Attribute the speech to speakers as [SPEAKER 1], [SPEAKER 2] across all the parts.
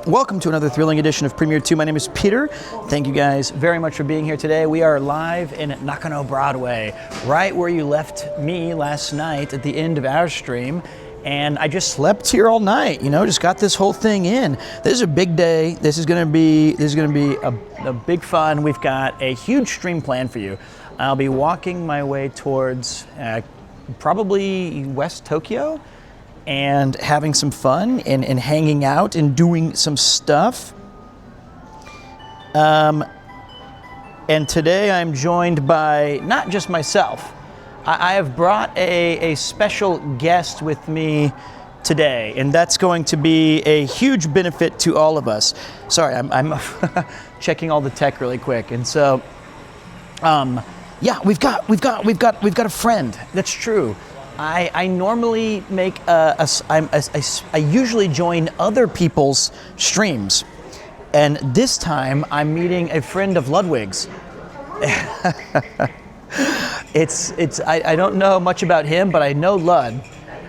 [SPEAKER 1] Welcome to another thrilling edition of PremierTwo. My name is Peter. Thank you guys very much for being here today. We are live in Nakano, Broadway, right where you left me last night at the end of our stream. And I just slept here all night, just got this whole thing in. This is a big day. This is gonna be a big fun. We've got a huge stream planned for you. I'll be walking my way towards probably West Tokyo and having some fun and hanging out and doing some stuff. And today I'm joined by not just myself. I have brought a special guest with me today, and that's going to be a huge benefit to all of us. Sorry, I'm checking all the tech really quick, and so, yeah, we've got a friend. That's true. I normally make I usually join other people's streams, and this time I'm meeting a friend of Ludwig's. I don't know much about him, but I know Lud,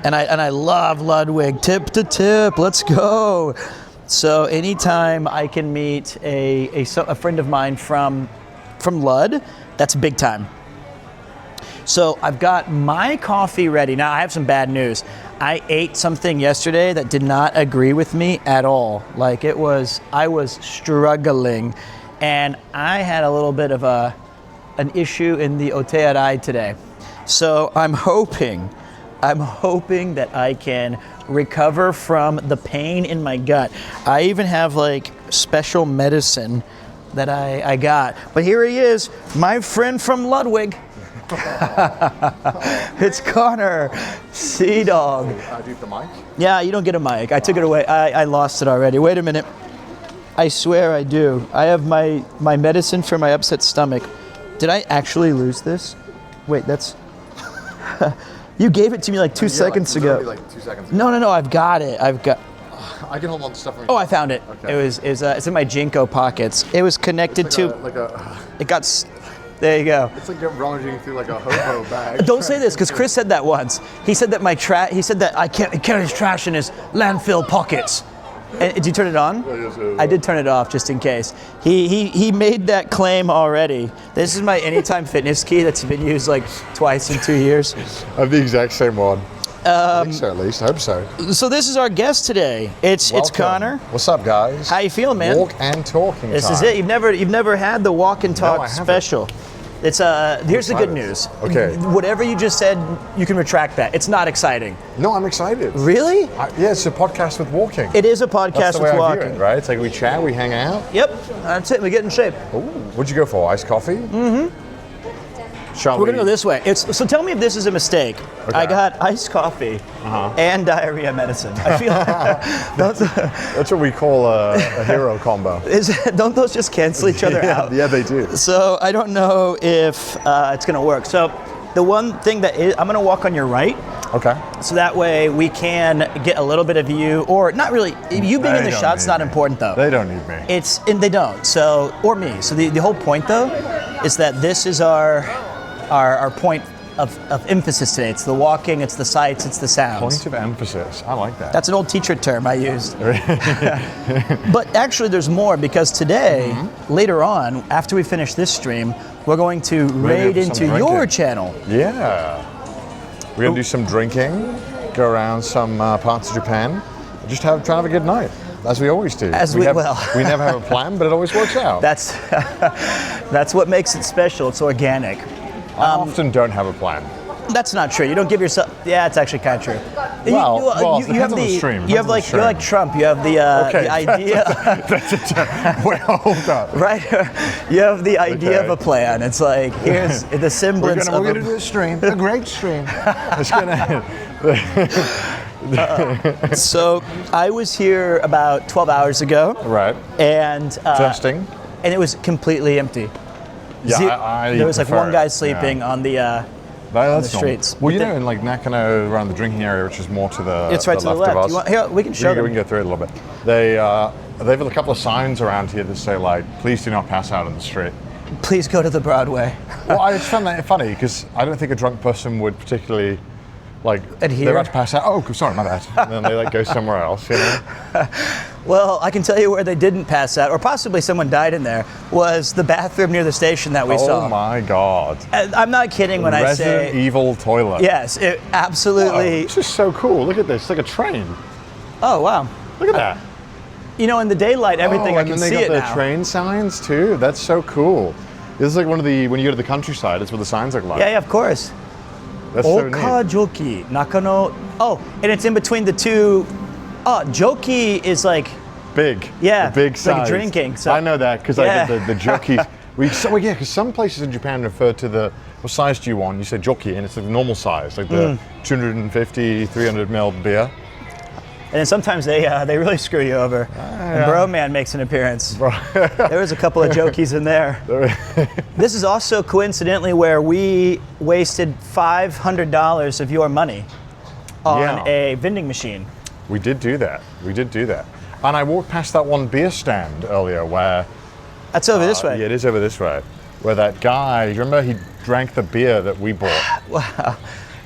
[SPEAKER 1] and I love Ludwig. Tip to tip, let's go. So anytime I can meet a friend of mine from Lud, that's big time. So I've got my coffee ready. Now I have some bad news. I ate something yesterday that did not agree with me at all. I was struggling, and I had a little bit of an issue in the otearai today. So I'm hoping that I can recover from the pain in my gut. I even have special medicine that I got. But here he is, my friend from Ludwig. It's Connor, Sea Dog.
[SPEAKER 2] Do you have the mic?
[SPEAKER 1] Yeah, you don't get a mic. I took it away. I lost it already. Wait a minute. I swear I do. I have my medicine for my upset stomach. Did I actually lose this? Wait, that's... You gave it to me 2 seconds ago.
[SPEAKER 2] 2 seconds ago.
[SPEAKER 1] No, I've got it.
[SPEAKER 2] I can hold on to stuff.
[SPEAKER 1] Oh, I found it.
[SPEAKER 2] Okay.
[SPEAKER 1] It's in my Jinko pockets. It was connected It got... There you go.
[SPEAKER 2] It's like you're rummaging through a hobo bag.
[SPEAKER 1] Don't say this, because Chris said that once. He said that I can't carry his trash in his landfill pockets. And, did you turn it on? I did turn it off just in case. He made that claim already. This is my Anytime Fitness key that's been used twice in 2 years.
[SPEAKER 2] I have the exact same one. I think so, at least. I hope so.
[SPEAKER 1] So this is our guest today. It's Connor.
[SPEAKER 2] What's up, guys?
[SPEAKER 1] How you feeling, man?
[SPEAKER 2] Walk and talking
[SPEAKER 1] This
[SPEAKER 2] time.
[SPEAKER 1] is it. You've never had the walk and talk special. It's here's the good news.
[SPEAKER 2] Okay.
[SPEAKER 1] Whatever you just said, you can retract that. It's not exciting.
[SPEAKER 2] No, I'm excited.
[SPEAKER 1] Really?
[SPEAKER 2] Yeah, it's a podcast with walking.
[SPEAKER 1] It is a podcast
[SPEAKER 2] That's the way
[SPEAKER 1] with
[SPEAKER 2] I
[SPEAKER 1] walking.
[SPEAKER 2] view it, right? It's we chat, we hang out.
[SPEAKER 1] Yep, that's it. We get in shape.
[SPEAKER 2] Ooh, what'd you go for? Iced coffee?
[SPEAKER 1] Mm-hmm.
[SPEAKER 2] Shall
[SPEAKER 1] We're gonna go this way. So tell me if this is a mistake.
[SPEAKER 2] Okay.
[SPEAKER 1] I got iced coffee and diarrhea medicine. I feel
[SPEAKER 2] that's what we call a hero combo.
[SPEAKER 1] Don't those just cancel each other out?
[SPEAKER 2] Yeah, they do.
[SPEAKER 1] So I don't know if it's gonna work. So the one thing I'm gonna walk on your right.
[SPEAKER 2] Okay.
[SPEAKER 1] So that way we can get a little bit of you, or not really. You being in the shot's not important though.
[SPEAKER 2] They don't need me.
[SPEAKER 1] And they don't. So or me. So the whole point though is that this is our point of emphasis today. It's the walking, it's the sights, it's the sounds.
[SPEAKER 2] Point of emphasis. I like that.
[SPEAKER 1] That's an old teacher term I used. But actually there's more, because today, later on, after we finish this stream, we're going to raid into your channel.
[SPEAKER 2] Yeah. We're going to do some drinking, go around some parts of Japan, just try to have a good night. As we always do. We never have a plan, but it always works out.
[SPEAKER 1] That's what makes it special. It's organic.
[SPEAKER 2] I often don't have a plan.
[SPEAKER 1] That's not true. You don't give yourself. Yeah, it's actually kind of true.
[SPEAKER 2] You have the stream.
[SPEAKER 1] You're like Trump. You have the idea.
[SPEAKER 2] Wait, hold up.
[SPEAKER 1] Right. You have the idea of a plan. It's here's the semblance.
[SPEAKER 2] We're gonna do a stream, a great stream. It's gonna.
[SPEAKER 1] So I was here about 12 hours ago.
[SPEAKER 2] Right.
[SPEAKER 1] And
[SPEAKER 2] testing.
[SPEAKER 1] And it was completely empty.
[SPEAKER 2] Yeah,
[SPEAKER 1] there was one guy sleeping on the streets.
[SPEAKER 2] Well, in Nakano, around the drinking area, which is more to the
[SPEAKER 1] it's right to the left. Here, we can show them.
[SPEAKER 2] We can go through it a little bit. They have a couple of signs around here that say please do not pass out on the street.
[SPEAKER 1] Please go to the Broadway.
[SPEAKER 2] Well, I just found that funny because I don't think a drunk person would particularly
[SPEAKER 1] adhere.
[SPEAKER 2] They're about to pass out. Oh, sorry, my bad. And then they go somewhere else.
[SPEAKER 1] Well, I can tell you where they didn't pass out, or possibly someone died in there, was the bathroom near the station that we saw.
[SPEAKER 2] Oh my God.
[SPEAKER 1] I'm not kidding when I say...
[SPEAKER 2] Resident Evil toilet.
[SPEAKER 1] Yes, it absolutely...
[SPEAKER 2] Whoa, this is so cool. Look at this. It's like a train.
[SPEAKER 1] Oh, wow.
[SPEAKER 2] Look at that.
[SPEAKER 1] You know, in the daylight, everything I can see it now.
[SPEAKER 2] And then they got the train signs too. That's so cool. This is like one of the, when you go to the countryside, that's what the signs look like.
[SPEAKER 1] Yeah, of course.
[SPEAKER 2] That's so neat.
[SPEAKER 1] Kichijoji, Nakano. Oh, and it's in between the two. Oh, joki is like...
[SPEAKER 2] Big.
[SPEAKER 1] Yeah.
[SPEAKER 2] The big size.
[SPEAKER 1] Like drinking. So.
[SPEAKER 2] I know that because I did the joki. Yeah, because some places in Japan refer to the, what size do you want? You say joki, and it's the normal size, like the 250, 300 ml beer.
[SPEAKER 1] And then sometimes they really screw you over. And Bro Man makes an appearance. There was a couple of jokies in there. This is also coincidentally where we wasted $500 of your money on a vending machine.
[SPEAKER 2] We did do that. We did do that. And I walked past that one beer stand earlier where...
[SPEAKER 1] That's over this way.
[SPEAKER 2] Yeah, it is over this way. Where that guy, you remember he drank the beer that we bought?
[SPEAKER 1] Wow.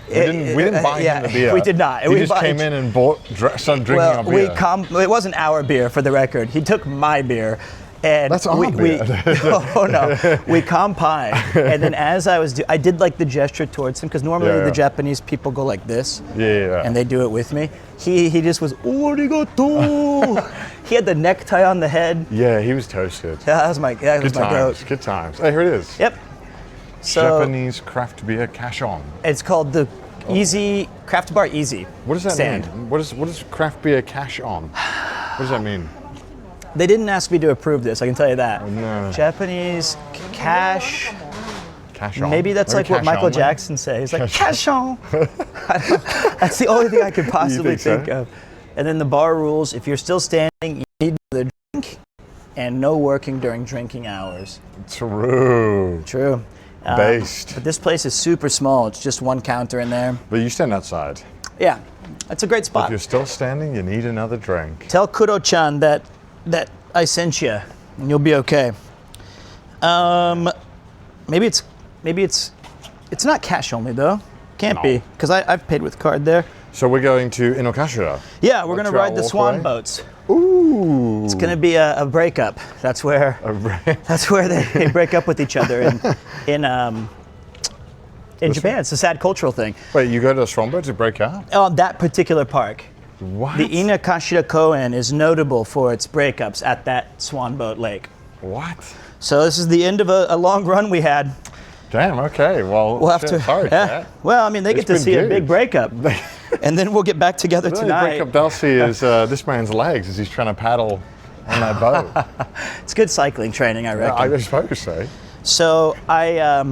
[SPEAKER 2] We didn't buy him the beer.
[SPEAKER 1] We did not.
[SPEAKER 2] He just came in and started drinking our beer.
[SPEAKER 1] It wasn't our beer for the record. He took my beer. And
[SPEAKER 2] that's our beer.
[SPEAKER 1] Oh no, we compine. And then as I did like the gesture towards him, because normally the Japanese people go like this.
[SPEAKER 2] Yeah.
[SPEAKER 1] And they do it with me. He just was, arigato. He had the necktie on the head.
[SPEAKER 2] Yeah, he was toasted.
[SPEAKER 1] Yeah, that was my goat.
[SPEAKER 2] Good times. Hey, here it is.
[SPEAKER 1] Yep. So,
[SPEAKER 2] Japanese craft beer cash on.
[SPEAKER 1] It's called the Easy Craft Bar Easy.
[SPEAKER 2] What does that
[SPEAKER 1] stand.
[SPEAKER 2] mean? What is craft beer cash on? What does that mean?
[SPEAKER 1] They didn't ask me to approve this, I can tell you that.
[SPEAKER 2] Oh, no.
[SPEAKER 1] Japanese cash.
[SPEAKER 2] Cash on.
[SPEAKER 1] Maybe that's like what Michael Jackson says. He's like, cash on. That's the only thing I could possibly think of. And then the bar rules, if you're still standing, you need the drink and no working during drinking hours.
[SPEAKER 2] True. Based.
[SPEAKER 1] But this place is super small. It's just one counter in there.
[SPEAKER 2] But you stand outside.
[SPEAKER 1] Yeah, that's a great spot.
[SPEAKER 2] If you're still standing, you need another drink.
[SPEAKER 1] Tell Kuro-chan that I sent you, and you'll be okay. Maybe it's not cash only though. Can't be, because I've paid with card there.
[SPEAKER 2] So we're going to Inokashira.
[SPEAKER 1] Yeah, we're gonna ride the Swan boats.
[SPEAKER 2] Ooh.
[SPEAKER 1] It's gonna be a breakup. That's where they break up with each other in Japan. It's a sad cultural thing.
[SPEAKER 2] Wait, you go to the Swan boat to break up?
[SPEAKER 1] On that particular park.
[SPEAKER 2] What?
[SPEAKER 1] The Inokashira Koen is notable for its breakups at that Swan boat lake.
[SPEAKER 2] What?
[SPEAKER 1] So this is the end of a long run we had.
[SPEAKER 2] Damn, okay. Well,
[SPEAKER 1] we'll have to.
[SPEAKER 2] Sorry,
[SPEAKER 1] well, I mean, they get to see a big breakup. And then we'll get back together tonight.
[SPEAKER 2] The breakup they'll see is this man's legs as he's trying to paddle on that boat.
[SPEAKER 1] It's good cycling training, I reckon.
[SPEAKER 2] I suppose so.
[SPEAKER 1] So I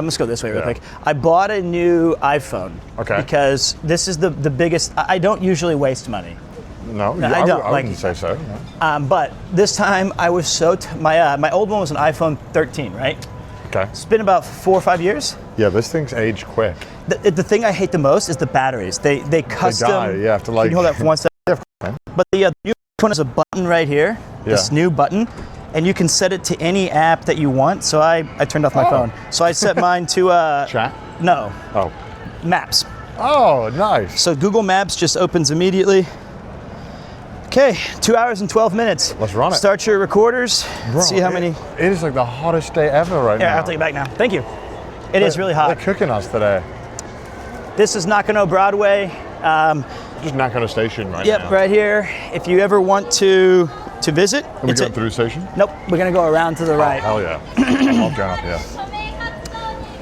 [SPEAKER 1] must go this way real quick. I bought a new iPhone.
[SPEAKER 2] Okay.
[SPEAKER 1] Because this is the biggest. I don't usually waste money.
[SPEAKER 2] No, I don't. I wouldn't say so. No.
[SPEAKER 1] But this time I was so my old one was an iPhone 13, right?
[SPEAKER 2] Okay.
[SPEAKER 1] It's been about 4 or 5 years.
[SPEAKER 2] Yeah, this thing's age quick.
[SPEAKER 1] The thing I hate the most is the batteries. They custom.
[SPEAKER 2] You have to like.
[SPEAKER 1] Can you hold that for 1 second?
[SPEAKER 2] Yeah.
[SPEAKER 1] But the new one has a button right here. This new button. And you can set it to any app that you want. So I turned off my phone. So I set mine to
[SPEAKER 2] chat?
[SPEAKER 1] No.
[SPEAKER 2] Oh.
[SPEAKER 1] Maps.
[SPEAKER 2] Oh, nice.
[SPEAKER 1] So Google Maps just opens immediately. Okay, 2 hours and 12 minutes.
[SPEAKER 2] Let's run it.
[SPEAKER 1] Start your recorders.
[SPEAKER 2] Bro,
[SPEAKER 1] see how many.
[SPEAKER 2] It is like the hottest day ever right now.
[SPEAKER 1] Yeah, I'll take it back now. Thank you. It is really hot.
[SPEAKER 2] They're cooking us today.
[SPEAKER 1] This is Nakano Broadway.
[SPEAKER 2] Just Nakano Station right now.
[SPEAKER 1] Yep, right here. If you ever want to visit.
[SPEAKER 2] Are we going through the station?
[SPEAKER 1] Nope, we're going to go around to the right.
[SPEAKER 2] Hell yeah. I love going up here.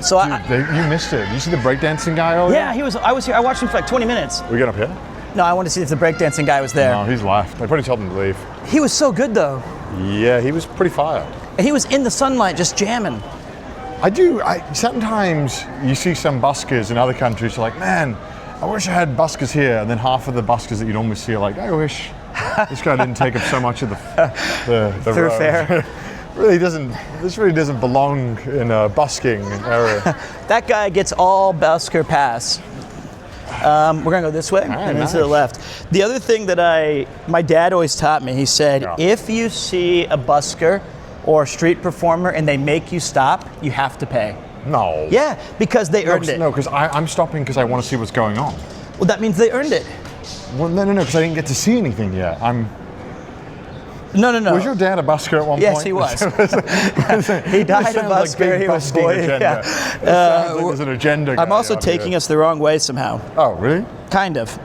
[SPEAKER 1] So
[SPEAKER 2] dude, you missed it. You see the breakdancing guy over there?
[SPEAKER 1] Yeah, I was here. I watched him for like 20 minutes.
[SPEAKER 2] We get up here?
[SPEAKER 1] No, I wanted to see if the breakdancing guy was there.
[SPEAKER 2] No, he's left. I probably told him to leave.
[SPEAKER 1] He was so good though.
[SPEAKER 2] Yeah, he was pretty fired.
[SPEAKER 1] And he was in the sunlight just jamming.
[SPEAKER 2] Sometimes you see some buskers in other countries, you're like, man, I wish I had buskers here. And then half of the buskers that you'd almost see are like, I wish this guy didn't take up so much of the
[SPEAKER 1] thoroughfare.
[SPEAKER 2] This really doesn't belong in a busking area.
[SPEAKER 1] That guy gets all busker pass. We're gonna go this way and then to the left. The other thing that my dad always taught me, he said, if you see a busker or street performer and they make you stop, you have to pay.
[SPEAKER 2] No.
[SPEAKER 1] Yeah, because they earned it.
[SPEAKER 2] No, because I'm stopping because I want to see what's going on.
[SPEAKER 1] Well, that means they earned it.
[SPEAKER 2] Well, no, because I didn't get to see anything yet.
[SPEAKER 1] No.
[SPEAKER 2] Was your dad a busker at one
[SPEAKER 1] Yes,
[SPEAKER 2] point?
[SPEAKER 1] he was. He died a busker. He was boy.
[SPEAKER 2] Yeah. There's an agenda.
[SPEAKER 1] I'm also taking us the wrong way somehow.
[SPEAKER 2] Oh, really?
[SPEAKER 1] Kind of.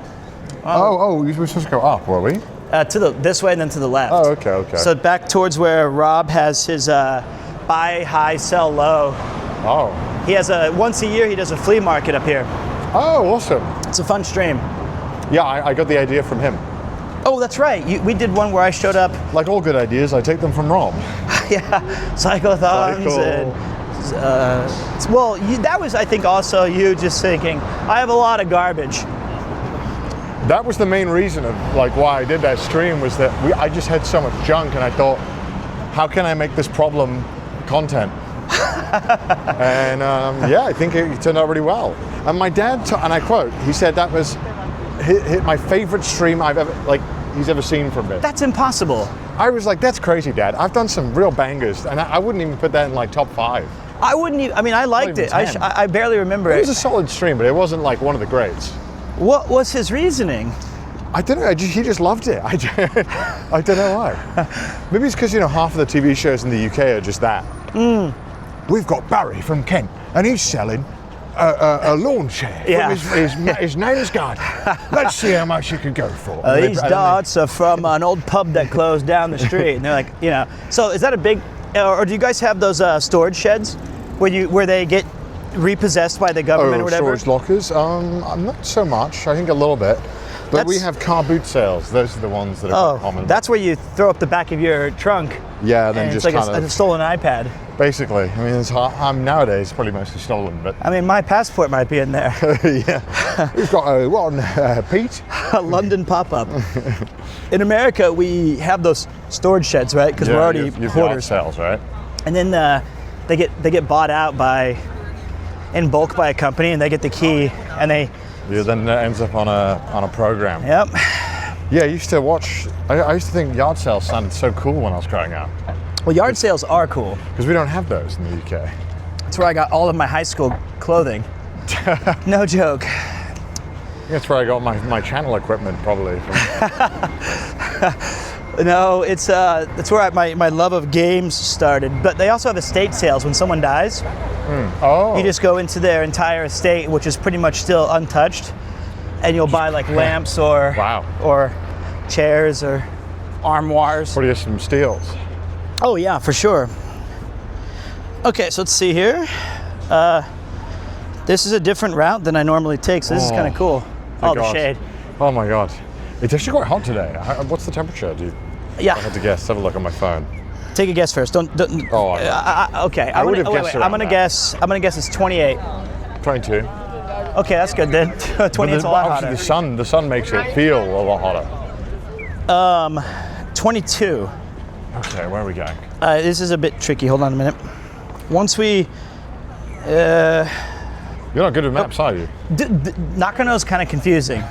[SPEAKER 2] We were supposed to go up, were we?
[SPEAKER 1] This way and then to the left.
[SPEAKER 2] Oh, okay.
[SPEAKER 1] So back towards where Rob has his buy high, sell low.
[SPEAKER 2] Oh.
[SPEAKER 1] He has once a year he does a flea market up here.
[SPEAKER 2] Oh, awesome.
[SPEAKER 1] It's a fun stream.
[SPEAKER 2] Yeah, I got the idea from him.
[SPEAKER 1] Oh, that's right. We did one where I showed up.
[SPEAKER 2] Like all good ideas, I take them from Rob.
[SPEAKER 1] Yeah, cyclathons and. That was, I think, also you just thinking, I have a lot of garbage.
[SPEAKER 2] That was the main reason of like why I did that stream, was that I just had so much junk, and I thought, how can I make this problem content? And I think it turned out really well. And my dad, and I quote, he said that was hit my favorite stream he's ever seen from it.
[SPEAKER 1] That's impossible.
[SPEAKER 2] I was like, that's crazy, Dad. I've done some real bangers, and I wouldn't even put that in like top 5.
[SPEAKER 1] I wouldn't even. I mean, I liked it. I barely remember it.
[SPEAKER 2] It was a solid stream, but it wasn't like one of the greats.
[SPEAKER 1] What was his reasoning?
[SPEAKER 2] I don't know. He just loved it. I don't know why. Maybe it's because half of the TV shows in the UK are just that. We've got Barry from Kent, and he's selling a lawn chair from his neighbour's garden. Let's see how much you can go for.
[SPEAKER 1] These darts are from an old pub that closed down the street, and they're like, So is that a big? Or do you guys have those storage sheds where they get repossessed by the government or whatever?
[SPEAKER 2] Storage lockers? Not so much. I think a little bit. But we have car boot sales. Those are the ones that are common.
[SPEAKER 1] That's where you throw up the back of your trunk.
[SPEAKER 2] Yeah, then just
[SPEAKER 1] it's like a stolen iPad.
[SPEAKER 2] Basically. I mean, it's nowadays it's probably mostly stolen, but.
[SPEAKER 1] I mean, my passport might be in there.
[SPEAKER 2] Yeah. We've got one, Pete.
[SPEAKER 1] A London pop-up. In America, we have those storage sheds, right? Because we're already hoarders.
[SPEAKER 2] Sales, right?
[SPEAKER 1] And then they get bought out in bulk by a company, and they get the key, and they.
[SPEAKER 2] Yeah, then it ends up on a program.
[SPEAKER 1] Yep.
[SPEAKER 2] Yeah, I used to watch. I used to think yard sales sounded so cool when I was growing up.
[SPEAKER 1] Well, yard sales are cool
[SPEAKER 2] because we don't have those in the UK.
[SPEAKER 1] That's where I got all of my high school clothing. No joke.
[SPEAKER 2] That's where I got my channel equipment, probably.
[SPEAKER 1] No, that's where my love of games started. But they also have estate sales when someone dies.
[SPEAKER 2] Oh.
[SPEAKER 1] You just go into their entire estate, which is pretty much still untouched, and you'll buy like lamps or chairs or armoires.
[SPEAKER 2] What are some steals?
[SPEAKER 1] Oh yeah, for sure. Okay, so let's see here. This is a different route than I normally take, so this is kind of cool. The shade.
[SPEAKER 2] Oh my god. It's actually quite hot today. What's the temperature, dude?
[SPEAKER 1] Yeah.
[SPEAKER 2] I had to guess. Have a look on my phone.
[SPEAKER 1] Take a guess first. Don't.
[SPEAKER 2] Oh.
[SPEAKER 1] Okay.
[SPEAKER 2] I would have guessed around
[SPEAKER 1] I'm gonna guess it's 28.
[SPEAKER 2] 22.
[SPEAKER 1] Okay, that's good then. 28's a lot hotter.
[SPEAKER 2] The sun makes it feel a lot hotter.
[SPEAKER 1] 22.
[SPEAKER 2] Okay, where are we going?
[SPEAKER 1] This is a bit tricky. Hold on a minute. Once we.
[SPEAKER 2] You're not good at maps, are you?
[SPEAKER 1] Nakano is kind of confusing.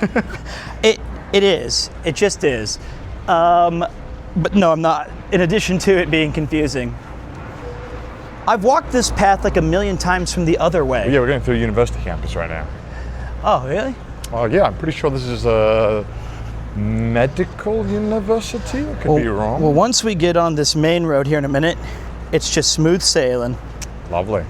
[SPEAKER 1] It is. It just is. But no, I'm not. In addition to it being confusing, I've walked this path like a million times from the other way.
[SPEAKER 2] Yeah, we're going through a university campus right now.
[SPEAKER 1] Oh, really?
[SPEAKER 2] Oh, yeah. I'm pretty sure this is a medical university. I could be wrong.
[SPEAKER 1] Well, once we get on this main road here in a minute, it's just smooth sailing.
[SPEAKER 2] Lovely.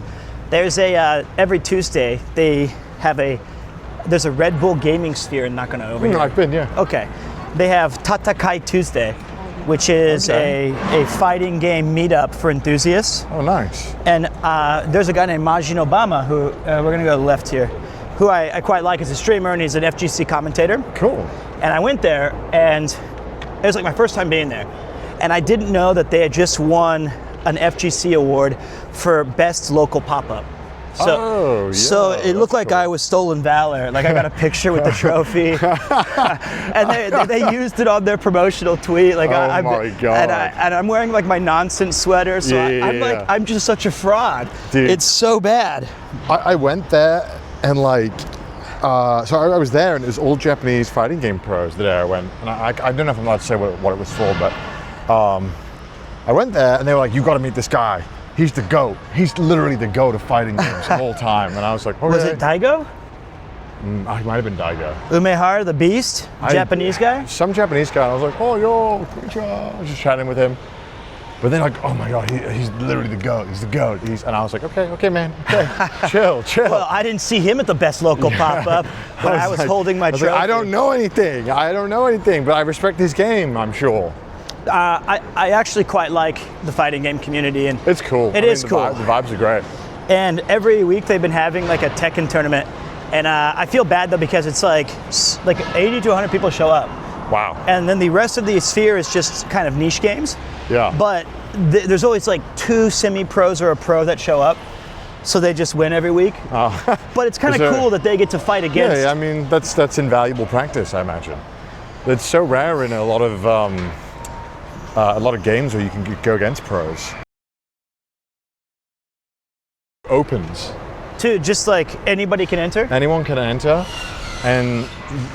[SPEAKER 1] There's every Tuesday there's a Red Bull gaming sphere in Nakano over here.
[SPEAKER 2] I've been, yeah.
[SPEAKER 1] Okay. They have Tatakai Tuesday, which is a fighting game meetup for enthusiasts.
[SPEAKER 2] Oh, nice.
[SPEAKER 1] And there's a guy named Majin Obama who, we're going to go to the left here, who I quite like as a streamer, and he's an FGC commentator.
[SPEAKER 2] Cool.
[SPEAKER 1] And I went there, and it was like my first time being there. And I didn't know that they had just won an FGC award for best local pop-up. So it looked like cool. I was stolen valor. Like I got a picture with the trophy, and they used it on their promotional tweet. Like
[SPEAKER 2] my god!
[SPEAKER 1] And I'm wearing like my nonsense sweater, so I'm just such a fraud.
[SPEAKER 2] Dude,
[SPEAKER 1] it's so bad.
[SPEAKER 2] I went there and so I was there, and it was all Japanese fighting game pros there. I went, and I don't know if I'm allowed to say what it was for, but I went there, and they were like, "You got to meet this guy. He's the GOAT. He's literally the GOAT of fighting games of all time." And I was like, okay.
[SPEAKER 1] Was it Daigo?
[SPEAKER 2] I might have been Daigo.
[SPEAKER 1] Umehara, the Beast, Japanese guy?
[SPEAKER 2] Some Japanese guy. And I was like, oh, yo, konnichiwa. I was just chatting with him. But then like, oh my God, he's literally the GOAT. He's the GOAT. And I was like, okay, man. Okay. chill.
[SPEAKER 1] Well, I didn't see him at the best local pop-up, but I was holding my trophy.
[SPEAKER 2] Like, I don't know anything, but I respect his game, I'm sure.
[SPEAKER 1] I actually quite like the fighting game community. And
[SPEAKER 2] it's cool.
[SPEAKER 1] It is cool.
[SPEAKER 2] The vibes are great.
[SPEAKER 1] And every week they've been having like a Tekken tournament. And I feel bad though because it's like 80 to 100 people show up.
[SPEAKER 2] Wow.
[SPEAKER 1] And then the rest of the sphere is just kind of niche games.
[SPEAKER 2] Yeah.
[SPEAKER 1] But there's always like 2 semi-pros or a pro that show up. So they just win every week. Oh. But it's kind of cool that they get to fight against.
[SPEAKER 2] Yeah, I mean, that's invaluable practice, I imagine. It's so rare in a lot of games where you can go against pros. Opens.
[SPEAKER 1] Just like anybody can enter?
[SPEAKER 2] Anyone can enter, and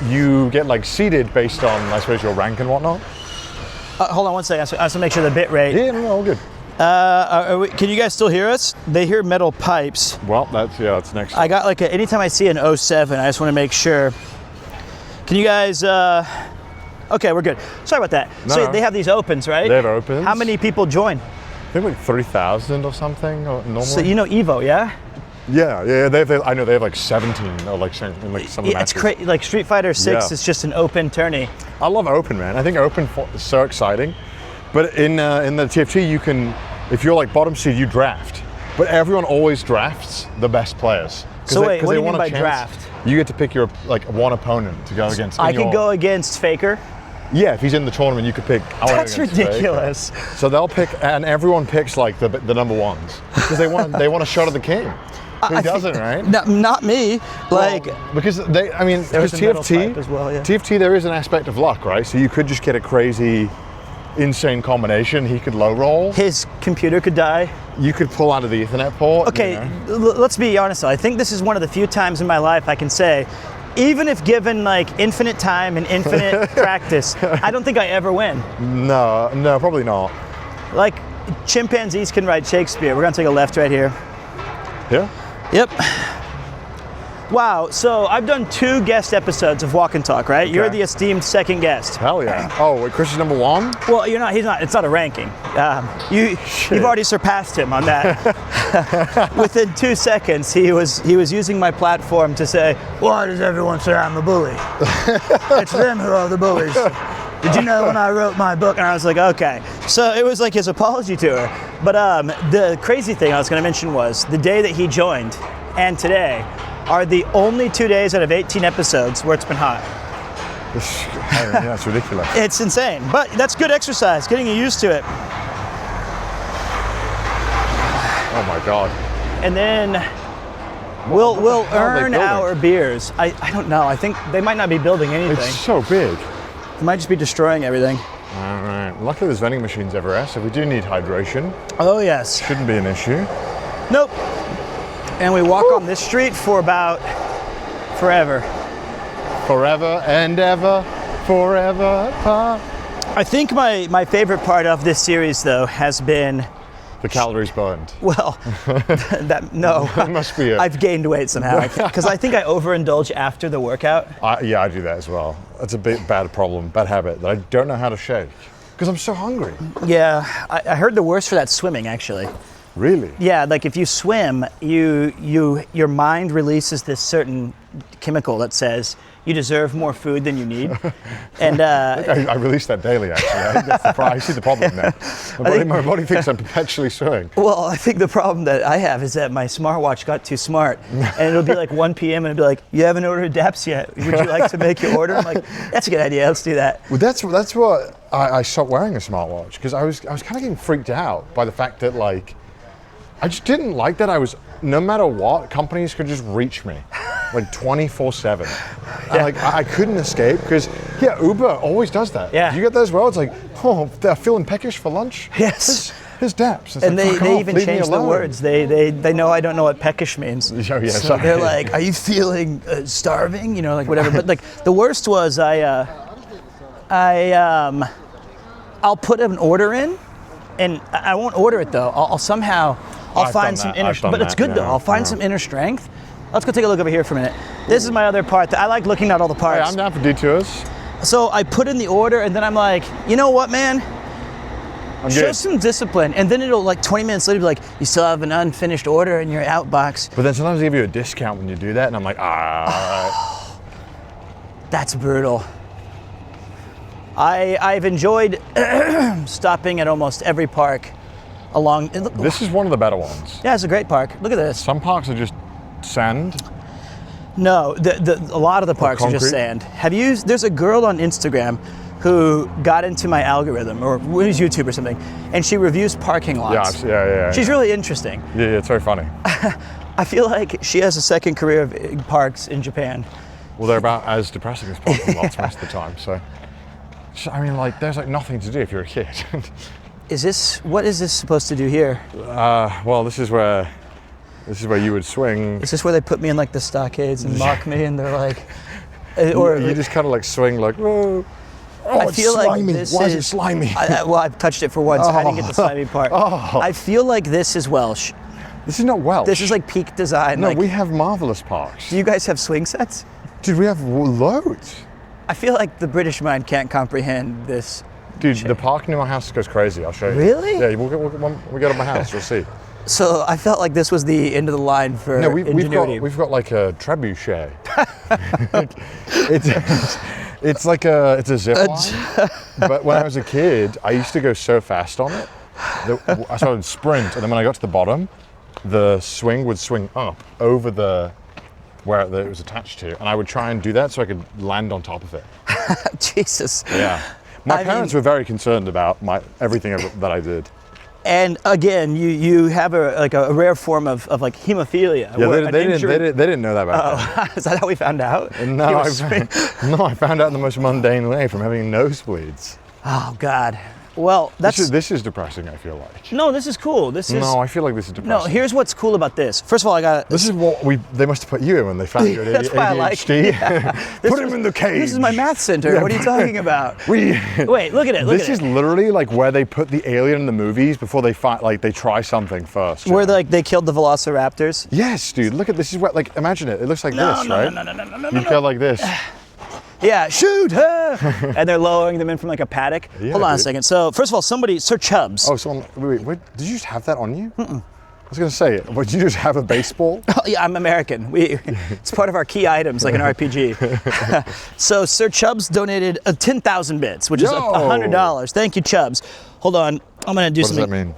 [SPEAKER 2] you get like seeded based on, I suppose, your rank and whatnot.
[SPEAKER 1] Hold on one second, I have to make sure the bit rate.
[SPEAKER 2] Yeah, no, all good.
[SPEAKER 1] Can you guys still hear us? They hear metal pipes.
[SPEAKER 2] Well, that's next.
[SPEAKER 1] I got like anytime I see an 07, I just want to make sure. Can you guys, okay, we're good. Sorry about that. So they have these opens, right?
[SPEAKER 2] They have opens.
[SPEAKER 1] How many people join?
[SPEAKER 2] I think like 3,000 or something normally.
[SPEAKER 1] So you know Evo, yeah?
[SPEAKER 2] Yeah. I know they have like 17 or like some of the matches.
[SPEAKER 1] It's crazy. Like Street Fighter 6 is just an open tourney.
[SPEAKER 2] I love open, man. I think open is so exciting. But in the TFT, you can, if you're like bottom seed, you draft. But everyone always drafts the best players.
[SPEAKER 1] So wait, what do you mean by draft?
[SPEAKER 2] You get to pick your one opponent to go against.
[SPEAKER 1] I could go against Faker.
[SPEAKER 2] Yeah, if he's in the tournament, you could pick.
[SPEAKER 1] That's ridiculous.
[SPEAKER 2] Faker. So they'll pick, and everyone picks like the number ones because they want a shot at the king. Who doesn't, right?
[SPEAKER 1] No, not me. Like
[SPEAKER 2] because TFT
[SPEAKER 1] as well, yeah.
[SPEAKER 2] TFT, there is an aspect of luck, right? So you could just get a crazy, insane combination. He could low roll.
[SPEAKER 1] His computer could die.
[SPEAKER 2] You could pull out of the Ethernet port.
[SPEAKER 1] Okay, let's be honest though. I think this is one of the few times in my life I can say, even if given like infinite time and infinite practice, I don't think I ever win.
[SPEAKER 2] No, probably not.
[SPEAKER 1] Like chimpanzees can write Shakespeare. We're gonna take a left right here.
[SPEAKER 2] Yeah?
[SPEAKER 1] Yep. Wow, so I've done 2 guest episodes of Walk and Talk, right? Okay. You're the esteemed second guest.
[SPEAKER 2] Hell yeah. Oh, wait, Chris is number 1?
[SPEAKER 1] Well, you're not, he's not, it's not a ranking. You've already surpassed him on that. Within 2 seconds, he was using my platform to say, why does everyone say I'm a bully? It's them who are the bullies. Did you know when I wrote my book? And I was like, okay. So it was like his apology to her. But the crazy thing I was going to mention was the day that he joined and today are the only 2 days out of 18 episodes where it's been hot.
[SPEAKER 2] Yeah, that's ridiculous.
[SPEAKER 1] It's insane, but that's good exercise, getting you used to it.
[SPEAKER 2] Oh my God.
[SPEAKER 1] And then we'll earn our beers. I don't know. I think they might not be building anything.
[SPEAKER 2] It's so big.
[SPEAKER 1] They might just be destroying everything.
[SPEAKER 2] All right. Luckily there's vending machines everywhere, so we do need hydration.
[SPEAKER 1] Oh yes.
[SPEAKER 2] Shouldn't be an issue.
[SPEAKER 1] Nope. And we walk on this street for about forever.
[SPEAKER 2] Forever and ever, forever.
[SPEAKER 1] I think my favorite part of this series though has been
[SPEAKER 2] the calories burned.
[SPEAKER 1] Well, that
[SPEAKER 2] must be it.
[SPEAKER 1] I've gained weight somehow because I think I overindulge after the workout.
[SPEAKER 2] Yeah, I do that as well. That's a bad problem, bad habit that I don't know how to shake because I'm so hungry.
[SPEAKER 1] Yeah, I heard the worst for that swimming actually.
[SPEAKER 2] Really?
[SPEAKER 1] Yeah, like if you swim, your mind releases this certain chemical that says you deserve more food than you need. And
[SPEAKER 2] I release that daily actually. I think that's the problem. I see the problem there. My body thinks I'm perpetually swimming.
[SPEAKER 1] Well, I think the problem that I have is that my smartwatch got too smart. And it'll be like 1 p.m. and it'll be like, you haven't ordered Daps yet. Would you like to make your order? I'm like, that's a good idea. Let's do that.
[SPEAKER 2] Well, that's what I stopped wearing a smartwatch because I was kind of getting freaked out by the fact that like I just didn't like that no matter what, companies could just reach me like 24/7. Yeah. Like I couldn't escape because Uber always does that.
[SPEAKER 1] Yeah.
[SPEAKER 2] Do you get that as well? It's like, oh, they're feeling peckish for lunch?
[SPEAKER 1] Yes.
[SPEAKER 2] Here's Daps.
[SPEAKER 1] And like, they even changed the words. They know I don't know what peckish means.
[SPEAKER 2] Oh, yeah,
[SPEAKER 1] so
[SPEAKER 2] sorry.
[SPEAKER 1] They're like, are you feeling starving? You know, like whatever. But like the worst was I'll put an order in and I won't order it though. I'll find some inner strength. But it's good though. I'll find some inner strength. Let's go take a look over here for a minute. This is my other part. I like looking at all the
[SPEAKER 2] Hey,
[SPEAKER 1] parts.
[SPEAKER 2] I'm down for detours.
[SPEAKER 1] So I put in the order, and then I'm like, you know what, man? Show
[SPEAKER 2] good.
[SPEAKER 1] some discipline, and then it'll like 20 minutes later be like, you still have an unfinished order in your outbox.
[SPEAKER 2] But then sometimes they give you a discount when you do that, and I'm like, all right.
[SPEAKER 1] That's brutal. I've enjoyed stopping at almost every park along.
[SPEAKER 2] This is one of the better ones.
[SPEAKER 1] Yeah, it's a great park. Look at this.
[SPEAKER 2] Some parks are just sand.
[SPEAKER 1] No, a lot of the parks are just
[SPEAKER 2] concrete?
[SPEAKER 1] sand. There's a girl on Instagram who got into my algorithm, or was YouTube or something, and she reviews parking lots.
[SPEAKER 2] Yeah.
[SPEAKER 1] She's really interesting.
[SPEAKER 2] Yeah, it's very funny.
[SPEAKER 1] I feel like she has a second career of parks in Japan.
[SPEAKER 2] Well, they're about as depressing as parking lots most of the time. So, I mean, like, there's like nothing to do if you're a kid.
[SPEAKER 1] What is this supposed to do here?
[SPEAKER 2] Well, this is where you would swing.
[SPEAKER 1] Is this where they put me in like the stockades and mock me, and they're like, or
[SPEAKER 2] you just kind of like swing like, whoa. Oh,
[SPEAKER 1] I
[SPEAKER 2] it's
[SPEAKER 1] feel like
[SPEAKER 2] slimy.
[SPEAKER 1] this
[SPEAKER 2] Why is
[SPEAKER 1] is
[SPEAKER 2] it slimy?
[SPEAKER 1] Well, I've touched it for once. I didn't get the slimy part.
[SPEAKER 2] Oh.
[SPEAKER 1] I feel like this is Welsh.
[SPEAKER 2] This is not Welsh.
[SPEAKER 1] This is like peak design.
[SPEAKER 2] No,
[SPEAKER 1] like,
[SPEAKER 2] we have marvelous parks.
[SPEAKER 1] do you guys have swing sets?
[SPEAKER 2] Dude, we have loads.
[SPEAKER 1] I feel like the British mind can't comprehend this.
[SPEAKER 2] Dude, the park near my house goes crazy. I'll show you.
[SPEAKER 1] Really?
[SPEAKER 2] Yeah, when we go to my house, you'll see.
[SPEAKER 1] So I felt like this was the end of the line for
[SPEAKER 2] No,
[SPEAKER 1] ingenuity.
[SPEAKER 2] we've got like a trebuchet. it's a zip line. But when I was a kid, I used to go so fast on it. I started to sprint, and then when I got to the bottom, the swing would swing up over where it was attached to, and I would try and do that so I could land on top of it.
[SPEAKER 1] Jesus.
[SPEAKER 2] Yeah. My parents were very concerned about everything that I did.
[SPEAKER 1] And again, you have a rare form of like hemophilia.
[SPEAKER 2] Yeah, they didn't know that about me.
[SPEAKER 1] Is that how we found out?
[SPEAKER 2] No, I found out in the most mundane way from having nosebleeds.
[SPEAKER 1] Oh God. Well,
[SPEAKER 2] this is depressing. I feel like.
[SPEAKER 1] No, this is cool.
[SPEAKER 2] No, I feel like this is depressing.
[SPEAKER 1] No, here's what's cool about this. First of all, I got.
[SPEAKER 2] This is what they must have put you in when they found you at
[SPEAKER 1] That's why I like.
[SPEAKER 2] ADHD.
[SPEAKER 1] Yeah.
[SPEAKER 2] Put him in the cage.
[SPEAKER 1] This is my math center.
[SPEAKER 2] Yeah,
[SPEAKER 1] What are you talking about? Wait, look at it.
[SPEAKER 2] This is literally like where they put the alien in the movies before they they try something first.
[SPEAKER 1] Where they killed the velociraptors.
[SPEAKER 2] Yes, dude. Look at this. Is what imagine it. It looks like this, right?
[SPEAKER 1] No.
[SPEAKER 2] You go like this.
[SPEAKER 1] Yeah, shoot her! And they're lowering them in from like a paddock.
[SPEAKER 2] Yeah,
[SPEAKER 1] Hold on a
[SPEAKER 2] dude.
[SPEAKER 1] second. So first of all, Sir Chubbs.
[SPEAKER 2] Oh, someone. Wait. Did you just have that on you? I was gonna say, did you just have a baseball?
[SPEAKER 1] Oh, yeah, I'm American. It's part of our key items, like an RPG. So Sir Chubbs donated 10,000 bits, which is $100. Thank you, Chubbs. Hold on, I'm gonna do
[SPEAKER 2] What does
[SPEAKER 1] something.
[SPEAKER 2] that mean?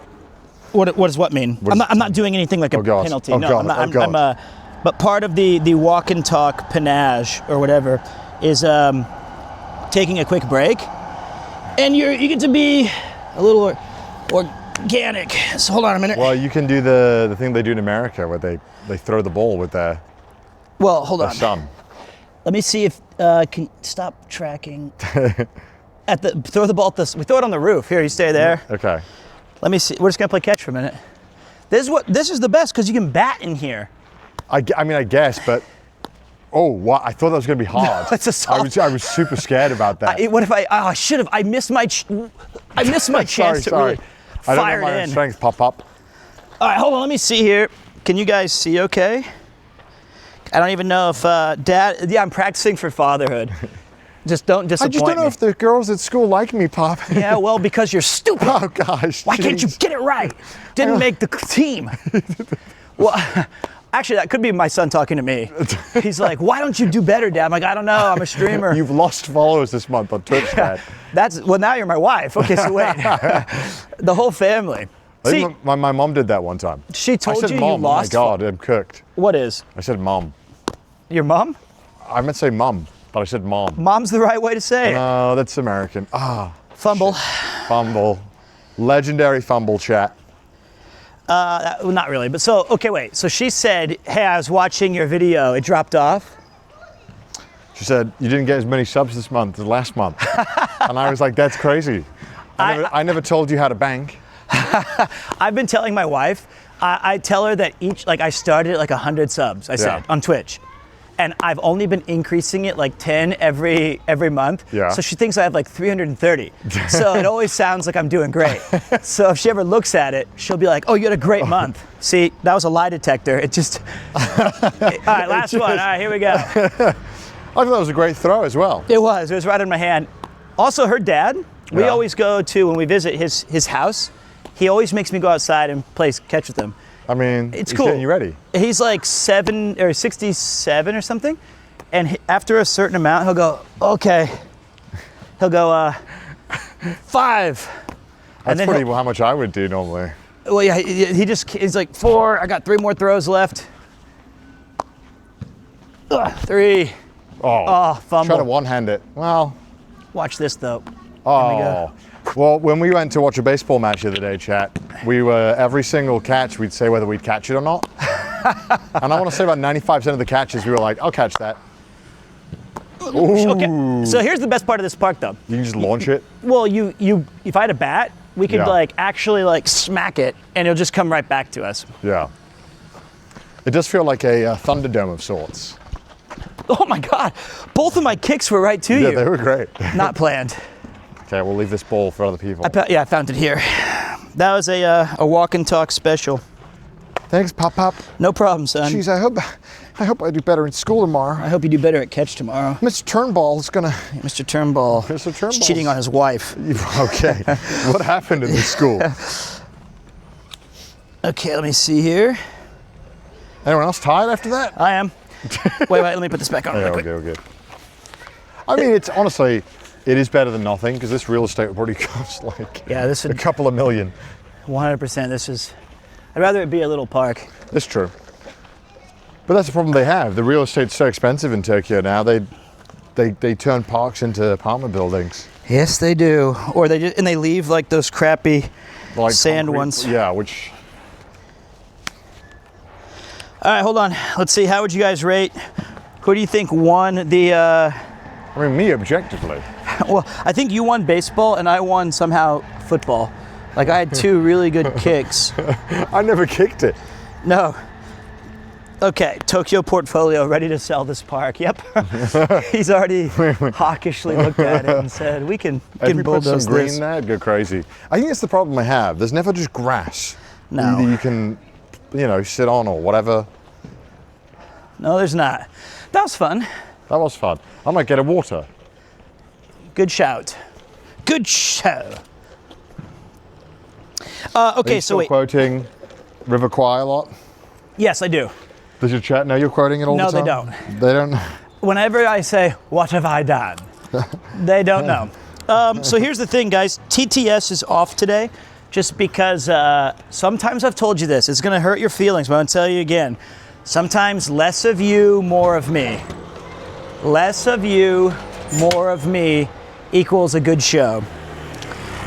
[SPEAKER 1] What does what mean? I'm not doing anything like a
[SPEAKER 2] God.
[SPEAKER 1] penalty.
[SPEAKER 2] Oh,
[SPEAKER 1] No,
[SPEAKER 2] God.
[SPEAKER 1] I'm but part of the walk and talk panache or whatever is taking a quick break, and you get to be a little organic. So hold on a minute.
[SPEAKER 2] Well, you can do the thing they do in America where they throw the ball with their son.
[SPEAKER 1] Let me see if can stop tracking. Throw the ball we throw it on the roof. Here, you stay there.
[SPEAKER 2] Okay.
[SPEAKER 1] Let me see. We're just gonna play catch for a minute. This is the best because you can bat in here.
[SPEAKER 2] I mean, I guess, but oh, what? I thought that was going to be hard.
[SPEAKER 1] No, it's a soft.
[SPEAKER 2] I was super scared about that.
[SPEAKER 1] What if I should have? I missed my chance to really
[SPEAKER 2] I don't
[SPEAKER 1] fire
[SPEAKER 2] know my
[SPEAKER 1] it in.
[SPEAKER 2] strength pop up.
[SPEAKER 1] All right, hold on. Let me see here. Can you guys see? Okay. I don't even know if Dad. Yeah, I'm practicing for fatherhood. Just don't disappoint me.
[SPEAKER 2] I just don't know if the girls at school like me, Pop.
[SPEAKER 1] Yeah, well, because you're stupid.
[SPEAKER 2] Oh gosh.
[SPEAKER 1] Why can't you get it right? Didn't make the team. Well, actually, that could be my son talking to me. He's like, "Why don't you do better, Dad?" I'm like, "I don't know. I'm a streamer."
[SPEAKER 2] You've lost followers this month on Twitch, Dad.
[SPEAKER 1] Now you're my wife. Okay, so wait. The whole family.
[SPEAKER 2] I
[SPEAKER 1] See,
[SPEAKER 2] think my mom did that one time.
[SPEAKER 1] she told
[SPEAKER 2] I said
[SPEAKER 1] you
[SPEAKER 2] mom.
[SPEAKER 1] you lost.
[SPEAKER 2] Oh my God, I'm cooked.
[SPEAKER 1] What is?
[SPEAKER 2] I said mom.
[SPEAKER 1] Your mom?
[SPEAKER 2] I meant to say mum, but I said mom.
[SPEAKER 1] Mom's the right way to say it.
[SPEAKER 2] No, that's American.
[SPEAKER 1] Fumble.
[SPEAKER 2] Fumble. Legendary fumble chat.
[SPEAKER 1] Well, not really, but so, okay, wait. So she said, "Hey, I was watching your video. It dropped off."
[SPEAKER 2] She said, "You didn't get as many subs this month as last month." And I was like, that's crazy. I never told you how to bank.
[SPEAKER 1] I've been telling my wife, I tell her that I started at like 100 subs, I said, on Twitch. and I've only been increasing it like 10 every month.
[SPEAKER 2] Yeah.
[SPEAKER 1] So she thinks I have like 330. So it always sounds like I'm doing great. So if she ever looks at it, she'll be like, "Oh, you had a great month." See, that was a lie detector. It just. All right, last one. All right, here we go.
[SPEAKER 2] I thought that was a great throw as well.
[SPEAKER 1] It was right in my hand. Also, her dad. We always go to, when we visit his house. He always makes me go outside and play catch with him.
[SPEAKER 2] I mean,
[SPEAKER 1] it's
[SPEAKER 2] he's
[SPEAKER 1] cool.
[SPEAKER 2] getting you ready.
[SPEAKER 1] He's like 67 or something, and after a certain amount, he'll go, "Okay." He'll go 5.
[SPEAKER 2] That's pretty how much I would do normally.
[SPEAKER 1] Well, yeah, he's like 4. I got 3 more throws left. 3.
[SPEAKER 2] Oh,
[SPEAKER 1] fumble.
[SPEAKER 2] try to one-hand it. Well,
[SPEAKER 1] watch this though.
[SPEAKER 2] Oh, well, when we went to watch a baseball match the other day, chat, we were, every single catch, we'd say whether we'd catch it or not. And I want to say about 95% of the catches, we were like, "I'll catch that." Ooh.
[SPEAKER 1] Okay, so here's the best part of this park though.
[SPEAKER 2] You can just launch it?
[SPEAKER 1] Well, if I had a bat, we could
[SPEAKER 2] Yeah.
[SPEAKER 1] actually smack it and it'll just come right back to us.
[SPEAKER 2] Yeah. It does feel like a Thunderdome of sorts.
[SPEAKER 1] Oh my God, both of my kicks were right to you.
[SPEAKER 2] Yeah, they were great.
[SPEAKER 1] Not planned.
[SPEAKER 2] Okay, we'll leave this ball for other people.
[SPEAKER 1] I found it here. That was a walk and talk special.
[SPEAKER 2] Thanks, Pop.
[SPEAKER 1] No problem, son.
[SPEAKER 2] Jeez, I hope I do better in school tomorrow.
[SPEAKER 1] I hope you do better at catch tomorrow.
[SPEAKER 2] Mr. Turnbull is gonna...
[SPEAKER 1] Mr. Turnbull.
[SPEAKER 2] Mr. Turnbull's
[SPEAKER 1] He's cheating on his wife.
[SPEAKER 2] Okay, what happened in this school?
[SPEAKER 1] Okay, let me see here.
[SPEAKER 2] Anyone else tired after that?
[SPEAKER 1] I am. wait, let me put this back on real quick.
[SPEAKER 2] Okay. I mean, it's honestly, it is better than nothing, because this real estate would probably cost
[SPEAKER 1] this
[SPEAKER 2] a couple of million.
[SPEAKER 1] 100%. I'd rather it be a little park.
[SPEAKER 2] That's true. But that's the problem they have. The real estate's so expensive in Tokyo now. They turn parks into apartment buildings.
[SPEAKER 1] Yes, they do. Or they leave those crappy sand
[SPEAKER 2] concrete
[SPEAKER 1] ones.
[SPEAKER 2] Yeah, which...
[SPEAKER 1] All right, hold on. Let's see. How would you guys rate? Who do you think won the?
[SPEAKER 2] I mean, me objectively.
[SPEAKER 1] Well, I think you won baseball and I won somehow football. I had 2 really good kicks.
[SPEAKER 2] I never kicked it.
[SPEAKER 1] No. Okay, Tokyo portfolio ready to sell this park. Yep. He's already hawkishly looked at it and said, "We can bulldoze
[SPEAKER 2] some green
[SPEAKER 1] this."
[SPEAKER 2] there, it'd go crazy. I think it's the problem I have. There's never just grass.
[SPEAKER 1] No.
[SPEAKER 2] Either you can, sit on or whatever.
[SPEAKER 1] No, there's not. That was fun.
[SPEAKER 2] That was fun. I might get a water.
[SPEAKER 1] Good shout. Good show. Okay,
[SPEAKER 2] Are you still quoting River Kwai a lot?
[SPEAKER 1] Yes, I do.
[SPEAKER 2] Does your chat know you're quoting it all the time?
[SPEAKER 1] No, they don't.
[SPEAKER 2] They don't?
[SPEAKER 1] Whenever I say, "What have I done?" they don't know. So here's the thing, guys. TTS is off today just because sometimes I've told you this. It's going to hurt your feelings, but I'm going to tell you again. Sometimes less of you, more of me. Less of you, more of me equals a good show.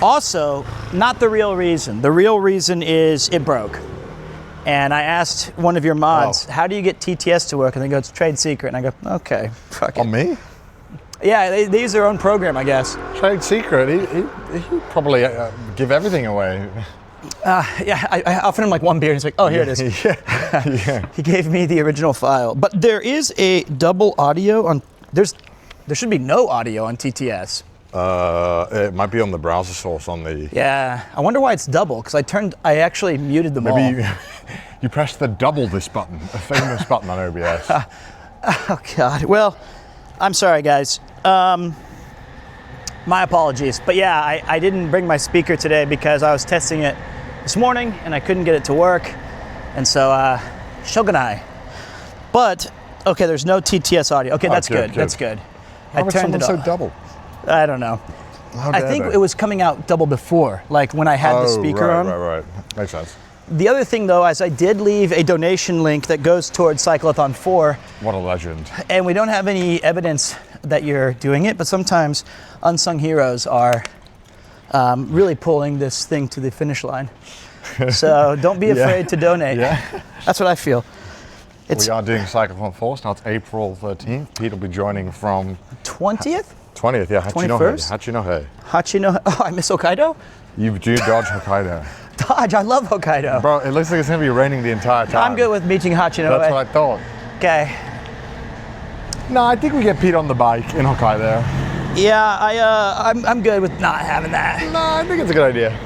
[SPEAKER 1] Also, not the real reason. The real reason is it broke. And I asked one of your mods, "How do you get TTS to work?" And they go, "It's trade secret." And I go, "Okay, fuck it."
[SPEAKER 2] On me?
[SPEAKER 1] Yeah, they use their own program, I guess.
[SPEAKER 2] Trade secret? He probably give everything away.
[SPEAKER 1] Yeah, I offered him 1 beer and he's like, "Oh, here it is."
[SPEAKER 2] Yeah.
[SPEAKER 1] He gave me the original file. But there is a double audio on, there should be no audio on TTS.
[SPEAKER 2] It might be on the browser source on the...
[SPEAKER 1] Yeah, I wonder why it's double, because I actually muted them all.
[SPEAKER 2] Maybe you pressed the double this button, a famous button on OBS.
[SPEAKER 1] Oh God, well, I'm sorry guys. My apologies. But yeah, I didn't bring my speaker today because I was testing it this morning and I couldn't get it to work. And so, shogunai. But, okay, there's no TTS audio. Okay, that's good. That's good.
[SPEAKER 2] How was someone so double?
[SPEAKER 1] I don't know. I think it was coming out double before, when I had the speaker on.
[SPEAKER 2] Right. Makes sense.
[SPEAKER 1] The other thing, though, is I did leave a donation link that goes towards Cyclathon 4.
[SPEAKER 2] What a legend.
[SPEAKER 1] And we don't have any evidence that you're doing it, but sometimes unsung heroes are really pulling this thing to the finish line. So don't be afraid to donate. Yeah. That's what I feel.
[SPEAKER 2] We are doing Cyclathon 4, so now it's April 13th. Pete will be joining from...
[SPEAKER 1] 20th?
[SPEAKER 2] 20th, yeah.
[SPEAKER 1] 21st?
[SPEAKER 2] Hachinohe.
[SPEAKER 1] Oh, I miss Hokkaido?
[SPEAKER 2] You do dodge Hokkaido.
[SPEAKER 1] Dodge, I love Hokkaido.
[SPEAKER 2] Bro, it looks like it's going to be raining the entire time.
[SPEAKER 1] I'm good with meeting Hachinohe.
[SPEAKER 2] That's what I thought.
[SPEAKER 1] Okay.
[SPEAKER 2] No, I think we get Pete on the bike in Hokkaido.
[SPEAKER 1] Yeah, I'm good with not having that.
[SPEAKER 2] No, I think it's a good idea.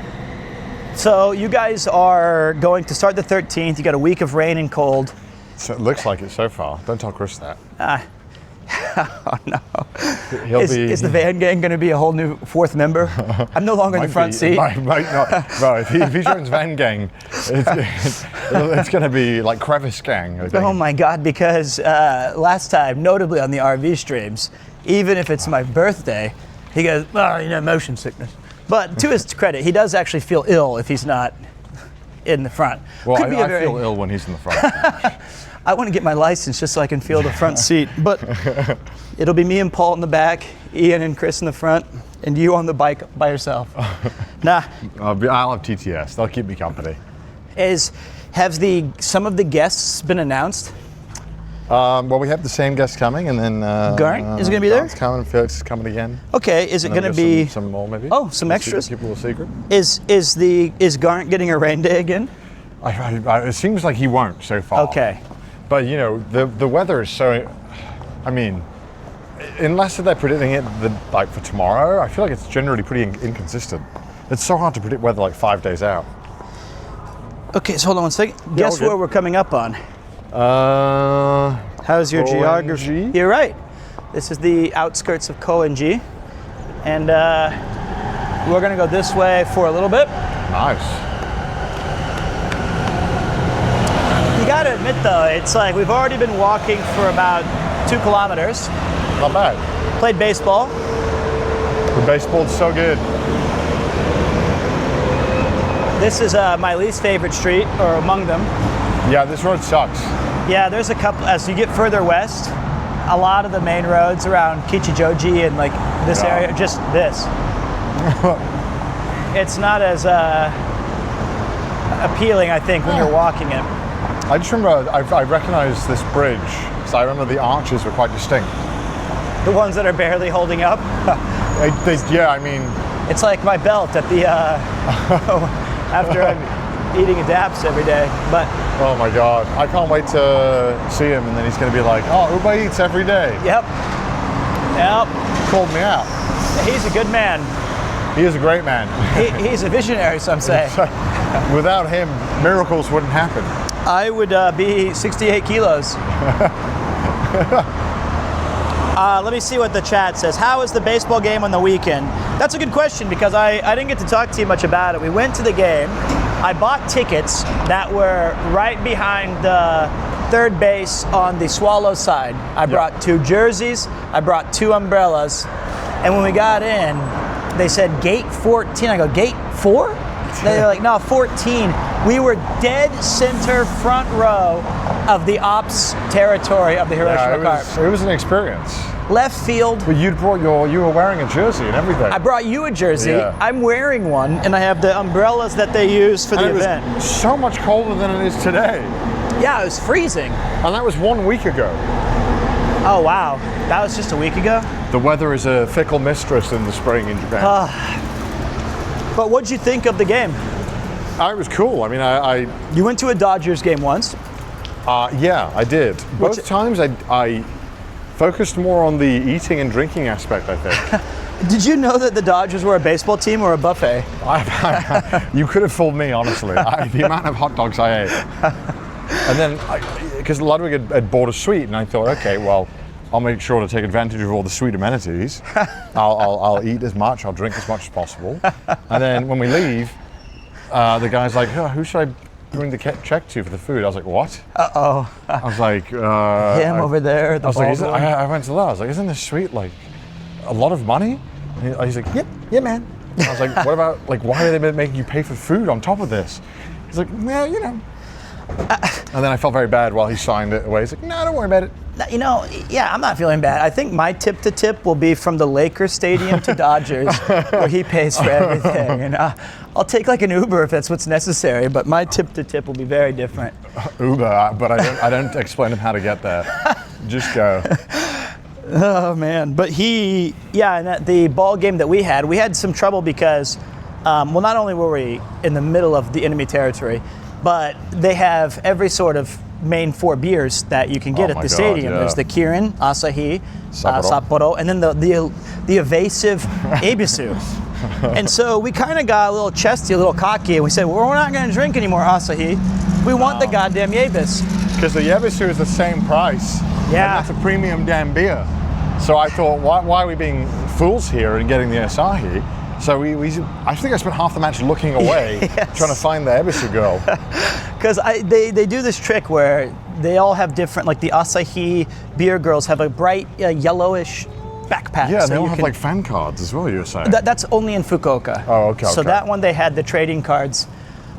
[SPEAKER 1] So you guys are going to start the 13th. You got a week of rain and cold.
[SPEAKER 2] So it looks like it so far. Don't tell Chris that.
[SPEAKER 1] Oh no. Is the van gang going to be a whole new fourth member? I'm no longer in the front seat.
[SPEAKER 2] Might not. Bro, if he joins van gang, it's going to be like crevice gang, I think.
[SPEAKER 1] Oh my God, because last time, notably on the RV streams, even if it's my birthday, he goes, oh, motion sickness. But to his credit, he does actually feel ill if he's not in the front.
[SPEAKER 2] Well, I feel ill when he's in the front.
[SPEAKER 1] I want to get my license just so I can feel the front seat. But it'll be me and Paul in the back, Ian and Chris in the front, and you on the bike by yourself. Nah.
[SPEAKER 2] I'll have TTS. They'll keep me company.
[SPEAKER 1] Have some of the guests been announced?
[SPEAKER 2] Well, we have the same guest coming, and then
[SPEAKER 1] Garnt is going to be there.
[SPEAKER 2] Garnt's coming. Felix is coming again.
[SPEAKER 1] Okay, is it going to be
[SPEAKER 2] some more maybe?
[SPEAKER 1] Oh, some extras.
[SPEAKER 2] Keep a little secret.
[SPEAKER 1] Is Garnt getting a rain day again?
[SPEAKER 2] It seems like he won't so far.
[SPEAKER 1] Okay.
[SPEAKER 2] But the weather is so. I mean, unless they're predicting it for tomorrow, I feel like it's generally pretty inconsistent. It's so hard to predict weather like 5 days out.
[SPEAKER 1] Okay, so hold on one second. Guess where we're coming up on? How's your geography?
[SPEAKER 2] Coen Gi?
[SPEAKER 1] You're right. This is the outskirts of Coen Gi, and we're gonna go this way for a little bit.
[SPEAKER 2] Nice.
[SPEAKER 1] You gotta admit though, it's like we've already been walking for about 2 kilometers.
[SPEAKER 2] Not bad.
[SPEAKER 1] Played baseball.
[SPEAKER 2] The baseball's so good.
[SPEAKER 1] This is my least favorite street, or among them.
[SPEAKER 2] Yeah, this road sucks.
[SPEAKER 1] Yeah, there's a couple, as you get further west, a lot of the main roads around Kichijoji and like this area, just this. It's not as appealing, I think, when you're walking it.
[SPEAKER 2] I just remember, I recognized this bridge, so I remember the arches were quite distinct.
[SPEAKER 1] The ones that are barely holding up?
[SPEAKER 2] Yeah, I mean...
[SPEAKER 1] It's like my belt at the, after I'm eating a Daps every day, but...
[SPEAKER 2] Oh my God, I can't wait to see him, and then he's going to be like, oh, Uber Eats every day.
[SPEAKER 1] Yep.
[SPEAKER 2] Called me out.
[SPEAKER 1] He's a good man.
[SPEAKER 2] He is a great man.
[SPEAKER 1] He's a visionary, some say.
[SPEAKER 2] Without him, miracles wouldn't happen.
[SPEAKER 1] I would be 68 kilos. Let me see what the chat says. How is the baseball game on the weekend? That's a good question because I didn't get to talk to you much about it. We went to the game. I bought tickets that were right behind the third base on the Swallow side. I brought 2 jerseys. I brought 2 umbrellas. And when we got in, they said gate 14. I go, gate 4? They're like, no, 14. We were dead center front row of the ops territory of the Hiroshima Carp.
[SPEAKER 2] It was an experience.
[SPEAKER 1] Left field.
[SPEAKER 2] But you were wearing a jersey and everything.
[SPEAKER 1] I brought you a jersey.
[SPEAKER 2] Yeah.
[SPEAKER 1] I'm wearing one, and I have the umbrellas that they use for the event.
[SPEAKER 2] It was so much colder than it is today.
[SPEAKER 1] Yeah, it was freezing.
[SPEAKER 2] And that was 1 week ago.
[SPEAKER 1] Oh, wow. That was just a week ago?
[SPEAKER 2] The weather is a fickle mistress in the spring in Japan.
[SPEAKER 1] But what'd you think of the game?
[SPEAKER 2] It was cool. I mean,
[SPEAKER 1] You went to a Dodgers game once.
[SPEAKER 2] Yeah, I did. Both times I focused more on the eating and drinking aspect, I think.
[SPEAKER 1] Did you know that the Dodgers were a baseball team or a buffet?
[SPEAKER 2] You could have fooled me, honestly. The amount of hot dogs I ate. And then, because Ludwig had bought a suite, and I thought, okay, well, I'll make sure to take advantage of all the suite amenities. I'll eat as much, I'll drink as much as possible. And then when we leave, the guy's like, oh, who should I bring the check to for the food? I was like, what?
[SPEAKER 1] Uh-oh.
[SPEAKER 2] I was like...
[SPEAKER 1] Him over there, the ball boy.
[SPEAKER 2] I went to that, I was like, isn't this suite like a lot of money? And he's like, yep, yeah, man. I was like, what about, like, why are they making you pay for food on top of this? He's like, well, you know. And then I felt very bad while he signed it away. He's like, no, don't worry about it.
[SPEAKER 1] You know, yeah, I'm not feeling bad. I think my tip to tip will be from the Lakers stadium to Dodgers, where he pays for everything. And I'll take like an Uber if that's what's necessary, but my tip to tip will be very different.
[SPEAKER 2] Uber, but I don't explain him how to get there. Just go.
[SPEAKER 1] Oh man, but and at the ball game that we had some trouble because, not only were we in the middle of the enemy territory, but they have every sort of main 4 beers that you can get at
[SPEAKER 2] my
[SPEAKER 1] the
[SPEAKER 2] God,
[SPEAKER 1] stadium.
[SPEAKER 2] yeah.
[SPEAKER 1] There's the Kirin, Asahi,
[SPEAKER 2] Sapporo.
[SPEAKER 1] Sapporo, and then the evasive Ebisu. And so we kind of got a little chesty, a little cocky, and we said, well, we're not going to drink any more Asahi. We want the goddamn Yebis.
[SPEAKER 2] Because the Yebisu is the same price.
[SPEAKER 1] Yeah.
[SPEAKER 2] And that's a premium damn beer. So I thought, why are we being fools here and getting the Asahi? So I think I spent half the match looking away,
[SPEAKER 1] Yes.
[SPEAKER 2] trying to find the Ebisu girl.
[SPEAKER 1] Because they do this trick where they all have different, like the Asahi beer girls have a bright yellowish backpack.
[SPEAKER 2] Yeah,
[SPEAKER 1] so
[SPEAKER 2] they all
[SPEAKER 1] you
[SPEAKER 2] have
[SPEAKER 1] can-
[SPEAKER 2] like fan cards as well, you were saying.
[SPEAKER 1] That's only in Fukuoka.
[SPEAKER 2] Oh, okay,
[SPEAKER 1] So
[SPEAKER 2] okay.
[SPEAKER 1] that one they had the trading cards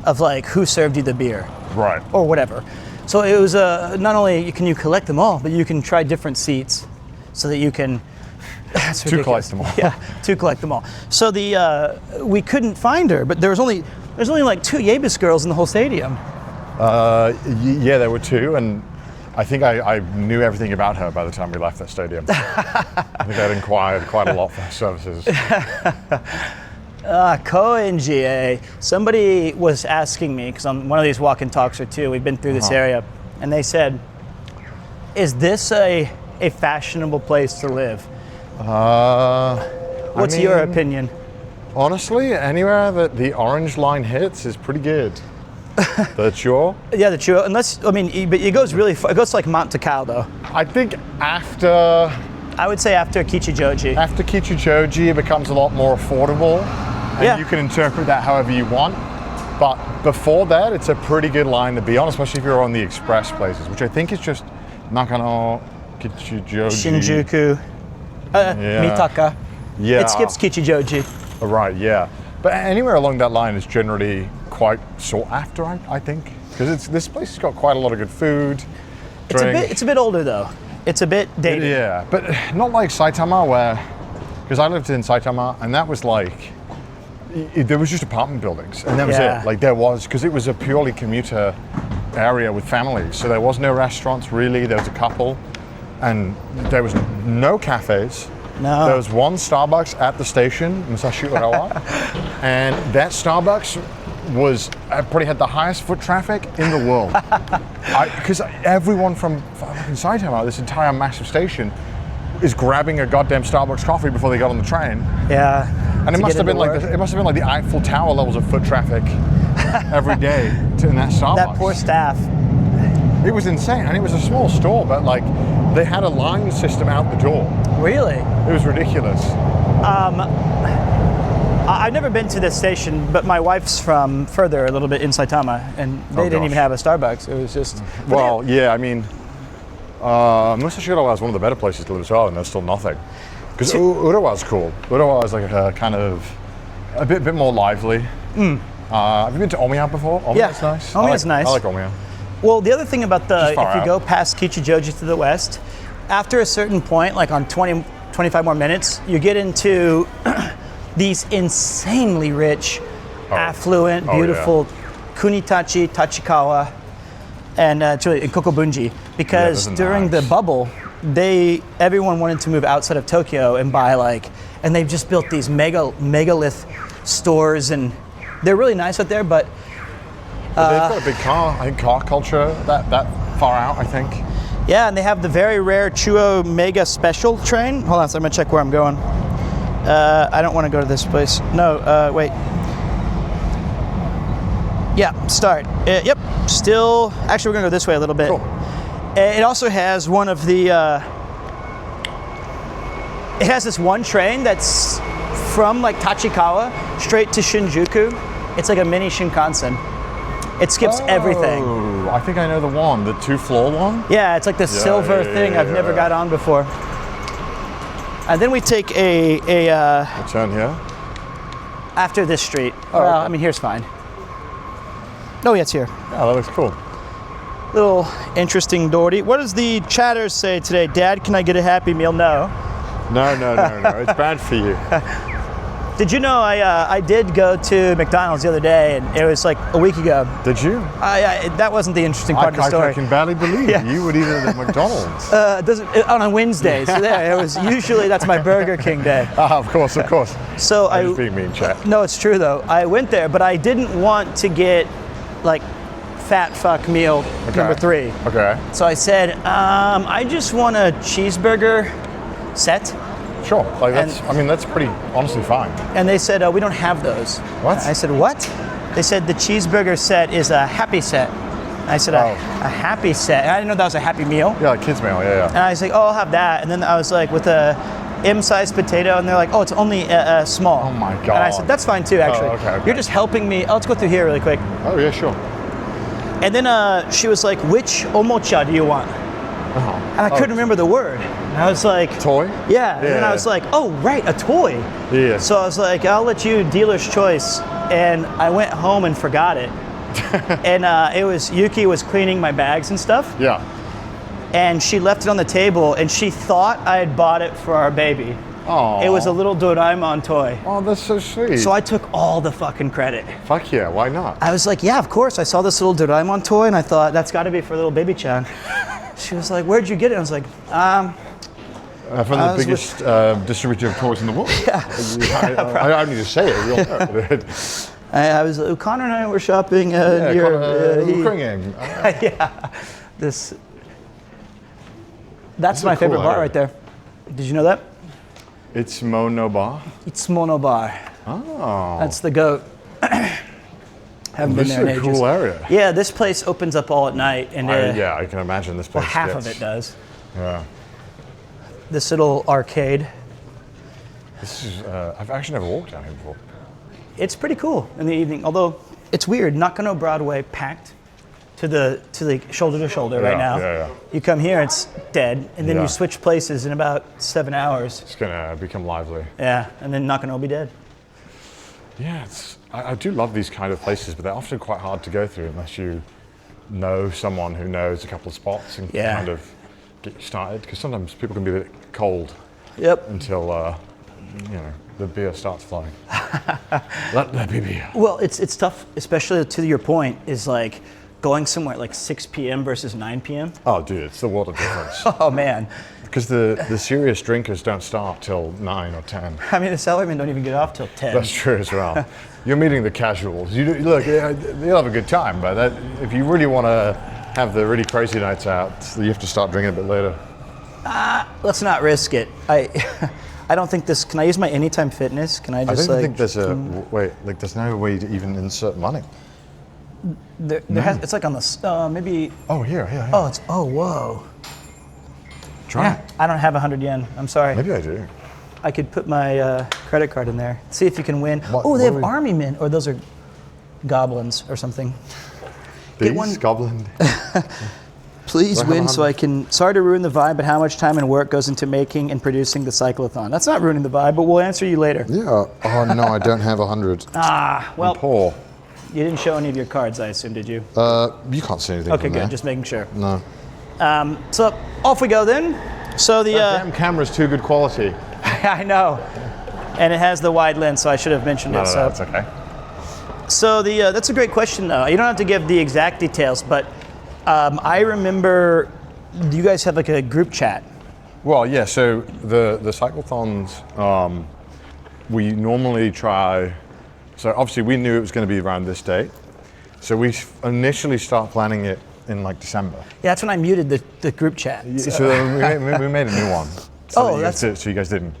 [SPEAKER 1] of like who served you the beer
[SPEAKER 2] Right.
[SPEAKER 1] or whatever. So it was not only can you collect them all, but you can try different seats so that you can. That's
[SPEAKER 2] To
[SPEAKER 1] ridiculous.
[SPEAKER 2] collect them all.
[SPEAKER 1] Yeah, to collect them all. So we couldn't find her, but there's only like 2 Yebis girls in the whole stadium.
[SPEAKER 2] Yeah, there were 2, and I think I knew everything about her by the time we left that stadium. I think I'd inquired quite a lot for her services.
[SPEAKER 1] Coen Gi. Somebody was asking me, because on one of these walk and talks or 2, we've been through this area, and they said, is this a fashionable place to live? What's your opinion?
[SPEAKER 2] Honestly, anywhere that the orange line hits is pretty good. The Chuo?
[SPEAKER 1] Yeah, the Chuo, but it goes really far. It goes to like Mount Takao, though.
[SPEAKER 2] I think after
[SPEAKER 1] I would say after Kichijoji.
[SPEAKER 2] Kichijoji, it becomes a lot more affordable, and
[SPEAKER 1] Yeah.
[SPEAKER 2] you can interpret that however you want. But before that, it's a pretty good line to be on, especially if you're on the express places, which I think is just Nakano, Kichijoji.
[SPEAKER 1] Shinjuku, Mitaka.
[SPEAKER 2] Yeah.
[SPEAKER 1] It skips Kichijoji.
[SPEAKER 2] Right, yeah. But anywhere along that line is generally quite sought after, I think. Because this place has got quite a lot of good food, drink.
[SPEAKER 1] It's a bit older though. It's a bit dated.
[SPEAKER 2] Yeah, but not like Saitama where, because I lived in Saitama and that was like, there was just apartment buildings and that was
[SPEAKER 1] Yeah.
[SPEAKER 2] it. Like there was, because it was a purely commuter area with families. So there was no restaurants really, there was a couple and there was no cafes.
[SPEAKER 1] No.
[SPEAKER 2] There was one Starbucks at the station, Musashi Urawa, and that Starbucks probably had the highest foot traffic in the world. Because everyone from fucking Saitama, this entire massive station, is grabbing a goddamn Starbucks coffee before they got on the train.
[SPEAKER 1] Yeah.
[SPEAKER 2] And it
[SPEAKER 1] To
[SPEAKER 2] must
[SPEAKER 1] get
[SPEAKER 2] have been
[SPEAKER 1] into
[SPEAKER 2] like the Eiffel Tower levels of foot traffic every day in that Starbucks.
[SPEAKER 1] That poor staff.
[SPEAKER 2] It was insane, and it was a small store, but like they had a line system out the door.
[SPEAKER 1] Really?
[SPEAKER 2] It was ridiculous.
[SPEAKER 1] I've never been to this station, but my wife's from further a little bit in Saitama, and they didn't
[SPEAKER 2] gosh.
[SPEAKER 1] even have a Starbucks. It was just.
[SPEAKER 2] Well, yeah, I mean, Musashi Urawa is one of the better places to live as well, and there's still nothing. Because Urawa's cool. Urawa is like a kind of a bit more lively. Have you been to Omiya before? Omiya's
[SPEAKER 1] Yeah.
[SPEAKER 2] nice.
[SPEAKER 1] Omiya's nice.
[SPEAKER 2] I like Omiya.
[SPEAKER 1] Well, the other thing about if
[SPEAKER 2] far
[SPEAKER 1] you
[SPEAKER 2] out.
[SPEAKER 1] go past Kichijoji to the west, after a certain point, like on 20, 25 more minutes, you get into these insanely rich, affluent, beautiful Kunitachi, Tachikawa, and Kokobunji. Because
[SPEAKER 2] those are
[SPEAKER 1] during the
[SPEAKER 2] nice.
[SPEAKER 1] bubble, everyone wanted to move outside of Tokyo and buy and they've just built these megalith stores, and they're really nice out there, but
[SPEAKER 2] But they've got a big car culture that far out, I think.
[SPEAKER 1] yeah, and they have the very rare Chuo Mega Special train. Hold on, so I'm gonna check where I'm going. I don't want to go to this place. No, wait. Yeah, start. Yep, still. Actually, we're gonna go this way a little bit.
[SPEAKER 2] Cool.
[SPEAKER 1] It also has one of the. It has this one train that's from like Tachikawa straight to Shinjuku. It's like a mini Shinkansen. It skips everything.
[SPEAKER 2] Oh, I think I know the one, the 2-floor one.
[SPEAKER 1] Yeah, it's like the silver thing I've never got on before. And then we take a
[SPEAKER 2] Turn here.
[SPEAKER 1] after this street.
[SPEAKER 2] Oh,
[SPEAKER 1] Well,
[SPEAKER 2] okay.
[SPEAKER 1] I mean, here's fine. Oh, yeah, it's here.
[SPEAKER 2] Yeah, that looks cool.
[SPEAKER 1] Little interesting doorty. What does the chatters say today? Dad, can I get a Happy Meal? No.
[SPEAKER 2] No. It's bad for you.
[SPEAKER 1] Did you know I did go to McDonald's the other day, and it was like a week ago.
[SPEAKER 2] Did you?
[SPEAKER 1] That wasn't the interesting part of the story.
[SPEAKER 2] I can barely believe
[SPEAKER 1] Yeah.
[SPEAKER 2] you would eat it at McDonald's.
[SPEAKER 1] On a Wednesday, so there it was. Usually that's my Burger King day.
[SPEAKER 2] Of course.
[SPEAKER 1] So
[SPEAKER 2] I'm just being mean, chat.
[SPEAKER 1] No, it's true though. I went there, but I didn't want to get like fat fuck meal number 3.
[SPEAKER 2] Okay.
[SPEAKER 1] So I said, I just want a cheeseburger set.
[SPEAKER 2] Sure. Like that's pretty honestly fine.
[SPEAKER 1] And they said, we don't have those.
[SPEAKER 2] What?
[SPEAKER 1] I said, what? They said the cheeseburger set is a happy set. I said, a happy set. And I didn't know that was a happy meal.
[SPEAKER 2] Yeah, like kids meal, yeah.
[SPEAKER 1] And I was like, oh, I'll have that. And then I was like, with a M-sized potato, and they're like, oh, it's only small.
[SPEAKER 2] Oh my God.
[SPEAKER 1] And I said, that's fine too, actually.
[SPEAKER 2] Okay.
[SPEAKER 1] You're just helping me. Let's go through here really quick.
[SPEAKER 2] Oh yeah, sure.
[SPEAKER 1] And then she was like, which omocha do you want? And I couldn't remember the word. And I was like...
[SPEAKER 2] Toy?
[SPEAKER 1] Yeah. And then I was like, oh, right, a toy.
[SPEAKER 2] Yeah.
[SPEAKER 1] So I was like, I'll let you dealer's choice. And I went home and forgot it. And it was, Yuki was cleaning my bags and stuff.
[SPEAKER 2] Yeah.
[SPEAKER 1] And she left it on the table, and she thought I had bought it for our baby.
[SPEAKER 2] Oh.
[SPEAKER 1] It was a little Doraemon toy.
[SPEAKER 2] Oh, that's so sweet.
[SPEAKER 1] So I took all the fucking credit.
[SPEAKER 2] Fuck yeah, why not?
[SPEAKER 1] I was like, yeah, of course. I saw this little Doraemon toy, and I thought, that's got to be for little baby-chan. She was like, where'd you get it? I was like,
[SPEAKER 2] from the biggest distributor of toys in the world.
[SPEAKER 1] Yeah.
[SPEAKER 2] I don't need to say it. We all know it.
[SPEAKER 1] I was, Connor and I were shopping
[SPEAKER 2] Connor,
[SPEAKER 1] yeah. That's my favorite bar right there. Did you know that?
[SPEAKER 2] It's Mono Bar?
[SPEAKER 1] It's Mono Bar.
[SPEAKER 2] Oh.
[SPEAKER 1] That's the goat. Haven't been there in ages.
[SPEAKER 2] This is a cool area.
[SPEAKER 1] Yeah, this place opens up all at night. And
[SPEAKER 2] yeah, I can imagine this place.
[SPEAKER 1] Well, half of it does.
[SPEAKER 2] Yeah.
[SPEAKER 1] This little arcade.
[SPEAKER 2] This is, I've actually never walked down here before.
[SPEAKER 1] It's pretty cool in the evening, although it's weird. Nakano Broadway packed to the shoulder to shoulder right now.
[SPEAKER 2] Yeah.
[SPEAKER 1] You come here, it's dead, and then you switch places in about 7 hours.
[SPEAKER 2] It's gonna become lively.
[SPEAKER 1] Yeah, and then Nakano will be dead.
[SPEAKER 2] Yeah, I do love these kind of places, but they're often quite hard to go through unless you know someone who knows a couple of spots and can kind of get you started. Because sometimes people can be a bit cold.
[SPEAKER 1] Yep.
[SPEAKER 2] Until the beer starts flowing. Let there be beer.
[SPEAKER 1] Well, it's tough, especially to your point, is like going somewhere at like 6 p.m. versus 9 p.m.
[SPEAKER 2] Oh, dude, it's the world of difference.
[SPEAKER 1] Oh, man.
[SPEAKER 2] Because the serious drinkers don't start till 9 or 10.
[SPEAKER 1] I mean, the salarymen don't even get off till 10.
[SPEAKER 2] That's true as well. You're meeting the casuals. Look, you'll have a good time, but if you really want to have the really crazy nights out, you have to start drinking a bit later.
[SPEAKER 1] Let's not risk it. I don't think this. Can I use my Anytime Fitness? Can I just
[SPEAKER 2] I don't think there's there's no way to even insert money.
[SPEAKER 1] It's like on the maybe.
[SPEAKER 2] Oh, here.
[SPEAKER 1] Oh, whoa.
[SPEAKER 2] Try it.
[SPEAKER 1] I don't have 100 yen. I'm sorry.
[SPEAKER 2] Maybe I do.
[SPEAKER 1] I could put my credit card in there. See if you can win. Oh, they have army men, or those are goblins or something.
[SPEAKER 2] These goblin.
[SPEAKER 1] Please win so I can. Sorry to ruin the vibe, but how much time and work goes into making and producing the Cyclathon? That's not ruining the vibe, but we'll answer you later.
[SPEAKER 2] Yeah. Oh no, I don't have 100.
[SPEAKER 1] Well.
[SPEAKER 2] I'm poor.
[SPEAKER 1] You didn't show any of your cards, I assume, did you?
[SPEAKER 2] You can't see anything.
[SPEAKER 1] Okay,
[SPEAKER 2] from
[SPEAKER 1] good.
[SPEAKER 2] there.
[SPEAKER 1] Just making sure.
[SPEAKER 2] No.
[SPEAKER 1] So off we go then. So the
[SPEAKER 2] that damn camera's too good quality.
[SPEAKER 1] I know, and it has the wide lens, so I should have mentioned it.
[SPEAKER 2] No, that's okay.
[SPEAKER 1] So that's a great question, though. You don't have to give the exact details, but I remember you guys have like a group chat.
[SPEAKER 2] Well, yeah. So the cyclathons, we normally try. So obviously we knew it was going to be around this date, so we initially start planning it in like December.
[SPEAKER 1] Yeah, that's when I muted the group chat.
[SPEAKER 2] So we made a new one. So you guys didn't.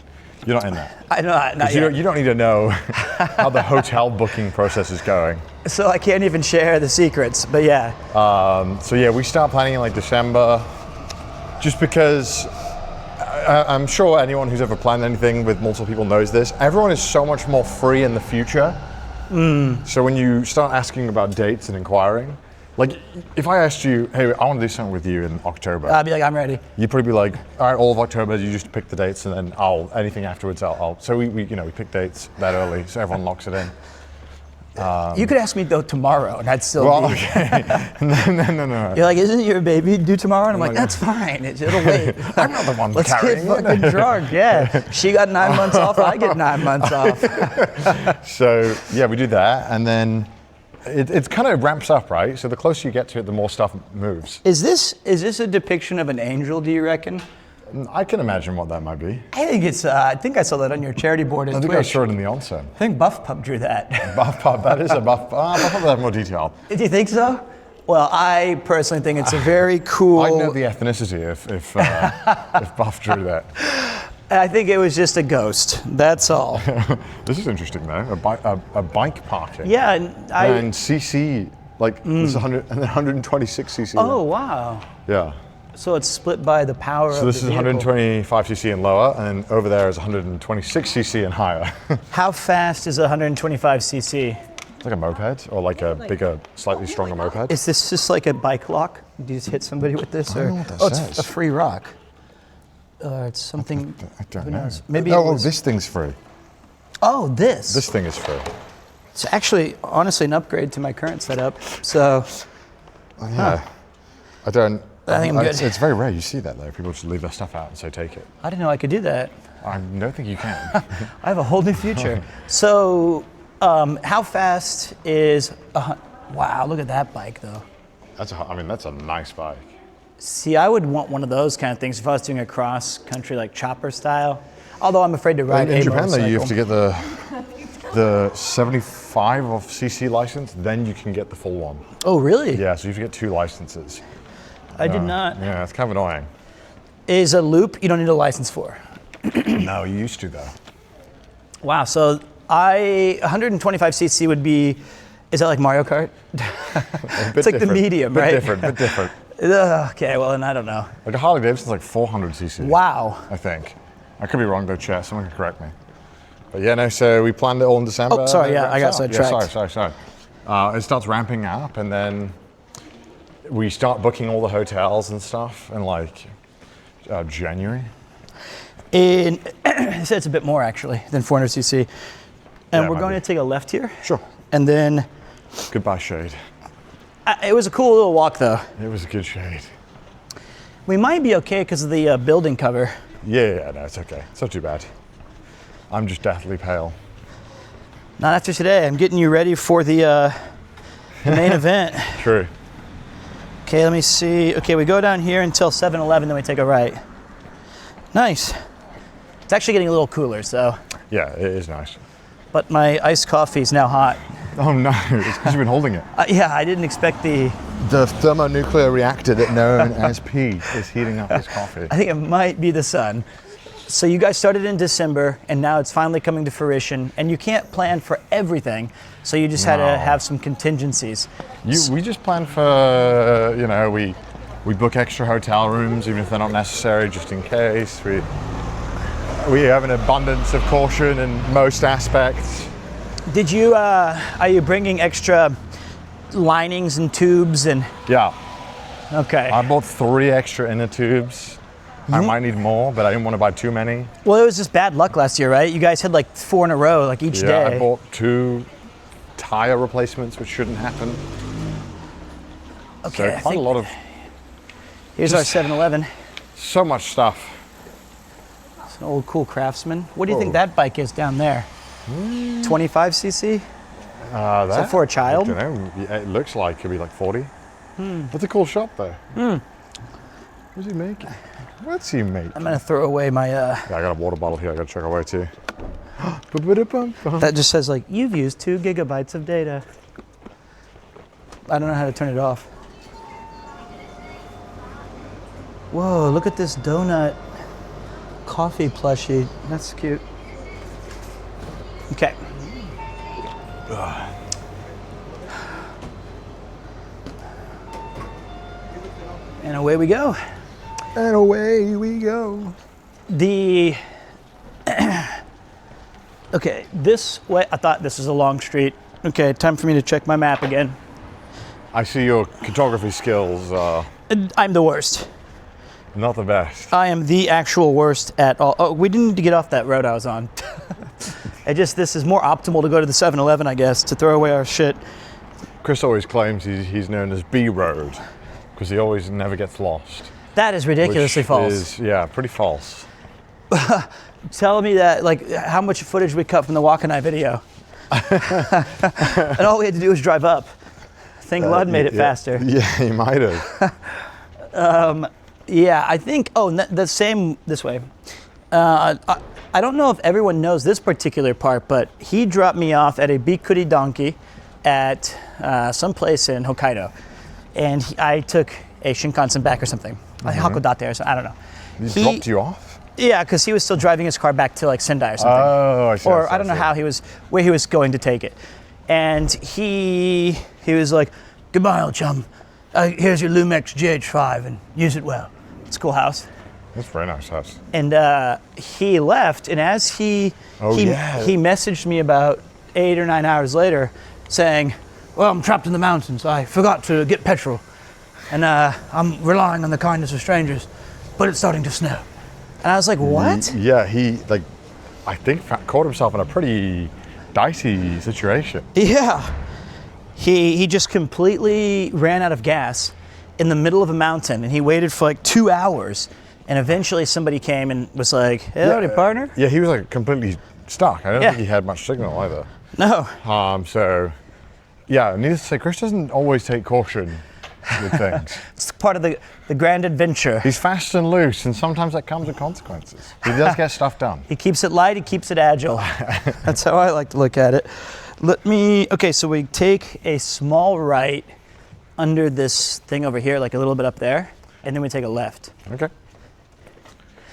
[SPEAKER 2] You're not in that.
[SPEAKER 1] I know, not yet.
[SPEAKER 2] You don't need to know how the hotel booking process is going.
[SPEAKER 1] So I can't even share the secrets, but yeah.
[SPEAKER 2] We start planning in like December, just because I'm sure anyone who's ever planned anything with multiple people knows this. Everyone is so much more free in the future. So when you start asking about dates and inquiring, like if I asked you, hey, I want to do something with you in October.
[SPEAKER 1] I'd be like, I'm ready.
[SPEAKER 2] You'd probably be like, all right, all of October, you just pick the dates, and then anything afterwards, I'll. So we pick dates that early, so everyone locks it in.
[SPEAKER 1] You could ask me though tomorrow, and I'd still be.
[SPEAKER 2] Okay. No.
[SPEAKER 1] You're like, isn't your baby due tomorrow? And I'm like, that's fine. It'll wait.
[SPEAKER 2] I'm not the one
[SPEAKER 1] Let's
[SPEAKER 2] carrying.
[SPEAKER 1] get fucking drunk. Yeah, she got 9 months off. I get 9 months off.
[SPEAKER 2] So yeah, we do that, and then it kind of ramps up, right? So the closer you get to it, the more stuff moves.
[SPEAKER 1] Is this a depiction of an angel? Do you reckon?
[SPEAKER 2] I can imagine what that might be.
[SPEAKER 1] I think it's. I think I saw that on your charity board at
[SPEAKER 2] I think
[SPEAKER 1] Twitch.
[SPEAKER 2] I saw it in the onsen.
[SPEAKER 1] I think Buff Pup drew that.
[SPEAKER 2] Buff Pup, that is a Buff Pup. Buff Pup will have more detail.
[SPEAKER 1] Do you think so? Well, I personally think it's a very cool.
[SPEAKER 2] I know the ethnicity if Buff drew that.
[SPEAKER 1] I think it was just a ghost. That's all.
[SPEAKER 2] This is interesting though. A bike parking.
[SPEAKER 1] Yeah,
[SPEAKER 2] and CC like this is 100 and then 126 CC.
[SPEAKER 1] Oh wow.
[SPEAKER 2] Yeah.
[SPEAKER 1] So it's split by the power.
[SPEAKER 2] So this is 125 cc and lower, and then over there is 126 cc and higher.
[SPEAKER 1] How fast is 125 cc?
[SPEAKER 2] It's like a moped, or like a bigger, slightly stronger moped.
[SPEAKER 1] Is this just like a bike lock? Do you just hit somebody with this,
[SPEAKER 2] I don't know what that
[SPEAKER 1] it's
[SPEAKER 2] says.
[SPEAKER 1] a free rock? It's something.
[SPEAKER 2] I don't
[SPEAKER 1] who
[SPEAKER 2] know.
[SPEAKER 1] knows? Maybe.
[SPEAKER 2] This thing's free.
[SPEAKER 1] Oh, this.
[SPEAKER 2] This thing is free.
[SPEAKER 1] It's actually, honestly, an upgrade to my current setup. So.
[SPEAKER 2] Yeah. I don't.
[SPEAKER 1] I think I'm good.
[SPEAKER 2] It's very rare you see that though. People just leave their stuff out and say take it.
[SPEAKER 1] I didn't know I could do that.
[SPEAKER 2] I don't think you can.
[SPEAKER 1] I have a whole new future. So, how fast is? Wow, look at that bike though.
[SPEAKER 2] That's a nice bike.
[SPEAKER 1] See, I would want one of those kind of things if I was doing a cross country like chopper style. Although I'm afraid to ride
[SPEAKER 2] In
[SPEAKER 1] a
[SPEAKER 2] Japan though,
[SPEAKER 1] motorcycle.
[SPEAKER 2] you have to get the 75 of CC license, then you can get the full one.
[SPEAKER 1] Oh, really?
[SPEAKER 2] Yeah, so you have to get 2 licenses.
[SPEAKER 1] I did not.
[SPEAKER 2] Yeah, it's kind of annoying.
[SPEAKER 1] Is a loop you don't need a license for?
[SPEAKER 2] No, you used to though.
[SPEAKER 1] Wow. So 125cc would be. Is that like Mario Kart? It's like the medium, right?
[SPEAKER 2] Bit different.
[SPEAKER 1] Okay, well then I don't know.
[SPEAKER 2] Like a Harley Davidson's like 400cc.
[SPEAKER 1] Wow.
[SPEAKER 2] I think. I could be wrong though, Chet. Someone can correct me. But yeah, no. So we planned it all in December.
[SPEAKER 1] Oh, sorry. Yeah, I got sidetracked.
[SPEAKER 2] Yeah, sorry. It starts ramping up, and then we start booking all the hotels and stuff in like January.
[SPEAKER 1] It said it's a bit more actually than 400cc, and
[SPEAKER 2] Yeah,
[SPEAKER 1] we're
[SPEAKER 2] might
[SPEAKER 1] going
[SPEAKER 2] be.
[SPEAKER 1] to take a left here,
[SPEAKER 2] Sure.
[SPEAKER 1] and then
[SPEAKER 2] Goodbye, shade.
[SPEAKER 1] it was a cool little walk though.
[SPEAKER 2] It was a good shade.
[SPEAKER 1] We might be okay because of the building cover.
[SPEAKER 2] Yeah, no, it's okay. It's not too bad. I'm just deathly pale.
[SPEAKER 1] Not after today. I'm getting you ready for the main event.
[SPEAKER 2] True.
[SPEAKER 1] Okay, let me see. Okay, we go down here until 7-Eleven, then we take a right. Nice. It's actually getting a little cooler, so.
[SPEAKER 2] Yeah, it is nice.
[SPEAKER 1] But my iced coffee is now hot.
[SPEAKER 2] Oh no, it's because you've been holding it.
[SPEAKER 1] Yeah, I didn't expect the.
[SPEAKER 2] The thermonuclear reactor that known as P is heating up this coffee.
[SPEAKER 1] I think it might be the sun. So you guys started in December, and now it's finally coming to fruition. And you can't plan for everything, so you just had to have some contingencies.
[SPEAKER 2] We just plan for, we book extra hotel rooms, even if they're not necessary, just in case. We have an abundance of caution in most aspects.
[SPEAKER 1] Did you, are you bringing extra linings and tubes and?
[SPEAKER 2] Yeah,
[SPEAKER 1] Okay.
[SPEAKER 2] I bought 3 extra inner tubes. I might need more, but I didn't want to buy too many.
[SPEAKER 1] Well, it was just bad luck last year, right? You guys had like 4 in a row, like each day.
[SPEAKER 2] I bought 2 tire replacements, which shouldn't happen.
[SPEAKER 1] Okay,
[SPEAKER 2] So quite a lot of,
[SPEAKER 1] Here's our 7-Eleven.
[SPEAKER 2] so much stuff.
[SPEAKER 1] It's an old cool Craftsman. What do you think
[SPEAKER 2] Whoa.
[SPEAKER 1] that bike is down there? 25cc?
[SPEAKER 2] That
[SPEAKER 1] for a child?
[SPEAKER 2] I don't know. Yeah, it looks like it could be like 40. That's a cool shop though. What's he making? What's he making?
[SPEAKER 1] I'm gonna throw away my,
[SPEAKER 2] Yeah, I got a water bottle here. I got to check away too.
[SPEAKER 1] that just says like, you've used 2 gigabytes of data. I don't know how to turn it off. Whoa, look at this donut coffee plushie. That's cute. Okay. And away we go.
[SPEAKER 2] And away we go.
[SPEAKER 1] Okay, this way, I thought this was a long street. Okay, time for me to check my map again.
[SPEAKER 2] I see your cartography skills are
[SPEAKER 1] I'm the worst.
[SPEAKER 2] not the best.
[SPEAKER 1] I am the actual worst at all. Oh, we didn't need to get off that road I was on. This is more optimal to go to the 7-Eleven, I guess, to throw away our shit.
[SPEAKER 2] Chris always claims he's known as B Road because he always never gets lost.
[SPEAKER 1] That is ridiculously
[SPEAKER 2] which
[SPEAKER 1] false.
[SPEAKER 2] Is, yeah, pretty false.
[SPEAKER 1] Tell me that, like, how much footage we cut from the Wakanai video. And all we had to do was drive up. I think Lud made it faster.
[SPEAKER 2] Yeah, he might have.
[SPEAKER 1] Yeah, I think, the same this way. I don't know if everyone knows this particular part, but he dropped me off at a Bikuri donkey at some place in Hokkaido. and I took a Shinkansen back or something, like Hakodate or something. I don't know.
[SPEAKER 2] He dropped you off?
[SPEAKER 1] Yeah, because he was still driving his car back to like Sendai or something.
[SPEAKER 2] Oh, I see.
[SPEAKER 1] Or I don't know where he was going to take it. And he was like, "Goodbye, old chum. Here's your Lumex GH5 and use it well. It's a cool house."
[SPEAKER 2] That's a very nice house.
[SPEAKER 1] And he left, and as he messaged me about 8 or 9 hours later saying, "Well, I'm trapped in the mountains. I forgot to get petrol. And I'm relying on the kindness of strangers, but it's starting to snow." And I was like, "What?"
[SPEAKER 2] Yeah, he I think caught himself in a pretty dicey situation.
[SPEAKER 1] Yeah. He just completely ran out of gas in the middle of a mountain, and he waited for like 2 hours, and eventually somebody came and was like, "Hey, howdy, partner."
[SPEAKER 2] Yeah, he was like completely stuck. I don't think he had much signal either.
[SPEAKER 1] No.
[SPEAKER 2] So, yeah, needless to say, Chris doesn't always take caution with things.
[SPEAKER 1] It's part of the grand adventure.
[SPEAKER 2] He's fast and loose, and sometimes that comes with consequences. He does get stuff done.
[SPEAKER 1] He keeps it light, he keeps it agile. That's how I like to look at it. Okay, so we take a small right under this thing over here, like a little bit up there, and then we take a left.
[SPEAKER 2] Okay.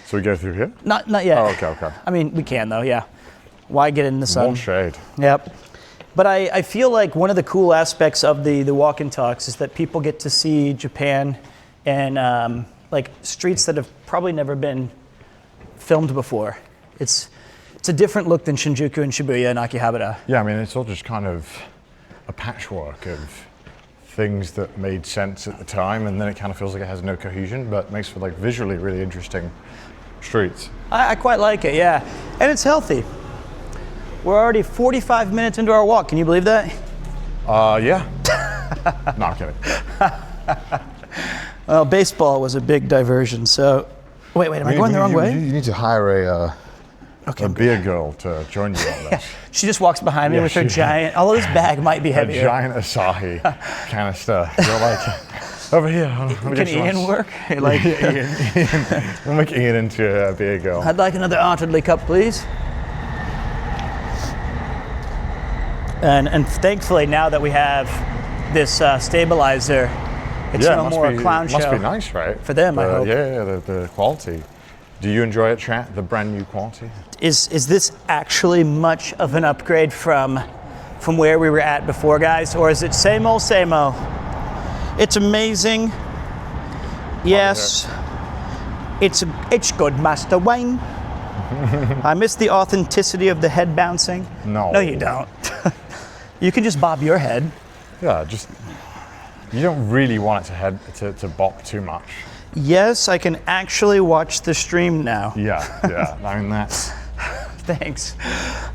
[SPEAKER 2] So we go through here?
[SPEAKER 1] Not yet.
[SPEAKER 2] Oh, okay.
[SPEAKER 1] I mean, we can though, yeah. Why get in the sun?
[SPEAKER 2] More shade.
[SPEAKER 1] Yep. But I feel like one of the cool aspects of the walk and talks is that people get to see Japan and like streets that have probably never been filmed before. It's a different look than Shinjuku and Shibuya and Akihabara.
[SPEAKER 2] Yeah, I mean, it's all just kind of a patchwork of things that made sense at the time, and then it kind of feels like it has no cohesion, but makes for like visually really interesting streets.
[SPEAKER 1] I quite like it, yeah. And it's healthy. We're already 45 minutes into our walk. Can you believe that?
[SPEAKER 2] Yeah. No, I'm kidding.
[SPEAKER 1] Well, baseball was a big diversion, so... Wait, am I going the wrong way?
[SPEAKER 2] You need to hire a beer girl to join you on this.
[SPEAKER 1] She just walks behind me with her giant... Although this bag might be heavier.
[SPEAKER 2] A giant Asahi canister. You're like, over here.
[SPEAKER 1] Can Ian work? Like,
[SPEAKER 2] Ian. We'll make Ian into a beer girl.
[SPEAKER 1] I'd like another Artedly cup, please. And thankfully, now that we have this stabilizer, it's no more a clown show.
[SPEAKER 2] Must be nice, right?
[SPEAKER 1] For them, I hope.
[SPEAKER 2] Yeah, the quality. Do you enjoy it, chat? The brand new quality?
[SPEAKER 1] Is this actually much of an upgrade from where we were at before, guys? Or is it same old, same old? It's amazing. Yes. It's good, Master Wayne. I miss the authenticity of the head bouncing. No, you don't. You can just bob your head.
[SPEAKER 2] Yeah, you don't really want it to bop too much.
[SPEAKER 1] Yes, I can actually watch the stream now.
[SPEAKER 2] Yeah. I mean, that's...
[SPEAKER 1] Thanks.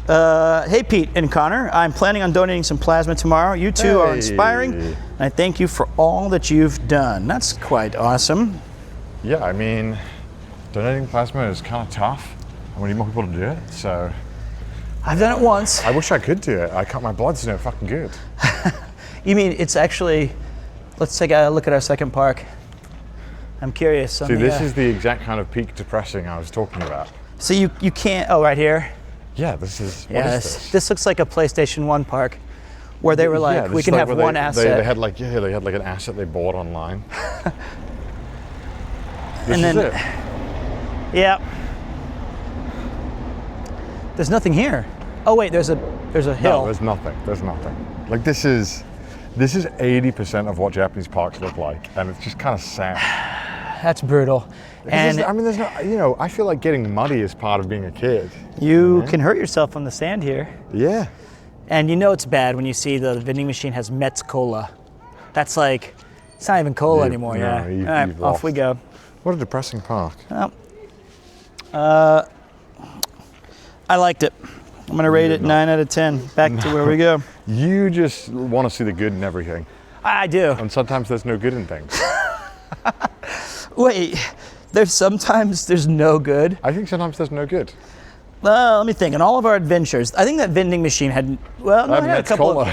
[SPEAKER 1] Hey, Pete and Connor. I'm planning on donating some plasma tomorrow. You two are inspiring, and I thank you for all that you've done. That's quite awesome.
[SPEAKER 2] Yeah, I mean, donating plasma is kind of tough, and we need more people to do it, so...
[SPEAKER 1] I've done it once.
[SPEAKER 2] I wish I could do it. My blood's no fucking good.
[SPEAKER 1] You mean it's actually... Let's take a look at our second park. I'm curious.
[SPEAKER 2] See, this is the exact kind of peak depressing I was talking about.
[SPEAKER 1] So you can't... Oh, right here?
[SPEAKER 2] Yeah, this is... What is this?
[SPEAKER 1] This looks like a PlayStation 1 park where they were like, we can have one asset.
[SPEAKER 2] They had like an asset they bought online.
[SPEAKER 1] This is it. Yeah. There's nothing here. Oh wait, there's a hill.
[SPEAKER 2] No, there's nothing. Like this is 80% of what Japanese parks look like, and it's just kind of sad.
[SPEAKER 1] That's brutal. And
[SPEAKER 2] I mean, there's no, I feel like getting muddy is part of being a kid.
[SPEAKER 1] You can hurt yourself on the sand here.
[SPEAKER 2] Yeah.
[SPEAKER 1] And you know it's bad when you see the vending machine has Mets Cola. That's like, it's not even cola anymore, yeah. All right, off we go.
[SPEAKER 2] What a depressing park.
[SPEAKER 1] Well, I liked it. I'm gonna rate it 9 out of 10. Back to where we go.
[SPEAKER 2] You just want to see the good in everything.
[SPEAKER 1] I do.
[SPEAKER 2] And sometimes there's no good in things.
[SPEAKER 1] Wait, sometimes there's no good?
[SPEAKER 2] I think sometimes there's no good.
[SPEAKER 1] Let me think. In all of our adventures, I think that vending machine had, well, no, I had a couple of...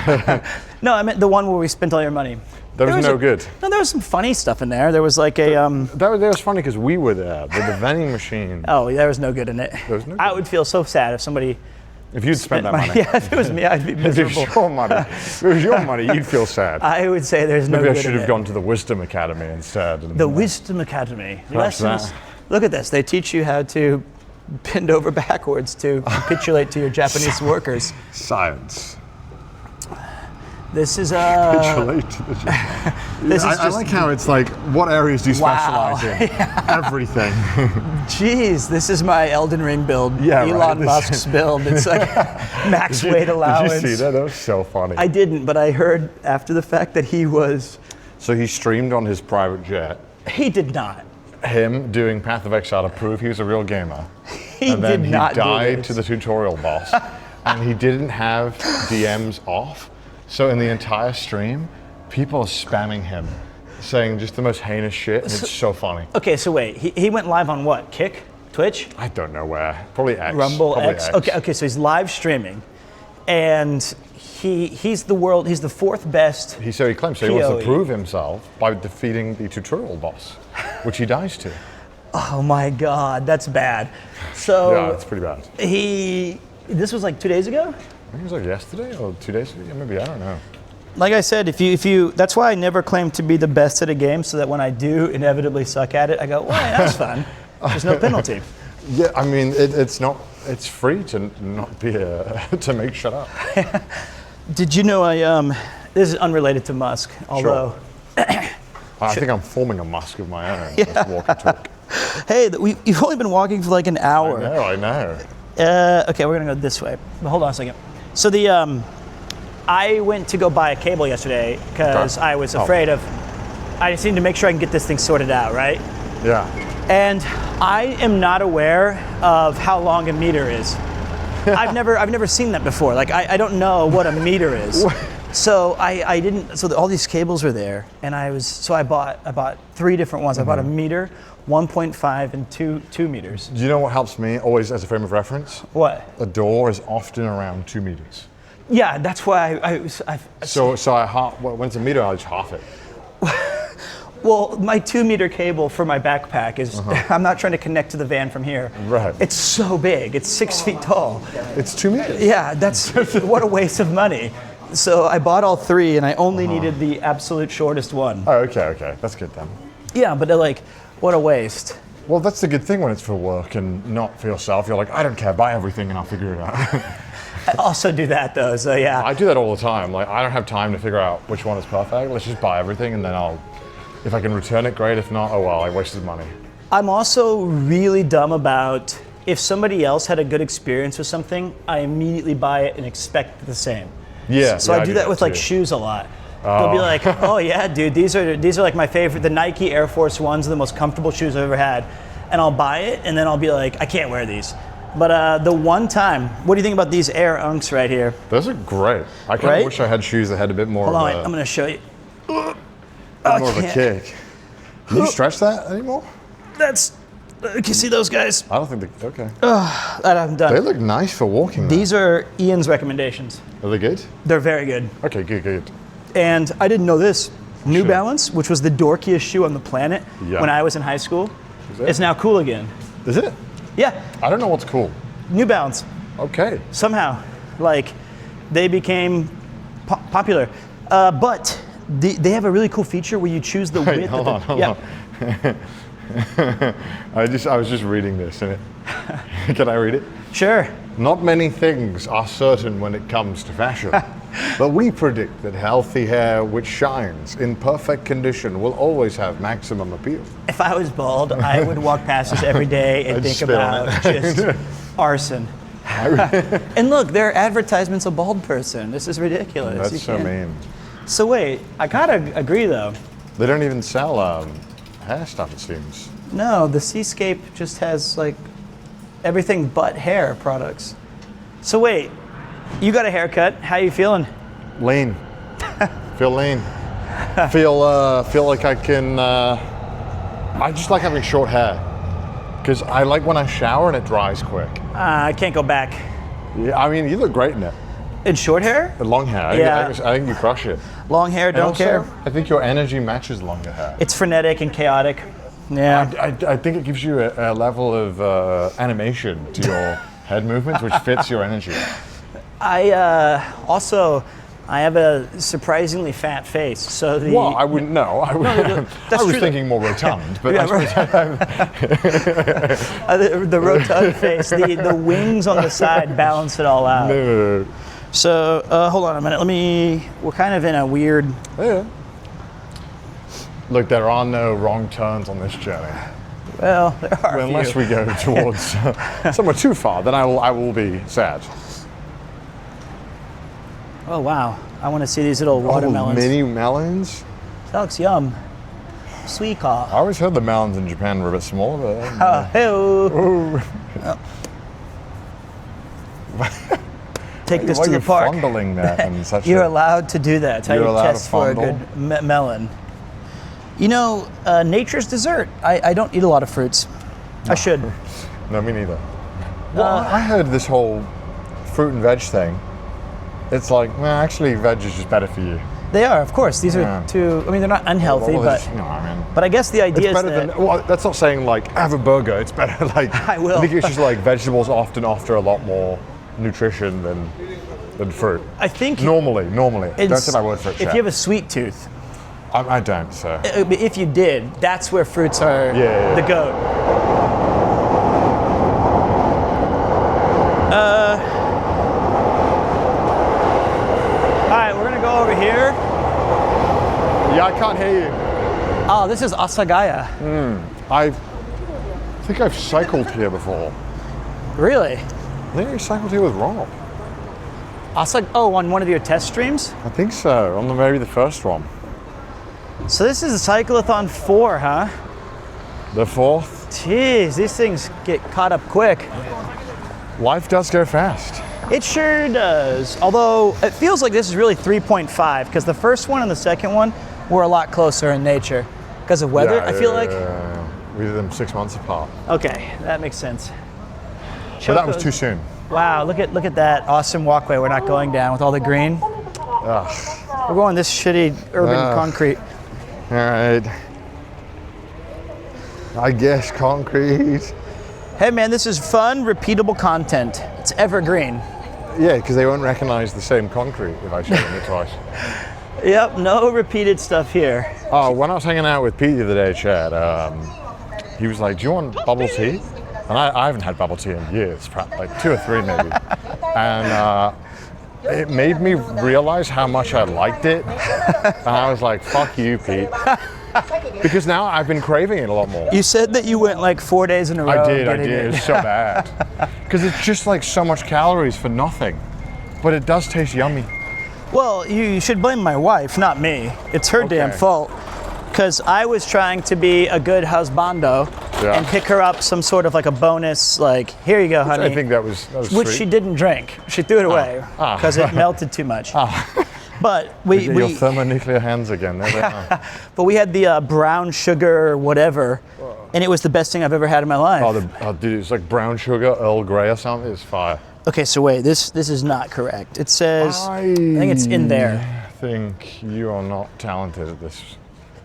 [SPEAKER 1] No, I meant the one where we spent all your money.
[SPEAKER 2] There was no good.
[SPEAKER 1] No, there was some funny stuff in there. There was like a...
[SPEAKER 2] That was funny because we were there, but the vending machine...
[SPEAKER 1] Oh, there was no good in it.
[SPEAKER 2] There was no good.
[SPEAKER 1] I would feel so sad if somebody
[SPEAKER 2] If you'd spent that money.
[SPEAKER 1] Yeah, if it was me, I'd be miserable.
[SPEAKER 2] If it was your money, you'd feel sad.
[SPEAKER 1] I would say there's no
[SPEAKER 2] Maybe I
[SPEAKER 1] good
[SPEAKER 2] should
[SPEAKER 1] in
[SPEAKER 2] have
[SPEAKER 1] it.
[SPEAKER 2] gone to the Wisdom Academy instead.
[SPEAKER 1] The Wisdom Academy.
[SPEAKER 2] Perhaps
[SPEAKER 1] Lessons.
[SPEAKER 2] that.
[SPEAKER 1] Look at this. They teach you how to bend over backwards to capitulate to your Japanese workers.
[SPEAKER 2] Science.
[SPEAKER 1] This is
[SPEAKER 2] Capitulate to the
[SPEAKER 1] this is
[SPEAKER 2] I
[SPEAKER 1] just,
[SPEAKER 2] like how it's like, what areas do you
[SPEAKER 1] Wow.
[SPEAKER 2] specialize in? Everything.
[SPEAKER 1] Jeez, this is my Elden Ring build.
[SPEAKER 2] Yeah, right.
[SPEAKER 1] Elon Musk's build. It's like max weight allowance.
[SPEAKER 2] Did you see that? That was so funny.
[SPEAKER 1] I didn't, but I heard after the fact that he was.
[SPEAKER 2] So he streamed on his private jet,
[SPEAKER 1] He did not.
[SPEAKER 2] him doing Path of Exile to prove he was a real gamer.
[SPEAKER 1] He
[SPEAKER 2] And then
[SPEAKER 1] did not
[SPEAKER 2] he died
[SPEAKER 1] do
[SPEAKER 2] to
[SPEAKER 1] this.
[SPEAKER 2] the tutorial boss. And he didn't have DMs off. So in the entire stream, people are spamming him, saying just the most heinous shit, and it's so funny.
[SPEAKER 1] Okay, so wait, he went live on what? Kick? Twitch?
[SPEAKER 2] I don't know where. Probably X.
[SPEAKER 1] Rumble,
[SPEAKER 2] Probably
[SPEAKER 1] X? Okay, so he's live streaming, and he's the fourth best.
[SPEAKER 2] He claims he wants
[SPEAKER 1] PoE.
[SPEAKER 2] to prove himself by defeating the tutorial boss, which he dies to.
[SPEAKER 1] Oh my God, that's bad. So
[SPEAKER 2] Yeah, it's pretty bad.
[SPEAKER 1] this was like 2 days ago?
[SPEAKER 2] I think it was like yesterday or 2 days ago. Maybe, I don't know.
[SPEAKER 1] Like I said, if you, that's why I never claim to be the best at a game, so that when I do inevitably suck at it, I go, well, that's fun. There's no penalty.
[SPEAKER 2] Yeah, I mean, it's free to not be to make shut up.
[SPEAKER 1] Did you know this is unrelated to Musk, although.
[SPEAKER 2] I think I'm forming a musk of my own. Yeah. Let's walk and talk.
[SPEAKER 1] Hey, you've only been walking for like an hour.
[SPEAKER 2] I know.
[SPEAKER 1] Okay, we're gonna go this way. But hold on a second. So I went to go buy a cable yesterday because I was afraid of. I just need to make sure I can get this thing sorted out, right?
[SPEAKER 2] Yeah.
[SPEAKER 1] And I am not aware of how long a meter is. I've never seen that before. Like I don't know what a meter is. So I didn't. So all these cables were there, and I bought 3 different ones. I bought a meter, 1.5, and 2 meters.
[SPEAKER 2] Do you know what helps me always as a frame of reference?
[SPEAKER 1] What?
[SPEAKER 2] A door is often around 2 meters.
[SPEAKER 1] Yeah, that's why
[SPEAKER 2] So when it's a meter, I just half it.
[SPEAKER 1] Well, my 2 meter cable for my backpack is, I'm not trying to connect to the van from here.
[SPEAKER 2] Right.
[SPEAKER 1] It's so big, it's 6 feet tall.
[SPEAKER 2] It's 2 meters.
[SPEAKER 1] Yeah, that's, what a waste of money. So I bought all 3 and I only needed the absolute shortest one.
[SPEAKER 2] Oh, okay. That's good then.
[SPEAKER 1] Yeah, but what a waste.
[SPEAKER 2] Well, that's the good thing when it's for work and not for yourself. You're like, I don't care, buy everything and I'll figure it out.
[SPEAKER 1] I also do that though, so yeah.
[SPEAKER 2] I do that all the time. Like, I don't have time to figure out which one is perfect. Let's just buy everything and then if I can return it, great. If not, oh well, I wasted money.
[SPEAKER 1] I'm also really dumb about, if somebody else had a good experience with something, I immediately buy it and expect the same.
[SPEAKER 2] Yeah.
[SPEAKER 1] So I do that with like
[SPEAKER 2] too.
[SPEAKER 1] shoes a lot. They'll be like, oh yeah, dude, these are like my favorite. The Nike Air Force Ones are the most comfortable shoes I've ever had. And I'll buy it and then I'll be like, I can't wear these. But the one time, what do you think about these Air Unks right here?
[SPEAKER 2] Those are great. I kind of wish I had shoes that had a bit more
[SPEAKER 1] Hold
[SPEAKER 2] of
[SPEAKER 1] on,
[SPEAKER 2] a,
[SPEAKER 1] I'm gonna show you.
[SPEAKER 2] more of a kick. Can you stretch that anymore?
[SPEAKER 1] That's, can you see those guys?
[SPEAKER 2] I don't think they, okay.
[SPEAKER 1] That I'm done.
[SPEAKER 2] They look nice for walking though.
[SPEAKER 1] These are Ian's recommendations.
[SPEAKER 2] Are they good?
[SPEAKER 1] They're very good.
[SPEAKER 2] Okay, good.
[SPEAKER 1] And I didn't know this. New
[SPEAKER 2] Sure.
[SPEAKER 1] Balance, which was the dorkiest shoe on the planet when I was in high school, is now cool again.
[SPEAKER 2] Is it?
[SPEAKER 1] Yeah,
[SPEAKER 2] I don't know what's cool.
[SPEAKER 1] New Balance.
[SPEAKER 2] Okay.
[SPEAKER 1] Somehow, they became popular. But they have a really cool feature where you choose the width.
[SPEAKER 2] Hold on. I was just reading this and can I read it?
[SPEAKER 1] Sure.
[SPEAKER 2] Not many things are certain when it comes to fashion, but we predict that healthy hair which shines in perfect condition will always have maximum appeal.
[SPEAKER 1] If I was bald, I would walk past this every day and
[SPEAKER 2] I'd
[SPEAKER 1] think
[SPEAKER 2] spit on
[SPEAKER 1] about
[SPEAKER 2] it.
[SPEAKER 1] just arson. And look, there are advertisements of bald person. This is ridiculous.
[SPEAKER 2] That's so mean.
[SPEAKER 1] So wait, I gotta agree though.
[SPEAKER 2] They don't even sell hair stuff, it seems.
[SPEAKER 1] No, the Seascape just has everything but hair products. So wait, you got a haircut. How you feeling?
[SPEAKER 2] Lean. Feel lean. Feel like I can. I just like having short hair because I like when I shower and it dries quick.
[SPEAKER 1] I can't go back.
[SPEAKER 2] Yeah, I mean, you look great in it.
[SPEAKER 1] In short hair?
[SPEAKER 2] The long hair.
[SPEAKER 1] Yeah.
[SPEAKER 2] I think you crush it.
[SPEAKER 1] Long hair,
[SPEAKER 2] And
[SPEAKER 1] don't
[SPEAKER 2] also,
[SPEAKER 1] care.
[SPEAKER 2] I think your energy matches longer hair.
[SPEAKER 1] It's frenetic and chaotic. Yeah.
[SPEAKER 2] I think it gives you a level of animation to head movements, which fits your energy.
[SPEAKER 1] I have a surprisingly fat face, so the...
[SPEAKER 2] Well, I wouldn't know. I was thinking more rotund, but
[SPEAKER 1] Yeah, the rotund face, the wings on the side balance it all out.
[SPEAKER 2] No.
[SPEAKER 1] So, hold on a minute. We're kind of in a weird...
[SPEAKER 2] Yeah. Look, there are no wrong turns on this journey.
[SPEAKER 1] Well, there are a
[SPEAKER 2] Unless
[SPEAKER 1] few.
[SPEAKER 2] we go towards somewhere too far, then I will be sad.
[SPEAKER 1] Oh, wow. I want to see these little watermelons.
[SPEAKER 2] Oh, mini melons?
[SPEAKER 1] That looks yum. Sweet car.
[SPEAKER 2] I always heard the melons in Japan were a bit smaller.
[SPEAKER 1] Hey-oh. Take this
[SPEAKER 2] Why
[SPEAKER 1] to
[SPEAKER 2] are
[SPEAKER 1] the
[SPEAKER 2] you
[SPEAKER 1] park.
[SPEAKER 2] fondling that in such
[SPEAKER 1] You're
[SPEAKER 2] a...
[SPEAKER 1] allowed to do that. It's how
[SPEAKER 2] You're
[SPEAKER 1] you
[SPEAKER 2] allowed
[SPEAKER 1] test
[SPEAKER 2] to
[SPEAKER 1] for a
[SPEAKER 2] fondle?
[SPEAKER 1] good melon. You know, nature's dessert. I don't eat a lot of fruits. I should.
[SPEAKER 2] No, me neither. Well, I heard this whole fruit and veg thing. It's like, well, actually, veg is just better for you.
[SPEAKER 1] They are, of course. These
[SPEAKER 2] Yeah.
[SPEAKER 1] are two. I mean, they're not unhealthy,
[SPEAKER 2] Well,
[SPEAKER 1] but
[SPEAKER 2] no, I mean,
[SPEAKER 1] I guess the idea
[SPEAKER 2] it's
[SPEAKER 1] is
[SPEAKER 2] better
[SPEAKER 1] that
[SPEAKER 2] than. Well, that's not saying like have a burger. It's better like.
[SPEAKER 1] I will.
[SPEAKER 2] I think it's just like vegetables often offer a lot more nutrition than fruit.
[SPEAKER 1] I think
[SPEAKER 2] Normally. Don't say my word for it.
[SPEAKER 1] if
[SPEAKER 2] Chef.
[SPEAKER 1] you have a sweet tooth,
[SPEAKER 2] I don't. So.
[SPEAKER 1] if you did, that's where fruits are
[SPEAKER 2] Yeah.
[SPEAKER 1] the goat. All right, we're gonna go over here.
[SPEAKER 2] Yeah, I can't hear you.
[SPEAKER 1] Oh, this is Asagaya.
[SPEAKER 2] I think I've cycled here before.
[SPEAKER 1] Really?
[SPEAKER 2] I think I cycled here with Rob.
[SPEAKER 1] Oh, on one of your test streams?
[SPEAKER 2] I think so. On maybe the first one.
[SPEAKER 1] So this is a Cyclathon 4, huh?
[SPEAKER 2] The fourth.
[SPEAKER 1] Jeez, these things get caught up quick.
[SPEAKER 2] Life does go fast.
[SPEAKER 1] It sure does. Although it feels like this is really 3.5 because the first one and the second one were a lot closer in nature because of weather. I feel like.
[SPEAKER 2] We did them 6 months apart.
[SPEAKER 1] Okay, that makes sense.
[SPEAKER 2] But that was too soon.
[SPEAKER 1] Wow, look at that awesome walkway we're not going down with all the green.
[SPEAKER 2] Ugh.
[SPEAKER 1] We're going this shitty urban concrete.
[SPEAKER 2] All right. I guess concrete.
[SPEAKER 1] Hey man, this is fun, repeatable content. It's evergreen.
[SPEAKER 2] Yeah, because they won't recognize the same concrete if I show them it twice.
[SPEAKER 1] Yep, no repeated stuff here.
[SPEAKER 2] Oh, when I was hanging out with Pete the other day, Chad, he was like, do you want bubble tea? And I haven't had bubble tea in years, like 2 or 3 maybe. And it made me realize how much I liked it. And I was like, fuck you, Pete. Because now I've been craving it a lot more.
[SPEAKER 1] You said that you went like 4 days in a row.
[SPEAKER 2] I
[SPEAKER 1] getting
[SPEAKER 2] did.
[SPEAKER 1] it.
[SPEAKER 2] It was so bad. Because it's just like so much calories for nothing. But it does taste yummy.
[SPEAKER 1] Well, you should blame my wife, not me. It's her damn
[SPEAKER 2] Okay.
[SPEAKER 1] fault. Because I was trying to be a good husbando and pick her up some sort of like a bonus, like, here you go, honey.
[SPEAKER 2] I think that was
[SPEAKER 1] which
[SPEAKER 2] sweet.
[SPEAKER 1] she didn't drink. She threw it away because it melted too much. But
[SPEAKER 2] Your thermonuclear hands again. There they are.
[SPEAKER 1] but we had the brown sugar whatever, and it was the best thing I've ever had in my life.
[SPEAKER 2] Dude, it's like brown sugar, Earl Grey or something. It's fire.
[SPEAKER 1] Okay, so wait, this is not correct. It says, I think it's in there.
[SPEAKER 2] I think you are not talented at this.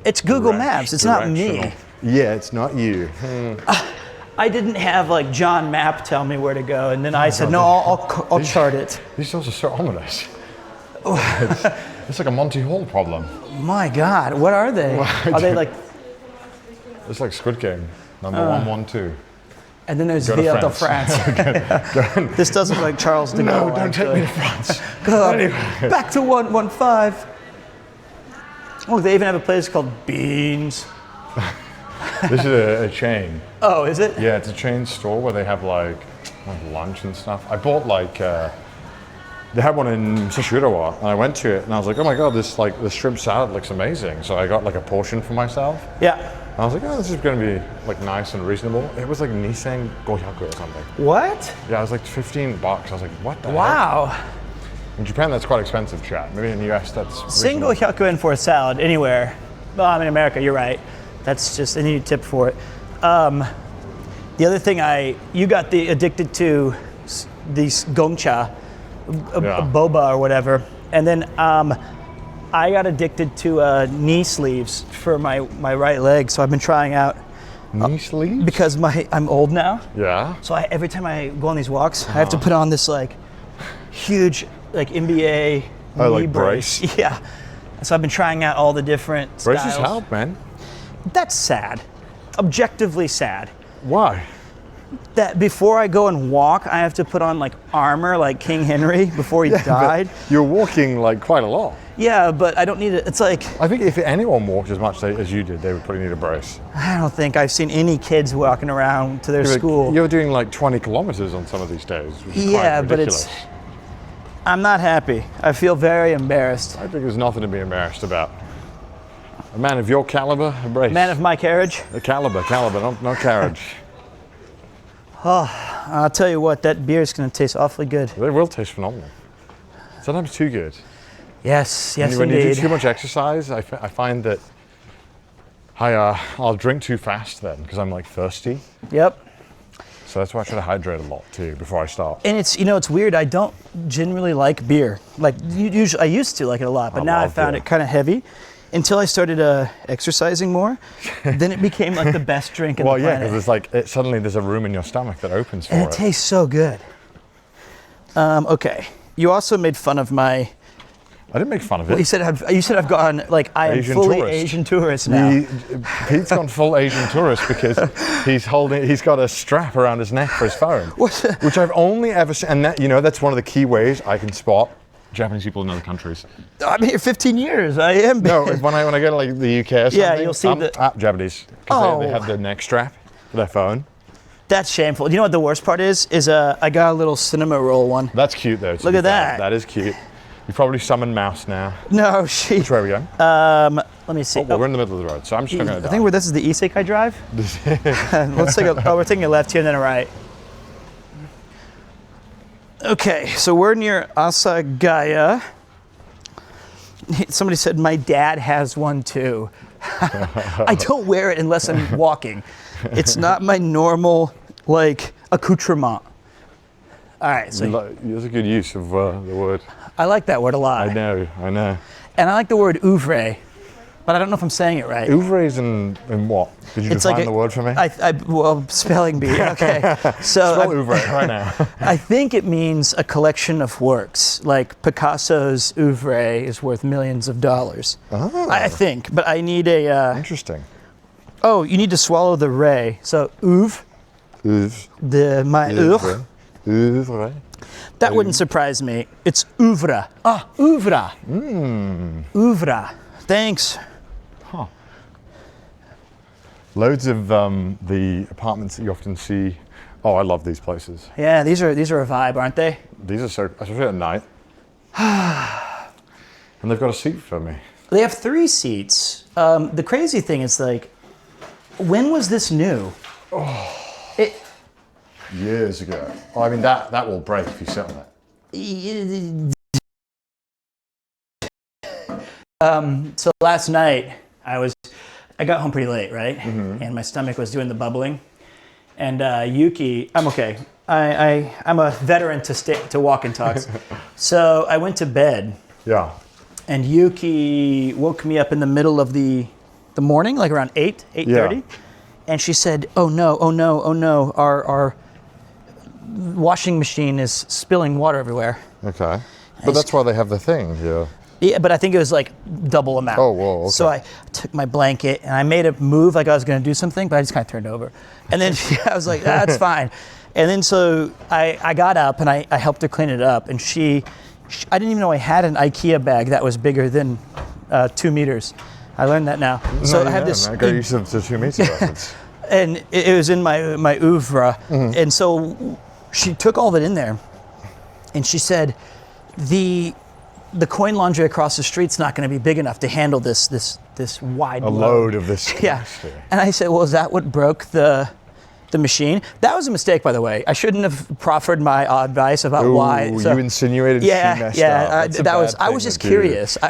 [SPEAKER 1] It's Google Maps, it's not me.
[SPEAKER 2] Yeah, it's not you.
[SPEAKER 1] I didn't have like John Map tell me where to go, and then I said, no, I'll chart it.
[SPEAKER 2] These stores are so ominous. It's like a Monty Hall problem.
[SPEAKER 1] My God, what are they? Are they like?
[SPEAKER 2] It's like Squid Game, number 112.
[SPEAKER 1] And then there's
[SPEAKER 2] Go to
[SPEAKER 1] Via de
[SPEAKER 2] France.
[SPEAKER 1] France. This doesn't look like Charles de Gaulle.
[SPEAKER 2] No, don't take me to France.
[SPEAKER 1] Back to 115. Oh, they even have a place called Beans.
[SPEAKER 2] This is a chain.
[SPEAKER 1] Oh, is it?
[SPEAKER 2] Yeah, it's a chain store where they have like lunch and stuff. I bought like they had one in Sashirawa, and I went to it and I was like, oh my god, this like the shrimp salad looks amazing. So I got like a portion for myself.
[SPEAKER 1] Yeah.
[SPEAKER 2] And I was like, oh, this is going to be like nice and reasonable. It was like Nissan Gohyaku or something.
[SPEAKER 1] What?
[SPEAKER 2] Yeah, it was like $15. I was like, what the heck?
[SPEAKER 1] Wow.
[SPEAKER 2] In Japan, that's quite expensive, chat. Maybe in the US, that's
[SPEAKER 1] Single
[SPEAKER 2] reasonable.
[SPEAKER 1] hyakuen for a salad anywhere. Well, I'm in America. You're right. That's just I need a tip for it. The other thing you got addicted to these gongcha, boba or whatever, and then I got addicted to knee sleeves for my right leg. So I've been trying out
[SPEAKER 2] Knee sleeves?
[SPEAKER 1] Because I'm old now.
[SPEAKER 2] Yeah.
[SPEAKER 1] So every time I go on these walks, I have to put on this like huge like NBA knee
[SPEAKER 2] like brace?
[SPEAKER 1] Yeah. So I've been trying out all the different
[SPEAKER 2] Braces
[SPEAKER 1] styles.
[SPEAKER 2] help, man.
[SPEAKER 1] That's sad. Objectively sad.
[SPEAKER 2] Why?
[SPEAKER 1] That before I go and walk, I have to put on like armor like King Henry before he died.
[SPEAKER 2] You're walking like quite a lot.
[SPEAKER 1] Yeah, but I don't need it. It's like,
[SPEAKER 2] I think if anyone walked as much as you did, they would probably need a brace.
[SPEAKER 1] I don't think I've seen any kids walking around to their school.
[SPEAKER 2] You're doing like 20 kilometers on some of these days, which is
[SPEAKER 1] Yeah,
[SPEAKER 2] quite
[SPEAKER 1] but
[SPEAKER 2] ridiculous.
[SPEAKER 1] I'm not happy. I feel very embarrassed.
[SPEAKER 2] I think there's nothing to be embarrassed about. A man of your caliber, a brace.
[SPEAKER 1] Man of my carriage.
[SPEAKER 2] A caliber, not carriage.
[SPEAKER 1] I'll tell you what, that beer is going to taste awfully good.
[SPEAKER 2] They will taste phenomenal. Sometimes too good.
[SPEAKER 1] Yes, yes,
[SPEAKER 2] When
[SPEAKER 1] indeed.
[SPEAKER 2] you do too much exercise, I find that I'll drink too fast then because I'm like thirsty.
[SPEAKER 1] Yep.
[SPEAKER 2] So that's why I try to hydrate a lot too before I start.
[SPEAKER 1] And it's, it's weird. I don't generally like beer. Like usually, I used to like it a lot, but now I
[SPEAKER 2] love
[SPEAKER 1] found
[SPEAKER 2] beer.
[SPEAKER 1] it kind of heavy. Until I started exercising more, then it became like the best drink in the
[SPEAKER 2] Well, yeah,
[SPEAKER 1] planet.
[SPEAKER 2] because suddenly there's a room in your stomach that opens for
[SPEAKER 1] And
[SPEAKER 2] it.
[SPEAKER 1] it tastes so good. Okay. You also made fun of my.
[SPEAKER 2] I didn't make fun of
[SPEAKER 1] You
[SPEAKER 2] it.
[SPEAKER 1] said I've gone like I am
[SPEAKER 2] Asian
[SPEAKER 1] fully
[SPEAKER 2] tourist.
[SPEAKER 1] Asian tourist now.
[SPEAKER 2] Pete's gone full Asian tourist because he's got a strap around his neck for his phone, which I've only ever seen. And that's one of the key ways I can spot Japanese people in other countries.
[SPEAKER 1] I'm here 15 years. I am.
[SPEAKER 2] No, when I go to like the UK or something,
[SPEAKER 1] Yeah, you'll see
[SPEAKER 2] Japanese because they have the neck strap for their phone.
[SPEAKER 1] That's shameful. You know what the worst part is? I got a little cinema roll one.
[SPEAKER 2] That's cute though.
[SPEAKER 1] Look at that.
[SPEAKER 2] That is cute. You probably summoned Mouse now.
[SPEAKER 1] No, she.
[SPEAKER 2] Which way are we going?
[SPEAKER 1] Let me see.
[SPEAKER 2] Well, we're in the middle of the road, so I'm just not going to
[SPEAKER 1] I think this is the Isekai Drive. Let's take we're taking a left here and then a right. Okay, so we're near Asagaya. Somebody said my dad has one too. I don't wear it unless I'm walking. It's not my normal like accoutrement. All right, so
[SPEAKER 2] That's a good use of the word.
[SPEAKER 1] I like that word a lot.
[SPEAKER 2] I know.
[SPEAKER 1] And I like the word ouvre, but I don't know if I'm saying it right.
[SPEAKER 2] Ouvre is in what? Did you define the word for me?
[SPEAKER 1] Well, spelling bee. Okay. So
[SPEAKER 2] Spell ouvre right now.
[SPEAKER 1] I think it means a collection of works. Like Picasso's oeuvre is worth millions of dollars.
[SPEAKER 2] Oh.
[SPEAKER 1] I think, but I need a.
[SPEAKER 2] Interesting.
[SPEAKER 1] Oh, you need to swallow the ray. So oeuvre.
[SPEAKER 2] Oeuvre.
[SPEAKER 1] My oeuvre.
[SPEAKER 2] Oeuvre.
[SPEAKER 1] That wouldn't surprise me. It's oeuvre. Oeuvre. Oeuvre. Thanks.
[SPEAKER 2] Huh. Loads of the apartments that you often see. Oh, I love these places.
[SPEAKER 1] Yeah, these are a vibe, aren't they?
[SPEAKER 2] These are so, especially at night. And they've got a seat for me.
[SPEAKER 1] They have 3 seats. The crazy thing is like, when was this new?
[SPEAKER 2] Years ago. Oh, I mean, that will break if you sit on it.
[SPEAKER 1] So last night I got home pretty late, right? Mm-hmm. And my stomach was doing the bubbling. And Yuki, I'm okay. I'm a veteran to walk and talks. So I went to bed.
[SPEAKER 2] Yeah.
[SPEAKER 1] And Yuki woke me up in the middle of the morning, like around 8:30.
[SPEAKER 2] Yeah.
[SPEAKER 1] And she said, oh no, our washing machine is spilling water everywhere.
[SPEAKER 2] Okay. But that's why they have the thing here.
[SPEAKER 1] Yeah, but I think it was like double amount.
[SPEAKER 2] Oh, whoa, okay.
[SPEAKER 1] So I took my blanket and I made a move like I was going to do something, but I just kind of turned over. And then I was like, that's fine. And then so I got up and I helped her clean it up. And I didn't even know I had an IKEA bag that was bigger than 2 meters. I learned that now. So I have this.
[SPEAKER 2] I got used to the 2 meter reference.
[SPEAKER 1] And it was in my oeuvre. Mm-hmm. And so she took all of it in there. And she said, the coin laundry across the street's not going to be big enough to handle this wide
[SPEAKER 2] load of this.
[SPEAKER 1] Yeah. And I said, well, is that what broke the machine? That was a mistake, by the way. I shouldn't have proffered my advice about why.
[SPEAKER 2] So, you insinuated she messed up.
[SPEAKER 1] I was just curious.
[SPEAKER 2] You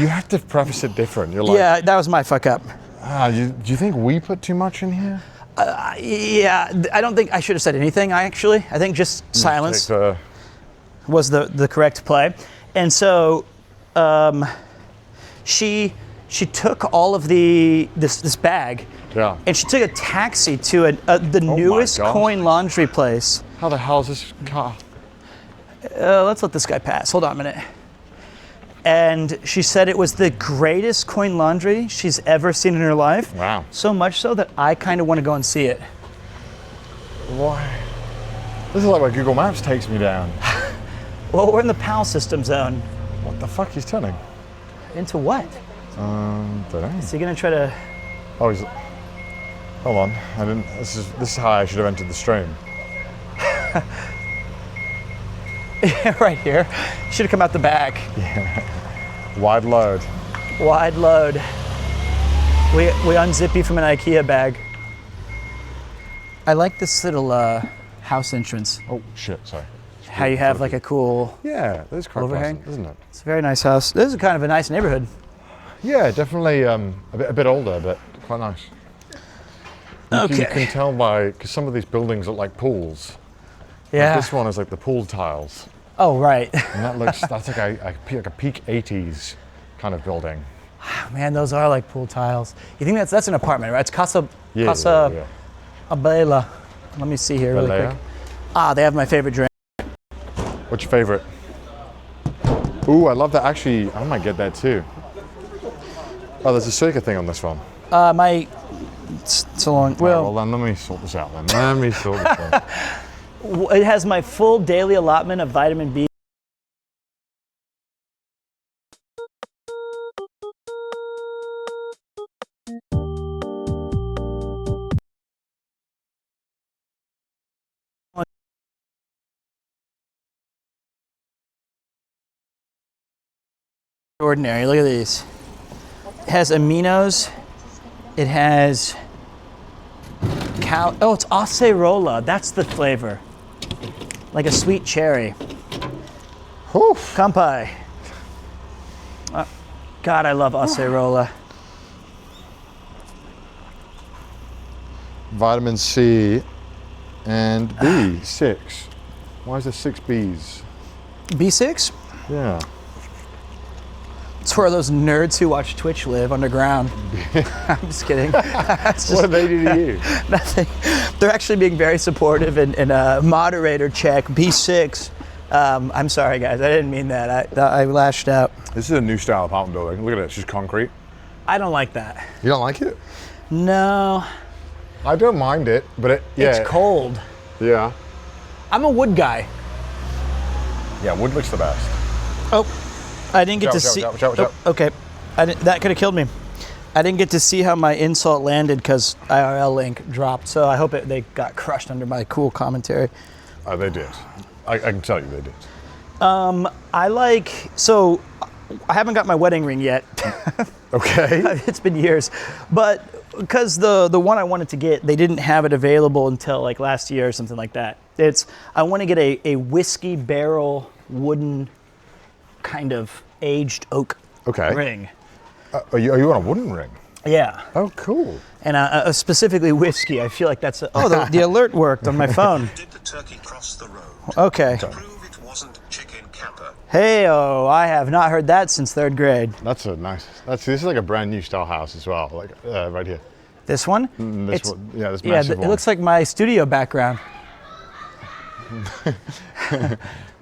[SPEAKER 2] have to preface it different. You're like,
[SPEAKER 1] yeah, that was my fuck up.
[SPEAKER 2] Do you think we put too much in here?
[SPEAKER 1] Yeah, I don't think I should have said anything, I think just silence was the correct play. And so she she took all of this bag,
[SPEAKER 2] Yeah.
[SPEAKER 1] and she took a taxi to the newest
[SPEAKER 2] gosh.
[SPEAKER 1] coin laundry place.
[SPEAKER 2] How the hell is this car?
[SPEAKER 1] Let's let this guy pass. Hold on a minute. And she said it was the greatest coin laundry she's ever seen in her life.
[SPEAKER 2] Wow.
[SPEAKER 1] So much so that I kind of want to go and see it.
[SPEAKER 2] Why? This is like where Google Maps takes me down.
[SPEAKER 1] Well, we're in the PAL system zone.
[SPEAKER 2] What the fuck he's turning?
[SPEAKER 1] Into what?
[SPEAKER 2] Don't know.
[SPEAKER 1] Is he gonna try to?
[SPEAKER 2] Oh, he's. Hold on. I didn't. This is how I should have entered the stream.
[SPEAKER 1] Right here. Should have come out the back.
[SPEAKER 2] Wide load.
[SPEAKER 1] Wide load. We unzip you from an IKEA bag. I like this little house entrance.
[SPEAKER 2] Oh shit! Sorry.
[SPEAKER 1] How you have like a cool.
[SPEAKER 2] Yeah, that is quite
[SPEAKER 1] Overhang?
[SPEAKER 2] pleasant, isn't it?
[SPEAKER 1] It's a very nice house. This is kind of a nice neighborhood.
[SPEAKER 2] Yeah, definitely a bit older, but quite nice. You can tell because some of these buildings look like pools.
[SPEAKER 1] Yeah.
[SPEAKER 2] Like this one is like the pool tiles,
[SPEAKER 1] Oh, right.
[SPEAKER 2] and that's like a peak '80s kind of building.
[SPEAKER 1] Man, those are like pool tiles. You think that's an apartment, right? It's Casa
[SPEAKER 2] Yeah.
[SPEAKER 1] Abela. Let me see here really
[SPEAKER 2] Balea?
[SPEAKER 1] quick. Ah, they have my favorite drink.
[SPEAKER 2] What's your favorite? Ooh, I love that. Actually, I might get that too. Oh, there's a circuit thing on this one.
[SPEAKER 1] It's a long.
[SPEAKER 2] Well, then let me sort this out. Then let me sort this out.
[SPEAKER 1] It has my full daily allotment of vitamin B. Ordinary. Look at these. It has aminos. It has cow. Oh, it's acerola. That's the flavor. Like a sweet cherry.
[SPEAKER 2] Whew.
[SPEAKER 1] Kampai. God, I love acerola.
[SPEAKER 2] Vitamin C and B6. Why is there 6 Bs?
[SPEAKER 1] B6?
[SPEAKER 2] Yeah.
[SPEAKER 1] It's where those nerds who watch Twitch live underground. I'm just kidding.
[SPEAKER 2] What did they do to you?
[SPEAKER 1] Nothing. They're actually being very supportive and moderator check B6. I'm sorry, guys. I didn't mean that. I lashed out.
[SPEAKER 2] This is a new style apartment building. Look at it. It's just concrete.
[SPEAKER 1] I don't like that.
[SPEAKER 2] You don't like it?
[SPEAKER 1] No.
[SPEAKER 2] I don't mind it, but
[SPEAKER 1] It's cold.
[SPEAKER 2] Yeah.
[SPEAKER 1] I'm a wood guy.
[SPEAKER 2] Yeah, wood looks the best.
[SPEAKER 1] Oh, I didn't get to see.
[SPEAKER 2] Watch out.
[SPEAKER 1] Okay, that could have killed me. I didn't get to see how my insult landed because IRL link dropped. So I hope they got crushed under my cool commentary.
[SPEAKER 2] They did. I can tell you they did.
[SPEAKER 1] So I haven't got my wedding ring yet.
[SPEAKER 2] Okay.
[SPEAKER 1] It's been years, but because the one I wanted to get, they didn't have it available until like last year or something like that. I want to get a whiskey barrel wooden kind of aged oak ring.
[SPEAKER 2] Are you on a wooden ring?
[SPEAKER 1] Yeah.
[SPEAKER 2] Oh, cool.
[SPEAKER 1] And specifically whiskey. I feel like that's the alert worked on my phone.
[SPEAKER 3] Did the turkey cross the road?
[SPEAKER 1] Okay.
[SPEAKER 3] To prove it wasn't chicken capper.
[SPEAKER 1] Hey-oh, I have not heard that since 3rd grade.
[SPEAKER 2] That's a nice. This is like a brand new style house as well. Like right here.
[SPEAKER 1] This one?
[SPEAKER 2] This massive one.
[SPEAKER 1] It looks like my studio background.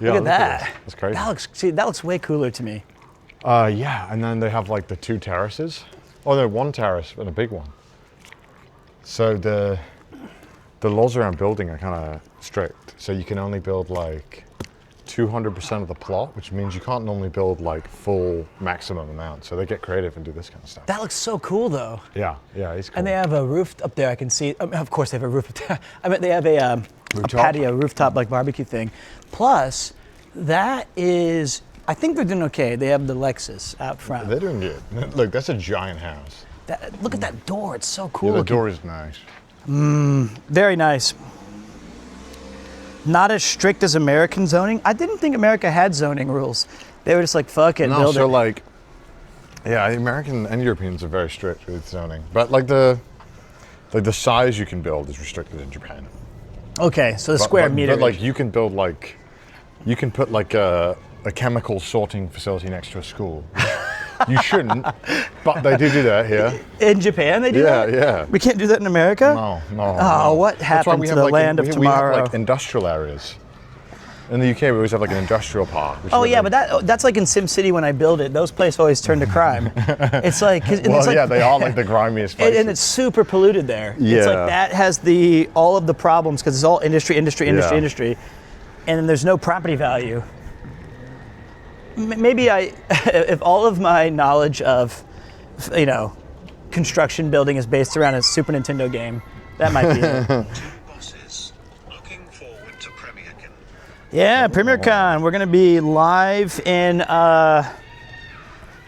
[SPEAKER 2] Yeah,
[SPEAKER 1] Look at that.
[SPEAKER 2] That's crazy.
[SPEAKER 1] That looks way cooler to me.
[SPEAKER 2] Yeah, and then they have like the 2 terraces. Oh no, 1 terrace and a big one. So the laws around building are kind of strict. So you can only build like 200% of the plot, which means you can't normally build like full maximum amount. So they get creative and do this kind of stuff.
[SPEAKER 1] That looks so cool though.
[SPEAKER 2] Yeah, it's cool.
[SPEAKER 1] And they have a roof up there. I can see. Of course, they have a roof up there. I mean, they have a patio rooftop like barbecue thing. Plus, that is. I think they're doing okay. They have the Lexus out front.
[SPEAKER 2] They're doing good. Look, that's a giant house.
[SPEAKER 1] Look at that door. It's so cool.
[SPEAKER 2] Yeah, the
[SPEAKER 1] looking.
[SPEAKER 2] door is nice.
[SPEAKER 1] Very nice. Not as strict as American zoning. I didn't think America had zoning rules. They were just like, fuck it, build it.
[SPEAKER 2] Like, yeah, American and Europeans are very strict with zoning. But like the size you can build is restricted in Japan.
[SPEAKER 1] Okay, so the square meter.
[SPEAKER 2] But like you can build like, you can put like a chemical sorting facility next to a school, You shouldn't, but they do that here.
[SPEAKER 1] In Japan, they do that?
[SPEAKER 2] Yeah.
[SPEAKER 1] We can't do that in America?
[SPEAKER 2] No.
[SPEAKER 1] Oh, what happened to the land of tomorrow?
[SPEAKER 2] We have like industrial areas. In the UK, we always have like an industrial park.
[SPEAKER 1] Oh yeah, but that's like in SimCity when I build it. Those places always turn to crime. It's like,
[SPEAKER 2] they are like the grimiest places.
[SPEAKER 1] And it's super polluted there.
[SPEAKER 2] Yeah.
[SPEAKER 1] It's like that has all of the problems because it's all industry, and then there's no property value. Maybe if all of my knowledge of, construction building is based around a Super Nintendo game, that might be it.
[SPEAKER 3] Bosses, looking forward to PremierCon.
[SPEAKER 1] Yeah, PremierCon. We're going to be live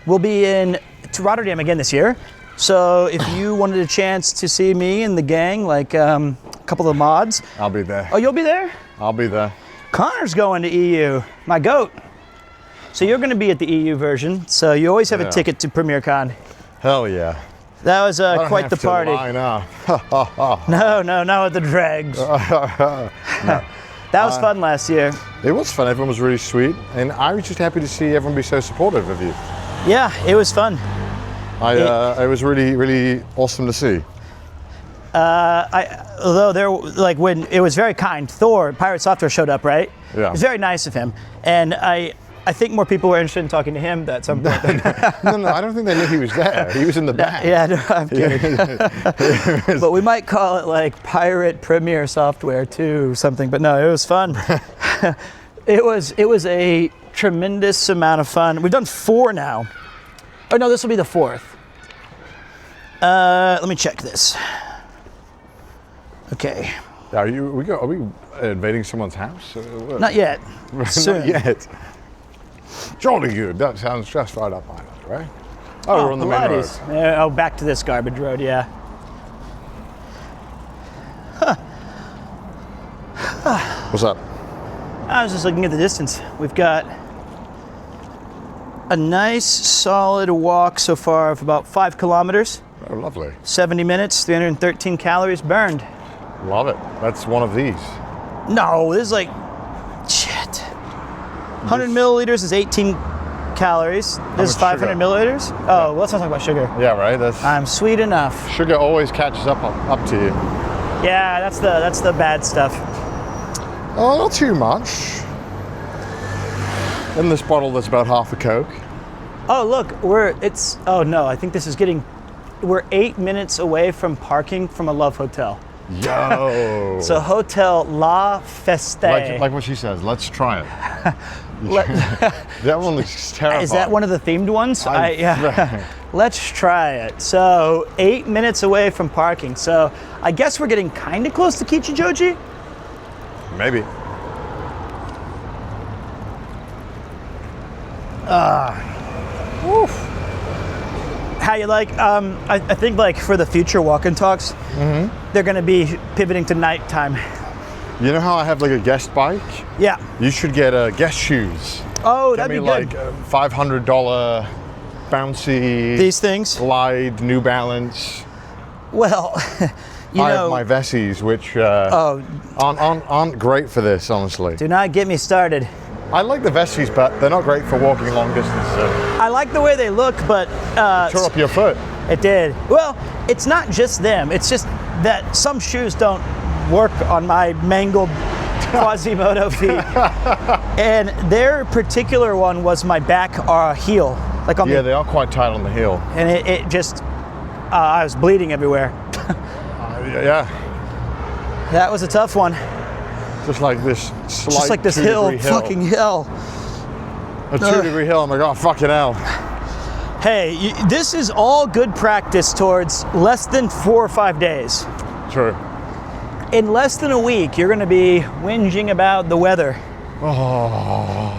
[SPEAKER 1] we'll be in Rotterdam again this year. So if you wanted a chance to see me and the gang, like a couple of the mods.
[SPEAKER 2] I'll be there.
[SPEAKER 1] Oh, you'll be there?
[SPEAKER 2] I'll be there.
[SPEAKER 1] Connor's going to EU, my goat. So you're going to be at the EU version. So you always have a ticket to PremierCon.
[SPEAKER 2] Hell yeah.
[SPEAKER 1] That was quite the party. No, not with the dregs. That was fun last year.
[SPEAKER 2] It was fun. Everyone was really sweet, and I was just happy to see everyone be so supportive of you.
[SPEAKER 1] Yeah, it was fun.
[SPEAKER 2] It was really, really awesome to see.
[SPEAKER 1] Although when it was very kind, Thor, Pirate Software showed up, right?
[SPEAKER 2] Yeah.
[SPEAKER 1] It was very nice of him, and I think more people were interested in talking to him at some point.
[SPEAKER 2] No, I don't think they knew he was there. He was in the back.
[SPEAKER 1] Yeah, no, I'm kidding. But we might call it like Pirate Premier Software 2 something. But no, it was fun. It was a tremendous amount of fun. We''ve done 4 now. Oh no, this will be the 4th. Let me check this. Okay.
[SPEAKER 2] Are we invading someone's house?
[SPEAKER 1] Not yet. Soon.
[SPEAKER 2] Not yet. Jolly good. That sounds just right up my alley, right? Oh, we're on the main road.
[SPEAKER 1] Back to this garbage road, yeah.
[SPEAKER 2] What's up?
[SPEAKER 1] I was just looking at the distance. We've got a nice solid walk so far of about 5 kilometers.
[SPEAKER 2] Oh, lovely.
[SPEAKER 1] 70 minutes, 313 calories burned.
[SPEAKER 2] Love it. That's one of these.
[SPEAKER 1] No, this is like, shit. 100 milliliters is 18 calories. This is 500 milliliters? Oh, well, let's not talk about sugar.
[SPEAKER 2] Yeah, right?
[SPEAKER 1] I'm sweet enough.
[SPEAKER 2] Sugar always catches up to you.
[SPEAKER 1] Yeah, that's the bad stuff.
[SPEAKER 2] Oh, not too much. In this bottle, there's about half a Coke.
[SPEAKER 1] Oh, look, I think this is we're 8 minutes away from parking from a Love Hotel.
[SPEAKER 2] Yo!
[SPEAKER 1] So Hotel La Feste.
[SPEAKER 2] Like what she says, let's try it. That one looks terrifying.
[SPEAKER 1] Is that one of the themed ones? Yeah. Let's try it. So 8 minutes away from parking. So I guess we're getting kind of close to Kichijoji.
[SPEAKER 2] Maybe.
[SPEAKER 1] Oof. How you like? I think like for the future walk and talks, they're going to be pivoting to nighttime.
[SPEAKER 2] You know how I have like a guest bike?
[SPEAKER 1] Yeah.
[SPEAKER 2] You should get guest shoes.
[SPEAKER 1] Oh, that'd be good.
[SPEAKER 2] Get me like $500 bouncy.
[SPEAKER 1] These things.
[SPEAKER 2] Glide, New Balance.
[SPEAKER 1] Well,
[SPEAKER 2] I have my Vessies, which aren't great for this, honestly.
[SPEAKER 1] Do not get me started.
[SPEAKER 2] I like the Vessies, but they're not great for walking long distances.
[SPEAKER 1] I like the way they look, but
[SPEAKER 2] tore up your foot.
[SPEAKER 1] It did. Well, it's not just them. It's just that some shoes don't work on my mangled Quasimodo feet. And their particular one was my back heel. Like on
[SPEAKER 2] they are quite tight on the heel.
[SPEAKER 1] And it just, I was bleeding everywhere.
[SPEAKER 2] Yeah.
[SPEAKER 1] That was a tough one.
[SPEAKER 2] Just like this slight
[SPEAKER 1] Just like this fucking hill.
[SPEAKER 2] A 2-degree hill. I'm like, oh, fucking hell.
[SPEAKER 1] Hey, this is all good practice towards less than 4 or 5 days.
[SPEAKER 2] True.
[SPEAKER 1] In less than a week, you're going to be whinging about the weather.
[SPEAKER 2] Oh.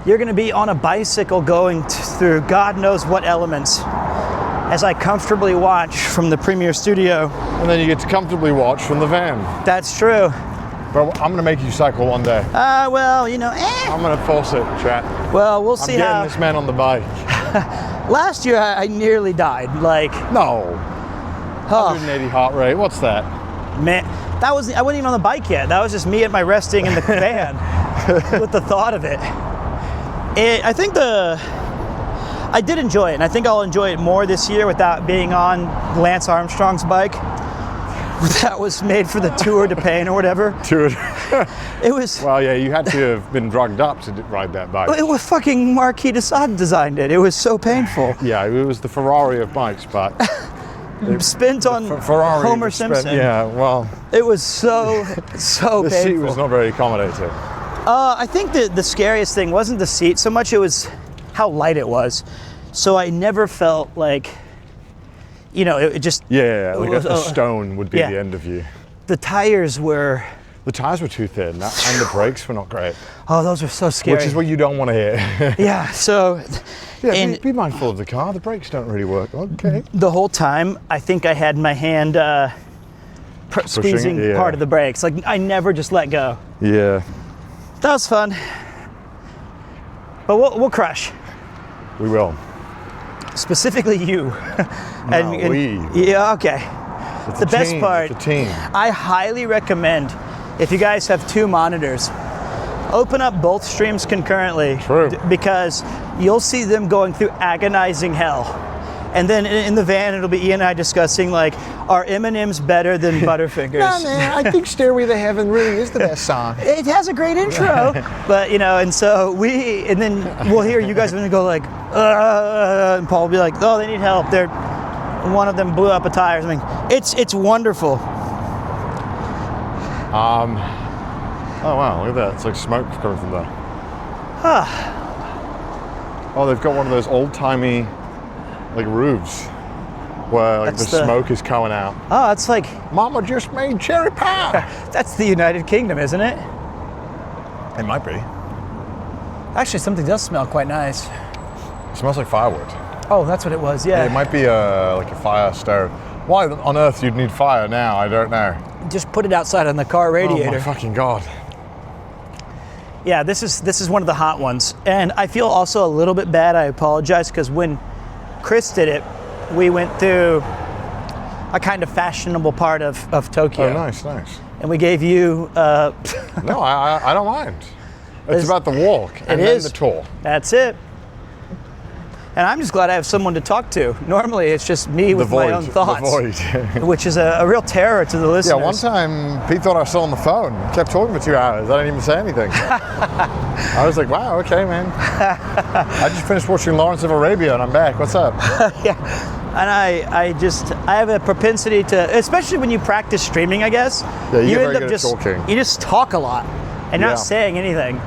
[SPEAKER 1] You're going to be on a bicycle going through God knows what elements as I comfortably watch from the Premier studio.
[SPEAKER 2] And then you get to comfortably watch from the van.
[SPEAKER 1] That's true.
[SPEAKER 2] But I'm going to make you cycle one day.
[SPEAKER 1] Well,
[SPEAKER 2] I'm going to force it, chat.
[SPEAKER 1] Well, we'll see how.
[SPEAKER 2] I'm getting this man on the bike.
[SPEAKER 1] Last year, I nearly died.
[SPEAKER 2] No. 180 heart rate. What's that?
[SPEAKER 1] Man, I wasn't even on the bike yet. That was just me at my resting in the van with the thought of it. I I did enjoy it, and I think I'll enjoy it more this year without being on Lance Armstrong's bike. That was made for the Tour de Pain or whatever.
[SPEAKER 2] Dude.
[SPEAKER 1] It was.
[SPEAKER 2] Well, yeah, you had to have been drugged up to ride that bike.
[SPEAKER 1] It was fucking Marquis de Sade designed it. It was so painful.
[SPEAKER 2] Yeah, it was the Ferrari of bikes, but
[SPEAKER 1] Spent on
[SPEAKER 2] Ferrari
[SPEAKER 1] Homer
[SPEAKER 2] was spent-
[SPEAKER 1] Simpson.
[SPEAKER 2] yeah, well,
[SPEAKER 1] It was so
[SPEAKER 2] the seat
[SPEAKER 1] painful.
[SPEAKER 2] was not very accommodating.
[SPEAKER 1] I think the scariest thing wasn't the seat so much, it was how light it was. So I never felt like, you know, it just...
[SPEAKER 2] Yeah, like a stone would be
[SPEAKER 1] yeah.
[SPEAKER 2] the end of you.
[SPEAKER 1] The tires were...
[SPEAKER 2] The tires were too thin, and the brakes were not great.
[SPEAKER 1] Oh, those were so scary.
[SPEAKER 2] Which is what you don't want to hear.
[SPEAKER 1] Yeah, so...
[SPEAKER 2] Yeah,
[SPEAKER 1] and
[SPEAKER 2] be mindful of the car. The brakes don't really work. Okay.
[SPEAKER 1] the whole time, I think I had my hand squeezing
[SPEAKER 2] yeah.
[SPEAKER 1] part of the brakes. Like, I never just let go.
[SPEAKER 2] Yeah.
[SPEAKER 1] That was fun. But we'll crush.
[SPEAKER 2] We will.
[SPEAKER 1] Specifically you.
[SPEAKER 2] No, we.
[SPEAKER 1] Yeah, okay.
[SPEAKER 2] It's
[SPEAKER 1] The
[SPEAKER 2] a
[SPEAKER 1] best
[SPEAKER 2] team,
[SPEAKER 1] part,
[SPEAKER 2] It's a team.
[SPEAKER 1] I highly recommend, if you guys have 2 monitors, open up both streams concurrently.
[SPEAKER 2] True.
[SPEAKER 1] Because you'll see them going through agonizing hell. And then in the van, it'll be Ian and I discussing, like, are M&M's better than Butterfingers?
[SPEAKER 2] No, man, I think Stairway to Heaven really is the best song.
[SPEAKER 1] It has a great intro, but you know, and so and then we'll hear you guys when you go like, and Paul will be like, oh, they need help. One of them blew up a tire. I mean, it's wonderful.
[SPEAKER 2] Oh wow, look at that. It's like smoke coming from there. Oh, they've got one of those old-timey, like, roofs where like, the smoke is coming out.
[SPEAKER 1] Oh, it's like,
[SPEAKER 2] Mama just made cherry pie.
[SPEAKER 1] that's the United Kingdom, isn't it?
[SPEAKER 2] It might be.
[SPEAKER 1] Actually, something does smell quite nice.
[SPEAKER 2] It smells like firewood.
[SPEAKER 1] Oh, that's what it was, yeah.
[SPEAKER 2] It might be like a fire stove. Why on earth you'd need fire now? I don't know.
[SPEAKER 1] Just put it outside on the car
[SPEAKER 2] Oh
[SPEAKER 1] radiator.
[SPEAKER 2] my fucking god.
[SPEAKER 1] Yeah, this is one of the hot ones. And I feel also a little bit bad, I apologize, because when Chris did it, we went through a kind of fashionable part of Tokyo.
[SPEAKER 2] Oh, nice.
[SPEAKER 1] And we gave you...
[SPEAKER 2] No, I don't mind. It's about the walk and then the tour.
[SPEAKER 1] That's it. And I'm just glad I have someone to talk to. Normally, it's just me with my own thoughts.
[SPEAKER 2] The void.
[SPEAKER 1] Which is a real terror to the listeners.
[SPEAKER 2] Yeah, one time Pete thought I was still on the phone. Kept talking for 2 hours. I didn't even say anything. I was like, wow, okay, man. I just finished watching Lawrence of Arabia and I'm back. What's up?
[SPEAKER 1] Yeah. And I have a propensity to, especially when you practice streaming, I guess.
[SPEAKER 2] Yeah, you get very good at talking.
[SPEAKER 1] You just talk a lot and not saying anything.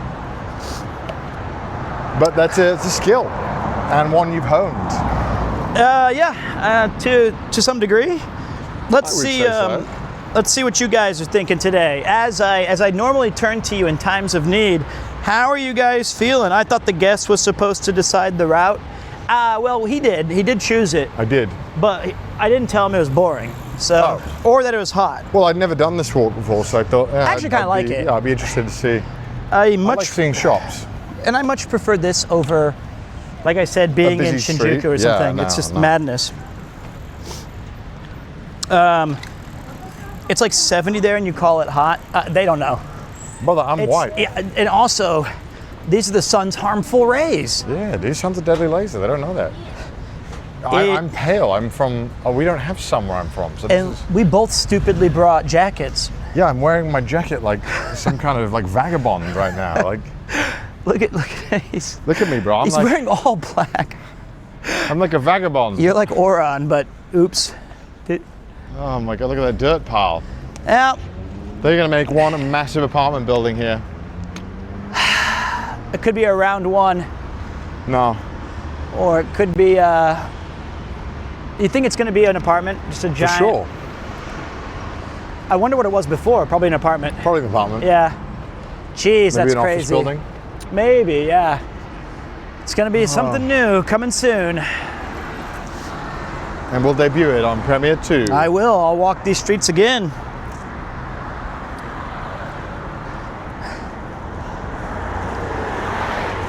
[SPEAKER 2] But it's a skill and one you've honed.
[SPEAKER 1] To some degree. Let's see.
[SPEAKER 2] say so.
[SPEAKER 1] Let's see what you guys are thinking today. As I normally turn to you in times of need, how are you guys feeling? I thought the guest was supposed to decide the route. Well, he did. He did choose it.
[SPEAKER 2] I did.
[SPEAKER 1] But I didn't tell him it was boring. So, or that it was hot.
[SPEAKER 2] Well, I'd never done this walk before, so I thought. Yeah,
[SPEAKER 1] I actually kind of like it.
[SPEAKER 2] Yeah, I'd be interested to see.
[SPEAKER 1] I
[SPEAKER 2] like seeing shops.
[SPEAKER 1] And I much prefer this over, like I said, being in
[SPEAKER 2] busy
[SPEAKER 1] Shinjuku
[SPEAKER 2] street?
[SPEAKER 1] or
[SPEAKER 2] Yeah,
[SPEAKER 1] something.
[SPEAKER 2] no,
[SPEAKER 1] It's just
[SPEAKER 2] no.
[SPEAKER 1] madness. It's like 70 there and you call it hot. They don't know.
[SPEAKER 2] Brother, I'm white.
[SPEAKER 1] Yeah, and also, these are the sun's harmful rays.
[SPEAKER 2] Yeah, these sun's a deadly laser. They don't know that. I'm pale. I'm from. Oh, we don't have sun where I'm from. So
[SPEAKER 1] And we both stupidly brought jackets.
[SPEAKER 2] yeah, I'm wearing my jacket like some kind of like vagabond right now. Like,
[SPEAKER 1] Look at
[SPEAKER 2] look at me, bro.
[SPEAKER 1] he's wearing all black.
[SPEAKER 2] I'm like a vagabond.
[SPEAKER 1] You're like Oron, but oops.
[SPEAKER 2] Oh my god, look at that dirt pile.
[SPEAKER 1] Well,
[SPEAKER 2] They're gonna make one massive apartment building here.
[SPEAKER 1] it could be a round one,
[SPEAKER 2] No.
[SPEAKER 1] or it could be. You think it's going to be an apartment, just a giant?
[SPEAKER 2] For sure.
[SPEAKER 1] I wonder what it was before. Probably an apartment.
[SPEAKER 2] Probably an apartment.
[SPEAKER 1] Yeah. Jeez,
[SPEAKER 2] Maybe
[SPEAKER 1] that's
[SPEAKER 2] an
[SPEAKER 1] crazy.
[SPEAKER 2] office building.
[SPEAKER 1] Maybe, yeah. It's going to be something new coming soon.
[SPEAKER 2] And we'll debut it on PremierTwo.
[SPEAKER 1] I will. I'll walk these streets again.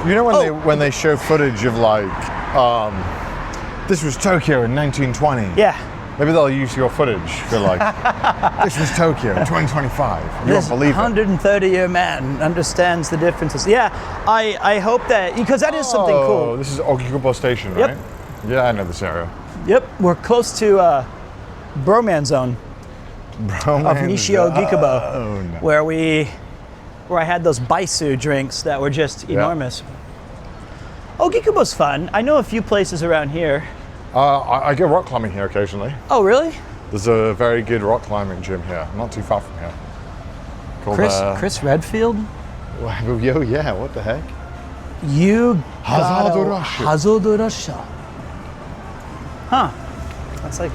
[SPEAKER 2] You know when they show footage of like, this was Tokyo in 1920.
[SPEAKER 1] Yeah.
[SPEAKER 2] Maybe they'll use your footage for like, this was Tokyo 2025. You
[SPEAKER 1] This
[SPEAKER 2] won't believe it.
[SPEAKER 1] 130-year man understands the differences. Yeah, I hope that, because that is something
[SPEAKER 2] Oh,
[SPEAKER 1] cool.
[SPEAKER 2] this is Ogikubo Station,
[SPEAKER 1] Yep.
[SPEAKER 2] right? Yeah, I know this area.
[SPEAKER 1] Yep, we're close to Broman Zone of Nishio Gikubo, where I had those baisu drinks that were just enormous. Ogikubo's fun. I know a few places around here.
[SPEAKER 2] I go rock climbing here occasionally.
[SPEAKER 1] Oh, really?
[SPEAKER 2] There's a very good rock climbing gym here, not too far from here. Called,
[SPEAKER 1] Chris Redfield?
[SPEAKER 2] Yo, yeah, what the heck?
[SPEAKER 1] You
[SPEAKER 2] Hazardorashu.
[SPEAKER 1] Hazardorashu. Huh. That's like...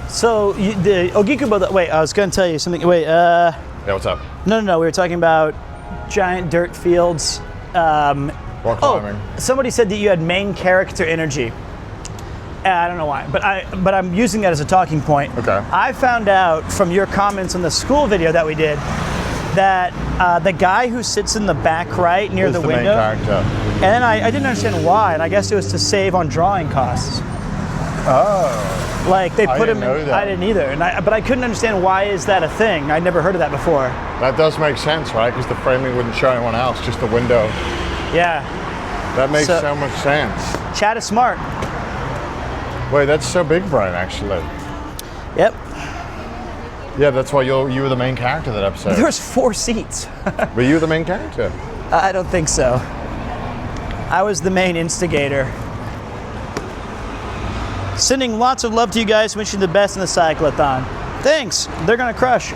[SPEAKER 1] So, the Ogikubo... Wait, I was going to tell you something. Wait,
[SPEAKER 2] Yeah, what's up?
[SPEAKER 1] No. We were talking about giant dirt fields.
[SPEAKER 2] Rock climbing.
[SPEAKER 1] Somebody said that you had main character energy. I don't know why, but I'm using that as a talking point.
[SPEAKER 2] Okay.
[SPEAKER 1] I found out from your comments on the school video that we did that the guy who sits in the back right near
[SPEAKER 2] Is
[SPEAKER 1] the
[SPEAKER 2] the
[SPEAKER 1] window,
[SPEAKER 2] main character.
[SPEAKER 1] and I didn't understand why, and I guess it was to save on drawing costs.
[SPEAKER 2] Oh.
[SPEAKER 1] Like they put
[SPEAKER 2] didn't
[SPEAKER 1] him in.
[SPEAKER 2] know that.
[SPEAKER 1] I didn't either, but I couldn't understand why is that a thing. I'd never heard of that before.
[SPEAKER 2] That does make sense, right? Because the framing wouldn't show anyone else, just the window.
[SPEAKER 1] Yeah.
[SPEAKER 2] That makes
[SPEAKER 1] So-
[SPEAKER 2] so much sense.
[SPEAKER 1] Chad is smart.
[SPEAKER 2] Wait, that's so big brain, actually.
[SPEAKER 1] Yep.
[SPEAKER 2] Yeah, that's why you were the main character that episode.
[SPEAKER 1] There was 4 seats.
[SPEAKER 2] Were you the main character?
[SPEAKER 1] I don't think so. I was the main instigator. Sending lots of love to you guys. Wishing the best in the Cyclathon. Thanks. They're gonna crush.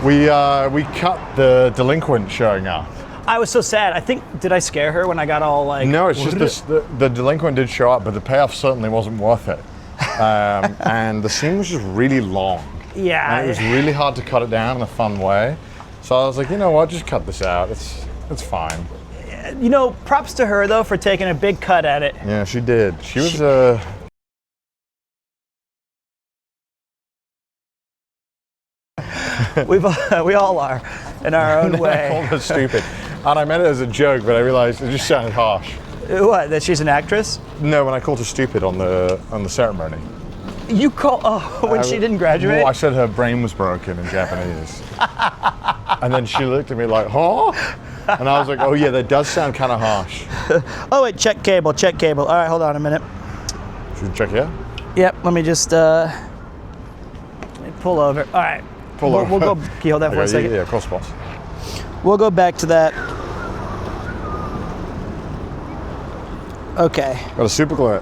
[SPEAKER 2] We cut the delinquent showing up.
[SPEAKER 1] I was so sad. I think, did I scare her when I got all like...
[SPEAKER 2] No, it's just the delinquent did show up, but the payoff certainly wasn't worth it. And the scene was just really long.
[SPEAKER 1] Yeah.
[SPEAKER 2] And it was really hard to cut it down in a fun way. So I was like, you know what, just cut this out. It's fine.
[SPEAKER 1] You know, props to her though for taking a big cut at it.
[SPEAKER 2] Yeah, she did. She was
[SPEAKER 1] We all are in our own
[SPEAKER 2] I
[SPEAKER 1] way.
[SPEAKER 2] called her stupid. And I meant it as a joke, but I realized it just sounded harsh.
[SPEAKER 1] What? That she's an actress?
[SPEAKER 2] No, when I called her stupid on the ceremony.
[SPEAKER 1] You call? Oh, when she didn't graduate?
[SPEAKER 2] Well, I said her brain was broken in Japanese. And then she looked at me like, huh? And I was like, oh yeah, that does sound kind of harsh.
[SPEAKER 1] Oh wait, check cable. All right, hold on a minute.
[SPEAKER 2] Should we check here?
[SPEAKER 1] Yep. Let me just let me pull over. All right.
[SPEAKER 2] Pull
[SPEAKER 1] We'll
[SPEAKER 2] over.
[SPEAKER 1] go. Can you hold that for a second?
[SPEAKER 2] Yeah, cross spots.
[SPEAKER 1] We'll go back to that. Okay.
[SPEAKER 2] Got a super glue.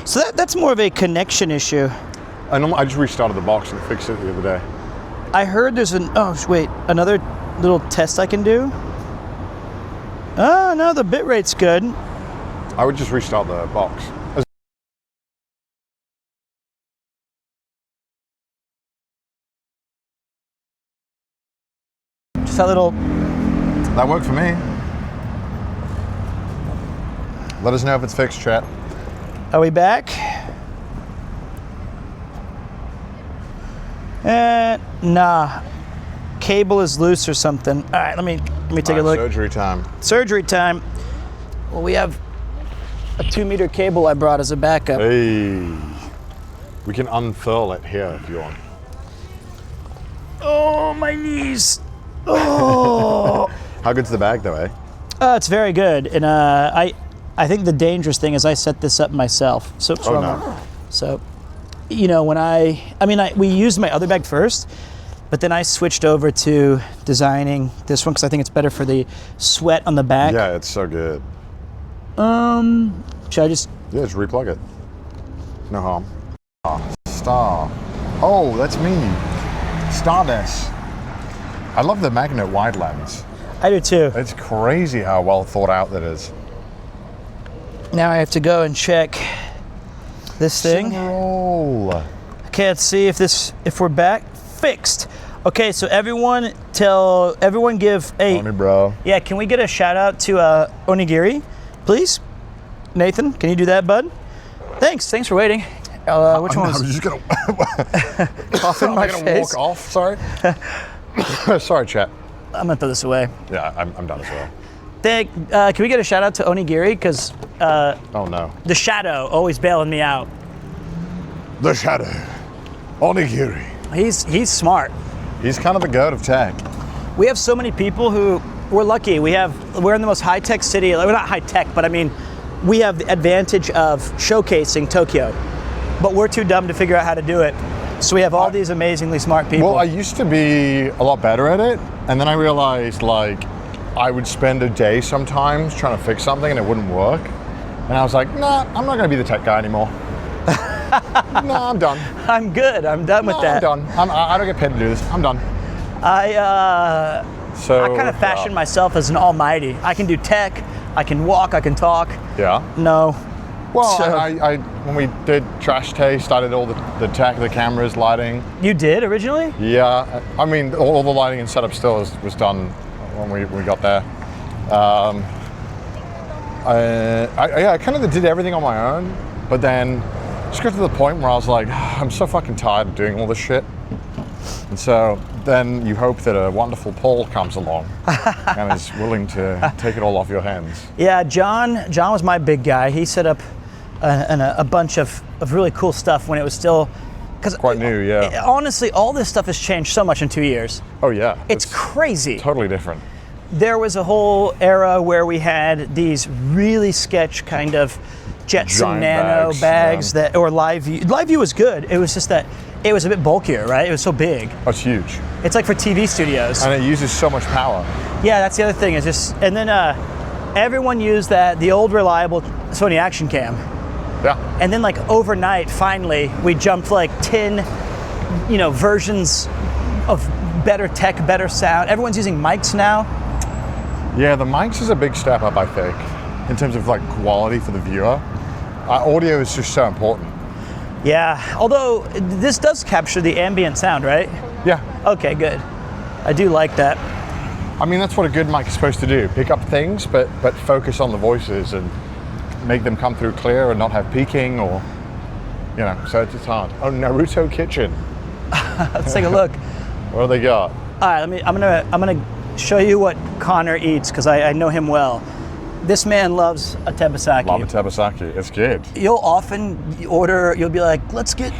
[SPEAKER 1] So that's more of a connection issue.
[SPEAKER 2] I just restarted the box and fixed it the other day.
[SPEAKER 1] I heard there's another little test I can do. Oh no, the bit rate's good.
[SPEAKER 2] I would just restart the box.
[SPEAKER 1] Just that little.
[SPEAKER 2] That worked for me. Let us know if it's fixed, chat.
[SPEAKER 1] Are we back? Nah. Cable is loose or something. All right, let me take a look.
[SPEAKER 2] Surgery time.
[SPEAKER 1] Surgery time. Well, we have a 2-meter cable I brought as a backup.
[SPEAKER 2] Hey. We can unfurl it here if you want.
[SPEAKER 1] Oh, my knees. Oh.
[SPEAKER 2] How good's the bag though, eh?
[SPEAKER 1] It's very good, and I think the dangerous thing is I set this up myself. So
[SPEAKER 2] Oh no.
[SPEAKER 1] So, you know, when we used my other bag first, but then I switched over to designing this one because I think it's better for the sweat on the back.
[SPEAKER 2] Yeah, it's so good.
[SPEAKER 1] Should I just?
[SPEAKER 2] Yeah, just replug it. No harm. Star. Oh, that's me. Stardust. I love the magnet wide lens.
[SPEAKER 1] I do too.
[SPEAKER 2] It's crazy how well thought out that is.
[SPEAKER 1] Now I have to go and check this thing.
[SPEAKER 2] Roll.
[SPEAKER 1] Okay, let's see if we're back. Fixed. Okay, so everyone give a.
[SPEAKER 2] Tony, bro.
[SPEAKER 1] Yeah, can we get a shout out to Onigiri, please? Nathan, can you do that, bud? Thanks for waiting. Which one
[SPEAKER 2] I
[SPEAKER 1] was?
[SPEAKER 2] was just gonna
[SPEAKER 1] Cough in my
[SPEAKER 2] I'm gonna
[SPEAKER 1] face.
[SPEAKER 2] walk off. Sorry. Sorry, chat.
[SPEAKER 1] I'm gonna throw this away.
[SPEAKER 2] Yeah, I'm done as well.
[SPEAKER 1] Can we get a shout out to Onigiri? Because
[SPEAKER 2] Oh no.
[SPEAKER 1] the Shadow always bailing me out.
[SPEAKER 2] The Shadow. Onigiri.
[SPEAKER 1] He's smart.
[SPEAKER 2] He's kind of the goat of tech.
[SPEAKER 1] We have so many people who we're lucky. We're in the most high tech city. Like, we're not high tech, but I mean, we have the advantage of showcasing Tokyo. But we're too dumb to figure out how to do it. So we have all these amazingly smart people.
[SPEAKER 2] Well, I used to be a lot better at it, and then I realized like I would spend a day sometimes trying to fix something and it wouldn't work. And I was like, nah, I'm not gonna be the tech guy anymore. No, I'm done.
[SPEAKER 1] I'm good. I'm done with that.
[SPEAKER 2] I'm done. I don't get paid to do this. I'm done.
[SPEAKER 1] I kind of
[SPEAKER 2] yeah.
[SPEAKER 1] fashioned myself as an almighty. I can do tech, I can walk, I can talk.
[SPEAKER 2] Yeah.
[SPEAKER 1] No.
[SPEAKER 2] Well,
[SPEAKER 1] So-
[SPEAKER 2] I when we did Trash Taste, I did all the tech, the cameras, lighting.
[SPEAKER 1] You did originally?
[SPEAKER 2] Yeah, I mean, all the lighting and setup still was done when we got there. I kind of did everything on my own, but then just got to the point where I was like, I'm so fucking tired of doing all this shit. And so then you hope that a wonderful Paul comes along and is willing to take it all off your hands.
[SPEAKER 1] Yeah, John was my big guy. He set up a bunch of really cool stuff when it was still...
[SPEAKER 2] Quite new, yeah.
[SPEAKER 1] Honestly, all this stuff has changed so much in 2 years.
[SPEAKER 2] Oh yeah.
[SPEAKER 1] It's crazy.
[SPEAKER 2] Totally different.
[SPEAKER 1] There was a whole era where we had these really sketch kind of Jetson
[SPEAKER 2] Giant
[SPEAKER 1] Nano
[SPEAKER 2] bags,
[SPEAKER 1] bags or Live View. Live View was good. It was just that it was a bit bulkier, right? It was so big.
[SPEAKER 2] Oh, it's huge.
[SPEAKER 1] It's like for TV studios.
[SPEAKER 2] And it uses so much power.
[SPEAKER 1] Yeah, that's the other thing. It's just, and then everyone used the old reliable Sony Action Cam.
[SPEAKER 2] Yeah.
[SPEAKER 1] And then like overnight, finally, we jumped like 10, versions of better tech, better sound. Everyone's using mics now.
[SPEAKER 2] Yeah, the mics is a big step up, I think, in terms of like quality for the viewer. Audio is just so important.
[SPEAKER 1] Yeah, although this does capture the ambient sound, right?
[SPEAKER 2] Yeah.
[SPEAKER 1] Okay, good. I do like that.
[SPEAKER 2] I mean, that's what a good mic is supposed to do. Pick up things, but focus on the voices and make them come through clear and not have peaking or, so it's hard. Oh, Naruto Kitchen.
[SPEAKER 1] Let's take a look.
[SPEAKER 2] What do they got?
[SPEAKER 1] All right, I'm gonna show you what Connor eats because I know him well. This man loves a tebasaki.
[SPEAKER 2] Lava Tebasaki. It's good.
[SPEAKER 1] You'll often order. You'll be like, "Let's get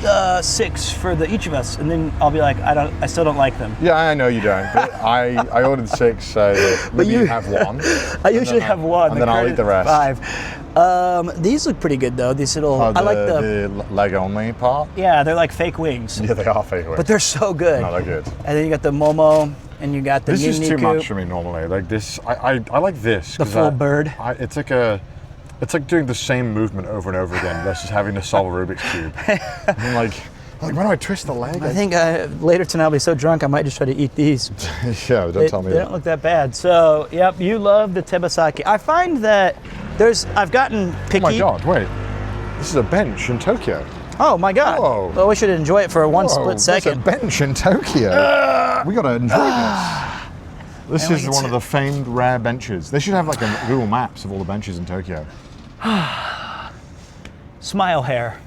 [SPEAKER 1] 6 for each of us," and then I'll be like, "I still don't like them."
[SPEAKER 2] Yeah, I know you don't, but I ordered 6, so maybe you have one.
[SPEAKER 1] I usually have one,
[SPEAKER 2] and then I'll eat the rest.
[SPEAKER 1] 5. These look pretty good though. These little. I like
[SPEAKER 2] the leg only part.
[SPEAKER 1] Yeah, they're like fake wings.
[SPEAKER 2] Yeah, they are fake wings.
[SPEAKER 1] But they're so good.
[SPEAKER 2] No, they're good.
[SPEAKER 1] And then you got the momo, and you got the
[SPEAKER 2] This is too
[SPEAKER 1] ninniku.
[SPEAKER 2] much for me normally. Like this, I like this.
[SPEAKER 1] The full bird.
[SPEAKER 2] It's like doing the same movement over and over again versus having to solve a Rubik's Cube. I'm like, when do I twist the leg?
[SPEAKER 1] I think later tonight I'll be so drunk I might just try to eat these.
[SPEAKER 2] Yeah, don't tell me
[SPEAKER 1] They
[SPEAKER 2] that.
[SPEAKER 1] don't look that bad. So, yep, you love the tebasaki. I find that I've gotten picky.
[SPEAKER 2] Oh my God, wait. This is a bench in Tokyo.
[SPEAKER 1] Oh my God.
[SPEAKER 2] Whoa.
[SPEAKER 1] Well, we should enjoy it for one
[SPEAKER 2] Whoa,
[SPEAKER 1] split second.
[SPEAKER 2] There's a bench in Tokyo. We gotta enjoy this. This is one of the famed rare benches. They should have like a Google Maps of all the benches in Tokyo.
[SPEAKER 1] Smile hair.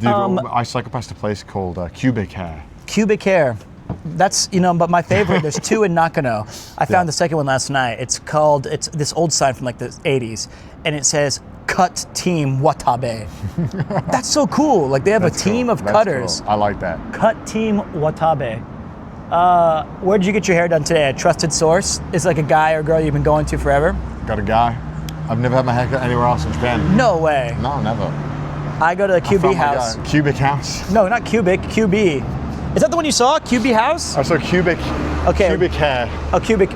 [SPEAKER 2] Dude, I cycle past a place called Cubic Hair.
[SPEAKER 1] Cubic hair. That's, but my favorite, there's 2 in Nakano. I found the second one last night. It's this old sign from like the 80s, and it says, Cut Team Watabe. That's so cool. Like they have a team of cutters.
[SPEAKER 2] Cool. I like that.
[SPEAKER 1] Cut Team Watabe. Where did you get your hair done today? A trusted source? Is it like a guy or girl you've been going to forever?
[SPEAKER 2] Got a guy. I've never had my hair cut anywhere else in Japan.
[SPEAKER 1] No way.
[SPEAKER 2] No, never.
[SPEAKER 1] I go to the QB house.
[SPEAKER 2] Cubic House?
[SPEAKER 1] No, not Cubic, QB. Is that the one you saw? QB house?
[SPEAKER 2] I saw Cubic.
[SPEAKER 1] Okay.
[SPEAKER 2] Cubic Hair.
[SPEAKER 1] Oh, pubic,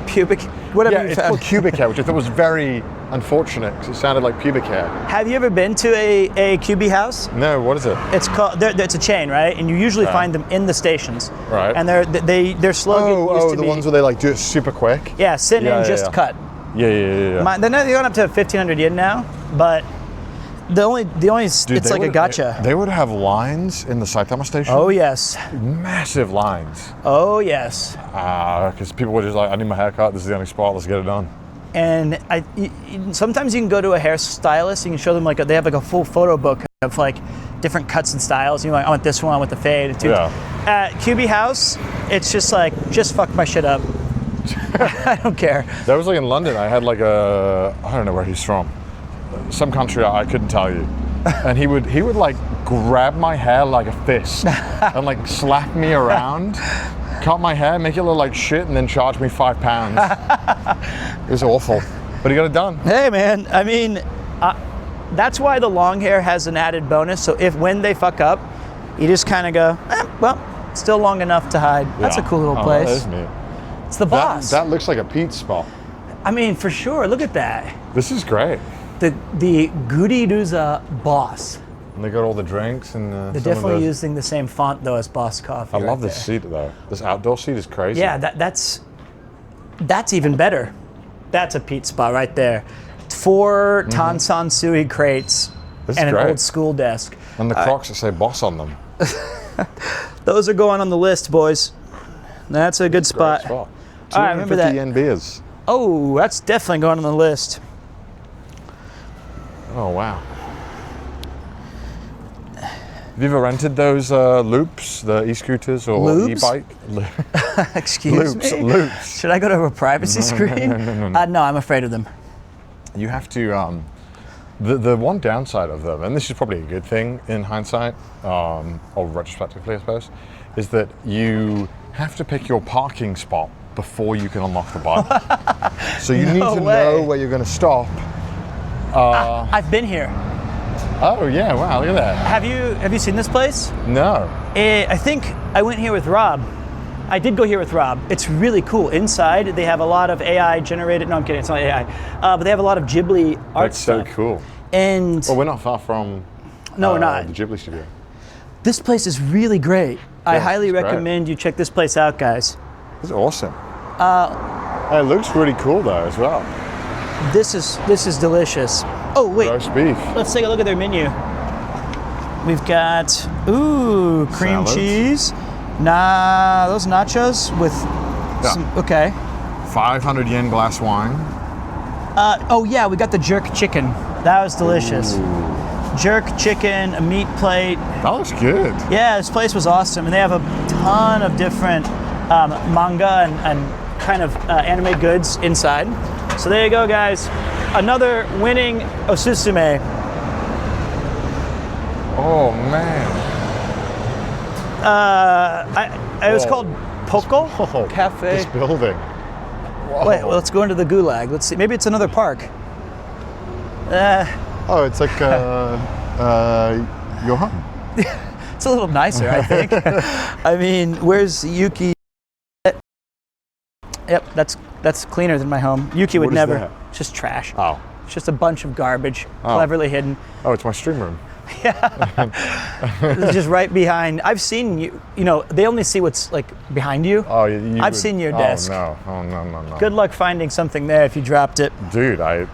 [SPEAKER 1] whatever
[SPEAKER 2] Yeah,
[SPEAKER 1] you
[SPEAKER 2] it's
[SPEAKER 1] found.
[SPEAKER 2] called Cubic Hair, which I thought was very unfortunate because it sounded like pubic hair.
[SPEAKER 1] Have you ever been to a QB house?
[SPEAKER 2] No, what is it?
[SPEAKER 1] It's called. It's a chain, right? And you usually find them in the stations.
[SPEAKER 2] Right.
[SPEAKER 1] And their slogan used to
[SPEAKER 2] the
[SPEAKER 1] be,
[SPEAKER 2] ones where they like do it super quick.
[SPEAKER 1] Yeah, sit
[SPEAKER 2] Yeah,
[SPEAKER 1] in,
[SPEAKER 2] yeah,
[SPEAKER 1] just
[SPEAKER 2] yeah.
[SPEAKER 1] cut.
[SPEAKER 2] Yeah.
[SPEAKER 1] They're going up to 1,500 yen now, but the only
[SPEAKER 2] Dude,
[SPEAKER 1] it's like a gotcha.
[SPEAKER 2] They would have lines in the Saitama station.
[SPEAKER 1] Oh yes.
[SPEAKER 2] Massive lines.
[SPEAKER 1] Oh yes.
[SPEAKER 2] Because people were just like, I need my hair cut. This is the only spot. Let's get it done.
[SPEAKER 1] And sometimes you can go to a hairstylist. You can show them they have like a full photo book of like different cuts and styles. You're like, I want this one with the fade.
[SPEAKER 2] Yeah.
[SPEAKER 1] At QB House, it's just like, just fuck my shit up. I don't care.
[SPEAKER 2] That was like in London. I had like I don't know where he's from, some country I couldn't tell you, and he would like grab my hair like a fist and like slap me around, cut my hair, make it look like shit, and then charge me £5. It was awful, but he got it done.
[SPEAKER 1] Hey man, I mean, that's why the long hair has an added bonus. So when they fuck up, you just kind of go, well, still long enough to hide. That's a cool little place.
[SPEAKER 2] That is neat.
[SPEAKER 1] It's the boss.
[SPEAKER 2] That looks like a Pete's spot.
[SPEAKER 1] I mean, for sure. Look at that.
[SPEAKER 2] This is great.
[SPEAKER 1] The Guriduza boss.
[SPEAKER 2] And they got all the drinks and
[SPEAKER 1] They're definitely using the same font though as Boss Coffee.
[SPEAKER 2] I love this seat though. This outdoor seat is crazy.
[SPEAKER 1] Yeah, that's even better. That's a Pete spot right there. 4 Tansan Sui crates
[SPEAKER 2] This is
[SPEAKER 1] and an
[SPEAKER 2] great.
[SPEAKER 1] old school desk.
[SPEAKER 2] And the Crocs that say Boss on them.
[SPEAKER 1] Those are going on the list, boys. That's a good spot.
[SPEAKER 2] Great spot.
[SPEAKER 1] All right, remember
[SPEAKER 2] 250
[SPEAKER 1] that.
[SPEAKER 2] yen beers.
[SPEAKER 1] Oh, that's definitely going on the list.
[SPEAKER 2] Oh wow. Have you ever rented those loops, the e-scooters or
[SPEAKER 1] Lubes?
[SPEAKER 2] e-bike?
[SPEAKER 1] Excuse me?
[SPEAKER 2] Loops.
[SPEAKER 1] Should I go to a privacy screen? No, I'm afraid of them.
[SPEAKER 2] You have to, the one downside of them, and this is probably a good thing in hindsight, or retrospectively I suppose, is that you have to pick your parking spot before you can unlock the bike. So you need to know where you're going to stop.
[SPEAKER 1] I've been here.
[SPEAKER 2] Oh yeah, wow, look at that.
[SPEAKER 1] Have you seen this place?
[SPEAKER 2] No.
[SPEAKER 1] I think I went here with Rob. I did go here with Rob. It's really cool. Inside, they have a lot of AI generated. No, I'm kidding. It's not AI. But they have a lot of Ghibli art
[SPEAKER 2] That's
[SPEAKER 1] stuff.
[SPEAKER 2] so cool.
[SPEAKER 1] And
[SPEAKER 2] Well, we're not far from
[SPEAKER 1] no, we're not.
[SPEAKER 2] the Ghibli studio.
[SPEAKER 1] This place is really great. I highly
[SPEAKER 2] it's great.
[SPEAKER 1] recommend you check this place out, guys.
[SPEAKER 2] It's awesome. It looks really cool though as well.
[SPEAKER 1] This is delicious. Oh wait,
[SPEAKER 2] Roast beef.
[SPEAKER 1] let's take a look at their menu. We've got cream
[SPEAKER 2] Salads.
[SPEAKER 1] cheese. Those nachos with some. Okay.
[SPEAKER 2] 500 yen glass wine.
[SPEAKER 1] Oh yeah, we got the jerk chicken. That was delicious. Jerk chicken, a meat plate.
[SPEAKER 2] That looks good.
[SPEAKER 1] Yeah, this place was awesome, and they have a ton of different manga and kind of anime goods inside. So there you go, guys. Another winning osusume.
[SPEAKER 2] Oh man.
[SPEAKER 1] It was called Poco
[SPEAKER 2] Oh,
[SPEAKER 1] Cafe.
[SPEAKER 2] This building. Whoa.
[SPEAKER 1] Wait, well, let's go into the gulag. Let's see. Maybe it's another park.
[SPEAKER 2] Oh, it's like your home.
[SPEAKER 1] It's a little nicer, I think. I mean, where's Yuki? Yep, that's cleaner than my home. Yuki would
[SPEAKER 2] What is
[SPEAKER 1] never.
[SPEAKER 2] that?
[SPEAKER 1] It's just trash.
[SPEAKER 2] Oh.
[SPEAKER 1] It's just a bunch of garbage, cleverly hidden.
[SPEAKER 2] Oh, it's my stream room.
[SPEAKER 1] It's just right behind. I've seen you. You know, they only see what's like behind you.
[SPEAKER 2] Oh,
[SPEAKER 1] I've seen your desk.
[SPEAKER 2] Oh no. Oh no.
[SPEAKER 1] Good luck finding something there if you dropped it.
[SPEAKER 2] Dude, I.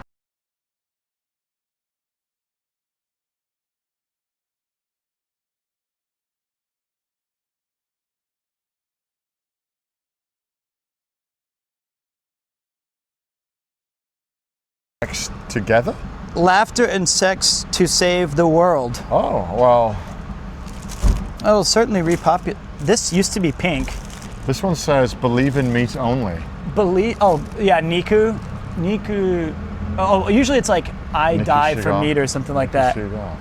[SPEAKER 2] Together?
[SPEAKER 1] Laughter and sex to save the world.
[SPEAKER 2] Oh, well,
[SPEAKER 1] Oh, certainly repopulate. This used to be pink.
[SPEAKER 2] this one says believe in meat only.
[SPEAKER 1] Oh, yeah, Niku. Oh, usually it's like I
[SPEAKER 2] Niku
[SPEAKER 1] die for
[SPEAKER 2] Shiga.
[SPEAKER 1] meat or something like that.
[SPEAKER 2] Shiga.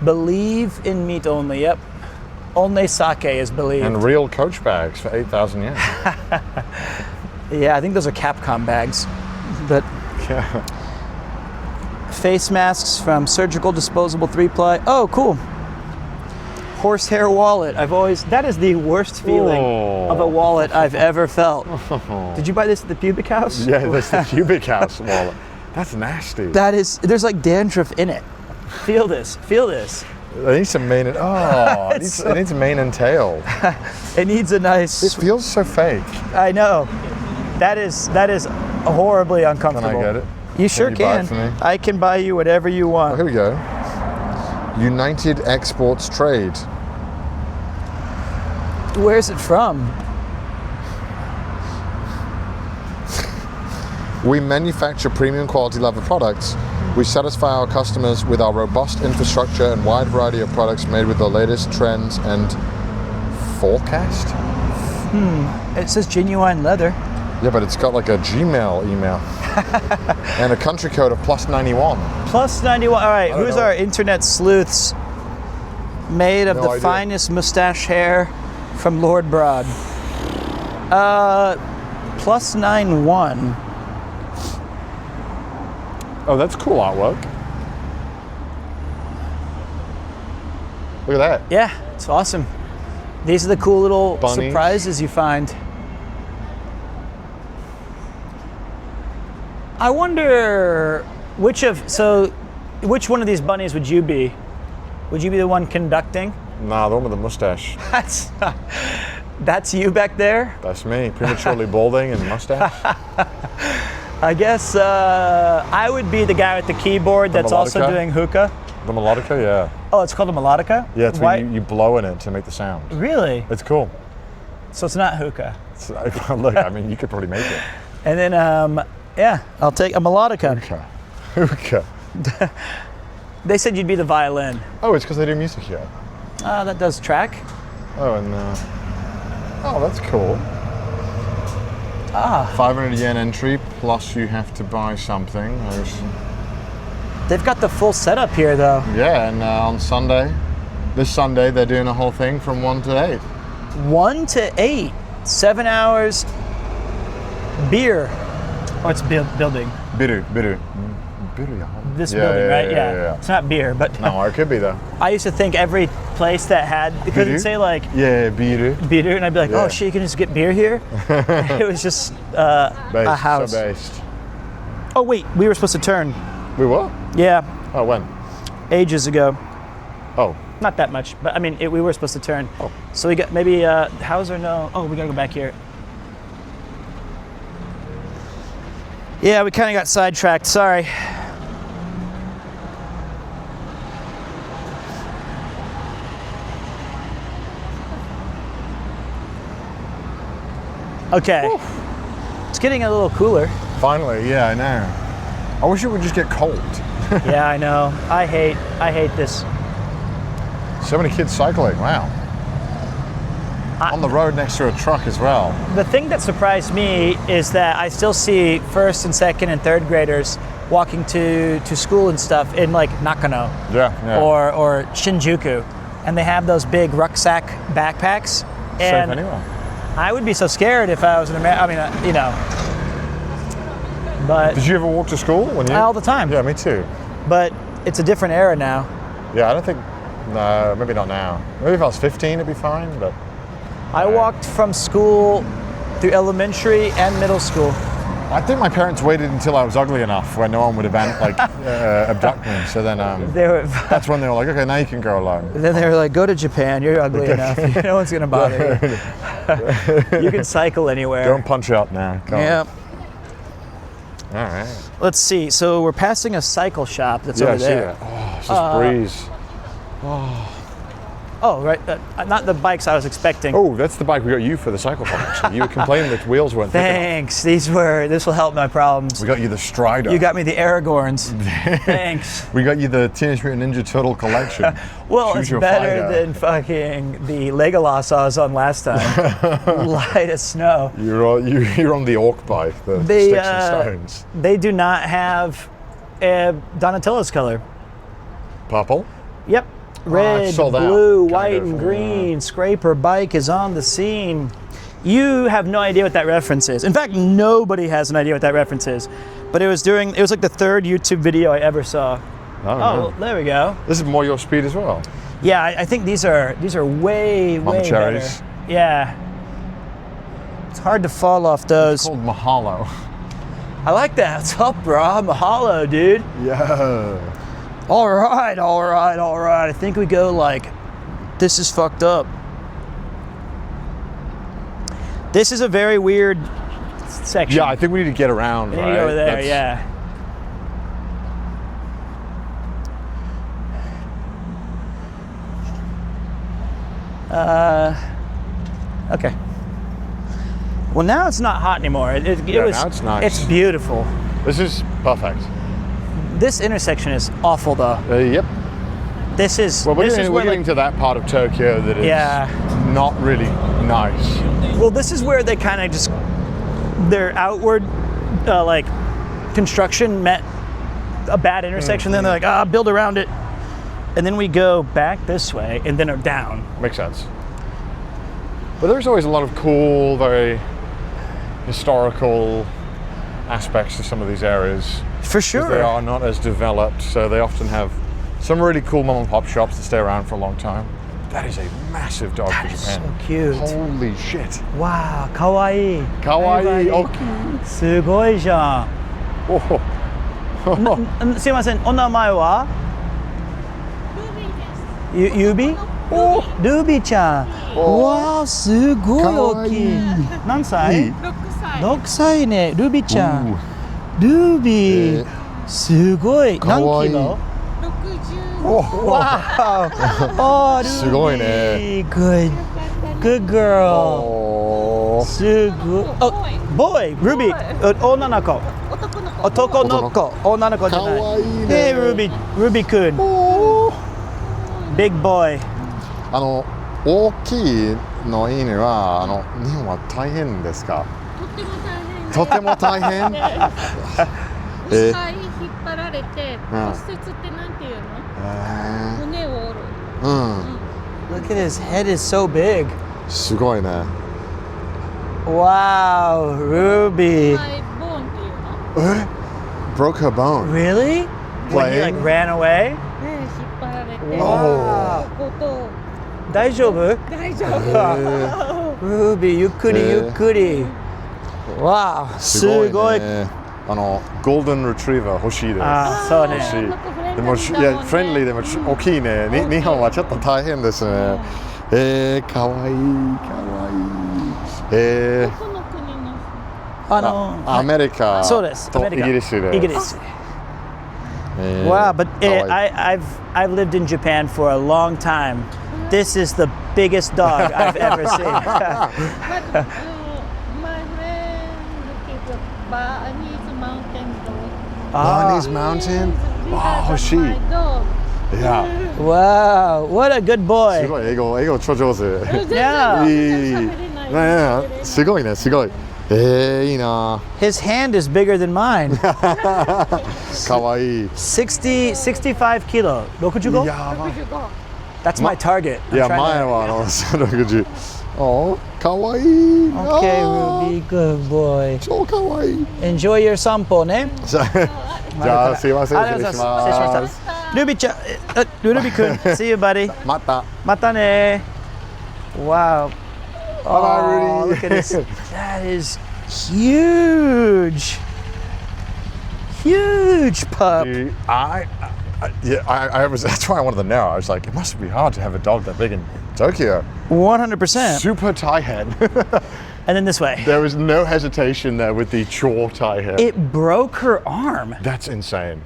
[SPEAKER 1] Believe in meat only. Yep. Only sake is believed.
[SPEAKER 2] And real Coach bags for 8,000 yen.
[SPEAKER 1] Yeah, I think those are Capcom bags. But
[SPEAKER 2] Yeah.
[SPEAKER 1] face masks from surgical disposable 3-ply. Oh, cool. Horsehair wallet. That is the worst feeling of a wallet I've ever felt. Did you buy this at the pubic house?
[SPEAKER 2] Yeah, that's the cubic house wallet. That's nasty.
[SPEAKER 1] There's like dandruff in it. Feel this.
[SPEAKER 2] It needs some mane and it needs mane and tail.
[SPEAKER 1] It needs a nice.
[SPEAKER 2] It feels so fake.
[SPEAKER 1] I know. That is horribly
[SPEAKER 2] Can
[SPEAKER 1] uncomfortable.
[SPEAKER 2] I get it?
[SPEAKER 1] You sure
[SPEAKER 2] you buy
[SPEAKER 1] can.
[SPEAKER 2] it for me?
[SPEAKER 1] I can buy you whatever you
[SPEAKER 2] Oh,
[SPEAKER 1] want.
[SPEAKER 2] here we go. United Exports Trade.
[SPEAKER 1] Where's it from?
[SPEAKER 2] We manufacture premium quality leather products. We satisfy our customers with our robust infrastructure and wide variety of products made with the latest trends and forecast.
[SPEAKER 1] It says genuine leather.
[SPEAKER 2] Yeah, but it's got like a Gmail email and a country code of +91.
[SPEAKER 1] +91. All right, who's
[SPEAKER 2] know.
[SPEAKER 1] our internet sleuths? Made of
[SPEAKER 2] No
[SPEAKER 1] the
[SPEAKER 2] idea.
[SPEAKER 1] finest mustache hair from Lord Broad. +91.
[SPEAKER 2] Oh, that's cool artwork. Look at that.
[SPEAKER 1] Yeah, it's awesome. These are the cool little
[SPEAKER 2] Bunnies.
[SPEAKER 1] surprises you find. I wonder which one of these bunnies would you be? Would you be the one conducting?
[SPEAKER 2] Nah, the one with the mustache.
[SPEAKER 1] That's you back there?
[SPEAKER 2] That's me, prematurely balding and mustache.
[SPEAKER 1] I guess I would be the guy with the keyboard that's also
[SPEAKER 2] melodica?
[SPEAKER 1] doing hookah.
[SPEAKER 2] The melodica, yeah.
[SPEAKER 1] Oh, it's called a melodica?
[SPEAKER 2] Yeah, it's
[SPEAKER 1] Why?
[SPEAKER 2] when you blow in it to make the sound.
[SPEAKER 1] Really?
[SPEAKER 2] It's cool.
[SPEAKER 1] So it's not hookah.
[SPEAKER 2] Look, I mean, you could probably make it.
[SPEAKER 1] And then, yeah, I'll take a melodica.
[SPEAKER 2] Hookah.
[SPEAKER 1] They said you'd be the violin.
[SPEAKER 2] Oh, it's because they do music here.
[SPEAKER 1] That does track.
[SPEAKER 2] Oh, and oh, that's cool. 500 yen entry plus you have to buy something.
[SPEAKER 1] They've got the full setup here, though.
[SPEAKER 2] Yeah, and on this Sunday, they're doing a whole thing from 1 to 8.
[SPEAKER 1] 1 to 8, 7 hours. Beer. Oh, it's building.
[SPEAKER 2] Biru.
[SPEAKER 1] This building, right? Yeah. It's not beer, but
[SPEAKER 2] No, it could be though.
[SPEAKER 1] I used to think every place that had, because it'd
[SPEAKER 2] Biru?
[SPEAKER 1] say like
[SPEAKER 2] Yeah, biru.
[SPEAKER 1] beer, and I'd be like,
[SPEAKER 2] Yeah.
[SPEAKER 1] oh shit, you can just get beer here? It was just a house.
[SPEAKER 2] So based.
[SPEAKER 1] Oh wait, we were supposed to turn.
[SPEAKER 2] We what?
[SPEAKER 1] Yeah,
[SPEAKER 2] Oh, when?
[SPEAKER 1] ages ago.
[SPEAKER 2] Oh,
[SPEAKER 1] Not that much, but I mean, we were supposed to turn.
[SPEAKER 2] Oh.
[SPEAKER 1] So we got maybe Hauser, no. Oh, we gotta go back here. Yeah, we kind of got sidetracked. Sorry. Okay. It's getting a little cooler.
[SPEAKER 2] finally, yeah, I know. I wish it would just get cold.
[SPEAKER 1] Yeah, I know. I hate this.
[SPEAKER 2] So many kids cycling, wow. On the road next to a truck as well.
[SPEAKER 1] The thing that surprised me is that I still see first and second and third graders walking to school and stuff in like Nakano
[SPEAKER 2] Yeah.
[SPEAKER 1] or Shinjuku, and they have those big rucksack backpacks.
[SPEAKER 2] Safe
[SPEAKER 1] And
[SPEAKER 2] anyway.
[SPEAKER 1] I would be so scared if I was an American. I mean, you know. But
[SPEAKER 2] Did you ever walk to school when you?
[SPEAKER 1] all the time.
[SPEAKER 2] Yeah, me too.
[SPEAKER 1] But it's a different era now.
[SPEAKER 2] Yeah, I don't think, no, maybe not now. Maybe if I was 15 it'd be fine, but.
[SPEAKER 1] I walked from school through elementary and middle school.
[SPEAKER 2] I think my parents waited until I was ugly enough where no one would abduct me. So then
[SPEAKER 1] They were,
[SPEAKER 2] that's when they were like, okay, now you can go alone.
[SPEAKER 1] then they were like, "Go to Japan. You're ugly enough. No one's gonna bother you. You can cycle anywhere."
[SPEAKER 2] Don't punch up now. Come on.
[SPEAKER 1] Yeah.
[SPEAKER 2] All right.
[SPEAKER 1] Let's see. So we're passing a cycle shop that's
[SPEAKER 2] Yeah, I
[SPEAKER 1] over
[SPEAKER 2] see
[SPEAKER 1] there.
[SPEAKER 2] it. Oh, it's just breeze.
[SPEAKER 1] Oh, right. Not the bikes I was expecting.
[SPEAKER 2] Oh, that's the bike we got you for the Cyclathon, actually. You were complaining that wheels weren't thick enough.
[SPEAKER 1] Thanks. This will help my problems.
[SPEAKER 2] We got you the Strider.
[SPEAKER 1] You got me the Aragorns. Thanks.
[SPEAKER 2] We got you the Teenage Mutant Ninja Turtle collection.
[SPEAKER 1] Well,
[SPEAKER 2] Choose
[SPEAKER 1] it's
[SPEAKER 2] your
[SPEAKER 1] better
[SPEAKER 2] fighter.
[SPEAKER 1] than fucking the Legolas I was on last time. Light as snow.
[SPEAKER 2] You're on the orc bike, the sticks and stones.
[SPEAKER 1] They do not have Donatello's color.
[SPEAKER 2] Purple?
[SPEAKER 1] Yep. Red,
[SPEAKER 2] sold out.
[SPEAKER 1] blue,
[SPEAKER 2] Kind
[SPEAKER 1] white,
[SPEAKER 2] of,
[SPEAKER 1] and green. Scraper bike is on the scene. You have no idea what that reference is. In fact, nobody has an idea what that reference is. But it was like the third YouTube video I ever saw.
[SPEAKER 2] Oh,
[SPEAKER 1] There we go.
[SPEAKER 2] this is more your speed as well.
[SPEAKER 1] Yeah, I think these are way
[SPEAKER 2] On the cherries.
[SPEAKER 1] better. Yeah. It's hard to fall off those.
[SPEAKER 2] It's called Mahalo.
[SPEAKER 1] I like that. What's up, bro? Mahalo, dude.
[SPEAKER 2] Yeah.
[SPEAKER 1] All right. I think we go like, this is fucked up. This is a very weird section.
[SPEAKER 2] Yeah, I think we need to get around,
[SPEAKER 1] We need
[SPEAKER 2] right?
[SPEAKER 1] to go over there,
[SPEAKER 2] That's-
[SPEAKER 1] yeah. Okay. Well, now it's not hot anymore.
[SPEAKER 2] Yeah, now it's nice.
[SPEAKER 1] It's beautiful.
[SPEAKER 2] This is perfect.
[SPEAKER 1] This intersection is awful, though.
[SPEAKER 2] Yep.
[SPEAKER 1] This is.
[SPEAKER 2] Well, we're
[SPEAKER 1] this
[SPEAKER 2] getting,
[SPEAKER 1] is
[SPEAKER 2] we're
[SPEAKER 1] where,
[SPEAKER 2] getting
[SPEAKER 1] like,
[SPEAKER 2] to that part of Tokyo that is
[SPEAKER 1] Yeah.
[SPEAKER 2] not really nice.
[SPEAKER 1] well, this is where they kind of just their outward like construction met a bad intersection. Then they're like, build around it. And then we go back this way and then down.
[SPEAKER 2] Makes sense. But there's always a lot of cool, very historical aspects to some of these areas.
[SPEAKER 1] For sure.
[SPEAKER 2] They are not as developed, so they often have some really cool mom and pop shops that stay around for a long time. That is a massive dog for Japan.
[SPEAKER 1] So cute.
[SPEAKER 2] Holy shit.
[SPEAKER 1] Wow, kawaii.
[SPEAKER 2] Kawaii, oki.
[SPEAKER 1] すごいじゃん。
[SPEAKER 2] Oh.
[SPEAKER 1] すいません、お名前は？ユビ？お、ルビーちゃん。わあ、すごい大きい。何歳？6歳ね、ルビーちゃん。ルビー、すごい。何キロ？60。わあ、ルビー。すごいね。Good girl。すごい。ボーイ、ルビー、女の子。男の子、女の子じゃない。かわいいね。ルビーくん。Big boy。
[SPEAKER 2] 大きいの犬は日本は大変ですか？とても大変。一
[SPEAKER 4] 回引っ張られて骨折ってなんていうの？骨を折る。
[SPEAKER 1] Look at his head is so big.
[SPEAKER 2] すごいね。
[SPEAKER 1] Wow, Ruby.
[SPEAKER 4] Bone っていうの
[SPEAKER 2] ？Broke her bone.
[SPEAKER 1] Really? When he like ran away?
[SPEAKER 4] 引っ張られて。
[SPEAKER 1] Wow. 大丈夫？
[SPEAKER 4] 大丈夫。
[SPEAKER 1] Ruby, ゆっくりゆっくり。Wow, すごい。
[SPEAKER 2] ゴールデンレトリバー欲しいです。
[SPEAKER 1] そうね。
[SPEAKER 2] でもフレンリーでも大きいね。日本はちょっと大変ですね。かわいいかわいい。
[SPEAKER 4] どこの国の？
[SPEAKER 2] アメリカ
[SPEAKER 1] そうです。
[SPEAKER 2] とイギリスです。
[SPEAKER 1] イギリス。Wow, but I've lived in Japan for a long time. This is the biggest dog I've ever seen.
[SPEAKER 4] My friend look at Barney's Mountain dog.
[SPEAKER 2] Barney's Mountain? Wow, she. Yeah.
[SPEAKER 1] Wow, what a good boy.
[SPEAKER 2] すごい英語超上手。
[SPEAKER 1] Yeah.
[SPEAKER 2] すごいね、すごい。いいな。
[SPEAKER 1] His hand is bigger than mine.
[SPEAKER 2] かわいい。
[SPEAKER 1] 65 kilo. 65?
[SPEAKER 2] やばい。
[SPEAKER 1] That's my target.
[SPEAKER 2] いや、前は60。かわいい。
[SPEAKER 1] Okay, Ruby, good boy.
[SPEAKER 2] 超かわいい。
[SPEAKER 1] Enjoy your 散歩ね。
[SPEAKER 2] じゃあ、すいません。失礼します。
[SPEAKER 1] ルビーちゃん、ルビーくん、see you, buddy.
[SPEAKER 2] また。
[SPEAKER 1] またね。Wow.
[SPEAKER 2] Oh,
[SPEAKER 1] look at this. That is huge. Huge pup.
[SPEAKER 2] Dude, I was. That's why I wanted to know. I was like, it must be hard to have a dog that big in Tokyo.
[SPEAKER 1] 100%.
[SPEAKER 2] Super tie head.
[SPEAKER 1] And then this way.
[SPEAKER 2] There was no hesitation there with the chore tie head.
[SPEAKER 1] It broke her arm.
[SPEAKER 2] That's insane.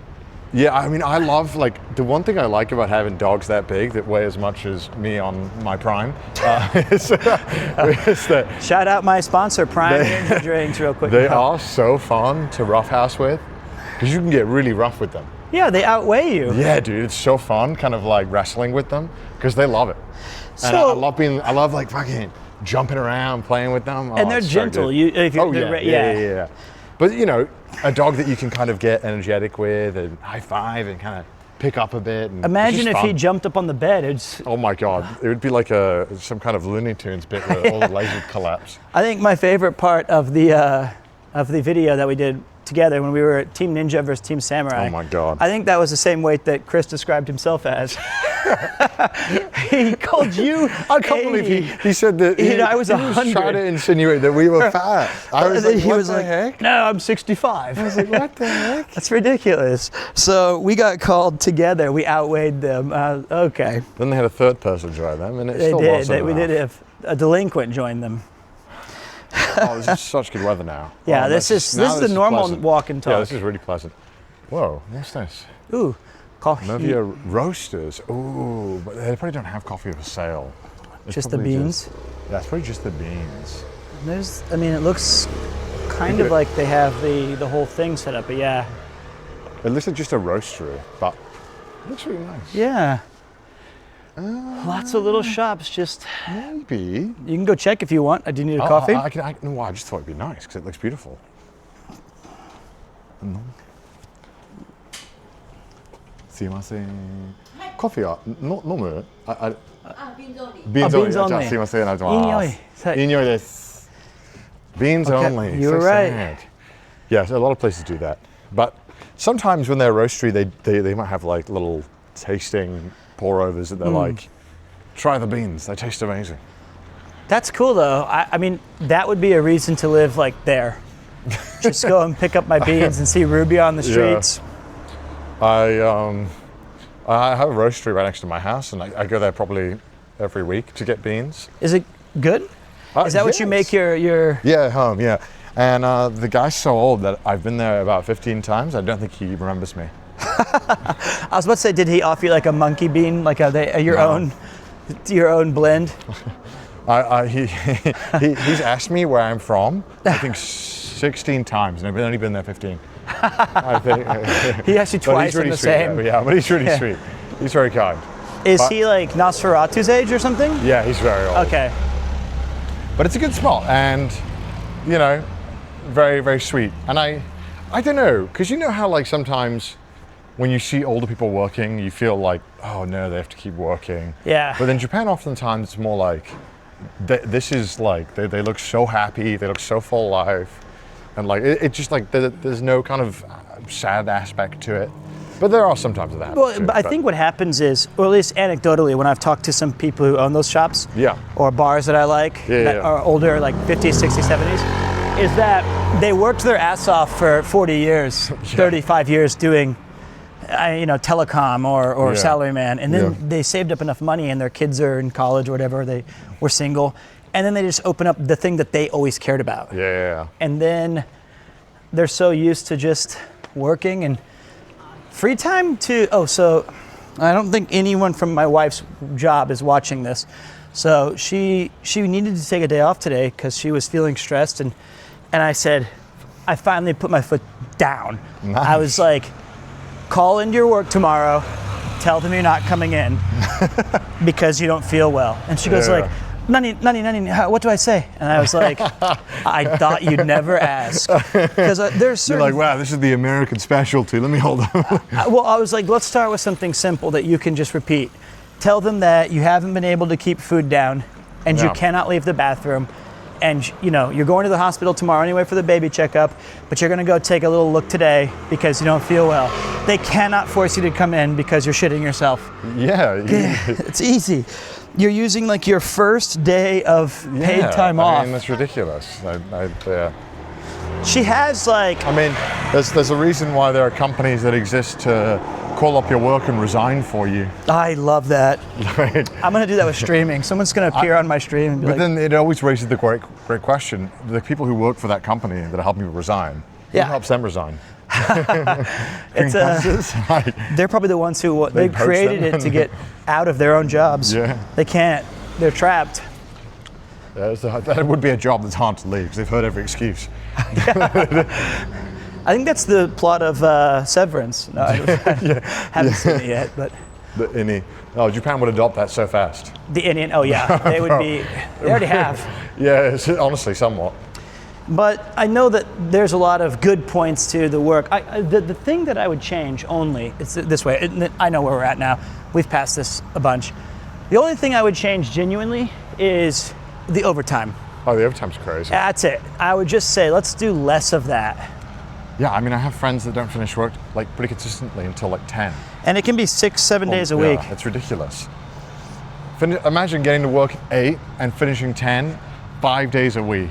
[SPEAKER 2] Yeah, I mean, I love, like, the one thing I like about having dogs that big that weigh as much as me on my prime is that...
[SPEAKER 1] Shout out my sponsor, Prime Ninja Drinks, real quick.
[SPEAKER 2] They are so fun to roughhouse with, because you can get really rough with them.
[SPEAKER 1] Yeah, they outweigh you.
[SPEAKER 2] Yeah, dude, it's so fun, kind of like wrestling with them, because they love it. And I love like fucking jumping around, playing with them.
[SPEAKER 1] And they're gentle.
[SPEAKER 2] Yeah. But you know, a dog that you can kind of get energetic with and high five and kind of pick up a bit. And
[SPEAKER 1] imagine if he jumped up on the bed.
[SPEAKER 2] Oh my God, it would be like some kind of Looney Tunes bit where all the legs would collapse.
[SPEAKER 1] I think my favorite part of the video that we did together when we were Team Ninja versus Team Samurai.
[SPEAKER 2] Oh my God.
[SPEAKER 1] I think that was the same weight that Chris described himself as. He called you
[SPEAKER 2] I can't believe he said that
[SPEAKER 1] I was 100.
[SPEAKER 2] He tried to insinuate that we were fat. I was like, what the heck?
[SPEAKER 1] No, I'm 65.
[SPEAKER 2] I was like, what the heck?
[SPEAKER 1] That's ridiculous. So we got called together. We outweighed them. Okay.
[SPEAKER 2] Then they had a third person join them, and it
[SPEAKER 1] they
[SPEAKER 2] still
[SPEAKER 1] did.
[SPEAKER 2] wasn't
[SPEAKER 1] We
[SPEAKER 2] enough.
[SPEAKER 1] did have a delinquent join them.
[SPEAKER 2] Oh, this is such good weather now.
[SPEAKER 1] Yeah, this is the normal walk and talk.
[SPEAKER 2] Yeah, this is really pleasant. Whoa, what's this?
[SPEAKER 1] Ooh, coffee.
[SPEAKER 2] Novia roasters. Ooh, but they probably don't have coffee for sale. It's
[SPEAKER 1] just the beans?
[SPEAKER 2] Yeah, it's probably just the beans.
[SPEAKER 1] It looks kind of like they have the whole thing set up, but yeah.
[SPEAKER 2] It looks like just a roastery, but it looks really nice.
[SPEAKER 1] Yeah. Lots of little shops. Just
[SPEAKER 2] Maybe.
[SPEAKER 1] you can go check if you want. Do you need a coffee?
[SPEAKER 2] I just thought it'd be nice because it looks beautiful. すいません。コーヒーは飲む？
[SPEAKER 4] 瓶装に。
[SPEAKER 2] Beans only.
[SPEAKER 1] beans only.
[SPEAKER 2] じゃあすいません。ありがとうございます。
[SPEAKER 1] いい匂い。
[SPEAKER 2] いい匂いです。Beans
[SPEAKER 1] Okay,
[SPEAKER 2] only.
[SPEAKER 1] you were
[SPEAKER 2] So
[SPEAKER 1] right.
[SPEAKER 2] sad. Yes, a lot of places do that. But sometimes when they're roastery, they might have like little tasting pour-overs that they're like, try the beans. They taste amazing.
[SPEAKER 1] That's cool though. I mean, that would be a reason to live like there. Just go and pick up my beans and see Ruby on the streets.
[SPEAKER 2] I have a roastery right next to my house, and I go there probably every week to get beans.
[SPEAKER 1] Is it good? Is that what you make your?
[SPEAKER 2] Yeah, home, yeah. And the guy's so old that I've been there about 15 times. I don't think he remembers me.
[SPEAKER 1] I was about to say, did he offer you like a monkey bean, like your own blend?
[SPEAKER 2] He's asked me where I'm from, I think 16 times, and I've only been there 15. I think.
[SPEAKER 1] He asked you twice in the same.
[SPEAKER 2] Yeah, but he's really sweet. He's very kind.
[SPEAKER 1] Is he like Nosferatu's age or something?
[SPEAKER 2] Yeah, he's very old.
[SPEAKER 1] Okay.
[SPEAKER 2] But it's a good spot, and you know, very, very sweet. And I don't know, because you know how like sometimes when you see older people working, you feel like, oh no, they have to keep working.
[SPEAKER 1] Yeah.
[SPEAKER 2] But in Japan, oftentimes it's more like, this is like, they look so happy, they look so full of life. And like, it's just like, there's no kind of sad aspect to it. But there are sometimes of that.
[SPEAKER 1] Well, but I think what happens is, or at least anecdotally, when I've talked to some people who own those shops,
[SPEAKER 2] Yeah.
[SPEAKER 1] or bars that I like, that are older, like 50s, 60s, 70s, is that they worked their ass off for 40 years, 35 years doing, telecom or salaryman, and then they saved up enough money, and their kids are in college or whatever, they were single, and then they just open up the thing that they always cared about.
[SPEAKER 2] Yeah.
[SPEAKER 1] And then they're so used to just working and free time so I don't think anyone from my wife's job is watching this. So she needed to take a day off today because she was feeling stressed, and I said, I finally put my foot down.
[SPEAKER 2] Nice.
[SPEAKER 1] I was like, call into your work tomorrow, tell them you're not coming in because you don't feel well. And she goes like, Nani, what do I say? And I was like, I thought you'd never ask. Because there's certain...
[SPEAKER 2] You're like, wow, this is the American specialty. Let me hold on.
[SPEAKER 1] Well, I was like, let's start with something simple that you can just repeat. Tell them that you haven't been able to keep food down and you cannot leave the bathroom. And you're going to the hospital tomorrow anyway for the baby checkup, but you're gonna go take a little look today because you don't feel well. They cannot force you to come in because you're shitting yourself.
[SPEAKER 2] Yeah.
[SPEAKER 1] It's easy. You're using like your first day of paid time off.
[SPEAKER 2] I mean, that's ridiculous.
[SPEAKER 1] She has like...
[SPEAKER 2] I mean, there's a reason why there are companies that exist to call up your work and resign for you.
[SPEAKER 1] I love that.
[SPEAKER 2] Right.
[SPEAKER 1] I'm gonna do that with streaming. Someone's gonna appear on my stream and be
[SPEAKER 2] But
[SPEAKER 1] like,
[SPEAKER 2] then it always raises the great question: the people who work for that company that are helping you resign, who helps them resign?
[SPEAKER 1] They're probably the ones who they created it to get out of their own jobs.
[SPEAKER 2] Yeah.
[SPEAKER 1] They can't. They're trapped.
[SPEAKER 2] That would be a job that's hard to leave because they've heard every excuse.
[SPEAKER 1] I think that's the plot of Severance. No, I haven't seen it yet, but
[SPEAKER 2] Japan would adopt that so fast.
[SPEAKER 1] the Indian. Oh yeah, they would be. They already have.
[SPEAKER 2] Yeah, it's honestly, somewhat.
[SPEAKER 1] But I know that there's a lot of good points to the work. The thing that I would change only, it's this way, I know where we're at now. We've passed this a bunch. The only thing I would change genuinely is the overtime.
[SPEAKER 2] Oh, the overtime's crazy.
[SPEAKER 1] That's it. I would just say, let's do less of that.
[SPEAKER 2] Yeah, I mean, I have friends that don't finish work like pretty consistently until like 10.
[SPEAKER 1] And it can be 6-7 days a week.
[SPEAKER 2] It's ridiculous. Imagine getting to work at 8 and finishing 10, 5 days a week.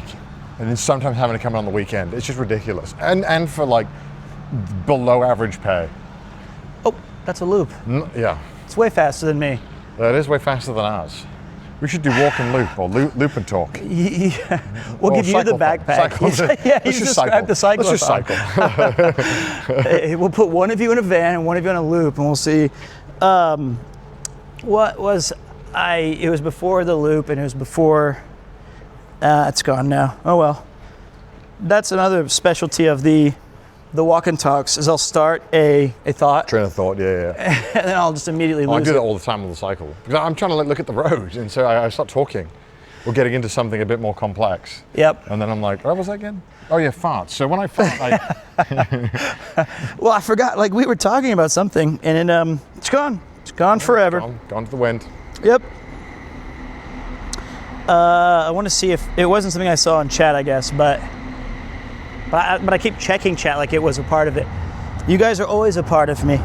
[SPEAKER 2] And then sometimes having to come in on the weekend. It's just ridiculous. And for like below average pay.
[SPEAKER 1] Oh, that's a loop.
[SPEAKER 2] Yeah.
[SPEAKER 1] It's way faster than me.
[SPEAKER 2] It is way faster than ours. We should do walk and loop or loop and talk.
[SPEAKER 1] Yeah. We'll give you the backpack.
[SPEAKER 2] Let's just cycle.
[SPEAKER 1] The Cyclathon.
[SPEAKER 2] Let's just cycle.
[SPEAKER 1] We'll put one of you in a van and one of you on a loop, and we'll see. It was before the loop, and it was before. It's gone now. Oh well. That's another specialty of the the walk and talks is I'll start a thought,
[SPEAKER 2] Train of thought, yeah.
[SPEAKER 1] and then I'll just immediately
[SPEAKER 2] I
[SPEAKER 1] lose
[SPEAKER 2] do that
[SPEAKER 1] it.
[SPEAKER 2] all the time on the cycle. Because I'm trying to look at the road, and so I start talking. We're getting into something a bit more complex.
[SPEAKER 1] Yep.
[SPEAKER 2] And then I'm like, what was that again? Oh yeah, farts. So when I fart,
[SPEAKER 1] Well, I forgot. Like we were talking about something, and then it's gone. It's gone forever.
[SPEAKER 2] gone to the wind.
[SPEAKER 1] Yep. I want to see if it wasn't something I saw in chat, I guess, but I keep checking chat like it was a part of it. You guys are always a part of me.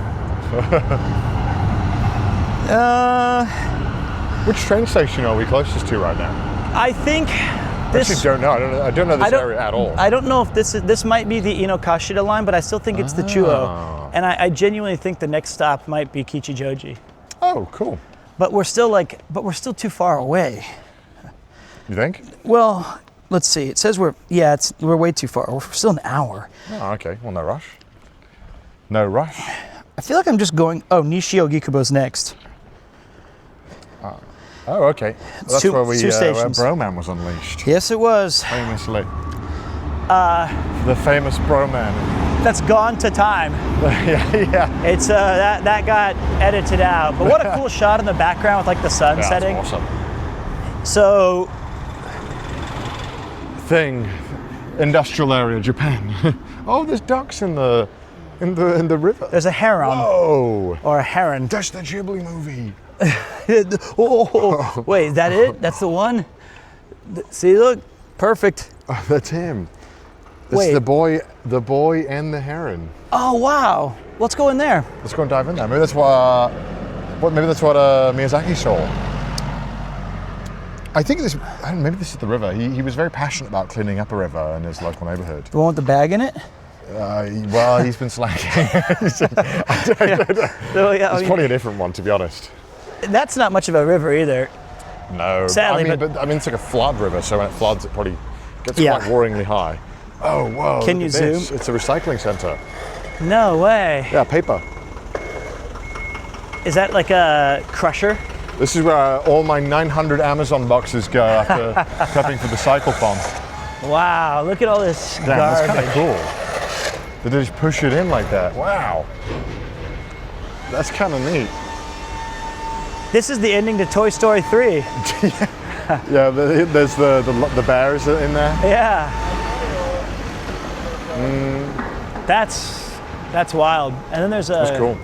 [SPEAKER 2] Which train station are we closest to right now?
[SPEAKER 1] I think this.
[SPEAKER 2] I actually don't know. I don't know this area at all.
[SPEAKER 1] I don't know if this might be the Inokashira line, but I still think it's the Chuo, and I genuinely think the next stop might be Kichijoji.
[SPEAKER 2] Oh, cool.
[SPEAKER 1] But we're still too far away.
[SPEAKER 2] You think?
[SPEAKER 1] Well, let's see. It says we're way too far. We're still an hour.
[SPEAKER 2] Oh, okay. Well, no rush. No rush.
[SPEAKER 1] I feel like I'm just going. Oh, Nishio Gikubo's next.
[SPEAKER 2] Oh, okay. That's
[SPEAKER 1] two
[SPEAKER 2] where where
[SPEAKER 1] stations.
[SPEAKER 2] Broman was unleashed.
[SPEAKER 1] Yes, it was.
[SPEAKER 2] Famously. The famous Broman.
[SPEAKER 1] That's gone to time.
[SPEAKER 2] yeah.
[SPEAKER 1] It's that got edited out. But what a cool shot in the background with like the sun setting.
[SPEAKER 2] That's awesome.
[SPEAKER 1] So.
[SPEAKER 2] Thing, industrial area, Japan. Oh, there's ducks in the river.
[SPEAKER 1] There's a heron.
[SPEAKER 2] Whoa!
[SPEAKER 1] Or a heron.
[SPEAKER 2] That's the Ghibli movie.
[SPEAKER 1] Oh, wait, is that it? That's the one? See, look, perfect.
[SPEAKER 2] Oh, that's him. That's
[SPEAKER 1] Wait.
[SPEAKER 2] the boy and the heron.
[SPEAKER 1] Oh, wow. Let's go in there.
[SPEAKER 2] Let's go and dive in there. Maybe that's what Miyazaki saw. I think maybe this is the river. He was very passionate about cleaning up a river in his local neighborhood.
[SPEAKER 1] The one with the bag in it?
[SPEAKER 2] Well, he's been slacking. It's probably a different one, to be honest.
[SPEAKER 1] That's not much of a river either.
[SPEAKER 2] No,
[SPEAKER 1] Sadly,
[SPEAKER 2] but it's like a flood river, so when it floods, it probably gets quite worryingly high. Oh, whoa!
[SPEAKER 1] Can you zoom?
[SPEAKER 2] It's a recycling center.
[SPEAKER 1] No way.
[SPEAKER 2] Yeah, paper.
[SPEAKER 1] Is that like a crusher?
[SPEAKER 2] This is where all my 900 Amazon boxes go after prepping for the Cyclathon.
[SPEAKER 1] Wow, look at all this
[SPEAKER 2] Damn, that's
[SPEAKER 1] garbage.
[SPEAKER 2] kind of cool. They just push it in like that. Wow. That's kind of neat.
[SPEAKER 1] This is the ending to Toy Story 3.
[SPEAKER 2] Yeah, there's the bears in there.
[SPEAKER 1] Yeah. That's wild. And then there's a.
[SPEAKER 2] That's cool.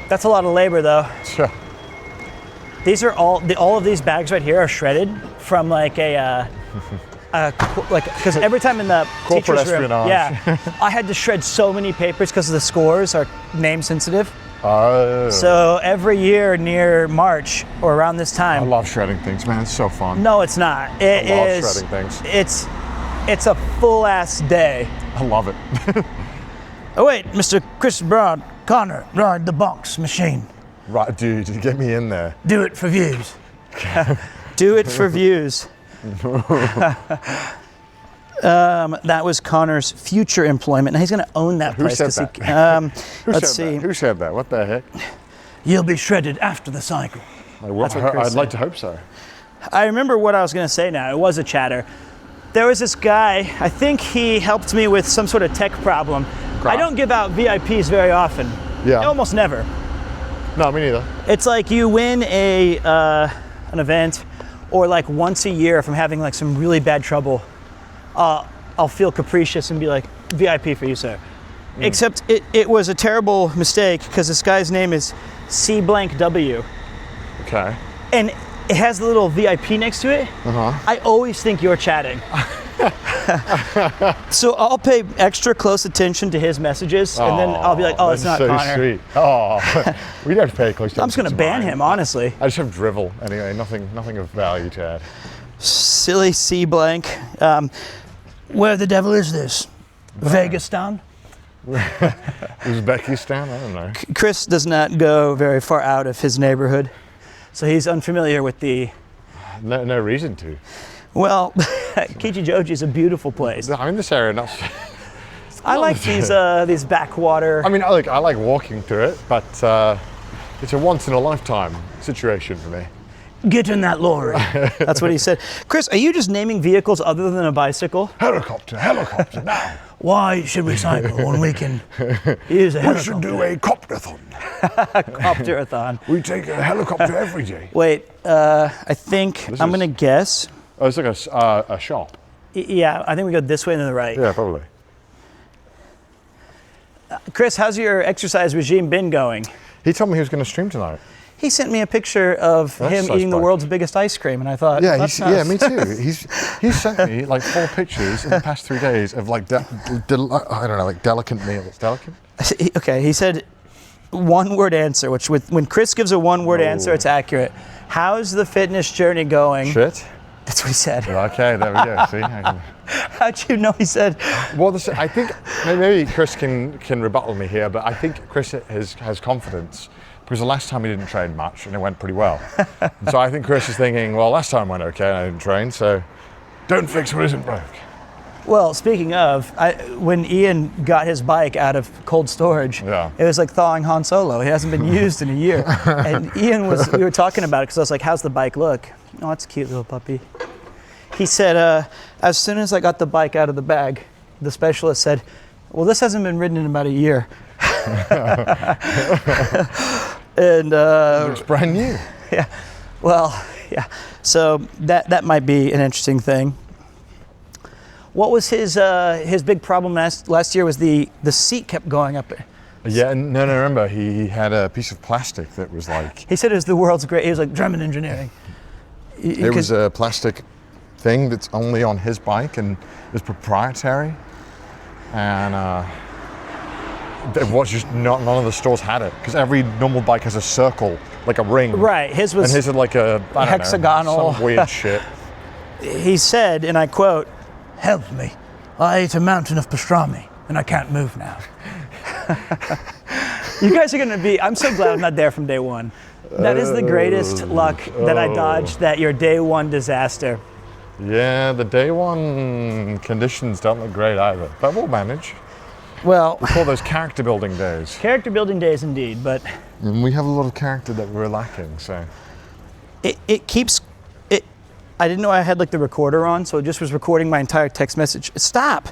[SPEAKER 1] That's a lot of labor, though.
[SPEAKER 2] Sure.
[SPEAKER 1] These are all of these bags right here are shredded from like because every time in the
[SPEAKER 2] Corporate
[SPEAKER 1] teacher's room,
[SPEAKER 2] espionage.
[SPEAKER 1] yeah, I had to shred so many papers because the scores are name sensitive.
[SPEAKER 2] Oh.
[SPEAKER 1] So every year near March or around this
[SPEAKER 2] I
[SPEAKER 1] time.
[SPEAKER 2] love shredding things, man. It's so fun.
[SPEAKER 1] No, it's not.
[SPEAKER 2] I love shredding things.
[SPEAKER 1] It's a full ass day.
[SPEAKER 2] I love it.
[SPEAKER 1] Oh wait, Mr. Chris Brown, Connor, ride the box machine.
[SPEAKER 2] Right, dude, get me in there.
[SPEAKER 1] Do it for views. Do it for views. That was Connor's future employment. Now he's going to own that
[SPEAKER 2] Who
[SPEAKER 1] place.
[SPEAKER 2] said
[SPEAKER 1] 'cause
[SPEAKER 2] that?
[SPEAKER 1] Let's see.
[SPEAKER 2] Who said that? What the heck?
[SPEAKER 1] You'll be shredded after the cycle.
[SPEAKER 2] I'd like to hope so.
[SPEAKER 1] I remember what I was going to say now. It was a chatter. There was this guy, I think he helped me with some sort of tech problem. I don't give out VIPs very often.
[SPEAKER 2] Yeah.
[SPEAKER 1] Almost never.
[SPEAKER 2] No, me neither.
[SPEAKER 1] It's like you win an event, or like once a year if I'm having like some really bad trouble, I'll feel capricious and be like, VIP for you, sir. Except it was a terrible mistake because this guy's name is C blank W.
[SPEAKER 2] Okay.
[SPEAKER 1] And it has the little VIP next to it. I always think you're chatting. So I'll pay extra close attention to his messages, and then I'll be like, oh, it's not
[SPEAKER 2] so
[SPEAKER 1] Connor.
[SPEAKER 2] Sweet. Oh, we don't pay close attention.
[SPEAKER 1] I'm just going to ban
[SPEAKER 2] mine.
[SPEAKER 1] him, honestly.
[SPEAKER 2] I just have drivel anyway. Nothing of value to add.
[SPEAKER 1] Silly C blank. Where the devil is this? Vegastan?
[SPEAKER 2] Uzbekistan? I don't know.
[SPEAKER 1] Chris does not go very far out of his neighborhood, so he's unfamiliar with the.
[SPEAKER 2] No reason to.
[SPEAKER 1] Well, Kichijoji is a beautiful place.
[SPEAKER 2] I'm in this area, not.
[SPEAKER 1] I like these backwater.
[SPEAKER 2] I mean, I like walking through it, but it's a once in a lifetime situation for me.
[SPEAKER 1] Get in that lorry. That's what he said. Chris, are you just naming vehicles other than a bicycle?
[SPEAKER 2] Helicopter now.
[SPEAKER 1] Why should we cycle when we can use a helicopter?
[SPEAKER 2] We should do a copterathon.
[SPEAKER 1] Copterathon.
[SPEAKER 2] We take a helicopter every day.
[SPEAKER 1] Wait, I think I'm going to guess.
[SPEAKER 2] Oh, it's like a shop.
[SPEAKER 1] Yeah, I think we go this way and to the right.
[SPEAKER 2] Yeah, probably.
[SPEAKER 1] Chris, how's your exercise regime been going?
[SPEAKER 2] He told me he was going to stream tonight.
[SPEAKER 1] He sent me a picture of him eating the world's biggest ice cream, and I thought,
[SPEAKER 2] Yeah,
[SPEAKER 1] that's nice.
[SPEAKER 2] yeah, me too. He's sent me like 4 pictures in the past 3 days of like I don't know, like delicate meals. Delicate?
[SPEAKER 1] Okay, he said one-word answer, which when Chris gives a one-word answer, it's accurate. How's the fitness journey going?
[SPEAKER 2] Shit.
[SPEAKER 1] That's what he said.
[SPEAKER 2] Okay, there we go. See.
[SPEAKER 1] How'd you know he said?
[SPEAKER 2] Well, I think maybe Chris can rebuttal me here, but I think Chris has confidence. Because the last time he didn't train much and it went pretty well. So I think Chris is thinking, well, last time went okay and I didn't train, so don't fix what isn't broke.
[SPEAKER 1] Well, speaking of, when Ian got his bike out of cold storage, it was like thawing Han Solo. He hasn't been used in a year. And Ian we were talking about it because I was like, how's the bike look? Oh, it's a cute little puppy. He said, as soon as I got the bike out of the bag, the specialist said, well, this hasn't been ridden in about a year. And
[SPEAKER 2] it's brand new.
[SPEAKER 1] Yeah, well, yeah. So that might be an interesting thing. What was his big problem last year? Was the seat kept going up.
[SPEAKER 2] Yeah, no, remember he had a piece of plastic that was like.
[SPEAKER 1] He said it was the world's great. He was like German engineering.
[SPEAKER 2] It was a plastic thing that's only on his bike and is proprietary, and. It was just none of the stores had it because every normal bike has a circle, like a ring.
[SPEAKER 1] Right, his was.
[SPEAKER 2] And his had like a
[SPEAKER 1] hexagonal.
[SPEAKER 2] Some weird shit.
[SPEAKER 1] He said, and I quote, "Help me, I ate a mountain of pastrami and I can't move now." You guys are gonna be. I'm so glad I'm not there from day one. That is the greatest luck that I dodged. That your day one disaster.
[SPEAKER 2] Yeah, the day one conditions don't look great either, but we'll manage.
[SPEAKER 1] Well,
[SPEAKER 2] we call those character building days.
[SPEAKER 1] Character building days, indeed, but
[SPEAKER 2] and we have a lot of character that we're lacking. So
[SPEAKER 1] it keeps it. I didn't know I had like the recorder on, so it just was recording my entire text message. Stop.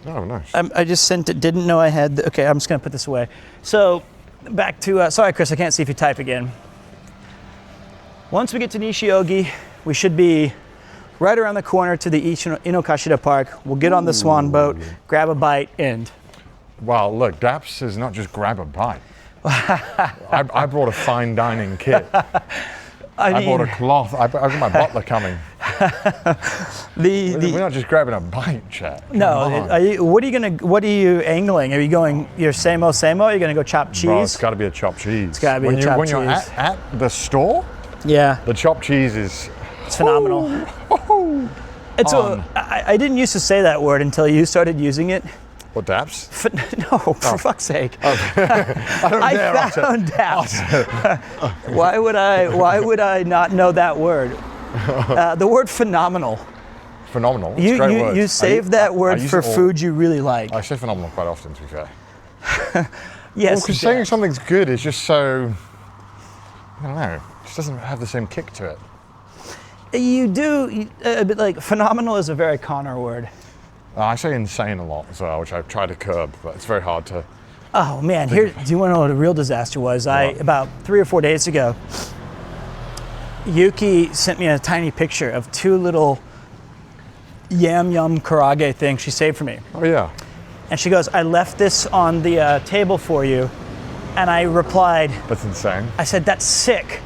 [SPEAKER 2] Oh, nice.
[SPEAKER 1] I just sent it. Didn't know I had. Okay, I'm just gonna put this away. So back to. Sorry, Chris, I can't see if you type again. Once we get to Kichijoji, we should be right around the corner to the Inokashira Park. We'll get on the Swan boat, grab a bite, and.
[SPEAKER 2] Wow, look, Daps is not just grab a bite. I brought a fine dining kit. I bought a cloth. I got my butler coming. We're not just grabbing a bite, chat.
[SPEAKER 1] No. What are you angling? Are you going your same-o? Are you gonna go chopped cheese?
[SPEAKER 2] Bro, it's got to be a chopped cheese.
[SPEAKER 1] It's got to be a chopped cheese.
[SPEAKER 2] When you're at the store,
[SPEAKER 1] yeah,
[SPEAKER 2] the chopped cheese is.
[SPEAKER 1] It's phenomenal. It's I didn't used to say that word until you started using it.
[SPEAKER 2] What, Daps?
[SPEAKER 1] No, for fuck's sake.
[SPEAKER 2] I
[SPEAKER 1] found Daps. Why would I not know that word? The word phenomenal.
[SPEAKER 2] Phenomenal. It's a great word.
[SPEAKER 1] You save that word for food you really like.
[SPEAKER 2] I say phenomenal quite often, to be fair.
[SPEAKER 1] Yes.
[SPEAKER 2] Because saying something's good is just so, I don't know, it just doesn't have the same kick to it.
[SPEAKER 1] You do, a bit like phenomenal is a very Connor word.
[SPEAKER 2] I say insane a lot as well, which I've tried to curb, but it's very hard to.
[SPEAKER 1] Oh man, do you want to know what a real disaster was? About 3 or 4 days ago, Yuki sent me a tiny picture of 2 little yum karage things she saved for me.
[SPEAKER 2] Oh yeah.
[SPEAKER 1] And she goes, I left this on the table for you. And I replied,
[SPEAKER 2] that's insane.
[SPEAKER 1] I said, that's sick.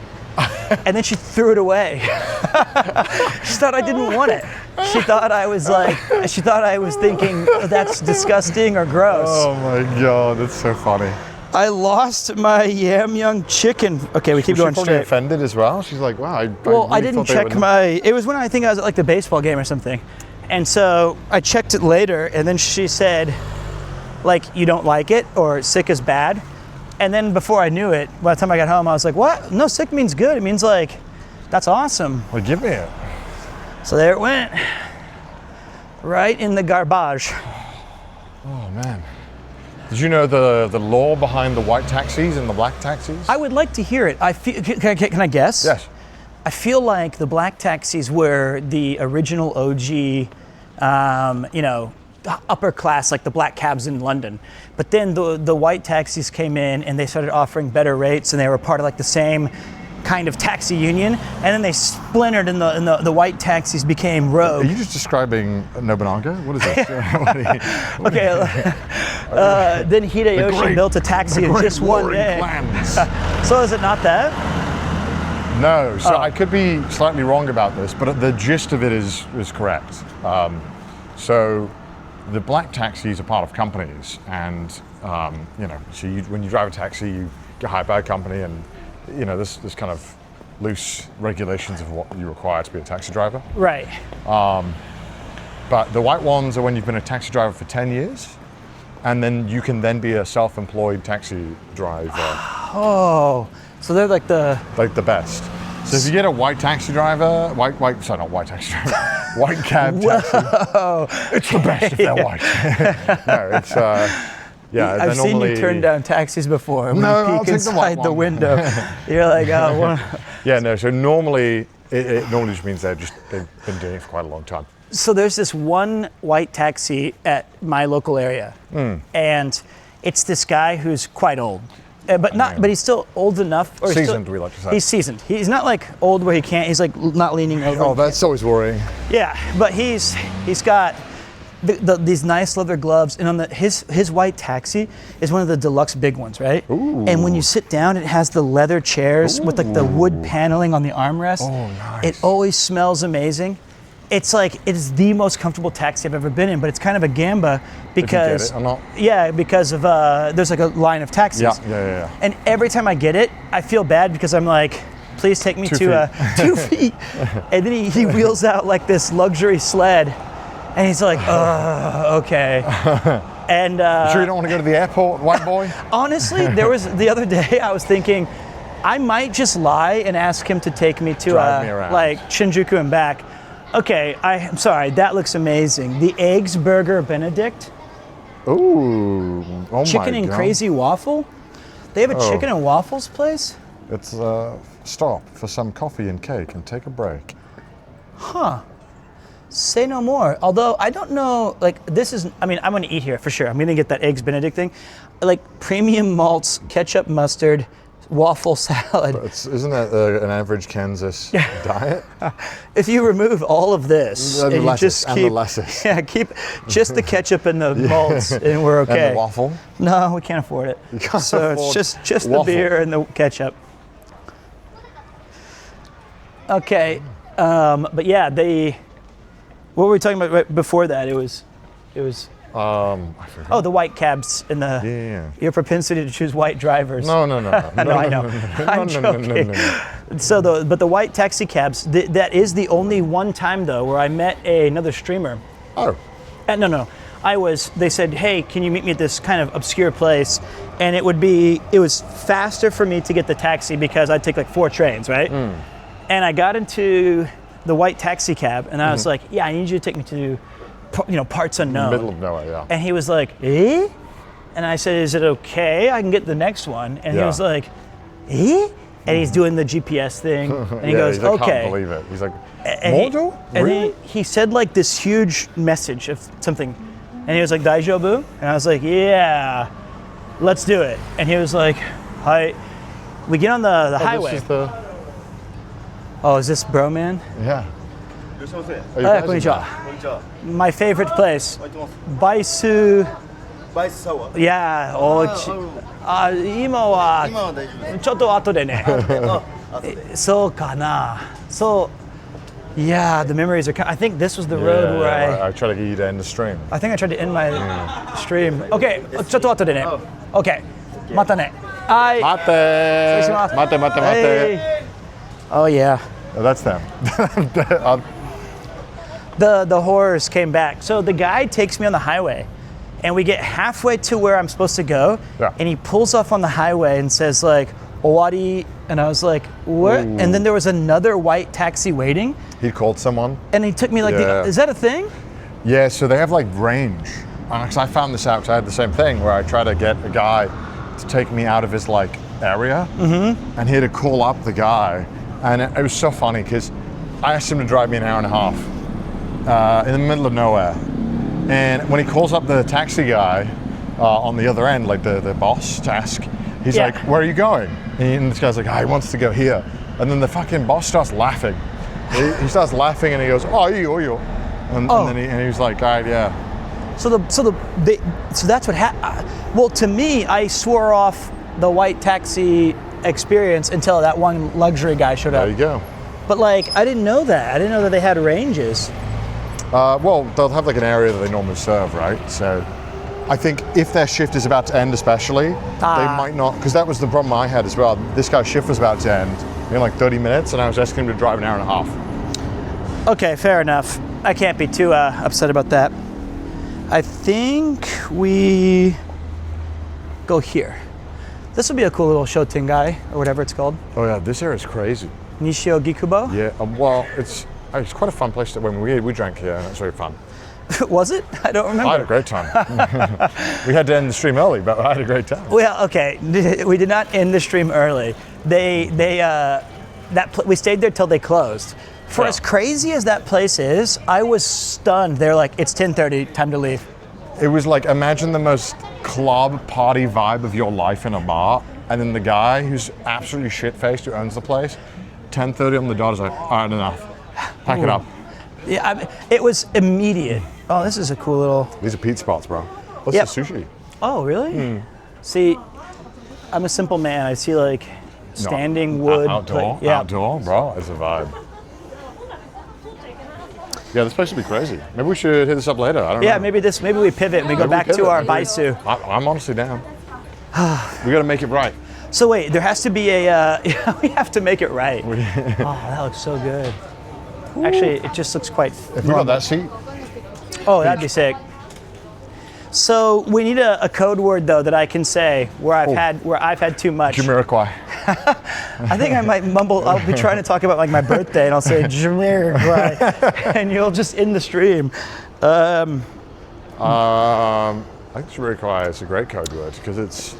[SPEAKER 1] And then she threw it away. She thought I didn't want it. She thought I was thinking, oh, that's disgusting or gross.
[SPEAKER 2] Oh my God, that's so funny.
[SPEAKER 1] I lost my yam chicken. Okay, we keep going
[SPEAKER 2] straight. She probably offended as well. She's like, wow.
[SPEAKER 1] I didn't check it was when I think I was at like the baseball game or something. And so I checked it later and then she said, like, you don't like it or sick is bad. And then before I knew it, by the time I got home, I was like, what? No, sick means good. It means like, that's awesome.
[SPEAKER 2] Well, give me it.
[SPEAKER 1] So there it went. Right in the garbage.
[SPEAKER 2] Oh man. Did you know the law behind the white taxis and the black taxis?
[SPEAKER 1] I would like to hear it. Can I guess?
[SPEAKER 2] Yes.
[SPEAKER 1] I feel like the black taxis were the original OG, upper class, like the black cabs in London. But then the white taxis came in and they started offering better rates, and they were part of like the same kind of taxi union, and then they splintered, and the white taxis became rogue.
[SPEAKER 2] Are you just describing Nobunaga? What is this?
[SPEAKER 1] Okay. Then Hideyoshi built a taxi in just one day. So is it not that?
[SPEAKER 2] No. So I could be slightly wrong about this, but the gist of it is correct. So the black taxis are part of companies, and so when you drive a taxi, you get hired by a company, and there's kind of loose regulations of what you require to be a taxi driver.
[SPEAKER 1] Right.
[SPEAKER 2] But the white ones are when you've been a taxi driver for 10 years, and then you can then be a self-employed taxi driver.
[SPEAKER 1] Oh, so they're like the
[SPEAKER 2] best. So if you get a white taxi driver, white cab taxi, it's the best if they're white. No, it's
[SPEAKER 1] I've seen you turn down taxis before. When
[SPEAKER 2] No,
[SPEAKER 1] you
[SPEAKER 2] I'll
[SPEAKER 1] peek
[SPEAKER 2] take
[SPEAKER 1] inside
[SPEAKER 2] the
[SPEAKER 1] the
[SPEAKER 2] white one.
[SPEAKER 1] window, you're like, oh.
[SPEAKER 2] Yeah, no. So normally, it normally just means they've been doing it for quite a long time.
[SPEAKER 1] So there's this one white taxi at my local area, and it's this guy who's quite old, but he's still old enough. Or
[SPEAKER 2] Seasoned, we like to say.
[SPEAKER 1] He's seasoned. He's not like old where he can't. He's like not leaning over.
[SPEAKER 2] Oh, that's always worrying.
[SPEAKER 1] Yeah, but he's got these nice leather gloves, and on his white taxi is one of the deluxe big ones, right?
[SPEAKER 2] Ooh.
[SPEAKER 1] And when you sit down, it has the leather chairs with like the wood paneling on the armrest.
[SPEAKER 2] Oh, nice.
[SPEAKER 1] It always smells amazing. It's like it's the most comfortable taxi I've ever been in, but it's kind of a gamba because
[SPEAKER 2] If you get it or not.
[SPEAKER 1] yeah, because of there's like a line of taxis.
[SPEAKER 2] Yeah.
[SPEAKER 1] And every time I get it, I feel bad because I'm like, please take me
[SPEAKER 2] 2
[SPEAKER 1] to 2 feet. And then he wheels out like this luxury sled, and he's like, okay. And
[SPEAKER 2] Sure you don't want to go to the airport, white boy?
[SPEAKER 1] honestly, there was the other day I was thinking, I might just lie and ask him to take me to
[SPEAKER 2] Drive me around.
[SPEAKER 1] like Shinjuku and back. Okay, I'm sorry, that looks amazing. The Eggs Burger Benedict,
[SPEAKER 2] Ooh, oh
[SPEAKER 1] chicken
[SPEAKER 2] my
[SPEAKER 1] and
[SPEAKER 2] God.
[SPEAKER 1] crazy waffle. They have a
[SPEAKER 2] Oh.
[SPEAKER 1] chicken and waffles place?
[SPEAKER 2] It's stop for some coffee and cake and take a break.
[SPEAKER 1] Say no more. Although I don't know, like I'm gonna eat here for sure. I'm gonna get that Eggs Benedict thing. Like premium malts, ketchup, mustard, waffle salad.
[SPEAKER 2] Isn't that an average Kansas diet?
[SPEAKER 1] If you remove all of this
[SPEAKER 2] And the
[SPEAKER 1] and you
[SPEAKER 2] lettuce,
[SPEAKER 1] just
[SPEAKER 2] and the
[SPEAKER 1] keep,
[SPEAKER 2] lettuce.
[SPEAKER 1] keep just the ketchup and the malts, and we're okay.
[SPEAKER 2] And the waffle?
[SPEAKER 1] No, we can't afford it.
[SPEAKER 2] You can't
[SPEAKER 1] so
[SPEAKER 2] afford
[SPEAKER 1] it's just the
[SPEAKER 2] waffle.
[SPEAKER 1] beer and the ketchup. Okay, but yeah, what were we talking about right before that? It was.
[SPEAKER 2] I forgot.
[SPEAKER 1] Oh, the white cabs and the
[SPEAKER 2] Yeah.
[SPEAKER 1] your propensity to choose white drivers.
[SPEAKER 2] No.
[SPEAKER 1] No, I know. I'm joking. So the white taxi cabs. That is the only one time though where I met another streamer.
[SPEAKER 2] Oh,
[SPEAKER 1] No. They said, hey, can you meet me at this kind of obscure place? And it was faster for me to get the taxi because I'd take like 4 trains, right? And I got into the white taxi cab, and I was like, yeah, I need you to take me to, parts unknown.
[SPEAKER 2] middle of nowhere, yeah.
[SPEAKER 1] And he was like, eh? And I said, is it okay? I can get the next one. And he
[SPEAKER 2] Yeah.
[SPEAKER 1] was like, eh? And he's doing the GPS thing. And he goes,
[SPEAKER 2] he's like,
[SPEAKER 1] okay.
[SPEAKER 2] can't believe it. He's like,
[SPEAKER 1] And
[SPEAKER 2] Mojo?
[SPEAKER 1] And
[SPEAKER 2] Really?
[SPEAKER 1] he said like this huge message of something. And he was like, Daijobu? And I was like, yeah, let's do it. And he was like, hi. We get on the highway.
[SPEAKER 2] This is the,
[SPEAKER 1] Oh, is this bro man?
[SPEAKER 2] yeah.
[SPEAKER 1] Oh, yeah, konnichiwa. My favorite place. Baisu.
[SPEAKER 5] バイスサワー
[SPEAKER 1] Yeah, 今は
[SPEAKER 5] 今は大丈夫です
[SPEAKER 1] ちょっと後でね。
[SPEAKER 5] あ後で
[SPEAKER 1] そうかな。そう。Yeah, the memories are. I think this was the road where
[SPEAKER 2] I try to get you to end the stream.
[SPEAKER 1] I think I tried to end my stream. Okay, ちょっと後でね。Okay, またね。はい。
[SPEAKER 2] 待って
[SPEAKER 1] 失礼します。
[SPEAKER 2] 待って待って待って。
[SPEAKER 1] Hey. Oh yeah.
[SPEAKER 2] Oh, that's them.
[SPEAKER 1] The horrors came back. So the guy takes me on the highway, and we get halfway to where I'm supposed to go,
[SPEAKER 2] Yeah.
[SPEAKER 1] and he pulls off on the highway and says like, "Owari," and I was like, "What?"
[SPEAKER 2] Ooh.
[SPEAKER 1] And then there was another white taxi waiting,
[SPEAKER 2] He called someone.
[SPEAKER 1] and he took me like,
[SPEAKER 2] Yeah.
[SPEAKER 1] "Is that a thing?"
[SPEAKER 2] Yeah, so they have like range. And 'cause I found this out, 'cause I had the same thing where I try to get a guy to take me out of his like area, and he had to call up the guy And it was so funny because I asked him to drive me an hour and a half in the middle of nowhere. And when he calls up the taxi guy on the other end, like the boss to ask, he's like, where are you going? And this guy's like, he wants to go here. And then the fucking boss starts laughing. He starts laughing and he goes, you. And then he was like, all right, yeah.
[SPEAKER 1] So that's what happened. Well, to me, I swore off the white taxi experience until that one luxury guy showed up.
[SPEAKER 2] There you go.
[SPEAKER 1] But like, I didn't know that. I didn't know that they had ranges.
[SPEAKER 2] Well, they'll have like an area that they normally serve, right? So I think if their shift is about to end especially, they might not, because that was the problem I had as well. This guy's shift was about to end in like 30 minutes and I was asking him to drive an hour and a half.
[SPEAKER 1] Okay, fair enough. I can't be too upset about that. I think we go here. This would be a cool little Shotengai, or whatever it's called.
[SPEAKER 2] Oh yeah, this area is crazy.
[SPEAKER 1] Nishio Gikubo?
[SPEAKER 2] Yeah, well, it's quite a fun place. When we drank here, and it's very fun.
[SPEAKER 1] Was it? I don't remember.
[SPEAKER 2] I had a great time. We had to end the stream early, but I had a great time.
[SPEAKER 1] Well, okay, we did not end the stream early. We stayed there till they closed. For as crazy as that place is, I was stunned. They're like, it's 10:30, time to leave.
[SPEAKER 2] It was like, imagine the most club party vibe of your life in a bar, and then the guy who's absolutely shit-faced who owns the place, 10:30 on the dot is like, all right, enough. Pack it up.
[SPEAKER 1] Yeah, it was immediate. Oh, this is a cool little...
[SPEAKER 2] These are pizza spots, bro. What's the sushi?
[SPEAKER 1] Oh, really? See, I'm a simple man. I see like standing wood.
[SPEAKER 2] Outdoor, bro. It's a vibe. Yeah, this place would be crazy. Maybe we should hit this up later. I don't know.
[SPEAKER 1] Yeah, maybe we pivot and we go back to our baisu.
[SPEAKER 2] I'm honestly down. We got to make it right.
[SPEAKER 1] So wait, there has to be a. We have to make it right. Oh, that looks so good. Actually, it just looks quite.
[SPEAKER 2] If we got that seat.
[SPEAKER 1] Oh, that'd be sick. So we need a code word though that I can say where I've had too much.
[SPEAKER 2] Jamiroquai.
[SPEAKER 1] I think I might mumble. I'll be trying to talk about like my birthday, and I'll say Jamiroquai, and you'll just end the stream.
[SPEAKER 2] I think Jamiroquai is a great code word because it's.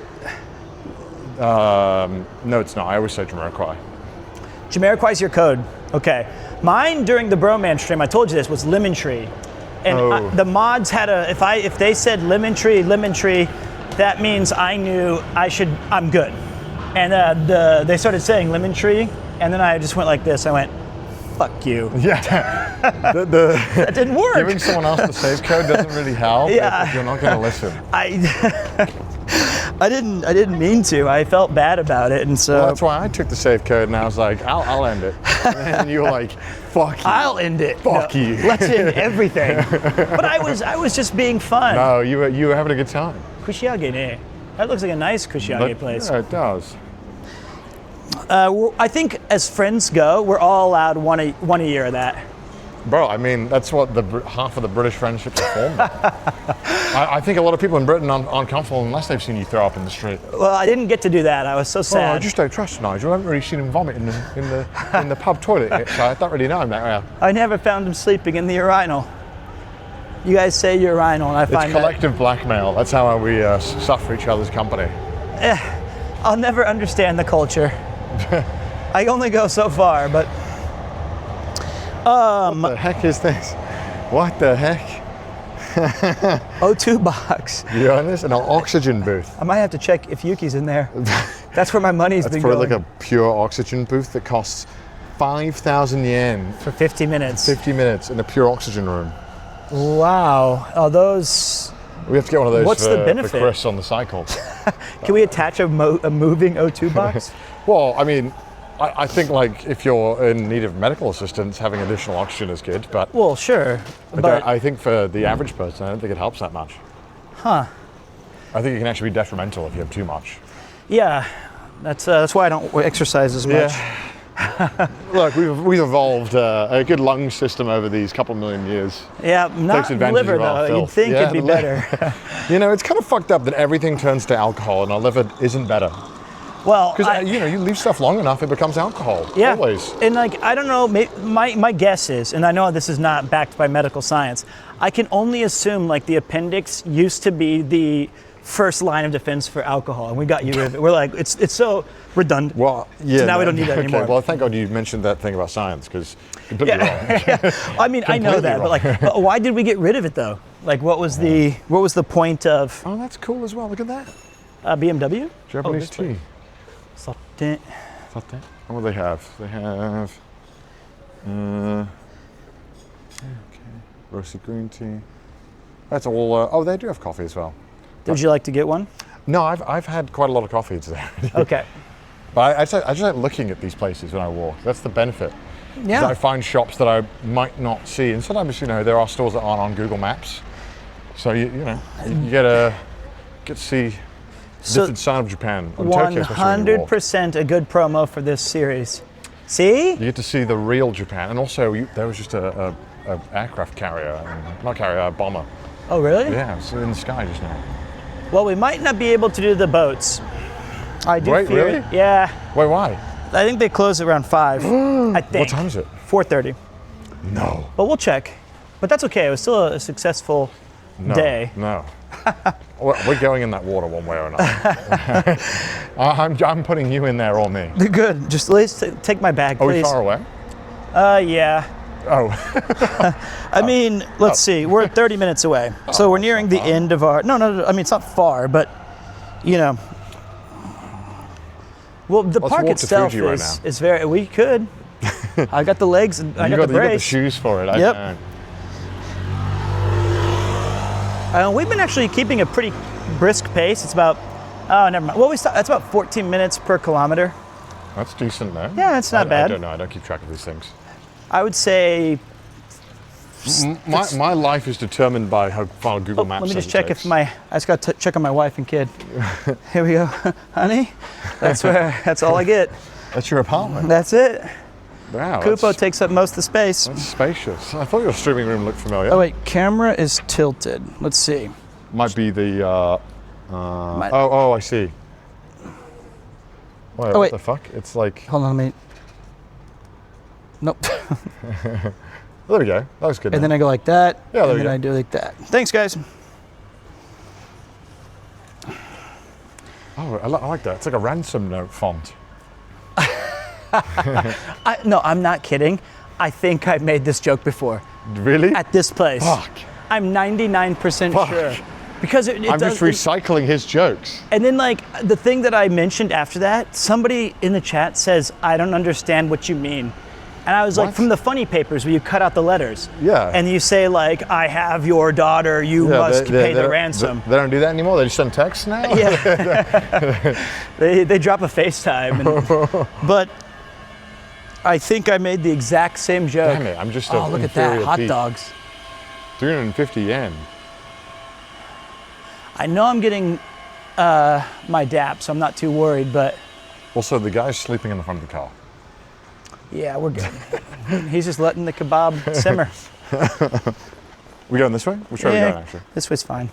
[SPEAKER 2] No, it's not. I always say Jamiroquai.
[SPEAKER 1] Jamiroquai is your code. Okay. Mine during the Broman stream, I told you this, was Lemon Tree. And the mods had if they said lemon tree, that means I knew I'm good. And they started saying lemon tree, and then I just went like this. I went, fuck you.
[SPEAKER 2] Yeah.
[SPEAKER 1] That didn't work.
[SPEAKER 2] Giving someone else the save code doesn't really help if you're not going to listen.
[SPEAKER 1] I didn't mean to. I felt bad about it, and so.
[SPEAKER 2] Well, that's why I took the save code, and I was like, I'll end it. And you were like, fuck you.
[SPEAKER 1] I'll end it.
[SPEAKER 2] Fuck you.
[SPEAKER 1] Let's end everything. But I was just being fun.
[SPEAKER 2] No, you were having a good time.
[SPEAKER 1] Kushiage ne. That looks like a nice Kushiage place.
[SPEAKER 2] Yeah, it does.
[SPEAKER 1] I think as friends go, we're all allowed one a year of that.
[SPEAKER 2] Bro, I mean, that's what half of the British friendships are formed of. I think a lot of people in Britain aren't comfortable unless they've seen you throw up in the street.
[SPEAKER 1] Well, I didn't get to do that. I was so sad.
[SPEAKER 2] Oh, I just don't trust Nigel. I haven't really seen him vomit in the pub toilet yet, so I don't really know him that well.
[SPEAKER 1] I never found him sleeping in the urinal. You guys say urinal, and I find
[SPEAKER 2] it's collective blackmail. That's how we suffer each other's company.
[SPEAKER 1] I'll never understand the culture. I only go so far, but.
[SPEAKER 2] What the heck is this? What the heck?
[SPEAKER 1] O2 box.
[SPEAKER 2] You on this? An oxygen booth.
[SPEAKER 1] I might have to check if Yuki's in there. That's where my money's been going.
[SPEAKER 2] That's probably like a pure oxygen booth that costs 5,000 yen.
[SPEAKER 1] For 50 minutes.
[SPEAKER 2] 50 minutes in a pure oxygen room.
[SPEAKER 1] Wow. Oh, those...
[SPEAKER 2] We have to get one of those
[SPEAKER 1] What's the benefit?
[SPEAKER 2] for Chris on the cycle.
[SPEAKER 1] Can we attach a moving O2 box?
[SPEAKER 2] Well, I mean... I think like if you're in need of medical assistance, having additional oxygen is good, but
[SPEAKER 1] well, sure. But
[SPEAKER 2] I think for the average person, I don't think it helps that much.
[SPEAKER 1] Huh?
[SPEAKER 2] I think it can actually be detrimental if you have too much.
[SPEAKER 1] Yeah, that's why I don't exercise as much.
[SPEAKER 2] Yeah. Look, we've evolved a good lung system over these couple million years.
[SPEAKER 1] Yeah, not liver though. You'd think it'd be better.
[SPEAKER 2] You know, it's kind of fucked up that everything turns to alcohol, and our liver isn't better.
[SPEAKER 1] Well,
[SPEAKER 2] because you leave stuff long enough, it becomes alcohol.
[SPEAKER 1] Yeah,
[SPEAKER 2] always.
[SPEAKER 1] And like I don't know, my guess is, and I know this is not backed by medical science. I can only assume like the appendix used to be the first line of defense for alcohol, and we got you rid of it. We're like, it's so redundant.
[SPEAKER 2] Well, yeah.
[SPEAKER 1] So now we don't need that anymore.
[SPEAKER 2] Okay, well, thank God you mentioned that thing about science, because completely wrong.
[SPEAKER 1] I mean, I know
[SPEAKER 2] Completely
[SPEAKER 1] that, but like, but why did we get rid of it though? Like, what was the point of
[SPEAKER 2] Oh, that's cool as well. Look at that.
[SPEAKER 1] BMW?
[SPEAKER 2] Japanese
[SPEAKER 1] this way.
[SPEAKER 2] tea.
[SPEAKER 1] Something.
[SPEAKER 2] What do they have? They have roasted green tea. That's all. Oh, they do have coffee as well.
[SPEAKER 1] Would you like to get one?
[SPEAKER 2] No, I've had quite a lot of coffee today.
[SPEAKER 1] Okay.
[SPEAKER 2] But I just like looking at these places when I walk. That's the benefit.
[SPEAKER 1] Yeah.
[SPEAKER 2] I find shops that I might not see, and sometimes there are stores that aren't on Google Maps. So you get to see the different side of Japan. And Tokyo, especially when you walk.
[SPEAKER 1] 100% a good promo for this series. See?
[SPEAKER 2] You get to see the real Japan, and also there was just a aircraft carrier, not carrier, a bomber.
[SPEAKER 1] Oh, really?
[SPEAKER 2] Yeah, it's in the sky just now.
[SPEAKER 1] Well, we might not be able to do the boats. I do
[SPEAKER 2] Wait,
[SPEAKER 1] fear
[SPEAKER 2] really?
[SPEAKER 1] it. Yeah.
[SPEAKER 2] Wait, why?
[SPEAKER 1] I think they close around 5. I think.
[SPEAKER 2] What time is it?
[SPEAKER 1] 4:30.
[SPEAKER 2] No.
[SPEAKER 1] But we'll check. But that's okay. It was still a successful day.
[SPEAKER 2] No. We're going in that water one way or another. I'm putting you in there or me.
[SPEAKER 1] Good. Just let's take my bag,
[SPEAKER 2] Are we
[SPEAKER 1] please.
[SPEAKER 2] far away?
[SPEAKER 1] Yeah.
[SPEAKER 2] Oh.
[SPEAKER 1] I mean, let's see. We're 30 minutes away. So we're nearing the end of our... No. I mean, it's not far, but, Well, the
[SPEAKER 2] Let's
[SPEAKER 1] park
[SPEAKER 2] walk to
[SPEAKER 1] itself
[SPEAKER 2] Fuji right now.
[SPEAKER 1] is very... We could. I got the legs and I got the
[SPEAKER 2] You got the
[SPEAKER 1] brace.
[SPEAKER 2] shoes for it.
[SPEAKER 1] Yep. We've been actually keeping a pretty brisk pace. It's about... Oh, never mind. Well, that's about 14 minutes per kilometer.
[SPEAKER 2] That's decent, man.
[SPEAKER 1] Yeah, it's not bad.
[SPEAKER 2] I don't know. I don't keep track of these things.
[SPEAKER 1] I would say...
[SPEAKER 2] My life is determined by how far Google Maps
[SPEAKER 1] Let me
[SPEAKER 2] says
[SPEAKER 1] just
[SPEAKER 2] it
[SPEAKER 1] check
[SPEAKER 2] takes.
[SPEAKER 1] if I just got to check on my wife and kid. Here we go. Honey, that's all I get.
[SPEAKER 2] That's your apartment.
[SPEAKER 1] That's it.
[SPEAKER 2] Wow.
[SPEAKER 1] Kupo takes up most of the space.
[SPEAKER 2] That's spacious. I thought your streaming room looked familiar.
[SPEAKER 1] Oh wait, camera is tilted. Let's see.
[SPEAKER 2] Might be the. Oh, I see. Wait,
[SPEAKER 1] wait.
[SPEAKER 2] what the fuck? It's like.
[SPEAKER 1] Hold on, let me. Nope.
[SPEAKER 2] There we go. That was good.
[SPEAKER 1] And then I go like that.
[SPEAKER 2] Yeah, there
[SPEAKER 1] and
[SPEAKER 2] we
[SPEAKER 1] then
[SPEAKER 2] go.
[SPEAKER 1] I do like that. Thanks, guys.
[SPEAKER 2] Oh, I like that. It's like a ransom note font.
[SPEAKER 1] No, I'm not kidding. I think I've made this joke before.
[SPEAKER 2] Really?
[SPEAKER 1] At this place.
[SPEAKER 2] Fuck.
[SPEAKER 1] I'm 99%
[SPEAKER 2] Fuck.
[SPEAKER 1] sure. Because it
[SPEAKER 2] I'm
[SPEAKER 1] does,
[SPEAKER 2] just recycling his jokes.
[SPEAKER 1] And then, like, the thing that I mentioned after that, somebody in the chat says, I don't understand what you mean. And I was like,
[SPEAKER 2] What?
[SPEAKER 1] from the funny papers where you cut out the letters.
[SPEAKER 2] Yeah.
[SPEAKER 1] And you say, like, I have your daughter, you must pay the ransom.
[SPEAKER 2] They don't do that anymore? They just send texts now?
[SPEAKER 1] Yeah. they drop a FaceTime. But I think I made the exact same joke.
[SPEAKER 2] Damn it, I'm just
[SPEAKER 1] Oh, look at that.
[SPEAKER 2] inferior
[SPEAKER 1] Hot
[SPEAKER 2] peak.
[SPEAKER 1] dogs.
[SPEAKER 2] 350 yen.
[SPEAKER 1] I know I'm getting my Daps, so I'm not too worried, but
[SPEAKER 2] Also, the guy's sleeping in the front of the car.
[SPEAKER 1] yeah, we're good. He's just letting the kebab simmer.
[SPEAKER 2] We going this way? Which way are we going, actually?
[SPEAKER 1] This way's fine.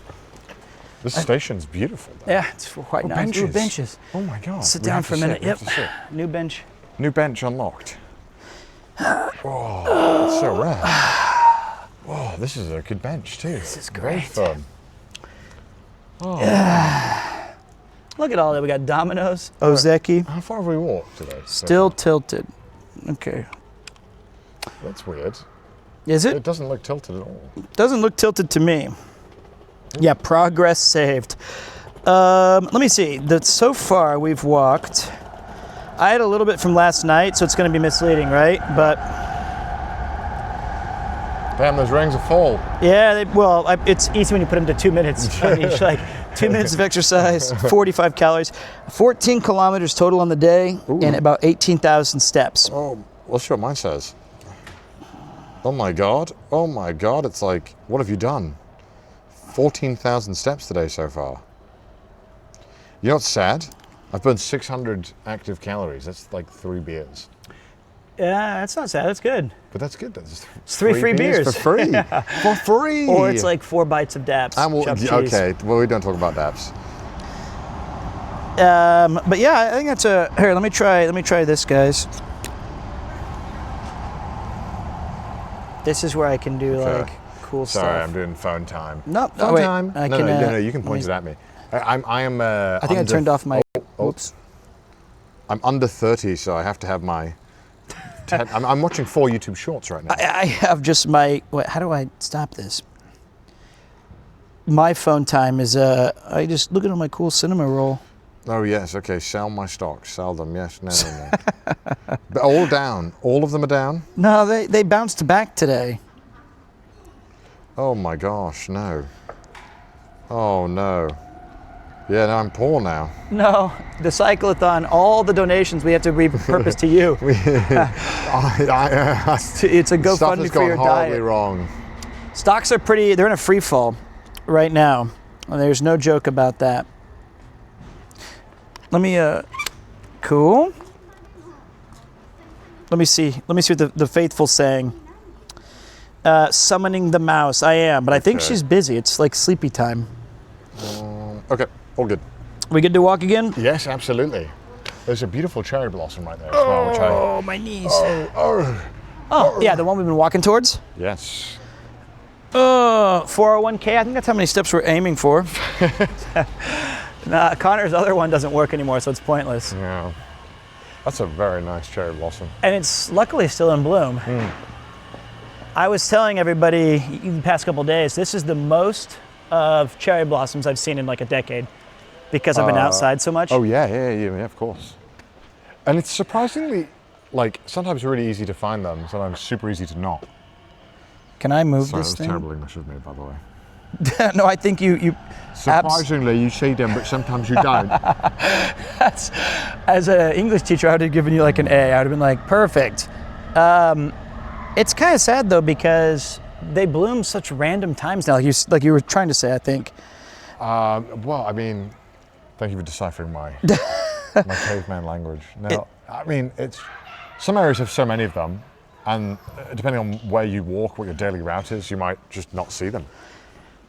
[SPEAKER 2] This station's beautiful, though.
[SPEAKER 1] Yeah, it's quite nice.
[SPEAKER 2] benches.
[SPEAKER 1] Ooh, benches.
[SPEAKER 2] Oh my God.
[SPEAKER 1] Sit
[SPEAKER 2] We
[SPEAKER 1] down
[SPEAKER 2] have
[SPEAKER 1] for a
[SPEAKER 2] to
[SPEAKER 1] minute.
[SPEAKER 2] sit, we
[SPEAKER 1] Yep.
[SPEAKER 2] have to sit.
[SPEAKER 1] New bench.
[SPEAKER 2] New bench unlocked. Oh, that's so rare. Oh, this is a good bench, too.
[SPEAKER 1] This is
[SPEAKER 2] Very
[SPEAKER 1] great.
[SPEAKER 2] fun. Oh.
[SPEAKER 1] Look at all that. We got Domino's, Ozeki.
[SPEAKER 2] How far have we walked today?
[SPEAKER 1] Still tilted. Okay.
[SPEAKER 2] That's weird.
[SPEAKER 1] Is
[SPEAKER 2] It
[SPEAKER 1] it?
[SPEAKER 2] doesn't look tilted at all.
[SPEAKER 1] Doesn't look tilted to me. Yeah, progress saved. Let me see. So far we've walked. I had a little bit from last night, so it's going to be misleading, right? But
[SPEAKER 2] Damn, those rings are full.
[SPEAKER 1] yeah, it's easy when you put them to 2 minutes on each. Like 2 minutes of exercise, 45 calories, 14 kilometers total on the day, and about 18,000 steps.
[SPEAKER 2] Oh, let's see what mine says. Oh my God. Oh my God. It's like, what have you done? 14,000 steps today so far. You know what's sad? I've burned 600 active calories. That's like 3 beers.
[SPEAKER 1] Yeah, that's not sad. That's good.
[SPEAKER 2] But that's good. That's
[SPEAKER 1] It's 3 free beers.
[SPEAKER 2] for free. For free.
[SPEAKER 1] Or it's like 4 bites of Daps. chopped cheese.
[SPEAKER 2] Okay, well, we don't talk about Daps.
[SPEAKER 1] But yeah, I think that's here. Let me try this, guys. This is where I can do
[SPEAKER 2] Okay.
[SPEAKER 1] like cool
[SPEAKER 2] Sorry,
[SPEAKER 1] stuff.
[SPEAKER 2] I'm doing phone time.
[SPEAKER 1] Nope.
[SPEAKER 2] Phone
[SPEAKER 1] wait,
[SPEAKER 2] time.
[SPEAKER 1] I
[SPEAKER 2] No,
[SPEAKER 1] can,
[SPEAKER 2] no, you can point it at me. I am.
[SPEAKER 1] I think I turned off my. Whoops.
[SPEAKER 2] I'm under 30, so I have to have my. I'm watching 4 YouTube shorts right now.
[SPEAKER 1] I have just my. Wait, how do I stop this? My phone time is. I just look at all my cool cinema roll.
[SPEAKER 2] Oh yes, okay. Sell my stocks. Sell them. Yes. No. But all down. All of them are down.
[SPEAKER 1] No, they bounced back today.
[SPEAKER 2] Oh my gosh, no. Oh no. Yeah, no, I'm poor now.
[SPEAKER 1] No, the Cyclathon, all the donations we have to repurpose to you. It's a GoFundMe for your
[SPEAKER 2] gone horribly
[SPEAKER 1] diet.
[SPEAKER 2] wrong.
[SPEAKER 1] Stocks are pretty, they're in a free fall right now. There's no joke about that. Let me, cool. Let me see what the faithful saying. Summoning the mouse, I am, but I think she's busy. It's like sleepy time.
[SPEAKER 2] Okay, all good.
[SPEAKER 1] We good to walk again?
[SPEAKER 2] Yes, absolutely. There's a beautiful cherry blossom right there as well, which
[SPEAKER 1] Oh, my knees.
[SPEAKER 2] Oh,
[SPEAKER 1] Yeah, the one we've been walking towards.
[SPEAKER 2] yes.
[SPEAKER 1] 401k, I think that's how many steps we're aiming for. Nah, Connor's other one doesn't work anymore, so it's pointless.
[SPEAKER 2] Yeah. That's a very nice cherry blossom.
[SPEAKER 1] And it's luckily still in bloom. I was telling everybody the past couple days, this is the most of cherry blossoms I've seen in like a decade because I've been outside so much.
[SPEAKER 2] Oh yeah, of course. And it's surprisingly, like, sometimes really easy to find them, sometimes super easy to not.
[SPEAKER 1] Can I move
[SPEAKER 2] Sorry,
[SPEAKER 1] this
[SPEAKER 2] that was
[SPEAKER 1] thing?
[SPEAKER 2] terrible English of me, by the way.
[SPEAKER 1] No, I think you
[SPEAKER 2] Surprisingly, you see them, but sometimes you don't.
[SPEAKER 1] That's, as an English teacher, I would have given you like an A. I would have been like, perfect. It's kind of sad though because they bloom such random times now, like you were trying to say, I think.
[SPEAKER 2] Well, I mean, thank you for deciphering my my caveman language. No, I mean, it's some areas have so many of them, and depending on where you walk, what your daily route is, you might just not see them.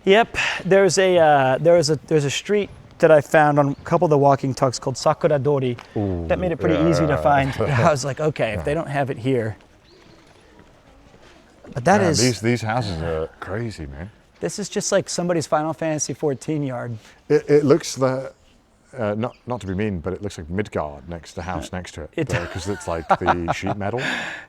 [SPEAKER 1] Yep, there's a street that I found on a couple of the walking talks called Sakura Dori. That made it pretty easy to find. I was like, okay, if they don't have it here. But that is
[SPEAKER 2] these houses are crazy, man.
[SPEAKER 1] This is just like somebody's Final Fantasy 14 yard.
[SPEAKER 2] It looks like, not to be mean, but it looks like Midgard next to the house next to it. Because it's like the sheet metal.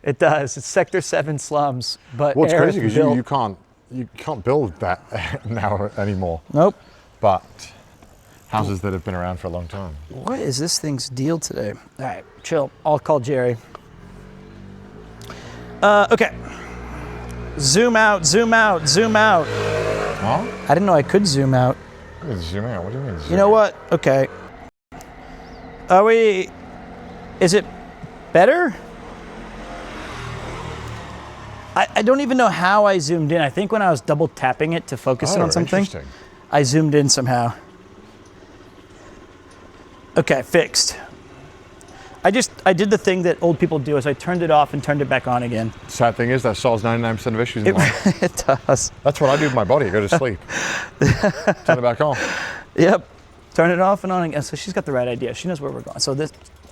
[SPEAKER 1] It does. It's Sector 7 slums, but
[SPEAKER 2] well, it's
[SPEAKER 1] Aerith
[SPEAKER 2] crazy because
[SPEAKER 1] built-
[SPEAKER 2] you can't build that now anymore.
[SPEAKER 1] Nope.
[SPEAKER 2] But houses that have been around for a long time.
[SPEAKER 1] What is this thing's deal today? All right, chill. I'll call Jerry. Okay. Zoom out, zoom out, zoom out.
[SPEAKER 2] Huh?
[SPEAKER 1] I didn't know I could zoom out.
[SPEAKER 2] Zoom out? What do you mean zoom
[SPEAKER 1] You know what? Okay. Is it better? I don't even know how I zoomed in. I think when I was double tapping it to focus it on something,
[SPEAKER 2] Interesting.
[SPEAKER 1] I zoomed in somehow. Okay, fixed. I did the thing that old people do, is I turned it off and turned it back on again.
[SPEAKER 2] Sad thing is that solves 99% of issues in life.
[SPEAKER 1] It does.
[SPEAKER 2] That's what I do with my body. I go to sleep. Turn it back on.
[SPEAKER 1] Yep. Turn it off and on again. So she's got the right idea. She knows where we're going. So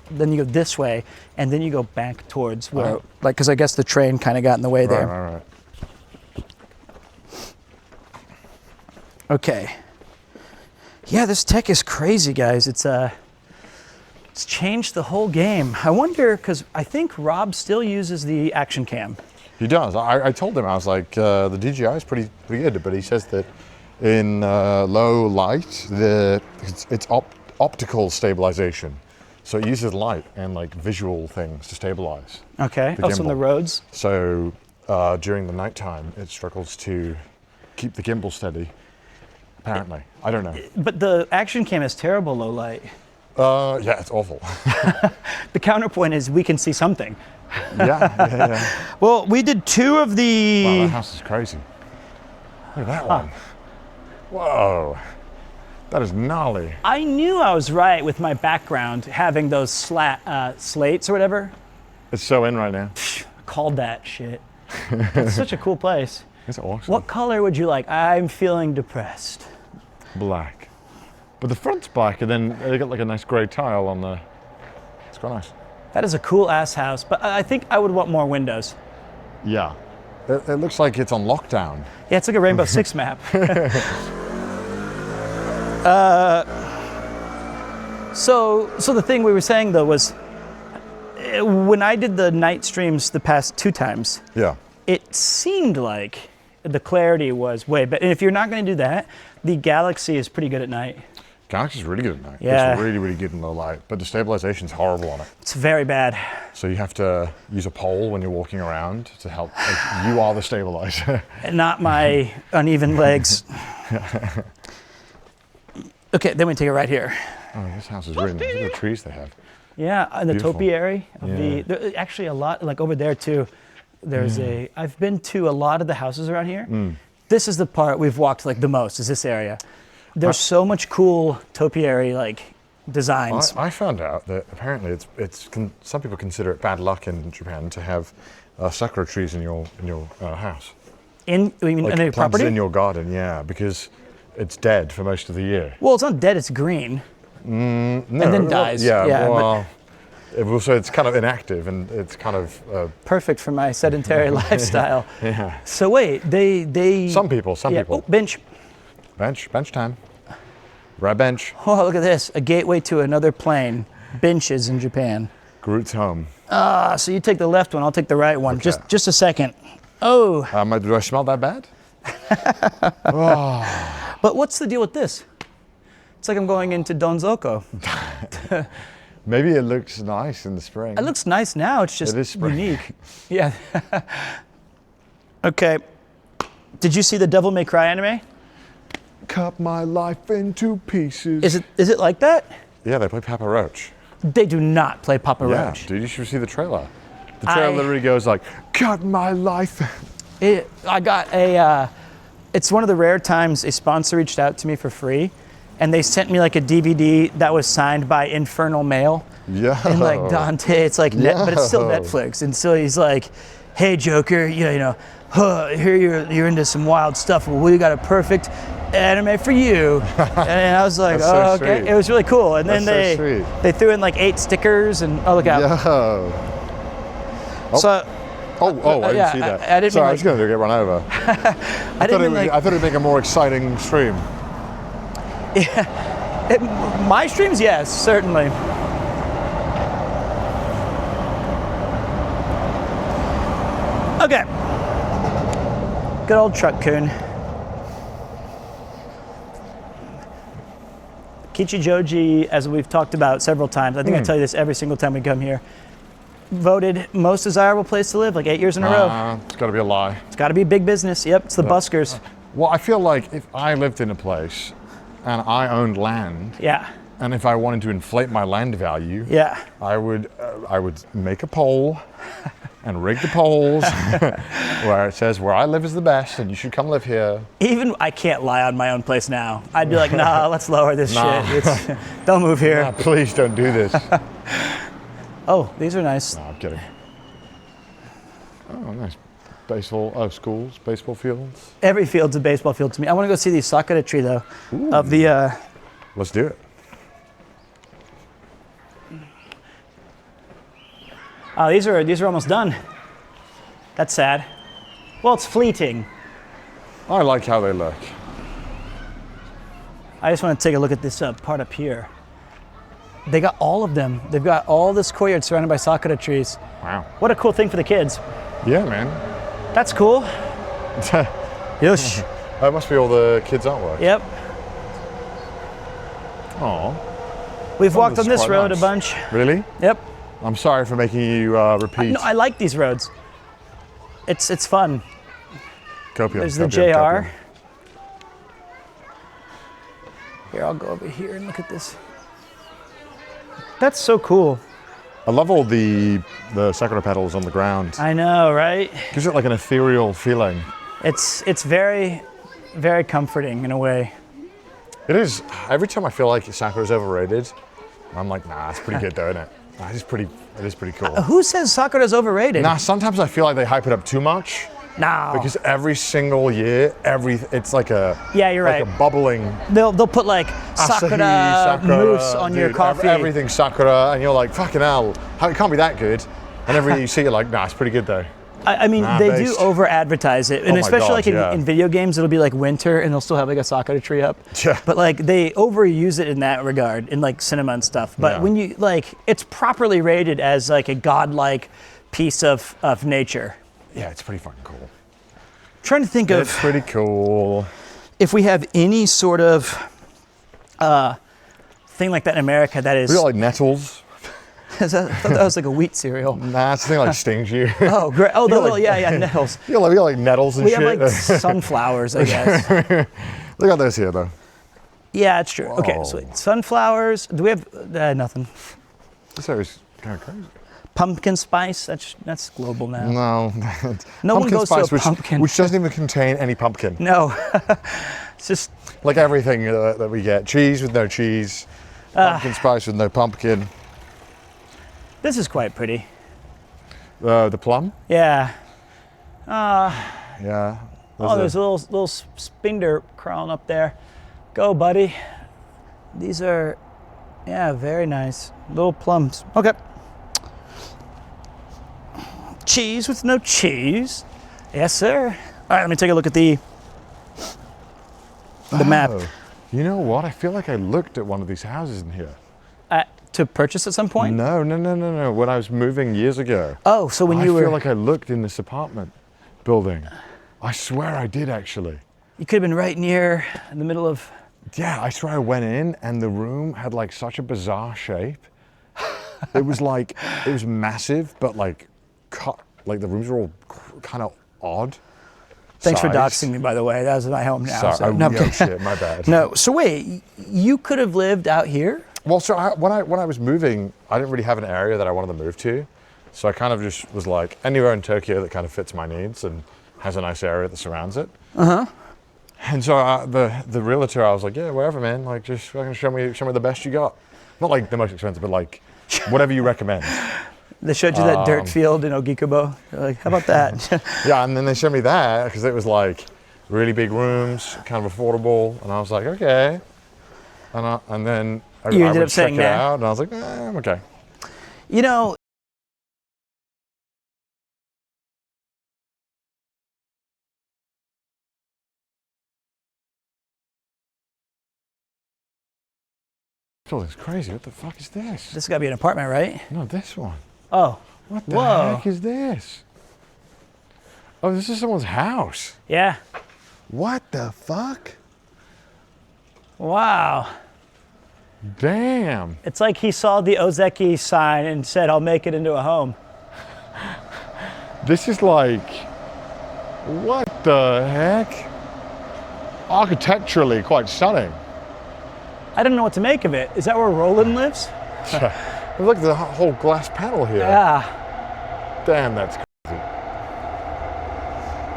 [SPEAKER 1] then you go this way, and then you go back towards where, like, because I guess the train kind of got in the way there.
[SPEAKER 2] Right.
[SPEAKER 1] Okay. Yeah, this tech is crazy, guys. It's changed the whole game. I wonder, because I think Rob still uses the action cam.
[SPEAKER 2] He does. I told him, I was like, the DJI is pretty good, but he says that in low light, it's optical stabilization. So it uses light and like visual things to stabilize.
[SPEAKER 1] Okay.
[SPEAKER 2] The
[SPEAKER 1] Also on the
[SPEAKER 2] gimbal.
[SPEAKER 1] roads.
[SPEAKER 2] So during the nighttime, it struggles to keep the gimbal steady. Apparently, I don't know.
[SPEAKER 1] But the action cam is terrible low light.
[SPEAKER 2] Yeah, it's awful.
[SPEAKER 1] The counterpoint is we can see something.
[SPEAKER 2] Yeah.
[SPEAKER 1] Well, we did 2 of the.
[SPEAKER 2] Wow, that house is crazy. Look at that one. Whoa, that is gnarly.
[SPEAKER 1] I knew I was right with my background having those slates or whatever.
[SPEAKER 2] It's so in right now.
[SPEAKER 1] Called that shit. It's such a cool place.
[SPEAKER 2] It's awesome.
[SPEAKER 1] What color would you like? I'm feeling depressed.
[SPEAKER 2] Black. But the front's black, and then they got like a nice grey tile on the. It's quite nice.
[SPEAKER 1] That is a cool ass house, but I think I would want more windows.
[SPEAKER 2] Yeah. It looks like it's on lockdown.
[SPEAKER 1] Yeah, it's like a Rainbow Six map. So the thing we were saying though was, when I did the night streams the past 2 times,
[SPEAKER 2] Yeah.
[SPEAKER 1] it seemed like the clarity was way better. And if you're not going to do that, the Galaxy is pretty good at night.
[SPEAKER 2] Galaxy's really good at night.
[SPEAKER 1] Yeah.
[SPEAKER 2] It's really, really good in low light, but the stabilization's horrible on it.
[SPEAKER 1] It's very bad.
[SPEAKER 2] So you have to use a pole when you're walking around to help. Like, you are the stabilizer.
[SPEAKER 1] And not my uneven legs. Okay, then we take it right here.
[SPEAKER 2] Oh, this house is really nice. Look at the trees they have.
[SPEAKER 1] Yeah, and the
[SPEAKER 2] Beautiful.
[SPEAKER 1] topiary of
[SPEAKER 2] Yeah.
[SPEAKER 1] there, actually a lot, like over there too. There's I've been to a lot of the houses around here. This is the part we've walked like the most, is this area. There's so much cool topiary like designs.
[SPEAKER 2] I found out that apparently some people consider it bad luck in Japan to have sakura trees in your house.
[SPEAKER 1] You mean
[SPEAKER 2] Like
[SPEAKER 1] in a
[SPEAKER 2] planted
[SPEAKER 1] property?
[SPEAKER 2] in your garden, yeah, because it's dead for most of the year.
[SPEAKER 1] Well, it's not dead, it's green.
[SPEAKER 2] No,
[SPEAKER 1] and then dies.
[SPEAKER 2] Yeah,
[SPEAKER 1] but
[SPEAKER 2] well, also it's kind of inactive and it's kind of
[SPEAKER 1] perfect for my sedentary lifestyle.
[SPEAKER 2] yeah.
[SPEAKER 1] So wait, they
[SPEAKER 2] Some people.
[SPEAKER 1] Oh, bench.
[SPEAKER 2] Bench time. Right bench.
[SPEAKER 1] Oh, look at this. A gateway to another plane. Benches in Japan.
[SPEAKER 2] Groot's home.
[SPEAKER 1] So you take the left one, I'll take the right one.
[SPEAKER 2] Okay.
[SPEAKER 1] Just a second. Oh,
[SPEAKER 2] Do I smell that bad?
[SPEAKER 1] but what's the deal with this? It's like I'm going into Donzoko.
[SPEAKER 2] Maybe it looks nice in the spring.
[SPEAKER 1] It looks nice now, it's just
[SPEAKER 2] It is spring.
[SPEAKER 1] unique. Yeah. Okay. Did you see the Devil May Cry anime?
[SPEAKER 2] Cut my life into pieces.
[SPEAKER 1] Is it like that?
[SPEAKER 2] Yeah, they play Papa Roach.
[SPEAKER 1] They do not play Papa
[SPEAKER 2] Yeah,
[SPEAKER 1] Roach.
[SPEAKER 2] dude, you should see the trailer. The trailer literally goes like, cut my life.
[SPEAKER 1] I got a, it's one of the rare times a sponsor reached out to me for free, and they sent me like a DVD that was signed by Infernal Male.
[SPEAKER 2] Yeah.
[SPEAKER 1] And like Dante, it's like, but it's still Netflix. And so he's like, hey Joker, you know, here you're into some wild stuff. Well, we got a perfect anime for you. And I was like,
[SPEAKER 2] That's so
[SPEAKER 1] oh, okay.
[SPEAKER 2] sweet.
[SPEAKER 1] It was really cool. And then
[SPEAKER 2] That's so sweet.
[SPEAKER 1] they threw in like 8 stickers and look out.
[SPEAKER 2] Yo.
[SPEAKER 1] So
[SPEAKER 2] I didn't
[SPEAKER 1] yeah,
[SPEAKER 2] see that.
[SPEAKER 1] I didn't
[SPEAKER 2] Sorry,
[SPEAKER 1] mean
[SPEAKER 2] I was going to get run over.
[SPEAKER 1] I didn't mean like,
[SPEAKER 2] I thought it'd make a more exciting stream.
[SPEAKER 1] my streams, yes, certainly. Okay. Good old truck coon. Kichijoji, as we've talked about several times, I think I tell you this every single time we come here, voted most desirable place to live like 8 years in a row.
[SPEAKER 2] It's got to be a lie.
[SPEAKER 1] It's got to be big business. Yep, it's the buskers.
[SPEAKER 2] Well, I feel like if I lived in a place and I owned land,
[SPEAKER 1] Yeah,
[SPEAKER 2] and if I wanted to inflate my land value,
[SPEAKER 1] yeah.
[SPEAKER 2] I would make a poll and rig the polls where it says where I live is the best and you should come live here.
[SPEAKER 1] Even I can't lie on my own place now. I'd be like, nah, let's lower this
[SPEAKER 2] Nah.
[SPEAKER 1] shit. Don't move here.
[SPEAKER 2] Ah, please don't do this.
[SPEAKER 1] Oh, these are nice.
[SPEAKER 2] No, I'm kidding. Oh, nice. Schools, baseball fields.
[SPEAKER 1] Every field's a baseball field to me. I want to go see the sakura tree though. Of the
[SPEAKER 2] Let's do it.
[SPEAKER 1] oh, these are almost done. That's sad. Well, it's fleeting.
[SPEAKER 2] I like how they look.
[SPEAKER 1] I just want to take a look at this part up here. They got all of them. They've got all this courtyard surrounded by sakura trees.
[SPEAKER 2] Wow.
[SPEAKER 1] What a cool thing for the kids.
[SPEAKER 2] Yeah, man.
[SPEAKER 1] That's cool. Yosh.
[SPEAKER 2] That must be all the kids' artwork.
[SPEAKER 1] Yep.
[SPEAKER 2] Aw.
[SPEAKER 1] We've walked
[SPEAKER 2] that's
[SPEAKER 1] on this
[SPEAKER 2] quite
[SPEAKER 1] road
[SPEAKER 2] nice.
[SPEAKER 1] a bunch.
[SPEAKER 2] Really?
[SPEAKER 1] Yep.
[SPEAKER 2] I'm sorry for making you repeat.
[SPEAKER 1] No, I like these roads. It's fun.
[SPEAKER 2] Copium,
[SPEAKER 1] There's the
[SPEAKER 2] copium,
[SPEAKER 1] JR.
[SPEAKER 2] copium.
[SPEAKER 1] Here, I'll go over here and look at this. That's so cool.
[SPEAKER 2] I love all the sakura petals on the ground.
[SPEAKER 1] I know, right?
[SPEAKER 2] Gives it like an ethereal feeling.
[SPEAKER 1] It's very, very comforting in a way.
[SPEAKER 2] It is. Every time I feel like sakura's overrated, I'm like, nah, it's pretty good though, isn't it? Nah, it is pretty cool.
[SPEAKER 1] Who says sakura's overrated?
[SPEAKER 2] Nah, sometimes I feel like they hype it up too much.
[SPEAKER 1] No.
[SPEAKER 2] Because every single year, it's like a
[SPEAKER 1] Yeah, you're
[SPEAKER 2] like
[SPEAKER 1] right.
[SPEAKER 2] a bubbling
[SPEAKER 1] They'll put like
[SPEAKER 2] Asahi,
[SPEAKER 1] sakura mousse on your
[SPEAKER 2] dude,
[SPEAKER 1] coffee.
[SPEAKER 2] Everything's sakura, and you're like, fucking hell, it can't be that good. And every you see, you're like, nah, it's pretty good though.
[SPEAKER 1] I mean, they do
[SPEAKER 2] based.
[SPEAKER 1] over-advertise it, and
[SPEAKER 2] my
[SPEAKER 1] especially
[SPEAKER 2] God,
[SPEAKER 1] like
[SPEAKER 2] yeah.
[SPEAKER 1] in video games, it'll be like winter, and they'll still have like a sakura tree up.
[SPEAKER 2] Yeah.
[SPEAKER 1] But like they overuse it in that regard, in like cinema and stuff. But
[SPEAKER 2] Yeah.
[SPEAKER 1] when you like, it's properly rated as like a godlike piece of nature.
[SPEAKER 2] Yeah, it's pretty fucking cool.
[SPEAKER 1] Trying to think
[SPEAKER 2] It's
[SPEAKER 1] of
[SPEAKER 2] pretty cool.
[SPEAKER 1] if we have any sort of thing like that in America that is.
[SPEAKER 2] We got like nettles.
[SPEAKER 1] I thought that was like a wheat cereal.
[SPEAKER 2] Nah, it's the thing like stings you.
[SPEAKER 1] Oh, great. Oh,
[SPEAKER 2] We got,
[SPEAKER 1] the
[SPEAKER 2] like-
[SPEAKER 1] yeah, nettles.
[SPEAKER 2] we got like nettles and
[SPEAKER 1] We
[SPEAKER 2] shit.
[SPEAKER 1] have like sunflowers, I guess.
[SPEAKER 2] Look at this here though.
[SPEAKER 1] Yeah, it's true. Okay,
[SPEAKER 2] Whoa.
[SPEAKER 1] sweet. Sunflowers. Do we have nothing?
[SPEAKER 2] This area's kind of crazy.
[SPEAKER 1] Pumpkin spice. That's global now.
[SPEAKER 2] No.
[SPEAKER 1] No one
[SPEAKER 2] Pumpkin
[SPEAKER 1] goes to a
[SPEAKER 2] spice,
[SPEAKER 1] pumpkin.
[SPEAKER 2] which doesn't even contain any pumpkin.
[SPEAKER 1] No, it's just
[SPEAKER 2] Like everything that we get. Cheese with no cheese. Pumpkin spice with no pumpkin.
[SPEAKER 1] this is quite pretty.
[SPEAKER 2] The plum.
[SPEAKER 1] Yeah.
[SPEAKER 2] Yeah.
[SPEAKER 1] Oh, there's a little spinder crawling up there. Go, buddy. These are, yeah, very nice. Little plums. Okay. Cheese with no cheese. Yes, sir. All right, let me take a look at the map.
[SPEAKER 2] Oh, you know what? I feel like I looked at one of these houses in here.
[SPEAKER 1] To purchase at some point?
[SPEAKER 2] No. When I was moving years ago.
[SPEAKER 1] Oh, so when
[SPEAKER 2] I
[SPEAKER 1] you were,
[SPEAKER 2] feel like I looked in this apartment building. I swear I did actually.
[SPEAKER 1] you could have been right near in the middle of,
[SPEAKER 2] Yeah, I swear I went in and the room had like such a bizarre shape. It was massive, but like cut, like the rooms were all kind of odd.
[SPEAKER 1] thanks for
[SPEAKER 2] sized.
[SPEAKER 1] doxing me, by the way. That was my home now.
[SPEAKER 2] Sorry,
[SPEAKER 1] so- no,
[SPEAKER 2] oh shit, my bad.
[SPEAKER 1] no, so wait, you could have lived out here?
[SPEAKER 2] Well, so when I was moving, I didn't really have an area that I wanted to move to. So I kind of just was like, anywhere in Tokyo that kind of fits my needs and has a nice area that surrounds it. And so the realtor, I was like, yeah, wherever, man. Like, just fucking show me the best you got. Not like the most expensive, but like whatever you recommend.
[SPEAKER 1] They showed you that dirt field in Ogikubo. They're like, how about that?
[SPEAKER 2] Yeah, and then they showed me that because it was like really big rooms, kind of affordable, and I was like, okay. And then
[SPEAKER 1] You
[SPEAKER 2] I
[SPEAKER 1] ended
[SPEAKER 2] would
[SPEAKER 1] up saying
[SPEAKER 2] check it
[SPEAKER 1] nah.
[SPEAKER 2] out, and I was like, I'm okay.
[SPEAKER 1] You know,
[SPEAKER 2] This building's crazy. What the fuck is this?
[SPEAKER 1] this has got to be an apartment, right?
[SPEAKER 2] No, this one.
[SPEAKER 1] Oh,
[SPEAKER 2] What the
[SPEAKER 1] Whoa.
[SPEAKER 2] heck is this? Oh, this is someone's house.
[SPEAKER 1] yeah.
[SPEAKER 2] What the fuck?
[SPEAKER 1] Wow.
[SPEAKER 2] Damn.
[SPEAKER 1] It's like he saw the Ozeki sign and said, I'll make it into a home.
[SPEAKER 2] This is like, what the heck? Architecturally quite stunning.
[SPEAKER 1] I don't know what to make of it. Is that where Roland lives?
[SPEAKER 2] Look at the whole glass panel here.
[SPEAKER 1] Yeah.
[SPEAKER 2] Damn, that's crazy.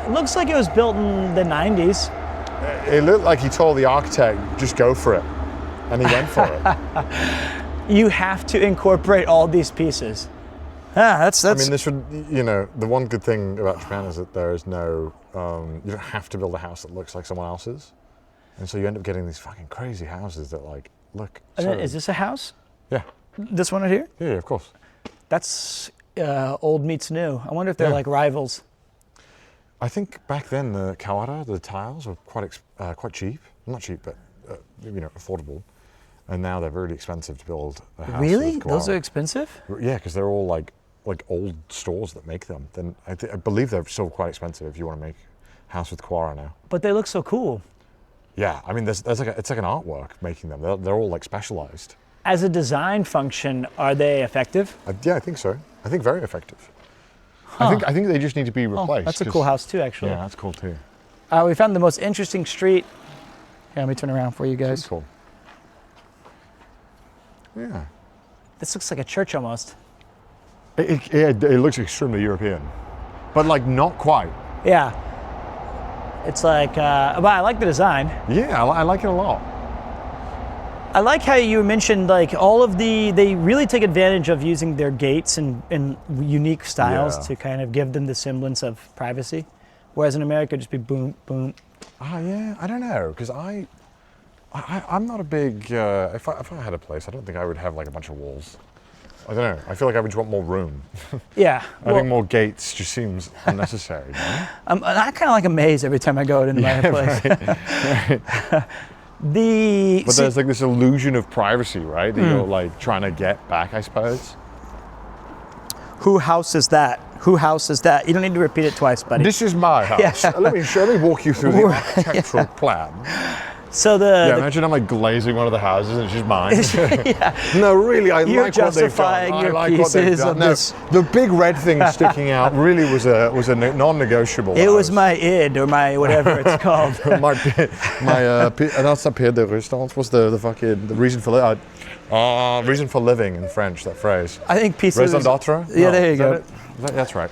[SPEAKER 1] It looks like it was built in the 90s.
[SPEAKER 2] It looked like he told the architect, just go for it. And he went for it.
[SPEAKER 1] You have to incorporate all these pieces. That's.
[SPEAKER 2] I mean, this would, you know, the one good thing about Japan is that there is no, you don't have to build a house that looks like someone else's. And so you end up getting these fucking crazy houses that like, look. So,
[SPEAKER 1] Is this a house?
[SPEAKER 2] yeah.
[SPEAKER 1] This one right here?
[SPEAKER 2] Yeah, of course.
[SPEAKER 1] That's old meets new. I wonder if they're
[SPEAKER 2] Yeah.
[SPEAKER 1] like rivals.
[SPEAKER 2] I think back then the kawara, the tiles, were quite cheap. Not cheap, but you know, affordable. And now they're really expensive to build a house.
[SPEAKER 1] Really?
[SPEAKER 2] with
[SPEAKER 1] Those
[SPEAKER 2] kawara.
[SPEAKER 1] are expensive?
[SPEAKER 2] Yeah, because they're all like old stores that make them. Then I believe they're still quite expensive if you want to make a house with kawara now.
[SPEAKER 1] But they look so cool.
[SPEAKER 2] Yeah, I mean, there's like it's like an artwork making them. They're all like specialized.
[SPEAKER 1] As a design function, are they effective?
[SPEAKER 2] Yeah, I think so. I think very effective. I think they just need to be replaced.
[SPEAKER 1] Oh, that's a cool house too, actually.
[SPEAKER 2] Yeah, that's cool too.
[SPEAKER 1] We found the most interesting street. Here, let me turn around for you guys.
[SPEAKER 2] That's cool. Yeah.
[SPEAKER 1] This looks like a church almost.
[SPEAKER 2] It looks extremely European, but like not quite.
[SPEAKER 1] Yeah. It's like, but I like the design.
[SPEAKER 2] Yeah, I like it a lot.
[SPEAKER 1] I like how you mentioned like all of they really take advantage of using their gates and unique styles
[SPEAKER 2] Yeah.
[SPEAKER 1] to kind of give them the semblance of privacy. Whereas in America, it'd just be boom, boom.
[SPEAKER 2] Yeah, I don't know, because I'm not a big. If I had a place, I don't think I would have like a bunch of walls I don't know. I feel like I would just want more room.
[SPEAKER 1] Yeah.
[SPEAKER 2] I think more gates just seems unnecessary.
[SPEAKER 1] I kind of like a maze every time I go into my place.
[SPEAKER 2] But there's like this illusion of privacy, right? That you're like trying to get back, I suppose.
[SPEAKER 1] Who house is that? Who house is that? You don't need to repeat it twice, buddy.
[SPEAKER 2] This is my house.
[SPEAKER 1] Yeah.
[SPEAKER 2] Let me walk you through the architectural plan.
[SPEAKER 1] So
[SPEAKER 2] imagine I'm like glazing one of the houses and it's just mine. No, really, I
[SPEAKER 1] You're
[SPEAKER 2] like what they've
[SPEAKER 1] justifying
[SPEAKER 2] done.
[SPEAKER 1] your
[SPEAKER 2] I like what they've
[SPEAKER 1] pieces
[SPEAKER 2] done.
[SPEAKER 1] of
[SPEAKER 2] No,
[SPEAKER 1] this.
[SPEAKER 2] the big red thing sticking out really was a non-negotiable.
[SPEAKER 1] It was my id or my whatever it's called.
[SPEAKER 2] my that's a pied de résistance. What's the reason for reason for living in French? That phrase.
[SPEAKER 1] I think piece
[SPEAKER 2] Raison
[SPEAKER 1] of
[SPEAKER 2] d'être.
[SPEAKER 1] Yeah, there you go.
[SPEAKER 2] That's right.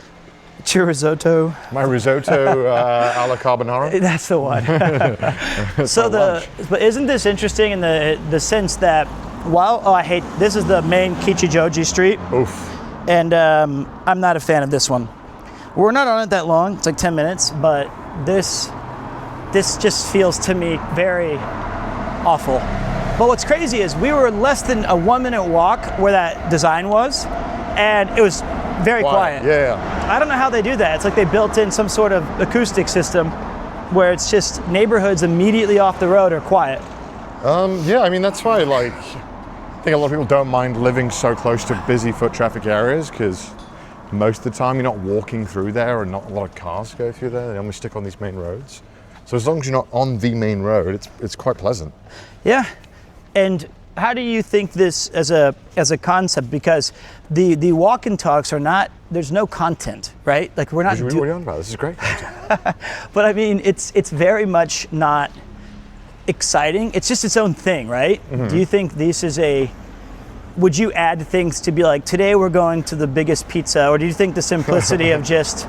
[SPEAKER 1] Chorizo.
[SPEAKER 2] My risotto a la carbonara.
[SPEAKER 1] That's the one. But isn't this interesting in the sense that this is the main Kichijoji street.
[SPEAKER 2] Oof.
[SPEAKER 1] And I'm not a fan of this one. We're not on it that long. It's like 10 minutes, but this just feels to me very awful. But what's crazy is we were less than a 1 minute walk where that design was, and it was very quiet.
[SPEAKER 2] Yeah.
[SPEAKER 1] I don't know how they do that. It's like they built in some sort of acoustic system where it's just neighborhoods immediately off the road are quiet.
[SPEAKER 2] Yeah, I mean, that's why, like, I think a lot of people don't mind living so close to busy foot traffic areas because most of the time you're not walking through there and not a lot of cars go through there. They only stick on these main roads. So as long as you're not on the main road, it's quite pleasant.
[SPEAKER 1] Yeah. And how do you think this as a concept? Because the walk and talks are not, there's no content, right? Like we're not.
[SPEAKER 2] What are you on about? This is great.
[SPEAKER 1] But I mean, it's very much not exciting. It's just its own thing, right? Mm-hmm. Do you think this is would you add things to be like, today we're going to the biggest pizza? Or do you think the simplicity of just,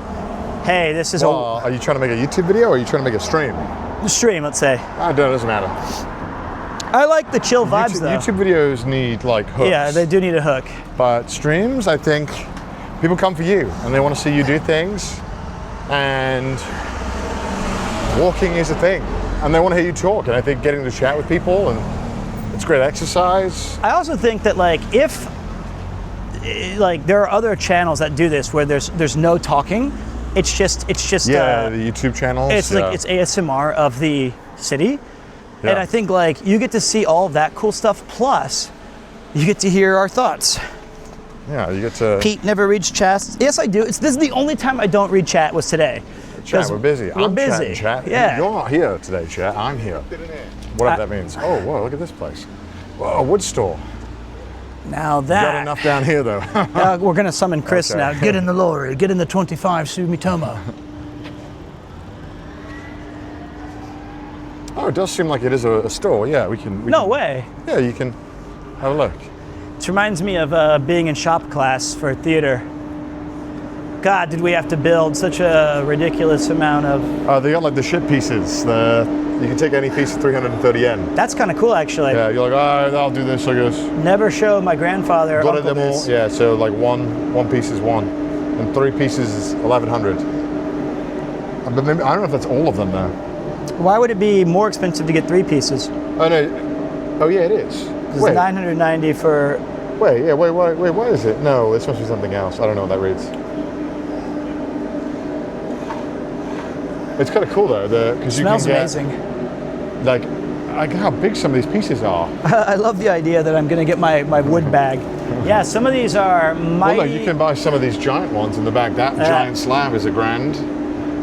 [SPEAKER 1] hey, this is
[SPEAKER 2] are you trying to make a YouTube video or are you trying to make a stream?
[SPEAKER 1] a stream, let's say.
[SPEAKER 2] It doesn't matter.
[SPEAKER 1] I like the chill vibes though.
[SPEAKER 2] YouTube videos need like hooks.
[SPEAKER 1] Yeah, they do need a hook.
[SPEAKER 2] But streams, I think people come for you and they want to see you do things, and walking is a thing and they want to hear you talk, and I think getting to chat with people, and it's great exercise.
[SPEAKER 1] I also think that if there are other channels that do this where there's no talking, it's just
[SPEAKER 2] the YouTube channels.
[SPEAKER 1] It's like it's ASMR of the city.
[SPEAKER 2] Yeah.
[SPEAKER 1] And I think you get to see all of that cool stuff, plus you get to hear our thoughts.
[SPEAKER 2] Yeah, you get to...
[SPEAKER 1] Pete never reads chat. Yes, I do. This is the only time I don't read chat was today.
[SPEAKER 2] Chat, we're busy.
[SPEAKER 1] I'm
[SPEAKER 2] busy. Chat.
[SPEAKER 1] Yeah.
[SPEAKER 2] You're not here today, chat. I'm here. Whatever that means. Oh, whoa, look at this place. Whoa, a wood store.
[SPEAKER 1] Now
[SPEAKER 2] Got
[SPEAKER 1] that...
[SPEAKER 2] enough down here, though.
[SPEAKER 1] we're going to summon Chris
[SPEAKER 2] Okay.
[SPEAKER 1] now. Get in the lorry. Get in the 25 Sumitomo.
[SPEAKER 2] Oh, it does seem like it is a store. Yeah, we can...
[SPEAKER 1] No way.
[SPEAKER 2] Yeah, you can have a look.
[SPEAKER 1] This reminds me of being in shop class for theater. God, did we have to build such a ridiculous amount of...
[SPEAKER 2] They got like the ship pieces. You can take any piece for 330 yen.
[SPEAKER 1] That's kind of cool, actually.
[SPEAKER 2] Yeah, you're like, all right, I'll do this, I guess.
[SPEAKER 1] Never show my grandfather or
[SPEAKER 2] Got
[SPEAKER 1] uncle
[SPEAKER 2] them all.
[SPEAKER 1] this.
[SPEAKER 2] Yeah, so like one piece is one, and 3 pieces is 1,100. But maybe, I don't know if that's all of them though.
[SPEAKER 1] Why would it be more expensive to get 3 pieces?
[SPEAKER 2] Oh no. Oh yeah, it is.
[SPEAKER 1] It's 990 for...
[SPEAKER 2] Wait, what is it? No, this must be something else. I don't know what that reads. It's kind of cool though, because you can
[SPEAKER 1] Smells
[SPEAKER 2] get...
[SPEAKER 1] amazing.
[SPEAKER 2] Like how big some of these pieces are.
[SPEAKER 1] I love the idea that I'm going to get my wood bag. Yeah, some of these are mighty...
[SPEAKER 2] Well, no, you can buy some of these giant ones in the bag. That giant slab is $1,000.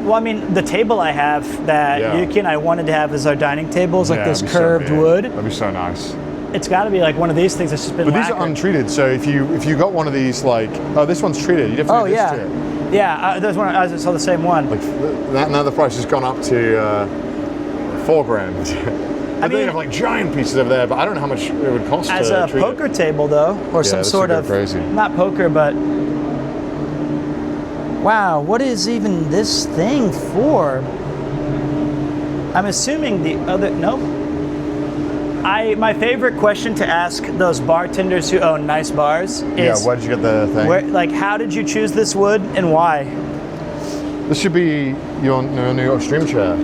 [SPEAKER 1] Well, I mean, the table I have that Yuki and I wanted to have as our dining table is like this
[SPEAKER 2] that'd be
[SPEAKER 1] curved wood.
[SPEAKER 2] That'd be so nice.
[SPEAKER 1] It's got to be like one of these things that's just been
[SPEAKER 2] But
[SPEAKER 1] lacquered.
[SPEAKER 2] these are untreated, so if you got one of these, like, oh, this one's treated, you definitely do this to it.
[SPEAKER 1] Yeah, there's one. I saw the same one.
[SPEAKER 2] Like now the price has gone up to $4,000. I mean, they have like giant pieces over there, but I don't know how much it would cost
[SPEAKER 1] as
[SPEAKER 2] to
[SPEAKER 1] a
[SPEAKER 2] treat
[SPEAKER 1] poker
[SPEAKER 2] it.
[SPEAKER 1] table, though, or some
[SPEAKER 2] this
[SPEAKER 1] sort
[SPEAKER 2] would
[SPEAKER 1] of
[SPEAKER 2] go crazy.
[SPEAKER 1] not poker, but wow, what is even this thing for? I'm assuming the other my favorite question to ask those bartenders who own nice bars is,
[SPEAKER 2] where did you get the thing?
[SPEAKER 1] How did you choose this wood and why?
[SPEAKER 2] This should be your new stream chair.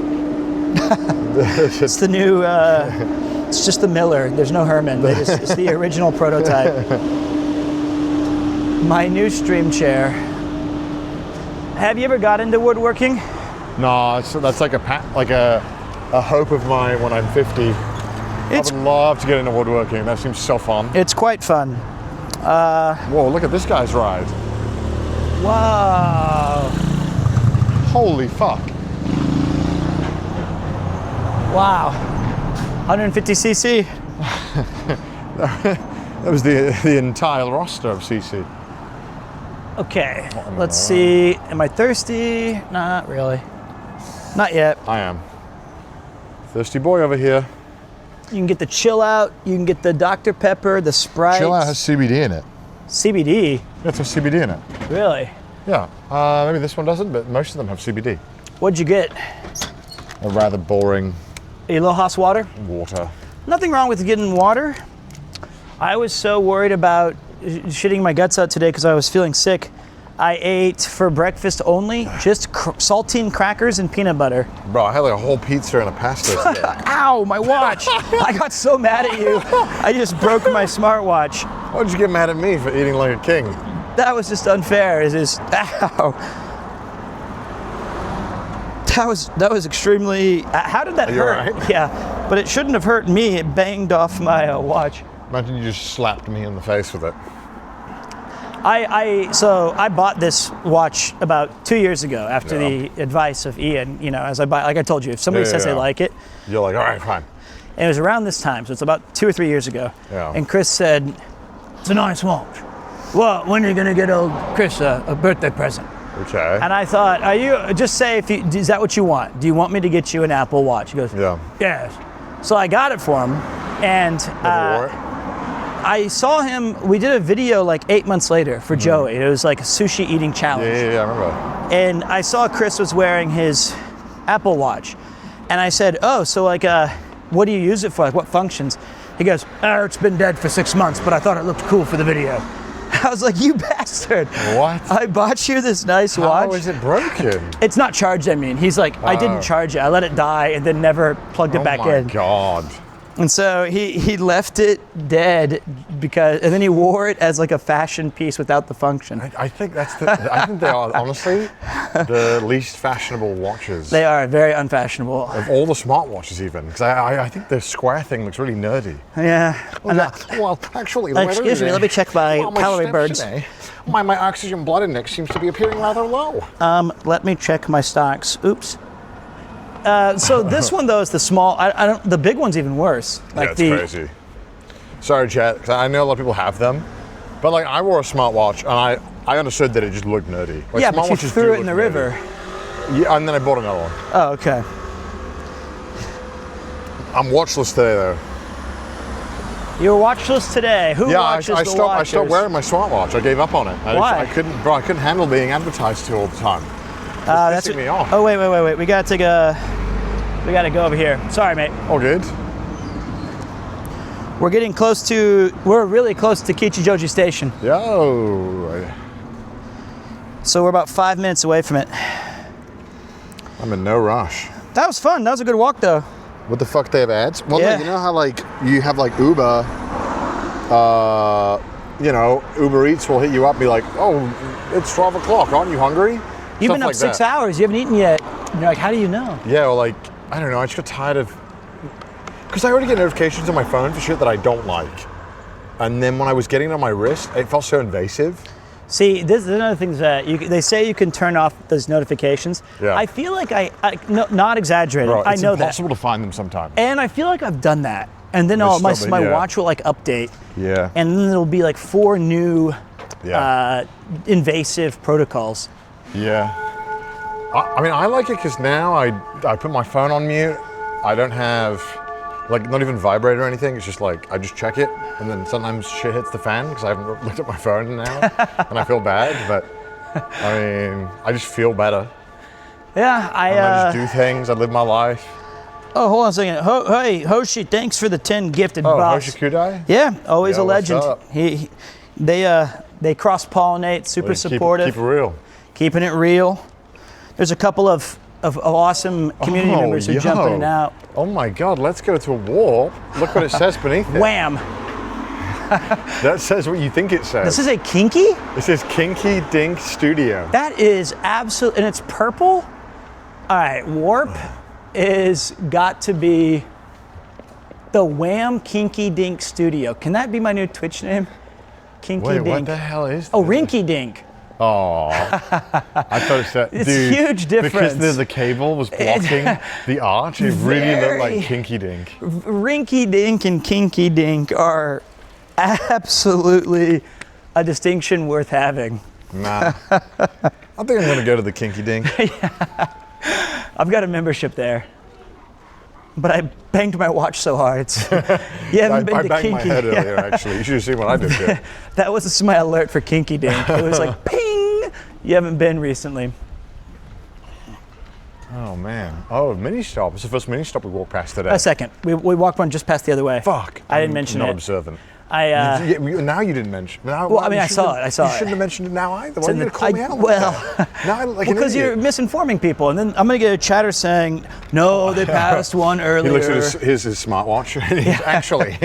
[SPEAKER 1] It's the new, it's just the Miller. There's no Herman. It's the original prototype. my new stream chair. Have you ever got into woodworking?
[SPEAKER 2] No, that's like a hope of mine when I'm 50. I would love to get into woodworking. That seems so fun.
[SPEAKER 1] It's quite fun.
[SPEAKER 2] Whoa, look at this guy's ride.
[SPEAKER 1] Wow.
[SPEAKER 2] Holy fuck.
[SPEAKER 1] Wow. 150cc.
[SPEAKER 2] That was the entire roster of CC.
[SPEAKER 1] Okay, let's see. Am I thirsty? Not really. Not yet.
[SPEAKER 2] I am. Thirsty boy over here.
[SPEAKER 1] You can get the Chill Out. You can get the Dr. Pepper, the Sprite.
[SPEAKER 2] Chill Out has CBD in it.
[SPEAKER 1] CBD?
[SPEAKER 2] That's a CBD in it.
[SPEAKER 1] Really?
[SPEAKER 2] Yeah. Maybe this one doesn't, but most of them have CBD.
[SPEAKER 1] What'd you get?
[SPEAKER 2] A rather boring
[SPEAKER 1] Iloha's water?
[SPEAKER 2] water.
[SPEAKER 1] Nothing wrong with getting water. I was so worried about shitting my guts out today because I was feeling sick. I ate for breakfast only just saltine crackers and peanut butter.
[SPEAKER 2] Bro, I had like a whole pizza and a pasta today.
[SPEAKER 1] Ow, my watch. I got so mad at you. I just broke my smartwatch.
[SPEAKER 2] Why'd you get mad at me for eating like a king?
[SPEAKER 1] That was just unfair. Ow. That was extremely, how did that
[SPEAKER 2] Are you
[SPEAKER 1] hurt?
[SPEAKER 2] all right?
[SPEAKER 1] Yeah, but it shouldn't have hurt me. It banged off my watch.
[SPEAKER 2] Imagine you just slapped me in the face with it.
[SPEAKER 1] So I bought this watch about 2 years ago after the advice of Ian, as I buy, like I told you, if somebody says they like it.
[SPEAKER 2] You're like, all right, fine.
[SPEAKER 1] And it was around this time, so it's about 2 or 3 years ago.
[SPEAKER 2] Yeah.
[SPEAKER 1] And Chris said, it's a nice watch. Well, when are you gonna get old Chris a birthday present?
[SPEAKER 2] Okay.
[SPEAKER 1] And I thought, just say, is that what you want? Do you want me to get you an Apple Watch? He goes,
[SPEAKER 2] Yeah.
[SPEAKER 1] yes. So I got it for him, and
[SPEAKER 2] Never wore it?
[SPEAKER 1] I saw him, we did a video like 8 months later for Joey. It was like a sushi eating challenge.
[SPEAKER 2] Yeah, I remember.
[SPEAKER 1] And I saw Chris was wearing his Apple Watch. And I said, oh, so like, what do you use it for? Like, what functions? He goes, it's been dead for 6 months, but I thought it looked cool for the video. I was like, you bastard.
[SPEAKER 2] What?
[SPEAKER 1] I bought you this nice watch.
[SPEAKER 2] How is it broken?
[SPEAKER 1] It's not charged, I mean. He's like, I didn't charge it. I let it die and then never plugged it back in.
[SPEAKER 2] Oh my God.
[SPEAKER 1] And so he left it dead and then he wore it as like a fashion piece without the function.
[SPEAKER 2] I think I think they are honestly the least fashionable watches.
[SPEAKER 1] They are very unfashionable.
[SPEAKER 2] Of all the smartwatches even, because I think the square thing looks really nerdy.
[SPEAKER 1] Yeah.
[SPEAKER 2] Well, actually,
[SPEAKER 1] excuse me, let me check my calorie
[SPEAKER 2] steps
[SPEAKER 1] birds.
[SPEAKER 2] Today, my oxygen blood index seems to be appearing rather low.
[SPEAKER 1] Let me check my stocks. Oops. So this one though is the small. I don't. The big one's even worse. Like
[SPEAKER 2] yeah, it's crazy. Sorry, chat, because I know a lot of people have them, but like I wore a smartwatch and I understood that it just looked nerdy. Like,
[SPEAKER 1] yeah, but you
[SPEAKER 2] smartwatches
[SPEAKER 1] threw
[SPEAKER 2] do
[SPEAKER 1] it in the
[SPEAKER 2] look
[SPEAKER 1] river.
[SPEAKER 2] nerdy. Yeah, and then I bought another one.
[SPEAKER 1] Oh, okay.
[SPEAKER 2] I'm watchless today though.
[SPEAKER 1] You're watchless today. Who watches
[SPEAKER 2] I
[SPEAKER 1] the
[SPEAKER 2] stopped wearing my smartwatch. I gave up on it.
[SPEAKER 1] Why?
[SPEAKER 2] I couldn't handle being advertised to all the time.
[SPEAKER 1] That's
[SPEAKER 2] pissing me off.
[SPEAKER 1] Oh wait. We gotta go over here. Sorry, mate.
[SPEAKER 2] All good.
[SPEAKER 1] We're really close to Kichijoji Station.
[SPEAKER 2] Yo.
[SPEAKER 1] So we're about 5 minutes away from it.
[SPEAKER 2] I'm in no rush.
[SPEAKER 1] That was fun. That was a good walk though.
[SPEAKER 2] What the fuck, they have ads? Well,
[SPEAKER 1] Yeah.
[SPEAKER 2] no, you know how like you have like Uber, Uber Eats will hit you up and be like, oh, it's 12 o'clock, aren't you hungry?
[SPEAKER 1] You've
[SPEAKER 2] Stuff
[SPEAKER 1] been up
[SPEAKER 2] like
[SPEAKER 1] 6
[SPEAKER 2] that.
[SPEAKER 1] hours. You haven't eaten yet. And you're like, how do you know?
[SPEAKER 2] Yeah, well, like, I don't know, I just got tired of, because I already get notifications on my phone for shit that I don't like. And then when I was getting it on my wrist, it felt so invasive.
[SPEAKER 1] See, this is another thing that they say you can turn off those notifications.
[SPEAKER 2] Yeah.
[SPEAKER 1] I feel like no, not exaggerating.
[SPEAKER 2] Bro,
[SPEAKER 1] I know
[SPEAKER 2] it's impossible to find them sometimes.
[SPEAKER 1] And I feel like I've done that. And then my watch will like update.
[SPEAKER 2] Yeah.
[SPEAKER 1] And then it'll be like 4 new invasive protocols.
[SPEAKER 2] Yeah. I mean, I like it because now I put my phone on mute. I don't have, like, not even vibrate or anything. It's just like, I just check it. And then sometimes shit hits the fan because I haven't looked at my phone in an hour. And I feel bad. But, I mean, I just feel better.
[SPEAKER 1] Yeah,
[SPEAKER 2] I just do things. I live my life.
[SPEAKER 1] Oh, hold on a second. Hey, Hoshi, thanks for the 10 gifted
[SPEAKER 2] Oh,
[SPEAKER 1] bucks.
[SPEAKER 2] Hoshi Kudai?
[SPEAKER 1] Yeah, always
[SPEAKER 2] Yo,
[SPEAKER 1] a legend.
[SPEAKER 2] what's up?
[SPEAKER 1] They cross-pollinate, super supportive.
[SPEAKER 2] Keep it real.
[SPEAKER 1] Keeping it real. There's a couple of awesome community members who jump in and out.
[SPEAKER 2] Oh my God, let's go to a warp. Look what it says beneath it.
[SPEAKER 1] Wham!
[SPEAKER 2] That says what you think it says.
[SPEAKER 1] This is a kinky?
[SPEAKER 2] This is Kinky Dink Studio.
[SPEAKER 1] That is absolute, and it's purple? All right, Warp is got to be the Wham Kinky Dink Studio. Can that be my new Twitch name? Kinky
[SPEAKER 2] Wait,
[SPEAKER 1] Dink.
[SPEAKER 2] what the hell is that?
[SPEAKER 1] Oh, Rinky Dink.
[SPEAKER 2] Oh, I thought it said,
[SPEAKER 1] It's
[SPEAKER 2] dude,
[SPEAKER 1] huge difference.
[SPEAKER 2] because the cable was blocking the arch. It really looked like Kinky Dink.
[SPEAKER 1] Rinky Dink and Kinky Dink are absolutely a distinction worth having.
[SPEAKER 2] Nah, I think I'm gonna go to the Kinky Dink.
[SPEAKER 1] I've got a membership there, but I banged my watch so hard. You haven't been
[SPEAKER 2] I
[SPEAKER 1] to
[SPEAKER 2] banged
[SPEAKER 1] Kinky.
[SPEAKER 2] my head earlier. Actually, you should have seen what I did too.
[SPEAKER 1] That was my alert for Kinky Dink. It was like ping. You haven't been recently.
[SPEAKER 2] Oh man. Oh, mini stop. It's the first mini stop we walked past today.
[SPEAKER 1] A second. We walked one just past the other way.
[SPEAKER 2] Fuck.
[SPEAKER 1] I didn't mention
[SPEAKER 2] not
[SPEAKER 1] it.
[SPEAKER 2] observant.
[SPEAKER 1] Now
[SPEAKER 2] you didn't mention. Now,
[SPEAKER 1] Well, I mean, I saw it.
[SPEAKER 2] You shouldn't have mentioned it now either. Why
[SPEAKER 1] in
[SPEAKER 2] did you
[SPEAKER 1] the-
[SPEAKER 2] call me
[SPEAKER 1] I-
[SPEAKER 2] out?
[SPEAKER 1] well,
[SPEAKER 2] like that? Now I look like an
[SPEAKER 1] because you're
[SPEAKER 2] idiot.
[SPEAKER 1] misinforming people, and then I'm gonna get a chatter saying, "No, they passed one
[SPEAKER 2] He
[SPEAKER 1] earlier."
[SPEAKER 2] looks at his smartwatch. And he's actually.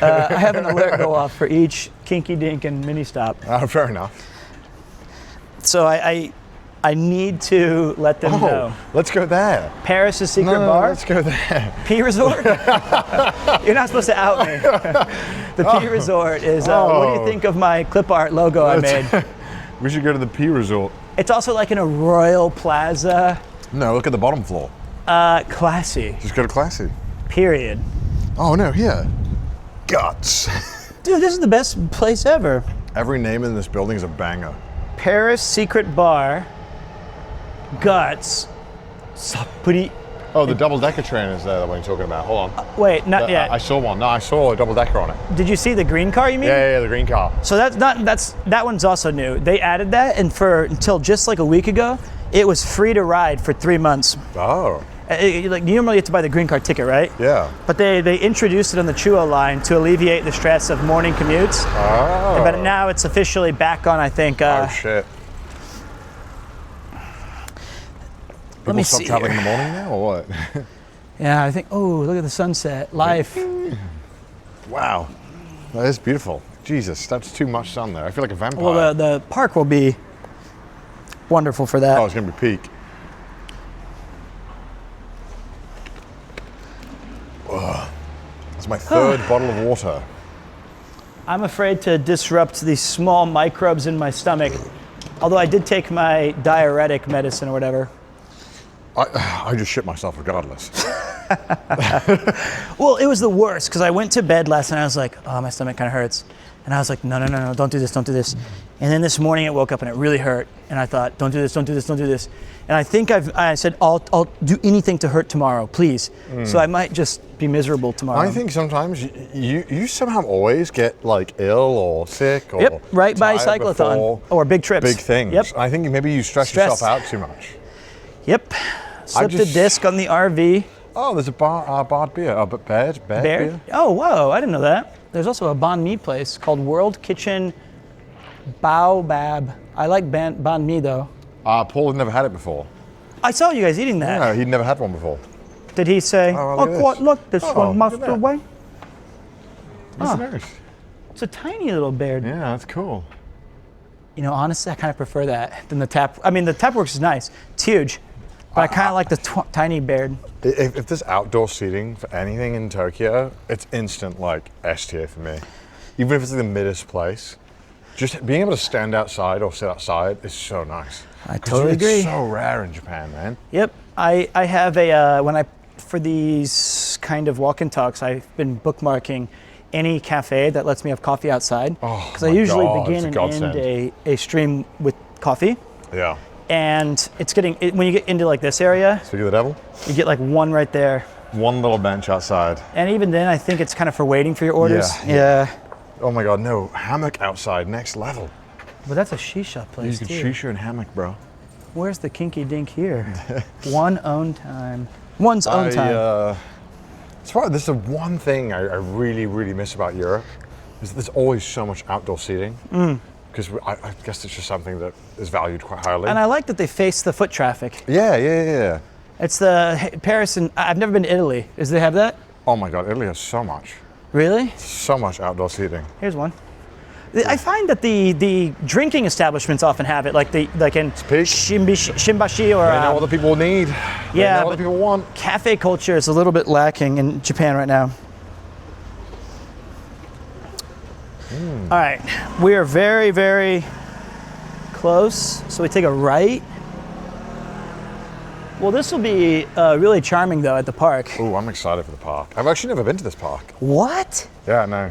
[SPEAKER 1] I have an alert go off for each Kinky Dink and mini stop.
[SPEAKER 2] Fair enough.
[SPEAKER 1] So I need to let them know.
[SPEAKER 2] Let's go there.
[SPEAKER 1] Paris' secret
[SPEAKER 2] No,
[SPEAKER 1] bar,
[SPEAKER 2] let's go there.
[SPEAKER 1] P Resort. You're not supposed to out me. The P Resort is. What do you think of my clip art logo I made?
[SPEAKER 2] We should go to the P Resort.
[SPEAKER 1] It's also like in a Royal Plaza.
[SPEAKER 2] No, look at the bottom floor.
[SPEAKER 1] Classy.
[SPEAKER 2] Just go to Classy.
[SPEAKER 1] Period.
[SPEAKER 2] Oh no, here. Guts.
[SPEAKER 1] Dude, this is the best place ever.
[SPEAKER 2] Every name in this building is a banger.
[SPEAKER 1] Paris Secret Bar. Guts. Sapuri.
[SPEAKER 2] Oh, the double-decker train is there that one you're talking about. Hold on.
[SPEAKER 1] Wait, not yet.
[SPEAKER 2] I saw one. No, I saw a double-decker on it.
[SPEAKER 1] Did you see the green car? You mean?
[SPEAKER 2] Yeah, the green car.
[SPEAKER 1] So that one's also new. They added that, and until just like a week ago, it was free to ride for 3 months.
[SPEAKER 2] Oh,
[SPEAKER 1] Like you normally have to buy the green car ticket, right?
[SPEAKER 2] yeah.
[SPEAKER 1] But they introduced it on the Chuo line to alleviate the stress of morning commutes.
[SPEAKER 2] Oh.
[SPEAKER 1] But now it's officially back on, I think.
[SPEAKER 2] Oh shit.
[SPEAKER 1] Let me
[SPEAKER 2] People stop
[SPEAKER 1] see
[SPEAKER 2] traveling
[SPEAKER 1] here.
[SPEAKER 2] in the morning now, or what?
[SPEAKER 1] Yeah, I think. Oh, look at the sunset. Life.
[SPEAKER 2] Wow, that is beautiful. Jesus, that's too much sun there. I feel like a vampire.
[SPEAKER 1] Well, the park will be wonderful for that.
[SPEAKER 2] Oh, it's gonna be peak. Ugh. It's my third bottle of water.
[SPEAKER 1] I'm afraid to disrupt the small microbes in my stomach. Although I did take my diuretic medicine or whatever.
[SPEAKER 2] I just shit myself regardless.
[SPEAKER 1] Well, it was the worst because I went to bed last night. I was like, oh, my stomach kind of hurts. And I was like, no, don't do this, don't do this. And then this morning it woke up and it really hurt. And I thought, don't do this, don't do this, don't do this. And I think I said, I'll do anything to hurt tomorrow, please. So I might just be miserable tomorrow.
[SPEAKER 2] I think sometimes you somehow always get like ill or sick or
[SPEAKER 1] Yep, right by
[SPEAKER 2] tired
[SPEAKER 1] Cyclathon
[SPEAKER 2] before
[SPEAKER 1] or big trips.
[SPEAKER 2] big things.
[SPEAKER 1] Yep.
[SPEAKER 2] I think maybe you stress yourself out too much.
[SPEAKER 1] Yep. Slipped a disc on the RV.
[SPEAKER 2] Oh, there's a barred beer. Oh, but bear
[SPEAKER 1] Bear?
[SPEAKER 2] beer?
[SPEAKER 1] Oh, whoa, I didn't know that. There's also a banh mi place called World Kitchen Baobab. I like banh mi though.
[SPEAKER 2] Paul had never had it before.
[SPEAKER 1] I saw you guys eating that.
[SPEAKER 2] No, he'd never had one before.
[SPEAKER 1] Did he say,
[SPEAKER 2] Oh,
[SPEAKER 1] oh,
[SPEAKER 2] look at
[SPEAKER 1] quite
[SPEAKER 2] this.
[SPEAKER 1] look, this
[SPEAKER 2] Oh,
[SPEAKER 1] one
[SPEAKER 2] look
[SPEAKER 1] must
[SPEAKER 2] at that.
[SPEAKER 1] away?
[SPEAKER 2] That's nice.
[SPEAKER 1] It's a tiny little bear.
[SPEAKER 2] Yeah, that's cool.
[SPEAKER 1] You know, honestly, I kind of prefer that than the tap. I mean, the Tapworks is nice. It's huge. But I kind of like the tiny bear.
[SPEAKER 2] If there's outdoor seating for anything in Tokyo, it's instant like S tier for me. Even if it's in the middest place, just being able to stand outside or sit outside is so nice.
[SPEAKER 1] I totally agree.
[SPEAKER 2] It's so rare in Japan, man.
[SPEAKER 1] Yep. I have for these kind of walk-in talks, I've been bookmarking any cafe that lets me have coffee outside. Because I
[SPEAKER 2] my
[SPEAKER 1] usually
[SPEAKER 2] God,
[SPEAKER 1] begin
[SPEAKER 2] it's a
[SPEAKER 1] and end
[SPEAKER 2] godsend.
[SPEAKER 1] a stream with coffee.
[SPEAKER 2] Yeah.
[SPEAKER 1] And it's when you get into like this area,
[SPEAKER 2] Speak of the devil,
[SPEAKER 1] you get like one right there.
[SPEAKER 2] one little bench outside.
[SPEAKER 1] And even then, I think it's kind of for waiting for your orders.
[SPEAKER 2] Yeah. Oh my God, no, hammock outside, next level.
[SPEAKER 1] But that's a shisha place
[SPEAKER 2] You can
[SPEAKER 1] too.
[SPEAKER 2] shisha and hammock, bro.
[SPEAKER 1] Where's the kinky dink here? One's own time. One's own time.
[SPEAKER 2] It's probably this is the one thing I really, really miss about Europe is that there's always so much outdoor seating. Because I guess it's just something that is valued quite highly.
[SPEAKER 1] And I like that they face the foot traffic.
[SPEAKER 2] Yeah.
[SPEAKER 1] It's the Paris and I've never been to Italy. Does they have that?
[SPEAKER 2] Oh my God, Italy has so much.
[SPEAKER 1] Really?
[SPEAKER 2] So much outdoor seating.
[SPEAKER 1] Here's one. I find that the drinking establishments often have it, like in
[SPEAKER 2] peak.
[SPEAKER 1] Shimbashi or
[SPEAKER 2] They know what the people need. They
[SPEAKER 1] yeah,
[SPEAKER 2] know what the people want.
[SPEAKER 1] cafe culture is a little bit lacking in Japan right now. All right, we are very, very close. So we take a right. Well, this will be really charming though at the park.
[SPEAKER 2] Ooh, I'm excited for the park. I've actually never been to this park.
[SPEAKER 1] What?
[SPEAKER 2] Yeah, no.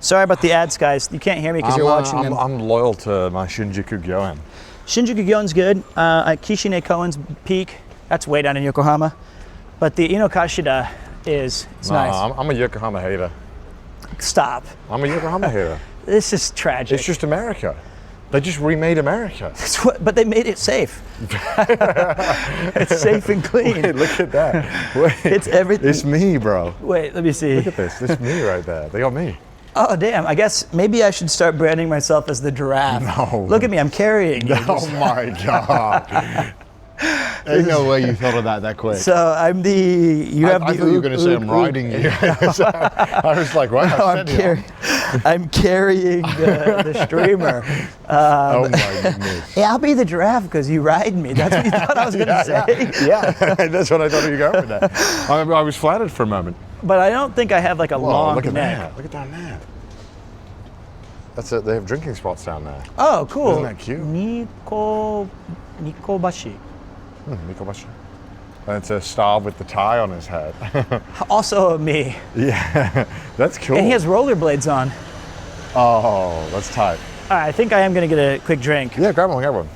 [SPEAKER 1] Sorry about the ads, guys. You can't hear me because you're watching them.
[SPEAKER 2] I'm loyal to my Shinjuku Gyoen.
[SPEAKER 1] Shinjuku Gyoen's good. Kishine Koen's peak, that's way down in Yokohama. But the Inokashida it's nice.
[SPEAKER 2] I'm a Yokohama hater.
[SPEAKER 1] Stop.
[SPEAKER 2] I'm a Yokohama hater.
[SPEAKER 1] This is tragic.
[SPEAKER 2] It's just America. They just remade America.
[SPEAKER 1] But they made it safe. It's safe and clean.
[SPEAKER 2] Wait, look at that. Wait,
[SPEAKER 1] it's everything.
[SPEAKER 2] It's me, bro.
[SPEAKER 1] Wait, let me see.
[SPEAKER 2] Look at this. This is me right there. They got me.
[SPEAKER 1] Oh, damn. I guess maybe I should start branding myself as the giraffe.
[SPEAKER 2] No.
[SPEAKER 1] Look at me. I'm carrying you.
[SPEAKER 2] Oh my God.
[SPEAKER 5] There's no way you thought of that quick.
[SPEAKER 1] So I'm the. You have
[SPEAKER 5] I
[SPEAKER 1] the.
[SPEAKER 5] thought you were going to say I'm riding you.
[SPEAKER 2] I was like, wow,
[SPEAKER 1] No, I'm carrying the streamer.
[SPEAKER 2] Oh my goodness.
[SPEAKER 1] Yeah, I'll be the giraffe because you ride me. That's what you thought I was going to say.
[SPEAKER 2] Yeah, that's what I thought you were going with that. I was flattered for a moment.
[SPEAKER 1] But I don't think I have like a long
[SPEAKER 2] look at
[SPEAKER 1] neck.
[SPEAKER 2] that. Look at down there. That's it. They have drinking spots down there.
[SPEAKER 1] Oh, cool.
[SPEAKER 2] Isn't that cute?
[SPEAKER 1] Nikobashi.
[SPEAKER 2] Mikobashi. And it's a star with the tie on his head.
[SPEAKER 1] Also me.
[SPEAKER 2] Yeah, that's cool.
[SPEAKER 1] And he has rollerblades on.
[SPEAKER 2] Oh, that's tight.
[SPEAKER 1] All right, I think I am going to get a quick drink.
[SPEAKER 2] Yeah, grab one.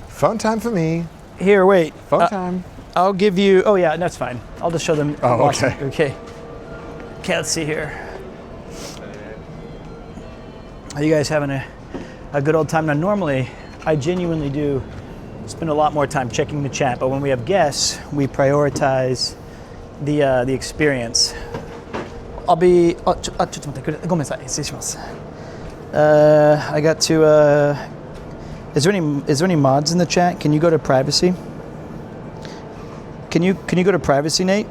[SPEAKER 2] Fun time for me.
[SPEAKER 1] Here, wait.
[SPEAKER 2] Fun time.
[SPEAKER 1] I'll give you. Oh yeah, that's fine. I'll just show them.
[SPEAKER 2] Oh, okay.
[SPEAKER 1] Okay. Okay, let's see here. Are you guys having a good old time? Now, normally, I genuinely do spend a lot more time checking the chat, but when we have guests, we prioritize the experience. I'll be. I got to. Is there any mods in the chat? Can you go to privacy? Can you go to privacy, Nate?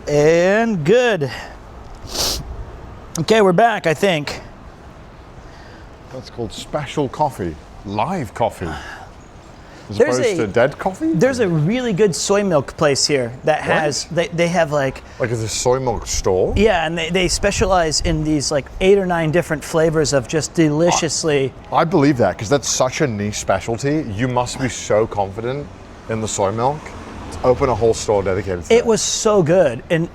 [SPEAKER 1] And good. Okay, we're back, I think.
[SPEAKER 2] That's called special coffee. Live coffee. As
[SPEAKER 1] There's
[SPEAKER 2] opposed to dead coffee?
[SPEAKER 1] There's a really good soy milk place here that has, they have like
[SPEAKER 2] it's a soy milk store?
[SPEAKER 1] yeah, and they specialize in these like 8 or 9 different flavors of just deliciously.
[SPEAKER 2] I believe that because that's such a niche specialty. You must be so confident in the soy milk to open a whole store dedicated to
[SPEAKER 1] It
[SPEAKER 2] that.
[SPEAKER 1] was so good, and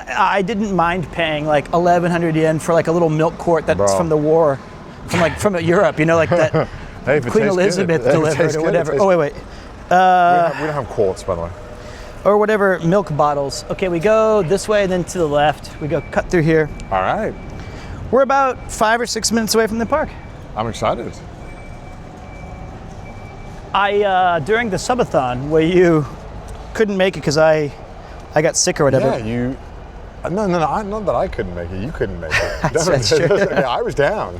[SPEAKER 1] I didn't mind paying like 1,100 yen for like a little milk quart that's
[SPEAKER 2] Bro.
[SPEAKER 1] from the war, from Europe, you know, like that
[SPEAKER 2] Hey, if it
[SPEAKER 1] Queen
[SPEAKER 2] tastes
[SPEAKER 1] Elizabeth
[SPEAKER 2] good, if it
[SPEAKER 1] delivered
[SPEAKER 2] tastes
[SPEAKER 1] or
[SPEAKER 2] good, it
[SPEAKER 1] whatever.
[SPEAKER 2] tastes
[SPEAKER 1] Oh wait.
[SPEAKER 2] we don't have quarts, by the way.
[SPEAKER 1] Or whatever milk bottles. Okay, we go this way, and then to the left. We go cut through here.
[SPEAKER 2] All right.
[SPEAKER 1] We're about 5 or 6 minutes away from the park.
[SPEAKER 2] I'm excited.
[SPEAKER 1] During the subathon where you couldn't make it because I got sick or whatever.
[SPEAKER 2] Yeah, you. No, not that I couldn't make it. You couldn't make it.
[SPEAKER 1] That's true.
[SPEAKER 2] Yeah, I was down.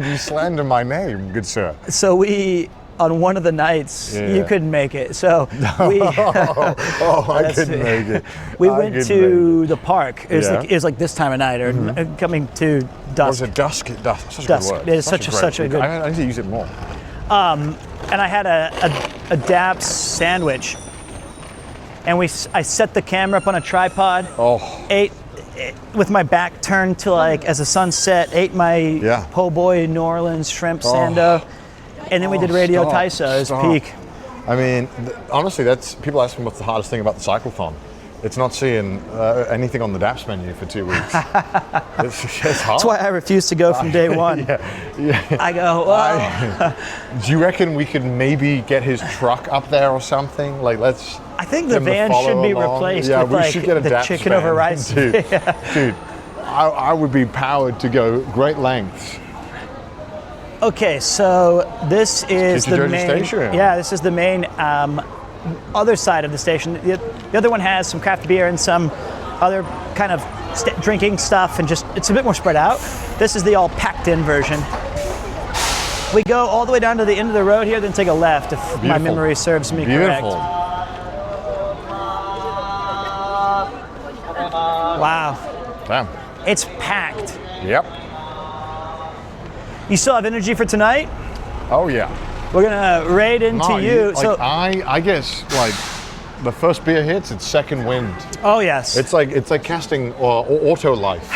[SPEAKER 2] You slander my name, good sir.
[SPEAKER 1] So we, on one of the nights,
[SPEAKER 2] Yeah.
[SPEAKER 1] you couldn't make it. So we.
[SPEAKER 2] I couldn't make it.
[SPEAKER 1] We
[SPEAKER 2] I
[SPEAKER 1] went
[SPEAKER 2] couldn't
[SPEAKER 1] to
[SPEAKER 2] make
[SPEAKER 1] the park. It was
[SPEAKER 2] Yeah.
[SPEAKER 1] like it was like this time of night or coming to
[SPEAKER 2] it. Was
[SPEAKER 1] dusk.
[SPEAKER 2] it dusk? Dusk. Such a
[SPEAKER 1] Dusk.
[SPEAKER 2] good word.
[SPEAKER 1] It is
[SPEAKER 2] Such
[SPEAKER 1] such a
[SPEAKER 2] great-
[SPEAKER 1] good-
[SPEAKER 2] I need to use it more.
[SPEAKER 1] And I had a Daps sandwich. and I set the camera up on a tripod. Ate with my back turned to like as the sun set. Ate my po' boy New Orleans shrimp sando, and then we did Radio Taiso as peak.
[SPEAKER 2] I mean, honestly, that's people ask me what's the hardest thing about the Cyclathon. It's not seeing anything on the Daps menu for 2 weeks. It's hard.
[SPEAKER 1] That's why I refuse to go from day one. I go, well.
[SPEAKER 2] Do you reckon we could maybe get his truck up there or something? Like, let's.
[SPEAKER 1] I think the van should be replaced with
[SPEAKER 2] we
[SPEAKER 1] like
[SPEAKER 2] should get a
[SPEAKER 1] the
[SPEAKER 2] Daps
[SPEAKER 1] chicken
[SPEAKER 2] van.
[SPEAKER 1] over rice.
[SPEAKER 2] Dude, I would be powered to go great lengths.
[SPEAKER 1] Okay, so this is the
[SPEAKER 2] Kichijoji
[SPEAKER 1] main.
[SPEAKER 2] station.
[SPEAKER 1] Yeah, this is the main other side of the station. The other one has some craft beer and some other kind of drinking stuff, and just it's a bit more spread out. This is the all packed in version. We go all the way down to the end of the road here, then take a left if my memory serves me correct. Wow.
[SPEAKER 2] Damn.
[SPEAKER 1] It's packed.
[SPEAKER 2] Yep.
[SPEAKER 1] You still have energy for tonight?
[SPEAKER 2] Oh yeah.
[SPEAKER 1] We're gonna raid into you.
[SPEAKER 2] So I guess like the first beer hits, it's second wind.
[SPEAKER 1] Oh yes.
[SPEAKER 2] It's like casting auto life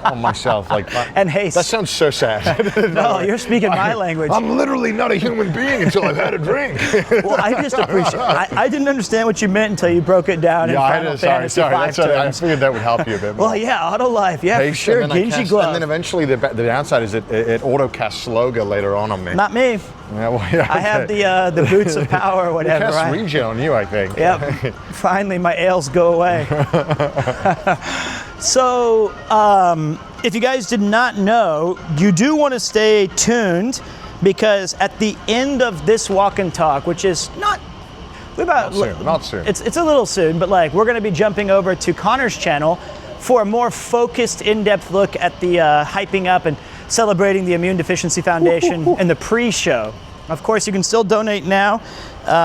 [SPEAKER 2] on myself. Like
[SPEAKER 1] and haste.
[SPEAKER 2] That sounds so sad.
[SPEAKER 1] No, you're speaking my language.
[SPEAKER 2] I'm literally not a human being until I've had a drink.
[SPEAKER 1] Well, I just appreciate. I didn't understand what you meant until you broke it down in Final Fantasy V
[SPEAKER 2] I figured that would help you a bit more.
[SPEAKER 1] Well, yeah, auto life. Yeah,
[SPEAKER 2] Patience,
[SPEAKER 1] for sure. Genji glove.
[SPEAKER 2] And then eventually the downside is it auto casts Sloga later on me.
[SPEAKER 1] Not me.
[SPEAKER 2] Yeah, well, yeah,
[SPEAKER 1] I have the boots of power or whatever.
[SPEAKER 2] It casts regen on you, I think.
[SPEAKER 1] Yep. Finally, my ails go away. So, if you guys did not know, you do want to stay tuned because at the end of this walk and talk, which is not
[SPEAKER 2] soon.
[SPEAKER 1] It's a little soon, but like we're going to be jumping over to Connor's channel for a more focused, in-depth look at the hyping up and celebrating the Immune Deficiency Foundation and the pre-show. Of course, you can still donate now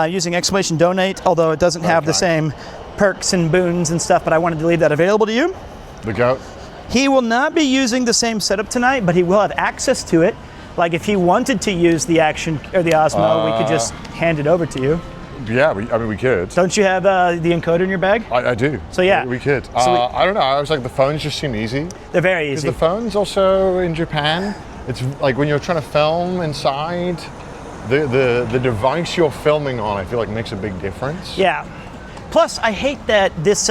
[SPEAKER 1] using !donate, although it doesn't have the same perks and boons and stuff, but I wanted to leave that available to you.
[SPEAKER 2] The goat.
[SPEAKER 1] He will not be using the same setup tonight, but he will have access to it. Like if he wanted to use the Action or the Osmo, we could just hand it over to you.
[SPEAKER 2] Yeah, we could.
[SPEAKER 1] Don't you have the encoder in your bag?
[SPEAKER 2] I do.
[SPEAKER 1] So yeah.
[SPEAKER 2] We could. I don't know, I was like, the phones just seem easy.
[SPEAKER 1] They're very easy.
[SPEAKER 2] Because the phones also in Japan, it's like when you're trying to film inside, the device you're filming on, I feel like makes a big difference.
[SPEAKER 1] Yeah. Plus, I hate that this,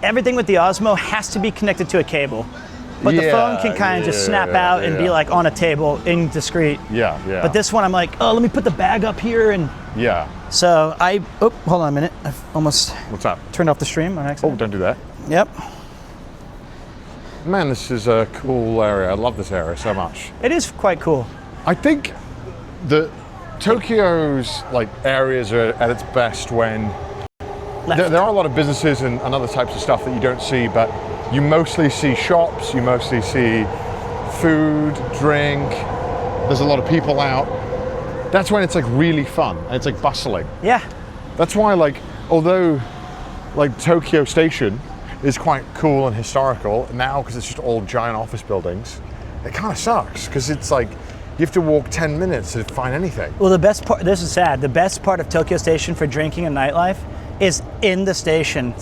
[SPEAKER 1] everything with the Osmo has to be connected to a cable. But the phone can kind of just snap out and be like on a table, indiscreet.
[SPEAKER 2] Yeah.
[SPEAKER 1] But this one, I'm like, oh, let me put the bag up here and.
[SPEAKER 2] Yeah.
[SPEAKER 1] So hold on a minute. I've almost.
[SPEAKER 2] What's up?
[SPEAKER 1] Turned off the stream on accident.
[SPEAKER 2] Oh, don't do that.
[SPEAKER 1] Yep.
[SPEAKER 2] Man, this is a cool area. I love this area so much.
[SPEAKER 1] It is quite cool.
[SPEAKER 2] I think the Tokyo's like areas are at its best when there are a lot of businesses and other types of stuff that you don't see, but you mostly see shops, you mostly see food, drink, there's a lot of people out. That's when it's like really fun and it's like bustling.
[SPEAKER 1] Yeah.
[SPEAKER 2] That's why like, although like Tokyo Station is quite cool and historical now because it's just all giant office buildings, it kind of sucks because it's like you have to walk 10 minutes to find anything.
[SPEAKER 1] Well, the best part, this is sad, the best part of Tokyo Station for drinking and nightlife is in the station.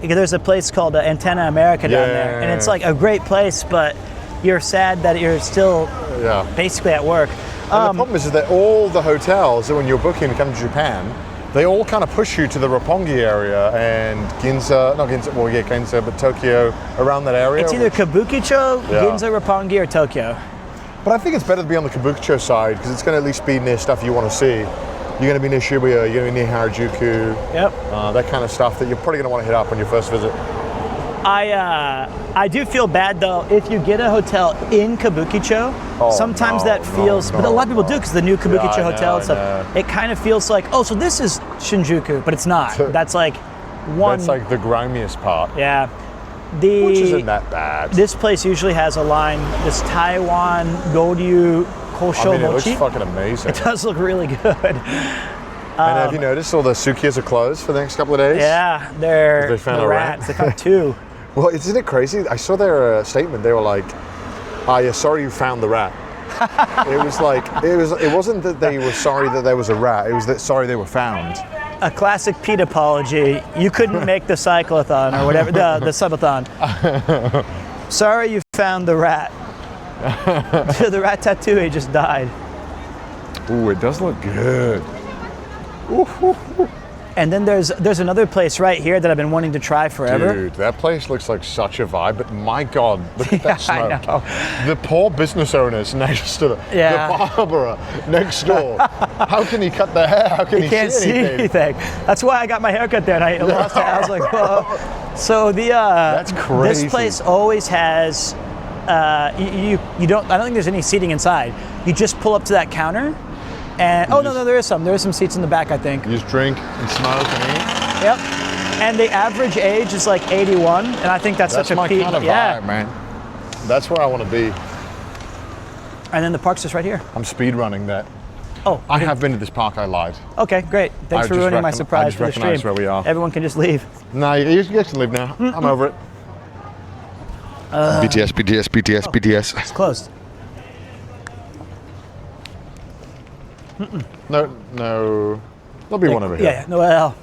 [SPEAKER 1] There's a place called Antenna America down there, and it's like a great place, but you're sad that you're still basically at work.
[SPEAKER 2] And the problem is that all the hotels that when you're booking to come to Japan, they all kind of push you to the Roppongi area and Ginza, not Ginza, well yeah, Ginza, but Tokyo, around that area.
[SPEAKER 1] It's either Kabukicho, Ginza, Roppongi, or Tokyo.
[SPEAKER 2] But I think it's better to be on the Kabukicho side because it's going to at least be near stuff you want to see. You're going to be near Shibuya, you're going to be near Harajuku.
[SPEAKER 1] Yep.
[SPEAKER 2] That kind of stuff that you're probably going to want to hit up on your first visit.
[SPEAKER 1] I do feel bad though if you get a hotel in Kabukicho. Sometimes that feels, but a lot of people do because the new Kabukicho hotel and stuff. It kind of feels like, oh, so this is Shinjuku, but it's not. That's like one.
[SPEAKER 2] That's like the grimiest part.
[SPEAKER 1] Yeah.
[SPEAKER 2] Which isn't that bad.
[SPEAKER 1] This place usually has a line, this Taiwan Goryu Kosho
[SPEAKER 2] I mean, it
[SPEAKER 1] Mochi.
[SPEAKER 2] looks fucking amazing.
[SPEAKER 1] It does look really good.
[SPEAKER 2] And have you noticed all the sukiyas are closed for the next couple of days?
[SPEAKER 1] Yeah,
[SPEAKER 2] they found
[SPEAKER 1] the
[SPEAKER 2] a
[SPEAKER 1] rats.
[SPEAKER 2] rat.
[SPEAKER 1] They found two.
[SPEAKER 2] Well, isn't it crazy? I saw their statement. They were like, yeah, sorry you found the rat. It was like, it wasn't that they were sorry that there was a rat. It was that sorry they were found.
[SPEAKER 1] a classic Pete apology. You couldn't make the cyclathon or whatever, the subathon. Sorry you found the rat. The rat tattoo, he just died.
[SPEAKER 2] Ooh, it does look good.
[SPEAKER 1] And then there's another place right here that I've been wanting to try forever.
[SPEAKER 2] Dude, that place looks like such a vibe, but my God, look at that smoke.
[SPEAKER 1] I know.
[SPEAKER 2] The poor business owners next to the barber next door. How can he cut their hair? How can he
[SPEAKER 1] can't see anything? That's why I got my haircut there and I lost it. I was like, whoa. So
[SPEAKER 2] that's crazy.
[SPEAKER 1] This place always has, you don't, I don't think there's any seating inside. You just pull up to that counter and, no, there is some seats in the back, I think.
[SPEAKER 2] You just drink and smoke and eat?
[SPEAKER 1] Yep. And the average age is like 81, and I think that's such a
[SPEAKER 2] my
[SPEAKER 1] peak.
[SPEAKER 2] kind of vibe, man. That's where I want to be.
[SPEAKER 1] And then the park's just right here.
[SPEAKER 2] I'm speed running that.
[SPEAKER 1] Oh,
[SPEAKER 2] I have been to this park. I lied.
[SPEAKER 1] Okay, great. Thanks for ruining my surprise for the stream.
[SPEAKER 2] I just recognize where we are.
[SPEAKER 1] Everyone can just leave.
[SPEAKER 2] No, you guys can leave now. I'm over it. BTS, BTS, BTS, BTS.
[SPEAKER 1] It's closed.
[SPEAKER 2] No. There'll be one over here.
[SPEAKER 1] Yeah, no, well,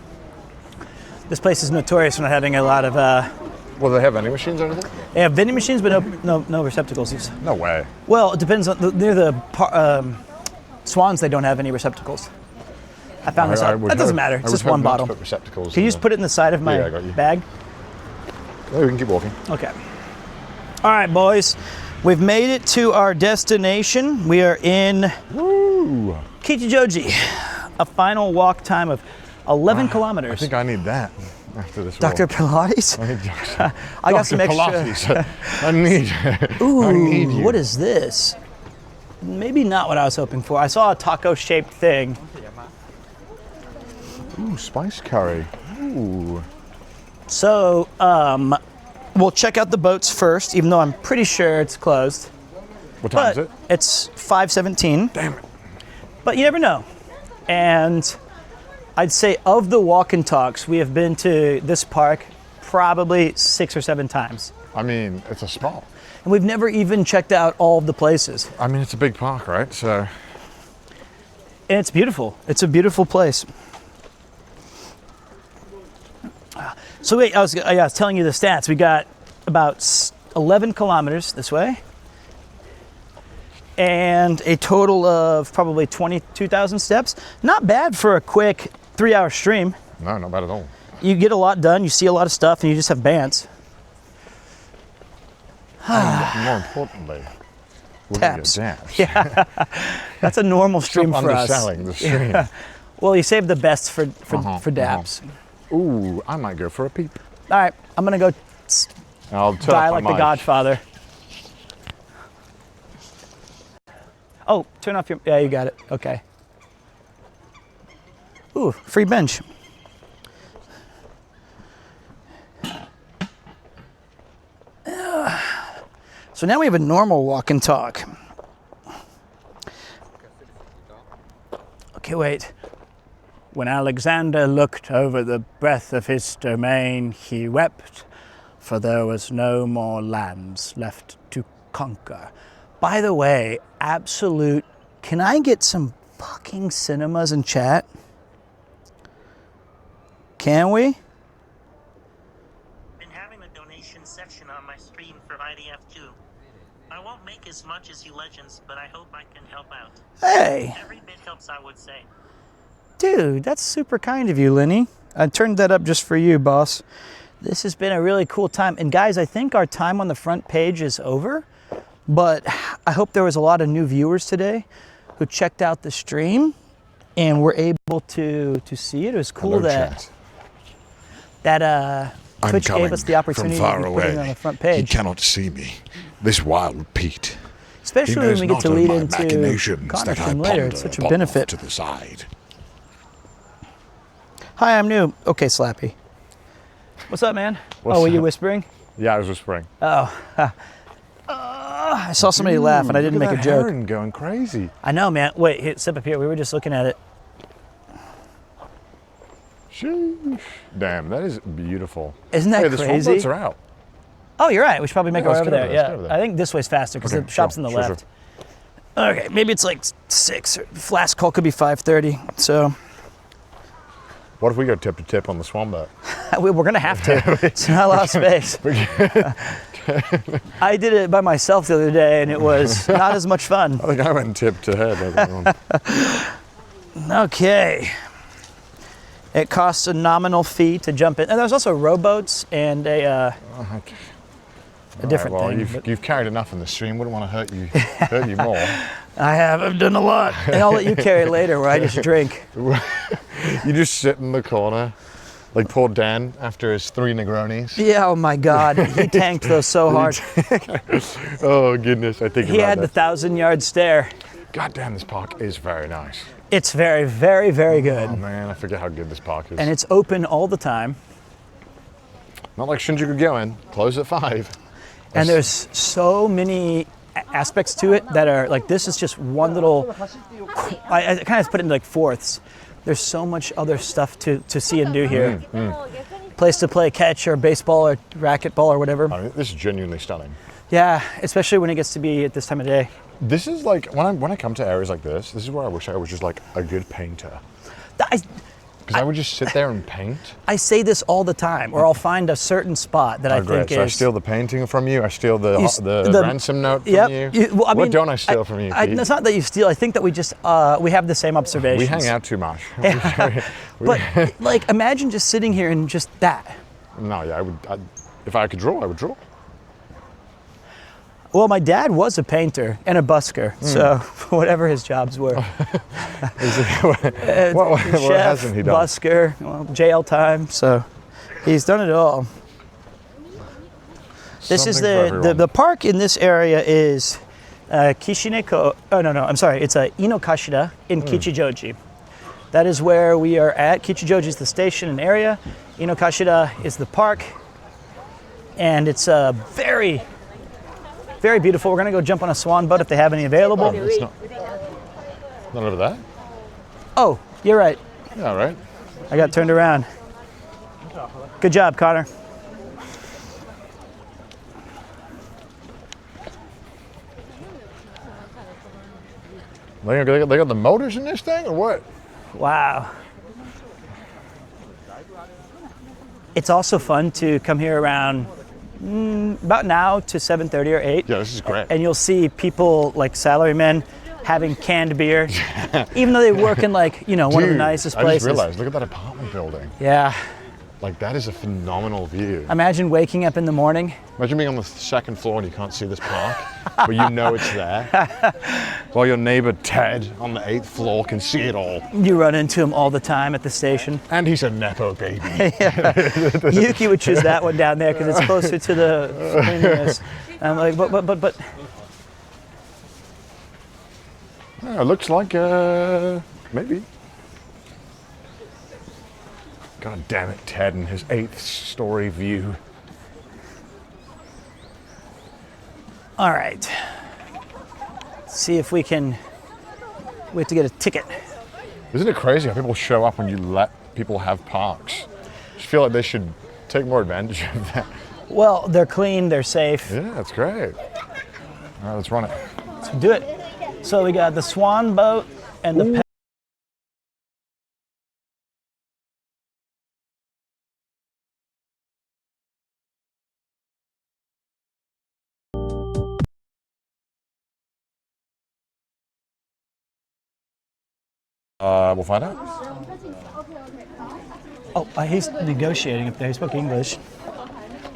[SPEAKER 1] this place is notorious for not having a lot of.
[SPEAKER 2] Well, they have vending machines or anything?
[SPEAKER 1] They have vending machines, but no receptacles.
[SPEAKER 2] No way.
[SPEAKER 1] Well, it depends on near the Swans. They don't have any receptacles. I found this out. That doesn't matter. It's just one bottle.
[SPEAKER 2] Receptacles
[SPEAKER 1] Can you just put it in the side of my bag?
[SPEAKER 2] Yeah, we can keep walking.
[SPEAKER 1] Okay. All right, boys. We've made it to our destination. We are in Kichijoji. A final walk time of 11 kilometers.
[SPEAKER 2] I think I need that after this.
[SPEAKER 1] Dr. Pilates? I got some extra.
[SPEAKER 2] Pilates. I need.
[SPEAKER 1] Ooh,
[SPEAKER 2] I need you.
[SPEAKER 1] What is this? Maybe not what I was hoping for. I saw a taco-shaped thing.
[SPEAKER 2] Ooh, spice curry. Ooh.
[SPEAKER 1] So, we'll check out the boats first, even though I'm pretty sure it's closed.
[SPEAKER 2] What time is it?
[SPEAKER 1] It's 5:17.
[SPEAKER 2] Damn it.
[SPEAKER 1] But you never know. And I'd say of the walk and talks, we have been to this park probably 6 or 7 times.
[SPEAKER 2] I mean, it's a spot.
[SPEAKER 1] And we've never even checked out all of the places.
[SPEAKER 2] I mean, it's a big park, right? So.
[SPEAKER 1] And it's beautiful. It's a beautiful place. So wait, I was telling you the stats. We got about 11 kilometers this way. And a total of probably 22,000 steps. Not bad for a quick 3-hour stream.
[SPEAKER 2] No, not bad at all.
[SPEAKER 1] You get a lot done, you see a lot of stuff, and you just have bants.
[SPEAKER 2] And more importantly, we're going to get Daps.
[SPEAKER 1] Yeah, that's a normal stream
[SPEAKER 2] Stop
[SPEAKER 1] for us.
[SPEAKER 2] underselling the stream.
[SPEAKER 1] Yeah. Well, you save the best for Daps.
[SPEAKER 2] Ooh, I might go for a peep.
[SPEAKER 1] All right, I'm going to go
[SPEAKER 2] I'll
[SPEAKER 1] die like the Godfather. Oh, turn off your... Yeah, you got it. Okay. Ooh, free bench. So now we have a normal walk and talk. Okay, wait. When Alexander looked over the breadth of his domain, he wept, for there was no more lands left to conquer. By the way, absolute, can I get some fucking cinemas in chat? Can we?
[SPEAKER 6] Been having a donation section on my stream for IDF2. I won't make as much as you legends, but I hope I can help out.
[SPEAKER 1] Hey.
[SPEAKER 6] Every bit helps, I would say.
[SPEAKER 1] Dude, that's super kind of you, Lenny. I turned that up just for you, boss. This has been a really cool time. And guys, I think our time on the front page is over, but I hope there was a lot of new viewers today who checked out the stream and were able to see it. It was cool.
[SPEAKER 2] Hello,
[SPEAKER 1] that Twitch gave us the opportunity to put it on the front page.
[SPEAKER 5] He cannot see me, this wild Pete.
[SPEAKER 1] Especially when we get to lead into
[SPEAKER 5] machinations
[SPEAKER 1] Connor
[SPEAKER 5] that I
[SPEAKER 1] stream later.
[SPEAKER 5] ponder
[SPEAKER 1] It's such a
[SPEAKER 5] upon
[SPEAKER 1] benefit.
[SPEAKER 5] to the side.
[SPEAKER 1] Hi, I'm new. Okay, Slappy. What's up, man? Were you whispering?
[SPEAKER 2] Yeah, I was whispering.
[SPEAKER 1] Oh. I saw somebody laugh and I didn't make a joke.
[SPEAKER 2] Heron going crazy.
[SPEAKER 1] I know, man. Wait, here, step up here. We were just looking at it.
[SPEAKER 2] Sheesh. Damn, that is beautiful.
[SPEAKER 1] Isn't that
[SPEAKER 2] the
[SPEAKER 1] crazy?
[SPEAKER 2] Swan boats are out.
[SPEAKER 1] Oh, you're right. We should probably make our way over there.
[SPEAKER 2] Let's go over
[SPEAKER 1] Yeah,
[SPEAKER 2] there.
[SPEAKER 1] I think this way's faster because the shop's on the left. Okay, maybe it's like 6. Or last call could be 5:30. So
[SPEAKER 2] What if we go tip to tip on the Swan boat?
[SPEAKER 1] We're gonna have to. It's not a lot of space. I did it by myself the other day, and it was not as much fun.
[SPEAKER 2] I think I went tip to head.
[SPEAKER 1] Okay. It costs a nominal fee to jump in, and there's also rowboats and a different
[SPEAKER 2] well,
[SPEAKER 1] thing.
[SPEAKER 2] you've carried enough in the stream. Wouldn't want to hurt you more.
[SPEAKER 1] I have. I've done a lot, and I'll let you carry later, where I just drink.
[SPEAKER 2] You just sit in the corner, like poor Dan after his 3 Negronis.
[SPEAKER 1] Yeah. Oh my God, he tanked those so hard.
[SPEAKER 2] Oh goodness, I think
[SPEAKER 1] He had the 1,000-yard stare.
[SPEAKER 2] God damn, this park is very nice.
[SPEAKER 1] It's very, very, very good,
[SPEAKER 2] Oh man, I forget how good this park is.
[SPEAKER 1] and it's open all the time.
[SPEAKER 2] Not like Shinjuku Gyoen, closed at 5.
[SPEAKER 1] And there's so many aspects to it that are like, this is just one little, I kind of put it into like fourths. There's so much other stuff to see and do here. Place to play catch or baseball or racquetball or whatever.
[SPEAKER 2] I mean, this is genuinely stunning.
[SPEAKER 1] Yeah, especially when it gets to be at this time of day.
[SPEAKER 2] This is like, when I come to areas like this is where I wish I was just like a good painter. Because I would just sit there and paint.
[SPEAKER 1] I say this all the time, or I'll find a certain spot that I think
[SPEAKER 2] so I
[SPEAKER 1] is...
[SPEAKER 2] steal the painting from you, I steal the ransom note from
[SPEAKER 1] Yep.
[SPEAKER 2] you.
[SPEAKER 1] Well, I
[SPEAKER 2] what
[SPEAKER 1] mean,
[SPEAKER 2] don't I steal from you, Pete?
[SPEAKER 1] It's not that you steal, I think that we just, we have the same observations.
[SPEAKER 2] We hang out too much.
[SPEAKER 1] But like, imagine just sitting here and just that.
[SPEAKER 2] No, yeah, if I could draw, I would draw.
[SPEAKER 1] Well, my dad was a painter and a busker, so whatever his jobs were.
[SPEAKER 2] What
[SPEAKER 1] Chef,
[SPEAKER 2] hasn't he done?
[SPEAKER 1] busker, well, jail time, so he's done it all. This is the park in this area is Kishineko, it's Inokashira in Kichijoji. That is where we are at. Kichijoji is the station and area. Inokashira is the park, and it's very, very beautiful. We're gonna go jump on a swan boat if they have any available.
[SPEAKER 2] It's not over there?
[SPEAKER 1] Oh, you're right.
[SPEAKER 2] Yeah, right.
[SPEAKER 1] I got turned around. Good job, Connor.
[SPEAKER 2] They got the motors in this thing, or what?
[SPEAKER 1] Wow. It's also fun to come here around about now to 7:30 or 8.
[SPEAKER 2] Yeah, this is great.
[SPEAKER 1] And you'll see people like salarymen having canned beer, even though they work in like, one of the nicest places.
[SPEAKER 2] I just realized, look at that apartment building.
[SPEAKER 1] Yeah.
[SPEAKER 2] Like, that is a phenomenal view.
[SPEAKER 1] Imagine waking up in the morning.
[SPEAKER 2] Imagine being on the 2nd floor and you can't see this park, but you know it's there. While your neighbor Ted on the 8th floor can see it all.
[SPEAKER 1] You run into him all the time at the station.
[SPEAKER 2] And he's a Nepo baby.
[SPEAKER 1] Yuki would choose that one down there because it's closer to the cleanliness. I'm like, but.
[SPEAKER 2] Yeah, it looks like, maybe. God damn it, Ted and his 8th story view.
[SPEAKER 1] All right. See if we have to get a ticket.
[SPEAKER 2] Isn't it crazy how people show up when you let people have parks? I just feel like they should take more advantage of that.
[SPEAKER 1] Well, they're clean, they're safe.
[SPEAKER 2] Yeah, that's great. All right, let's run it.
[SPEAKER 1] Let's do it. So we got the Swan boat and the
[SPEAKER 2] We'll find out.
[SPEAKER 1] Oh, he's negotiating up there. He spoke English.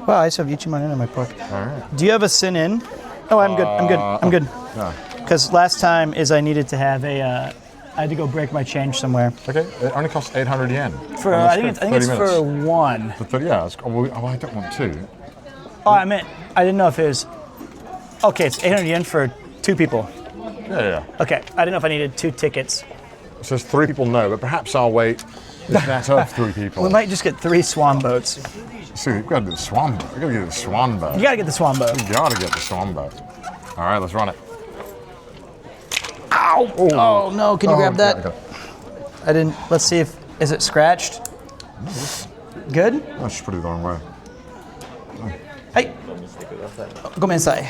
[SPEAKER 1] Wow, I just have Ichiman in my park.
[SPEAKER 2] All right.
[SPEAKER 1] Do you have a sin in? Oh, I'm good. I'm good. Because last time I needed to have I had to go break my change somewhere.
[SPEAKER 2] Okay, it only costs 800 yen.
[SPEAKER 1] I think it's for one.
[SPEAKER 2] For 30, yeah. I don't want 2.
[SPEAKER 1] Oh, I didn't know if it was. Okay, it's 800 yen for 2 people.
[SPEAKER 2] Yeah.
[SPEAKER 1] Okay, I didn't know if I needed 2 tickets.
[SPEAKER 2] It says 3 people no, but perhaps I'll wait the net of 3 people.
[SPEAKER 1] We might just get 3 swan boats.
[SPEAKER 2] See, we've got to do the swan boat. We've got to get the swan boat.
[SPEAKER 1] You gotta get the swan boat.
[SPEAKER 2] We've got to get the swan boat. All right, let's run it.
[SPEAKER 1] Ow! Oh no, can you grab that?
[SPEAKER 2] Okay.
[SPEAKER 1] I didn't, let's see is it scratched? Good?
[SPEAKER 2] I just put it the wrong way.
[SPEAKER 1] はいごめんなさい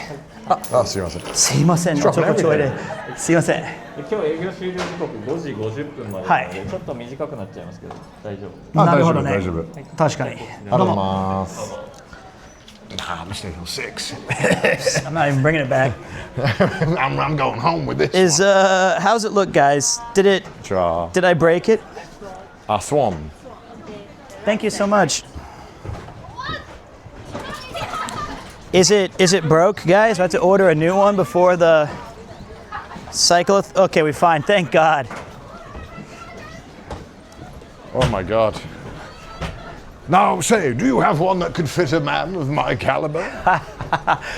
[SPEAKER 2] あ、すいません。
[SPEAKER 1] すいませんちょっとちょいですいません
[SPEAKER 7] 今日営業終了時刻5時50分までなので、ちょっと短くなっちゃいますけど大丈夫。
[SPEAKER 1] なるほどね
[SPEAKER 2] 大丈夫。
[SPEAKER 1] 確かに
[SPEAKER 2] ありがとうございます。Nah, I'm staying till 6.
[SPEAKER 1] I'm not even bringing it back
[SPEAKER 5] I'm going home with this.
[SPEAKER 1] Is how's it look guys did I break it
[SPEAKER 2] Swan.
[SPEAKER 1] Thank you so much Is it broke guys I have to order a new one before the Cyclathon okay we fine thank God
[SPEAKER 2] Oh my God.
[SPEAKER 5] Now, say, do you have one that could fit a man of my caliber?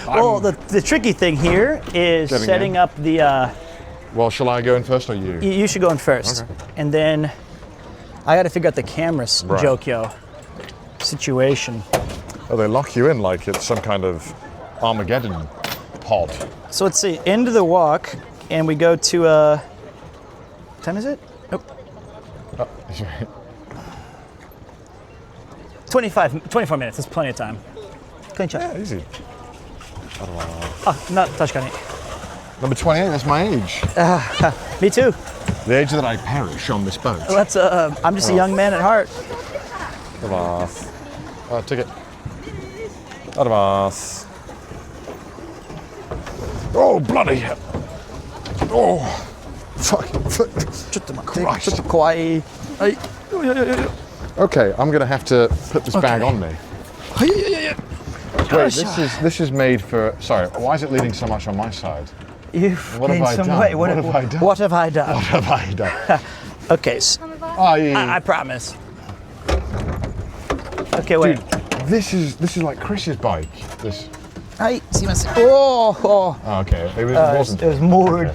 [SPEAKER 1] Well the tricky thing here is
[SPEAKER 2] Getting
[SPEAKER 1] setting
[SPEAKER 2] in.
[SPEAKER 1] up the
[SPEAKER 2] Well, shall I go in first or you?
[SPEAKER 1] you should go in first
[SPEAKER 2] Okay.
[SPEAKER 1] and then I got to figure out the camera
[SPEAKER 2] Right.
[SPEAKER 1] Jokyo situation
[SPEAKER 2] Oh, they lock you in like it's some kind of Armageddon pod.
[SPEAKER 1] so let's see end of the walk and we go to what time is it nope 24 minutes that's plenty of time
[SPEAKER 2] Yeah, easy.
[SPEAKER 1] not 確かに
[SPEAKER 2] Number 28, that's my age.
[SPEAKER 1] Me too
[SPEAKER 2] The age that I perish on this boat.
[SPEAKER 1] That's I'm just a young man at heart.
[SPEAKER 2] Ticket. Arimasu.
[SPEAKER 5] Oh, bloody hell. Oh, fuck.
[SPEAKER 1] ちょっと待って、
[SPEAKER 5] Christ.
[SPEAKER 1] ちょっと怖い。はい。
[SPEAKER 2] Okay, I'm gonna have to put this bag on me.
[SPEAKER 1] はいいやいやいや。
[SPEAKER 2] Wait, this is made for. Sorry, why is it leading so much on my side?
[SPEAKER 1] You've
[SPEAKER 2] What have
[SPEAKER 1] gained
[SPEAKER 2] I
[SPEAKER 1] some
[SPEAKER 2] done?
[SPEAKER 1] weight.
[SPEAKER 2] What have I done?
[SPEAKER 1] What have I done?
[SPEAKER 2] What have I done?
[SPEAKER 1] Okay,
[SPEAKER 2] Oh, yeah.
[SPEAKER 1] I promise. Okay, wait.
[SPEAKER 2] Dude, this is like Chris's bike. This.
[SPEAKER 1] はい、すいません。Oh,
[SPEAKER 2] Oh, okay. It wasn't.
[SPEAKER 1] it was moored.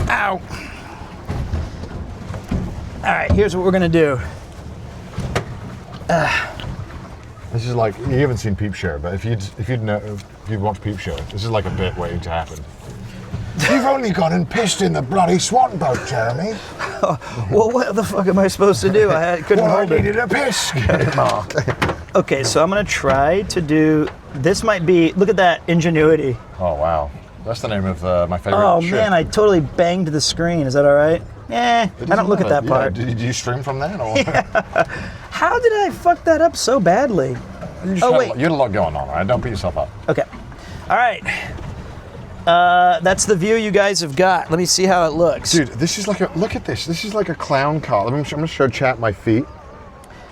[SPEAKER 1] Ow. All right, here's what we're gonna do.
[SPEAKER 2] This is like you haven't seen Peep Show, but if you'd watched Peep Show, this is like a bit waiting to happen.
[SPEAKER 5] You've only gone and pissed in the bloody swan boat, Jeremy.
[SPEAKER 1] Well, what the fuck am I supposed to do? Couldn't
[SPEAKER 5] Well, I
[SPEAKER 1] hold it.
[SPEAKER 5] needed a piss, Mark.
[SPEAKER 1] Okay, so I'm gonna try to do. This might be. Look at that ingenuity.
[SPEAKER 2] Oh wow, that's the name of my favorite.
[SPEAKER 1] Oh
[SPEAKER 2] ship.
[SPEAKER 1] man, I totally banged the screen. Is that all right? Eh, I don't look at that part.
[SPEAKER 2] Did you stream from that? Or?
[SPEAKER 1] How did I fuck that up so badly? Oh wait.
[SPEAKER 2] You had a lot going on, right? Don't beat yourself up.
[SPEAKER 1] Okay. All right. That's the view you guys have got. Let me see how it looks.
[SPEAKER 2] Dude, this is like a look at this. This is like a clown car. I'm gonna show chat my feet.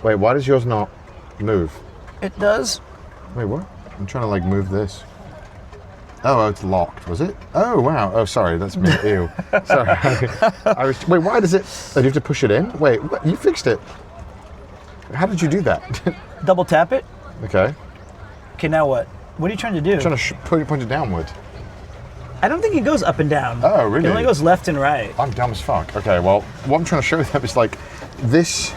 [SPEAKER 2] Wait, why does yours not move?
[SPEAKER 1] It does.
[SPEAKER 2] Wait, what? I'm trying to like move this. Oh, it's locked. Was it? Oh wow. Oh, sorry. That's me. Ew. Sorry. I was. Wait, why does it? Oh, do you have to push it in? Wait, what? You fixed it. How did you do that?
[SPEAKER 1] Double tap it.
[SPEAKER 2] Okay.
[SPEAKER 1] Okay, now what? What are you trying to do?
[SPEAKER 2] I'm trying to point it downward.
[SPEAKER 1] I don't think it goes up and down.
[SPEAKER 2] Oh, really?
[SPEAKER 1] It only goes left and right.
[SPEAKER 2] I'm dumb as fuck. Okay, well, what I'm trying to show them is like this.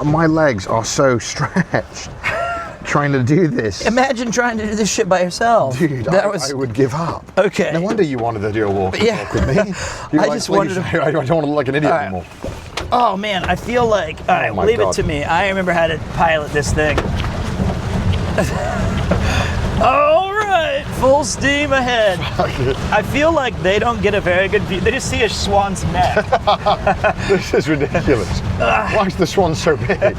[SPEAKER 2] My legs are so stretched trying to do this.
[SPEAKER 1] Imagine trying to do this shit by yourself.
[SPEAKER 2] Dude, I would give up.
[SPEAKER 1] Okay.
[SPEAKER 2] No wonder you wanted to do a walk
[SPEAKER 1] Yeah.
[SPEAKER 2] with me. You were
[SPEAKER 1] I
[SPEAKER 2] like,
[SPEAKER 1] just wanted
[SPEAKER 2] "Please,
[SPEAKER 1] to-
[SPEAKER 2] I don't want to look like an idiot
[SPEAKER 1] All right.
[SPEAKER 2] anymore.
[SPEAKER 1] Oh man, I feel like. All right,
[SPEAKER 2] my
[SPEAKER 1] leave
[SPEAKER 2] God.
[SPEAKER 1] it to me. I remember how to pilot this thing. All right, full steam ahead. I feel like they don't get a very good view. They just see a swan's neck.
[SPEAKER 2] This is ridiculous. Why is the Swan so big?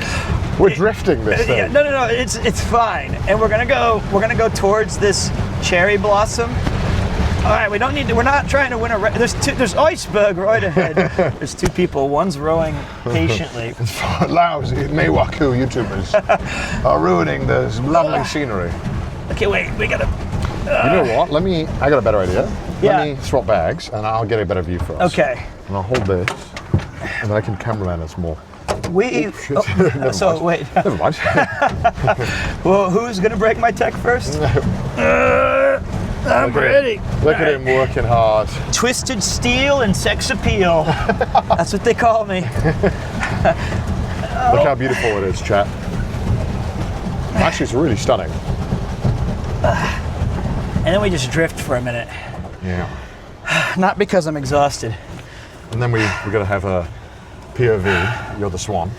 [SPEAKER 2] We're drifting this thing.
[SPEAKER 1] Yeah, no, it's fine. And we're gonna go towards this cherry blossom. All right, we don't need to. We're not trying to win a. There's iceberg right ahead. There's two people. One's rowing patiently.
[SPEAKER 2] Lousy Meiwaku YouTubers are ruining this lovely scenery.
[SPEAKER 1] Okay, wait. We gotta.
[SPEAKER 2] You know what? I got a better idea.
[SPEAKER 1] Yeah.
[SPEAKER 2] Let me swap bags and I'll get a better view for us.
[SPEAKER 1] Okay.
[SPEAKER 2] And I'll hold this and then I can cameraman us more.
[SPEAKER 1] We.
[SPEAKER 2] Never
[SPEAKER 1] so
[SPEAKER 2] mind.
[SPEAKER 1] wait.
[SPEAKER 2] Never mind.
[SPEAKER 1] Well, who's gonna break my tech first? I'm ready.
[SPEAKER 2] Look at him working hard.
[SPEAKER 1] Twisted steel and sex appeal. That's what they call me.
[SPEAKER 2] Look how beautiful it is, chat. Actually, it's really stunning.
[SPEAKER 1] And then we just drift for a minute.
[SPEAKER 2] Yeah.
[SPEAKER 1] Not because I'm exhausted.
[SPEAKER 2] And then we got to have a POV. You're the Swan.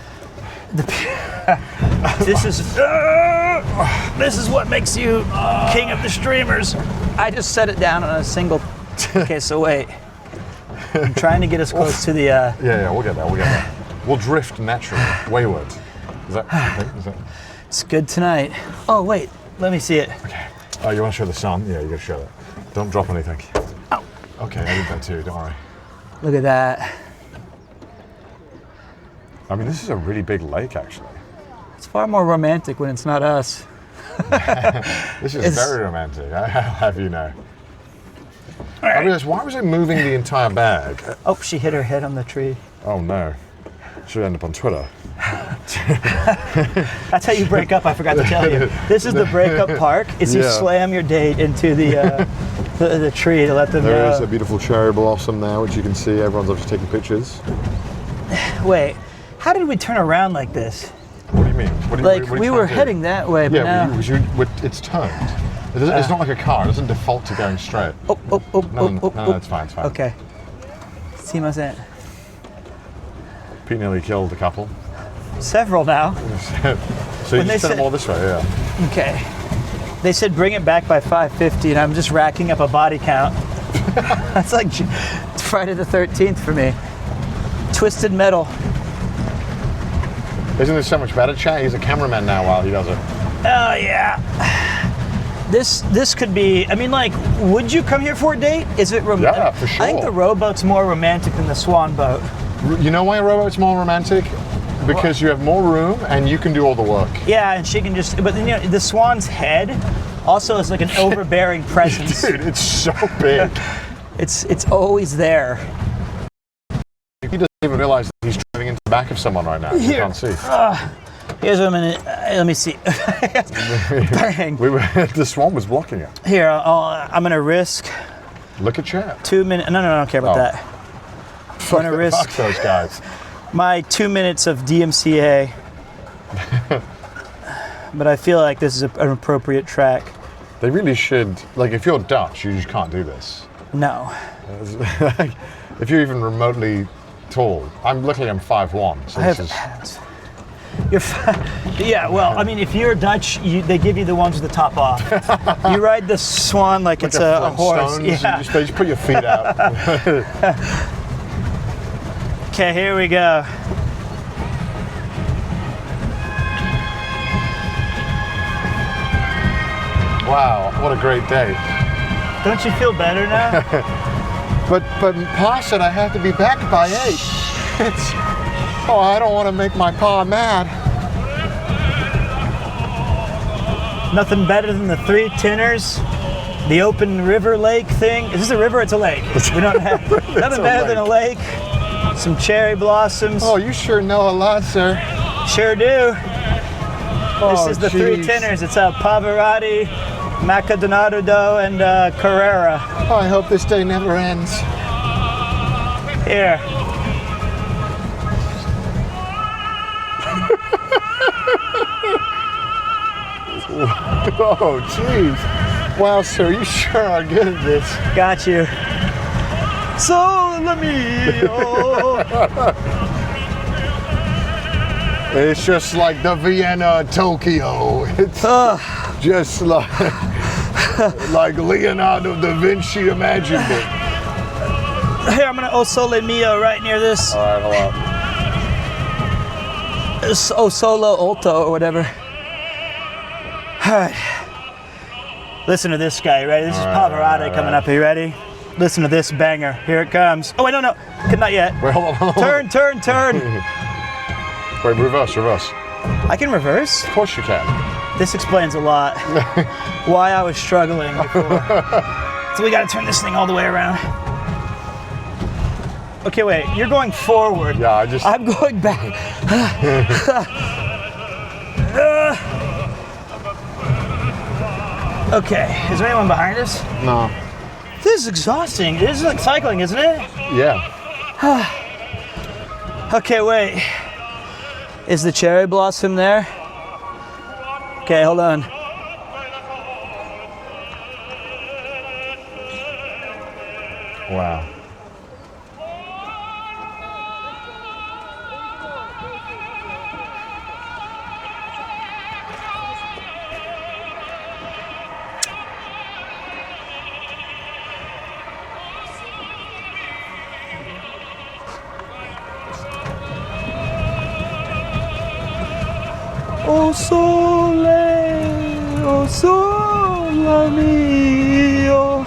[SPEAKER 1] This is what makes you king of the streamers. I just set it down on a single. Okay, so wait. I'm trying to get as close to the.
[SPEAKER 2] Yeah, we'll get there. We'll drift naturally, wayward. Is that?
[SPEAKER 1] It's good tonight. Oh wait, let me see it.
[SPEAKER 2] Okay. Oh, you want to show the sun? Yeah, you got to show that. Don't drop anything.
[SPEAKER 1] Oh.
[SPEAKER 2] Okay, I did that too. Don't worry.
[SPEAKER 1] Look at that.
[SPEAKER 2] I mean, this is a really big lake, actually.
[SPEAKER 1] It's far more romantic when it's not us.
[SPEAKER 2] This is very romantic. I'll have you know. I realized, why was it moving the entire bag?
[SPEAKER 1] Oh, she hit her head on the tree.
[SPEAKER 2] Oh no. Should end up on Twitter.
[SPEAKER 1] That's how you break up, I forgot to tell you. This is the breakup park, is you slam your date into the tree to let them know.
[SPEAKER 2] There is a beautiful cherry blossom there, which you can see. Everyone's obviously taking pictures.
[SPEAKER 1] Wait, how did we turn around like this?
[SPEAKER 2] What do you mean?
[SPEAKER 1] We were heading that way, but now...
[SPEAKER 2] it's turned. It's not like a car. It doesn't default to going straight.
[SPEAKER 1] No,
[SPEAKER 2] it's fine, it's fine.
[SPEAKER 1] Okay. Sumimasen.
[SPEAKER 2] Pete nearly killed a couple.
[SPEAKER 1] Several now.
[SPEAKER 2] So you just sent them all this way, yeah.
[SPEAKER 1] Okay. They said bring it back by 5:50, and I'm just racking up a body count. That's like Friday the 13th for me. Twisted Metal.
[SPEAKER 2] Isn't this so much better, chat? He's a cameraman now while he does it.
[SPEAKER 1] Oh, yeah. This could be, I mean, like, would you come here for a date? Is it romantic?
[SPEAKER 2] Yeah, for sure.
[SPEAKER 1] I think the rowboat's more romantic than the Swan boat.
[SPEAKER 2] You know why a rowboat's more romantic? Because you have more room and you can do all the work.
[SPEAKER 1] Yeah, and she can just, but then, you know, the Swan's head also is like an overbearing presence.
[SPEAKER 2] Dude, it's so big.
[SPEAKER 1] It's always there.
[SPEAKER 2] He doesn't even realize that he's driving into the back of someone right now. You can't see.
[SPEAKER 1] Here's what I'm gonna, let me see. Bang.
[SPEAKER 2] The Swan was blocking it.
[SPEAKER 1] Here, I'm gonna risk.
[SPEAKER 2] Look at chat.
[SPEAKER 1] 2 minutes, no, I don't care about that. I'm gonna risk
[SPEAKER 2] Fuck those guys.
[SPEAKER 1] my 2 minutes of DMCA. But I feel like this is an appropriate track.
[SPEAKER 2] They really should, like, if you're Dutch, you just can't do this.
[SPEAKER 1] No.
[SPEAKER 2] If you're even remotely tall, I'm 5'1", so this is...
[SPEAKER 1] Yeah, well, I mean, if you're Dutch, they give you the ones with the top off. You ride the Swan like it's a horse. Yeah.
[SPEAKER 2] You just put your feet out.
[SPEAKER 1] Okay, here we go.
[SPEAKER 2] Wow, what a great day.
[SPEAKER 1] Don't you feel better now?
[SPEAKER 2] But Pa said I have to be back by 8. Oh, I don't want to make my Pa mad.
[SPEAKER 1] Nothing better than the 3 tinners, the open river lake thing. Is this a river? It's a lake. We don't have nothing better than a lake. Some cherry blossoms.
[SPEAKER 2] Oh, you sure know a lot, sir.
[SPEAKER 1] Sure do. This is the
[SPEAKER 2] geez.
[SPEAKER 1] 3 tinners. It's Pavarotti, Macadonado, and Carrera.
[SPEAKER 2] Oh, I hope this day never ends.
[SPEAKER 1] Here.
[SPEAKER 2] Oh, jeez. Wow, sir, you sure are good at this.
[SPEAKER 1] Got you. Sole mio.
[SPEAKER 2] It's just like the Vienna Tokyo. It's just like Leonardo da Vinci imagined it.
[SPEAKER 1] Here, I'm gonna O Sole Mio right near this.
[SPEAKER 2] All right, hold on.
[SPEAKER 1] O Solo Alto or whatever. All right. Listen to this guy, ready? This is Pavarotti coming up. Are you ready? Listen to this banger. Here it comes. Oh, wait, no. Not yet.
[SPEAKER 2] Wait, hold on.
[SPEAKER 1] Turn.
[SPEAKER 2] Wait, reverse.
[SPEAKER 1] I can reverse?
[SPEAKER 2] Of course you can.
[SPEAKER 1] This explains a lot. Why I was struggling before. So we gotta turn this thing all the way around. Okay, wait, you're going forward.
[SPEAKER 2] Yeah,
[SPEAKER 1] I'm going back. Okay, is there anyone behind us?
[SPEAKER 2] No.
[SPEAKER 1] This is exhausting. This is like cycling, isn't it?
[SPEAKER 2] Yeah.
[SPEAKER 1] Okay, wait. Is the cherry blossom there? Okay, hold on.
[SPEAKER 2] Wow.
[SPEAKER 1] O sole, o sole mio.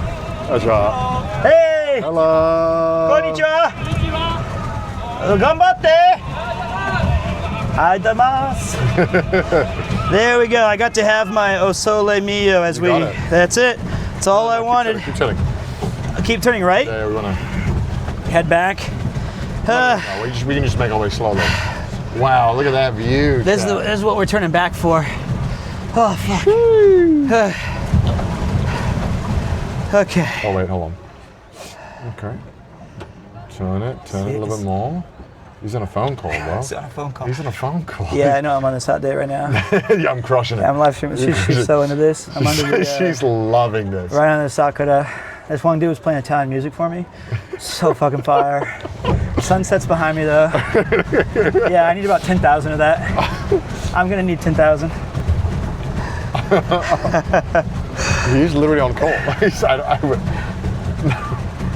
[SPEAKER 2] That's right.
[SPEAKER 1] Hey!
[SPEAKER 2] Hello.
[SPEAKER 1] Konnichiwa! Ganbatte! There we go. I got to have my O Sole Mio as we.
[SPEAKER 2] got it.
[SPEAKER 1] That's it. That's all I wanted.
[SPEAKER 2] Keep turning.
[SPEAKER 1] Keep turning right.
[SPEAKER 2] Yeah, we wanna.
[SPEAKER 1] Head back.
[SPEAKER 2] No, we can just make our way slowly. Wow, look at that view.
[SPEAKER 1] This is what we're turning back for. Oh fuck. Okay.
[SPEAKER 2] Oh wait, hold on. Okay. Turn it a little bit more. He's on a phone call, bro.
[SPEAKER 1] He's on a phone call.
[SPEAKER 2] He's on a phone call.
[SPEAKER 1] Yeah, I know. I'm on this hot day right now.
[SPEAKER 2] Yeah, I'm crushing it.
[SPEAKER 1] I'm live streaming. She's so into this. I'm under the,
[SPEAKER 2] She's loving this.
[SPEAKER 1] right under the Sakura. This one dude was playing Italian music for me. So fucking fire. Sunset's behind me though. Yeah, I need about 10,000 of that. I'm gonna need 10,000.
[SPEAKER 2] He's literally on call.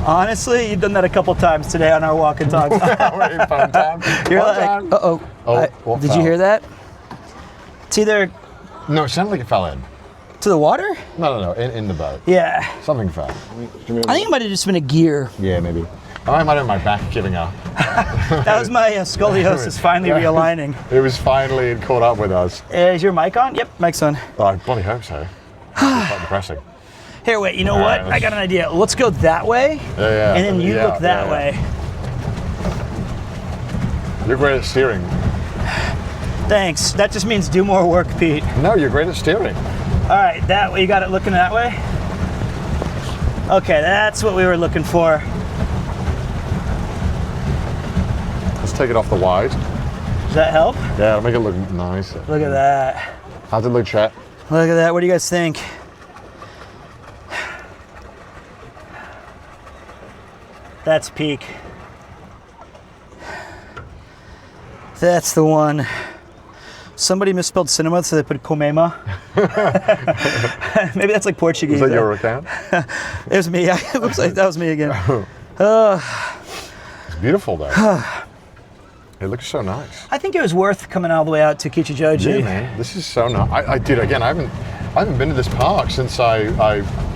[SPEAKER 1] Honestly, you've done that a couple times today on our walk and talk.
[SPEAKER 2] Wait, phone time.
[SPEAKER 1] You're
[SPEAKER 2] Phone
[SPEAKER 1] like,
[SPEAKER 2] time.
[SPEAKER 1] uh-oh.
[SPEAKER 2] What
[SPEAKER 1] Did
[SPEAKER 2] fell?
[SPEAKER 1] you hear that? It's either
[SPEAKER 2] No, it sounded like it fell in.
[SPEAKER 1] to the water?
[SPEAKER 2] No, in the boat.
[SPEAKER 1] Yeah.
[SPEAKER 2] Something fell.
[SPEAKER 1] I think it might have just been a gear.
[SPEAKER 2] Yeah, maybe. I might have my back giving up.
[SPEAKER 1] That was my scoliosis finally realigning.
[SPEAKER 2] It was finally caught up with us.
[SPEAKER 1] Is your mic on? Yep, mic's on.
[SPEAKER 2] Oh, I bloody hope so. It's quite depressing.
[SPEAKER 1] Here, wait, you know
[SPEAKER 2] All
[SPEAKER 1] what?
[SPEAKER 2] right,
[SPEAKER 1] I got an idea. Let's go that way,
[SPEAKER 2] Yeah.
[SPEAKER 1] and then you
[SPEAKER 2] Yeah,
[SPEAKER 1] look that
[SPEAKER 2] yeah.
[SPEAKER 1] way.
[SPEAKER 2] You're great at steering.
[SPEAKER 1] Thanks. That just means do more work, Pete.
[SPEAKER 2] No, you're great at steering.
[SPEAKER 1] All right, that way. You got it looking that way? Okay, that's what we were looking for.
[SPEAKER 2] Let's take it off the wide.
[SPEAKER 1] Does that help?
[SPEAKER 2] Yeah, it'll make it look nice.
[SPEAKER 1] Look at that.
[SPEAKER 2] How's it look, chat?
[SPEAKER 1] Look at that. What do you guys think? That's peak. That's the one. Somebody misspelled cinema, so they put comema. Maybe that's like Portuguese.
[SPEAKER 2] Is that your account?
[SPEAKER 1] It was me. Oops, that was me again.
[SPEAKER 2] It's beautiful though. It looks so nice.
[SPEAKER 1] I think it was worth coming all the way out to Kichijoji.
[SPEAKER 2] Yeah, man. This is so nice. I did again. I haven't been to this park since I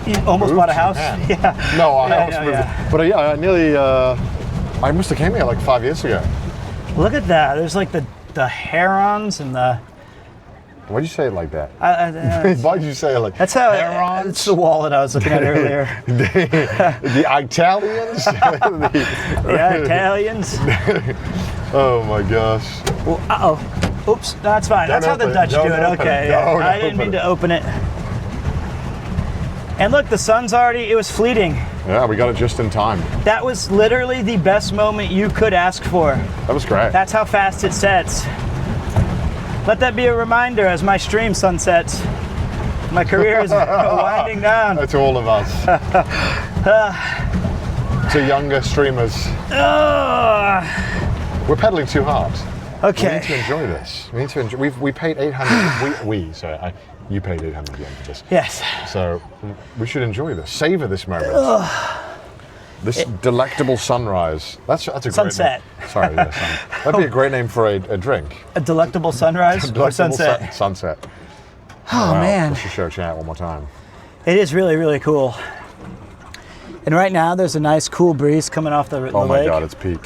[SPEAKER 1] You almost
[SPEAKER 2] moved
[SPEAKER 1] bought a
[SPEAKER 2] to
[SPEAKER 1] house.
[SPEAKER 2] Japan.
[SPEAKER 1] Yeah.
[SPEAKER 2] No, I
[SPEAKER 1] Yeah,
[SPEAKER 2] almost
[SPEAKER 1] no,
[SPEAKER 2] moved.
[SPEAKER 1] yeah.
[SPEAKER 2] But yeah, I nearly. I must have came here like 5 years ago.
[SPEAKER 1] Look at that. There's like the herons and the.
[SPEAKER 2] Why'd you say it like that?
[SPEAKER 1] That's
[SPEAKER 2] Why'd you say it like?
[SPEAKER 1] how.
[SPEAKER 2] herons?
[SPEAKER 1] It's the wallet I was looking at earlier.
[SPEAKER 2] the Italians.
[SPEAKER 1] Yeah, Italians.
[SPEAKER 2] Oh my gosh.
[SPEAKER 1] Well, uh-oh. Oops, that's fine. That's how the
[SPEAKER 2] open it.
[SPEAKER 1] Dutch do
[SPEAKER 2] Don't
[SPEAKER 1] it.
[SPEAKER 2] open
[SPEAKER 1] Okay,
[SPEAKER 2] it.
[SPEAKER 1] yeah.
[SPEAKER 2] Don't
[SPEAKER 1] I didn't
[SPEAKER 2] open
[SPEAKER 1] mean
[SPEAKER 2] it.
[SPEAKER 1] to open it. And look, the sun's already, it was fleeting.
[SPEAKER 2] Yeah, we got it just in time.
[SPEAKER 1] That was literally the best moment you could ask for.
[SPEAKER 2] That was great.
[SPEAKER 1] That's how fast it sets. Let that be a reminder as my stream sunsets. My career is winding down.
[SPEAKER 2] That's all of us. To younger streamers. We're pedaling too hard. We
[SPEAKER 1] Okay.
[SPEAKER 2] need to enjoy this. We need to enjoy. We paid 800. Sorry, you paid 800 yen for this.
[SPEAKER 1] Yes.
[SPEAKER 2] So we should enjoy this. Savor this moment. This delectable sunrise. That's a
[SPEAKER 1] Sunset.
[SPEAKER 2] great name. Sorry, yeah, that'd be a great name for a drink.
[SPEAKER 1] A delectable sunrise or
[SPEAKER 2] Delectable
[SPEAKER 1] sunset.
[SPEAKER 2] sunset.
[SPEAKER 1] Oh,
[SPEAKER 2] Wow,
[SPEAKER 1] man.
[SPEAKER 2] Let's just show chat one more time.
[SPEAKER 1] It is really, really cool. And right now there's a nice cool breeze coming off the
[SPEAKER 2] Oh my
[SPEAKER 1] lake.
[SPEAKER 2] god, it's peak.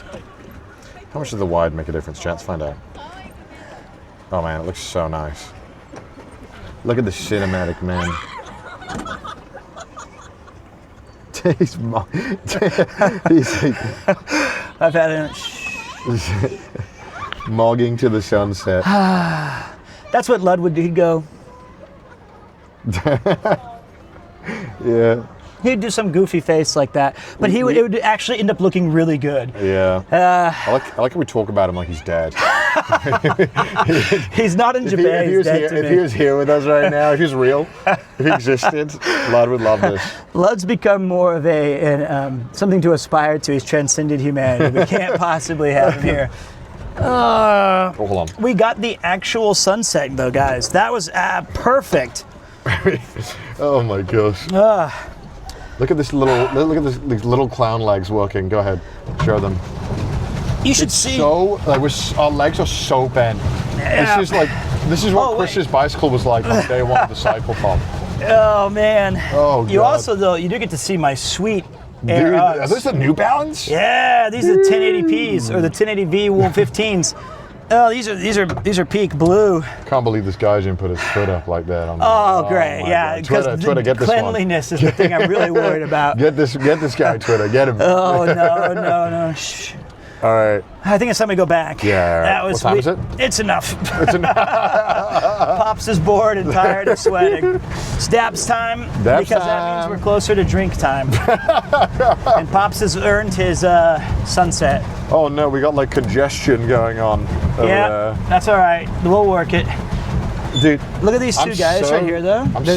[SPEAKER 2] How much does the wide make a difference, chat? Let's find out. Oh man, it looks so nice. Look at the cinematic, man. He's
[SPEAKER 1] I've had it.
[SPEAKER 2] mogging to the sunset.
[SPEAKER 1] That's what Lud would do. He'd go,
[SPEAKER 2] Yeah,
[SPEAKER 1] he'd do some goofy face like that. But it would actually end up looking really good.
[SPEAKER 2] yeah. I like how we talk about him like he's dead.
[SPEAKER 1] He's not in Japan. He's dead to
[SPEAKER 2] if
[SPEAKER 1] me.
[SPEAKER 2] he was here with us right now, if he was real, if he existed, Lud would love this.
[SPEAKER 1] Lud's become more of something to aspire to. He's transcended humanity. We can't possibly have him here.
[SPEAKER 2] Oh, hold on.
[SPEAKER 1] We got the actual sunset though, guys. That was perfect.
[SPEAKER 2] Oh my gosh. Look at this these little clown legs working. Go ahead, show them.
[SPEAKER 1] You should see.
[SPEAKER 2] Our legs are so bent.
[SPEAKER 1] Yeah.
[SPEAKER 2] This is what Chris's bicycle was like on day one of the Cyclathon.
[SPEAKER 1] Oh man.
[SPEAKER 2] Oh,
[SPEAKER 1] You
[SPEAKER 2] God.
[SPEAKER 1] also though, you do get to see my sweet Air
[SPEAKER 2] Dude,
[SPEAKER 1] Uggs.
[SPEAKER 2] are those the New Balance?
[SPEAKER 1] Yeah, these are the 1080Ps or the 1080V Wool 15s. Oh, these are peak blue.
[SPEAKER 2] Can't believe this guy didn't put his foot up like that.
[SPEAKER 1] Oh, great.
[SPEAKER 2] my
[SPEAKER 1] Yeah,
[SPEAKER 2] God. Twitter, get this one.
[SPEAKER 1] cleanliness is the thing I'm really worried about.
[SPEAKER 2] Get this guy, Twitter. Get him.
[SPEAKER 1] Oh no. Shh.
[SPEAKER 2] All right.
[SPEAKER 1] I think it's time we go back.
[SPEAKER 2] Yeah.
[SPEAKER 1] That was
[SPEAKER 2] what time is it?
[SPEAKER 1] It's enough. Pops is bored and tired of sweating. It's Daps time because that means we're closer to drink time. And Pops has earned his sunset.
[SPEAKER 2] Oh no, we got like congestion going on.
[SPEAKER 1] Yeah, that's all right. We'll work it.
[SPEAKER 2] Dude,
[SPEAKER 1] Look at these two guys right here, though.
[SPEAKER 2] they're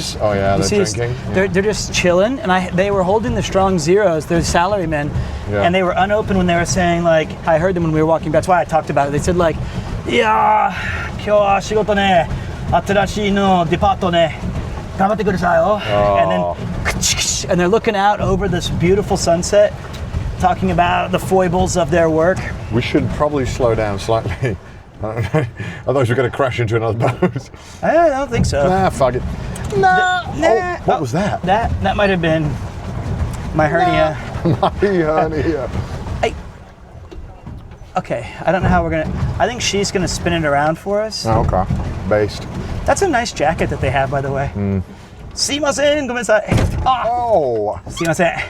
[SPEAKER 2] drinking.
[SPEAKER 1] They're just chilling, and they were holding the strong zeros. They're salarymen, and they were unopened when they were saying like I heard them when we were walking. That's why I talked about it. They said like, "Yeah, 今日は仕事ね、新しいのデパートね、頑張ってくださいよ." And then, and they're looking out over this beautiful sunset, talking about the foibles of their work.
[SPEAKER 2] We should probably slow down slightly. Otherwise we're going to crash into another boat.
[SPEAKER 1] I don't think so.
[SPEAKER 2] Nah, fuck it.
[SPEAKER 1] Nah.
[SPEAKER 2] What was that?
[SPEAKER 1] That might have been my hernia.
[SPEAKER 2] My hernia.
[SPEAKER 1] Okay, I don't know how we're gonna. I think she's gonna spin it around for us.
[SPEAKER 2] Oh, okay. Based.
[SPEAKER 1] That's a nice jacket that they have, by the way. Sumimasen, gomensai. Ah,
[SPEAKER 2] Oh,
[SPEAKER 1] sumimasen.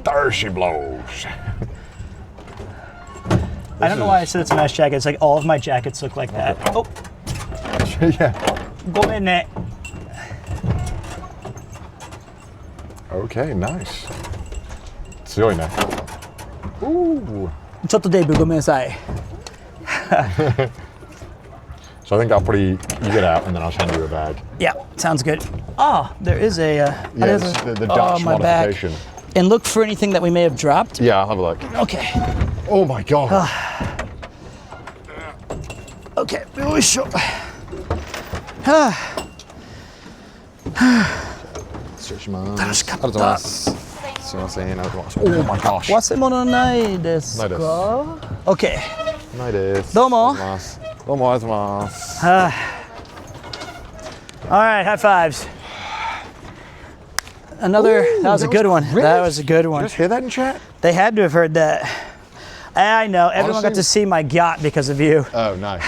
[SPEAKER 2] there she blows.
[SPEAKER 1] I don't know why I said it's a nice jacket. It's like all of my jackets look like that. Oh,
[SPEAKER 2] Yeah.
[SPEAKER 1] gomen ne.
[SPEAKER 2] Okay, nice. 強いね. Ooh.
[SPEAKER 1] ちょっとデイブごめんなさい。
[SPEAKER 2] So I think I'll you get out and then I'll send you a bag.
[SPEAKER 1] Yeah, sounds good. Oh, there is a.
[SPEAKER 2] Yeah, it's the Dutch
[SPEAKER 1] my
[SPEAKER 2] modification.
[SPEAKER 1] bag. And look for anything that we may have dropped.
[SPEAKER 2] Yeah, I'll have a look.
[SPEAKER 1] Okay.
[SPEAKER 2] Oh my god.
[SPEAKER 1] Okay. よいしょ。
[SPEAKER 2] 失礼します。
[SPEAKER 1] 楽しかった。
[SPEAKER 2] ありがとうございます。すいません、ありがとうございます。Oh my gosh.
[SPEAKER 1] 忘れ物ないですか？
[SPEAKER 2] ないです。
[SPEAKER 1] Okay.
[SPEAKER 2] ないです。
[SPEAKER 1] どうも。
[SPEAKER 2] ありがとうございます。どうもありがとうございます。
[SPEAKER 1] All right, high fives. Another. That was a good one. That was a good
[SPEAKER 2] Did
[SPEAKER 1] one.
[SPEAKER 2] you just hear that in chat?
[SPEAKER 1] They had to have heard that. I know. Everyone got to see my yacht because of you.
[SPEAKER 2] Oh, nice.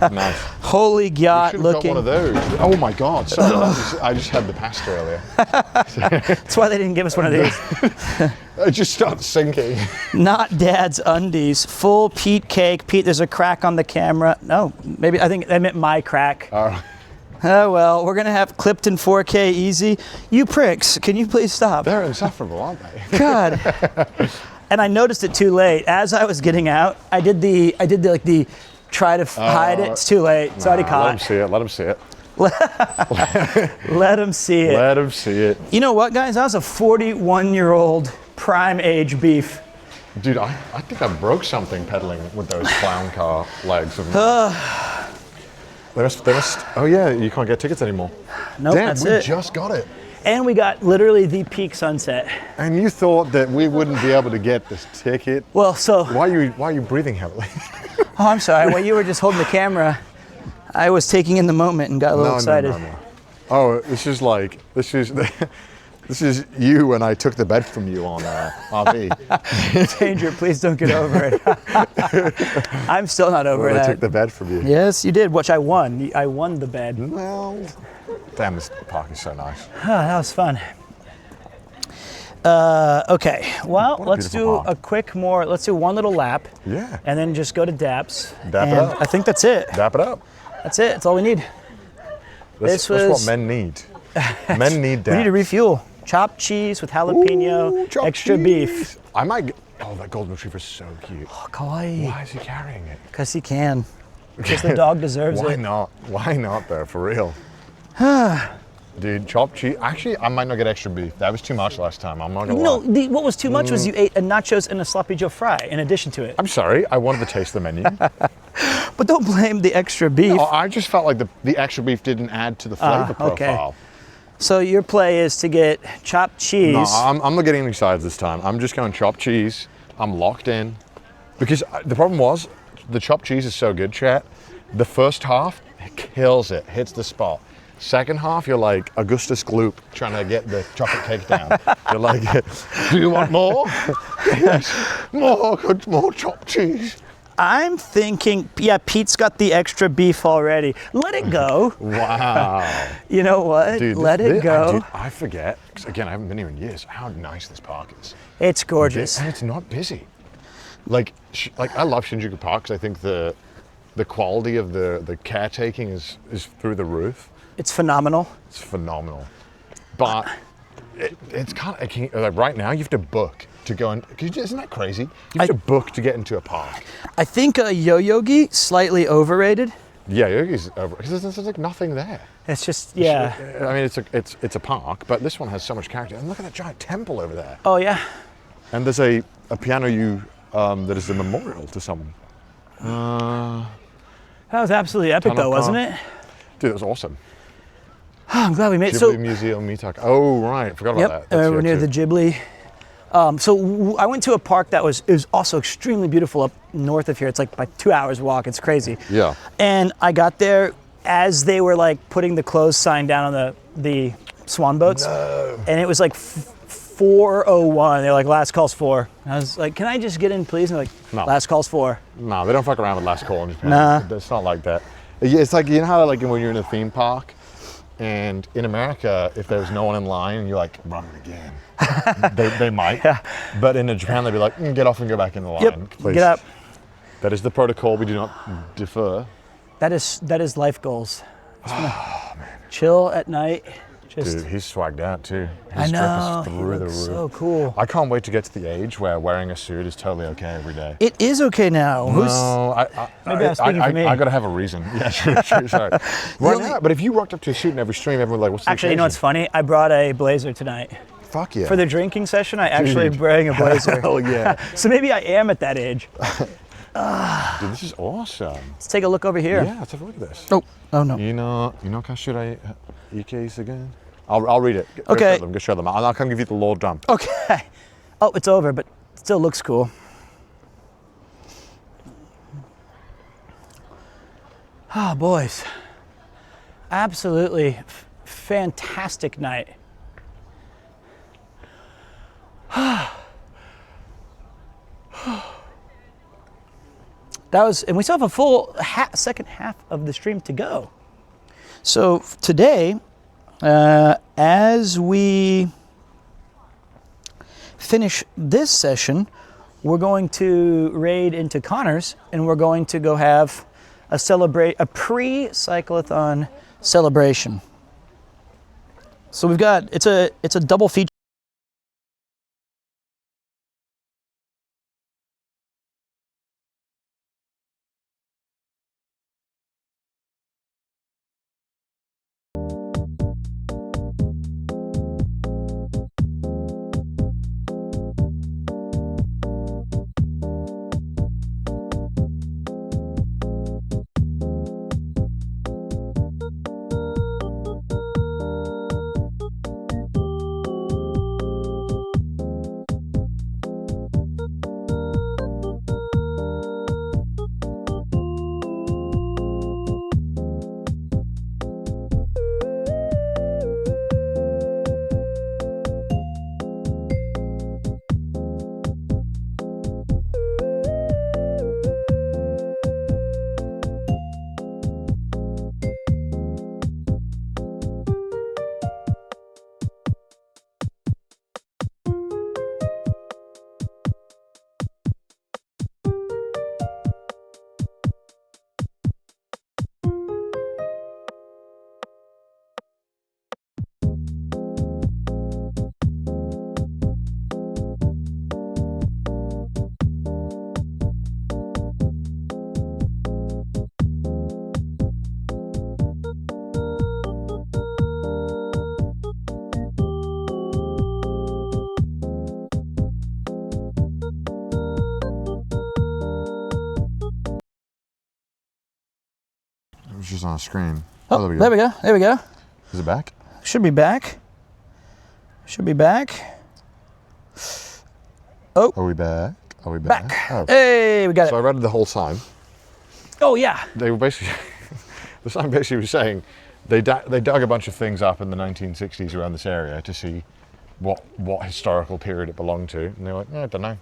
[SPEAKER 2] Nice.
[SPEAKER 1] Holy yacht
[SPEAKER 2] Should have got
[SPEAKER 1] looking.
[SPEAKER 2] one of those. Oh my god. Sorry, I just had the pasta earlier.
[SPEAKER 1] That's why they didn't give us one of these.
[SPEAKER 2] It just starts sinking.
[SPEAKER 1] Not Dad's undies. Full Pete cake. Pete, there's a crack on the camera. No, maybe I think I meant my crack. Oh well, we're gonna have clipped in 4K easy. You pricks, can you please stop?
[SPEAKER 2] They're insufferable, aren't they?
[SPEAKER 1] God. And I noticed it too late. As I was getting out, I did the try to hide it. It's too late. It's already caught.
[SPEAKER 2] Let them see it. Let them see it.
[SPEAKER 1] Let him see it.
[SPEAKER 2] Let them see it.
[SPEAKER 1] You know what, guys? I was a 41-year-old prime age beef.
[SPEAKER 2] Dude, I think I broke something pedaling with those clown car legs of They must. Oh yeah, you can't get tickets anymore.
[SPEAKER 1] Nope,
[SPEAKER 2] Damn,
[SPEAKER 1] that's
[SPEAKER 2] we
[SPEAKER 1] it.
[SPEAKER 2] just got it.
[SPEAKER 1] And we got literally the peak sunset.
[SPEAKER 2] And you thought that we wouldn't be able to get this ticket?
[SPEAKER 1] Well, so.
[SPEAKER 2] Why are you breathing heavily?
[SPEAKER 1] Oh, I'm sorry. While you were just holding the camera, I was taking in the moment and got a little excited.
[SPEAKER 2] No. Oh, this is you when I took the bed from you on RV.
[SPEAKER 1] Danger, please don't get over it. I'm still not over
[SPEAKER 2] When
[SPEAKER 1] that.
[SPEAKER 2] I took the bed from you.
[SPEAKER 1] Yes, you did, which I won. I won the bed.
[SPEAKER 2] Well, damn, this park is so nice.
[SPEAKER 1] Oh, that was fun. Okay, well, let's do
[SPEAKER 2] beautiful park.
[SPEAKER 1] let's do one little lap.
[SPEAKER 2] Yeah.
[SPEAKER 1] And then just go to Daps.
[SPEAKER 2] Dap it
[SPEAKER 1] And
[SPEAKER 2] up.
[SPEAKER 1] I think that's it.
[SPEAKER 2] Dap it up.
[SPEAKER 1] That's it. That's all we need.
[SPEAKER 2] That's what men need. Men need
[SPEAKER 1] We need to
[SPEAKER 2] daps.
[SPEAKER 1] refuel. Chopped cheese with jalapeno,
[SPEAKER 2] Ooh, chopped
[SPEAKER 1] extra
[SPEAKER 2] cheese.
[SPEAKER 1] beef.
[SPEAKER 2] I might get, that golden retriever is so cute.
[SPEAKER 1] Oh, kawaii.
[SPEAKER 2] Why is he carrying it?
[SPEAKER 1] Because he can. Because the dog deserves
[SPEAKER 2] Why
[SPEAKER 1] it.
[SPEAKER 2] not? Why not though, for real? Dude, chopped cheese. Actually, I might not get extra beef. That was too much last time. I'm not gonna
[SPEAKER 1] No,
[SPEAKER 2] lie.
[SPEAKER 1] what was too much was you ate a nachos and a sloppy Joe fry in addition to it.
[SPEAKER 2] I'm sorry. I wanted to taste the menu.
[SPEAKER 1] But don't blame the extra beef.
[SPEAKER 2] No, I just felt like the extra beef didn't add to the flavor
[SPEAKER 1] okay.
[SPEAKER 2] profile.
[SPEAKER 1] So your play is to get chopped cheese.
[SPEAKER 2] No, I'm not getting any sides this time. I'm just going chopped cheese. I'm locked in. Because the problem was, the chopped cheese is so good, chat. The first half, it kills it, hits the spot. Second half, you're like Augustus Gloop trying to get the chocolate cake down. You're like, do you want more? Yes, more chopped cheese.
[SPEAKER 1] I'm thinking, yeah, Pete's got the extra beef already. Let it go.
[SPEAKER 2] Wow.
[SPEAKER 1] You know what?
[SPEAKER 2] Dude,
[SPEAKER 1] Let it go.
[SPEAKER 2] I forget, 'cause again, I haven't been here in years, how nice this park is.
[SPEAKER 1] It's gorgeous.
[SPEAKER 2] And it's not busy. Like I love Shinjuku Park because I think the quality of the caretaking is through the roof.
[SPEAKER 1] It's phenomenal.
[SPEAKER 2] It's phenomenal. But it's kind of, like right now, you have to book to go in. Isn't that crazy? You have to book to get into a park.
[SPEAKER 1] I think Yoyogi, slightly overrated.
[SPEAKER 2] Yeah, Yogi's over, because there's like nothing there.
[SPEAKER 1] It's just, yeah.
[SPEAKER 2] I mean, it's a park, but this one has so much character. And look at that giant temple over there.
[SPEAKER 1] Oh, yeah.
[SPEAKER 2] And there's a piano that is a memorial to someone.
[SPEAKER 1] That was absolutely epic, though, wasn't it?
[SPEAKER 2] Dude, that was awesome.
[SPEAKER 1] Oh, I'm glad we made it.
[SPEAKER 2] Ghibli Museum, Mitaka. Oh, right. Forgot about that.
[SPEAKER 1] We're near the Ghibli. I went to a park that was also extremely beautiful up north of here. It's like 2 hours walk. It's crazy.
[SPEAKER 2] Yeah.
[SPEAKER 1] And I got there as they were like putting the close sign down on the Swan boats.
[SPEAKER 2] No.
[SPEAKER 1] And it was like 4:01. They're like, last call's 4. And I was like, can I just get in, please? And they're like,
[SPEAKER 2] No.
[SPEAKER 1] Last call's 4.
[SPEAKER 2] No, they don't fuck around with last call in Japan.
[SPEAKER 1] Nah.
[SPEAKER 2] It's not like that. It's like, you know how like when you're in a theme park and in America, if there's no one in line, you're like, run it again. they might. Yeah. But in Japan, they'd be like, get off and go back in the line, please.
[SPEAKER 1] Get up.
[SPEAKER 2] That is the protocol. We do not defer.
[SPEAKER 1] That is life goals. Chill at night. Just,
[SPEAKER 2] Dude, he's swagged out too.
[SPEAKER 1] I
[SPEAKER 2] His
[SPEAKER 1] know.
[SPEAKER 2] drip is
[SPEAKER 1] He
[SPEAKER 2] through the
[SPEAKER 1] looks
[SPEAKER 2] roof.
[SPEAKER 1] so cool.
[SPEAKER 2] I can't wait to get to the age where wearing a suit is totally okay every day.
[SPEAKER 1] It is okay now.
[SPEAKER 2] No,
[SPEAKER 1] Maybe I'm speaking for me.
[SPEAKER 2] I gotta have a reason. Yeah, sure, sorry. Right now, but if you rocked up to a suit in every stream, everyone would be like, what's the
[SPEAKER 1] Actually, you know what's funny? I brought a blazer tonight.
[SPEAKER 2] Fuck yeah.
[SPEAKER 1] For the drinking session, I actually am wearing a blazer.
[SPEAKER 2] Hell yeah.
[SPEAKER 1] So maybe I am at that age.
[SPEAKER 2] Dude, this is awesome.
[SPEAKER 1] Let's take a look over here.
[SPEAKER 2] Yeah, let's have a look at this.
[SPEAKER 1] Oh no.
[SPEAKER 2] You know, Kashurai Ike's again? I'll read it.
[SPEAKER 1] Okay.
[SPEAKER 2] Go show them. I'll come give you the lore dump.
[SPEAKER 1] Okay. Oh, it's over, but it still looks cool. Ah, boys. Absolutely fantastic night. And we still have a full second half of the stream to go. So today, as we finish this session, we're going to raid into Connor's, and we're going to go have a pre-Cyclathon celebration. So we've got it's a double feature.
[SPEAKER 2] It's just on a screen.
[SPEAKER 1] Oh, there we go. There we go.
[SPEAKER 2] Is it back?
[SPEAKER 1] Should be back. Should be back. Oh.
[SPEAKER 2] Are we back? Are we back?
[SPEAKER 1] Back.
[SPEAKER 2] Oh.
[SPEAKER 1] Hey, we got
[SPEAKER 2] So I
[SPEAKER 1] it.
[SPEAKER 2] read the whole sign.
[SPEAKER 1] Oh yeah.
[SPEAKER 2] They were basically, the sign basically was saying they dug a bunch of things up in the 1960s around this area to see what historical period it belonged to, and they were like, I don't know.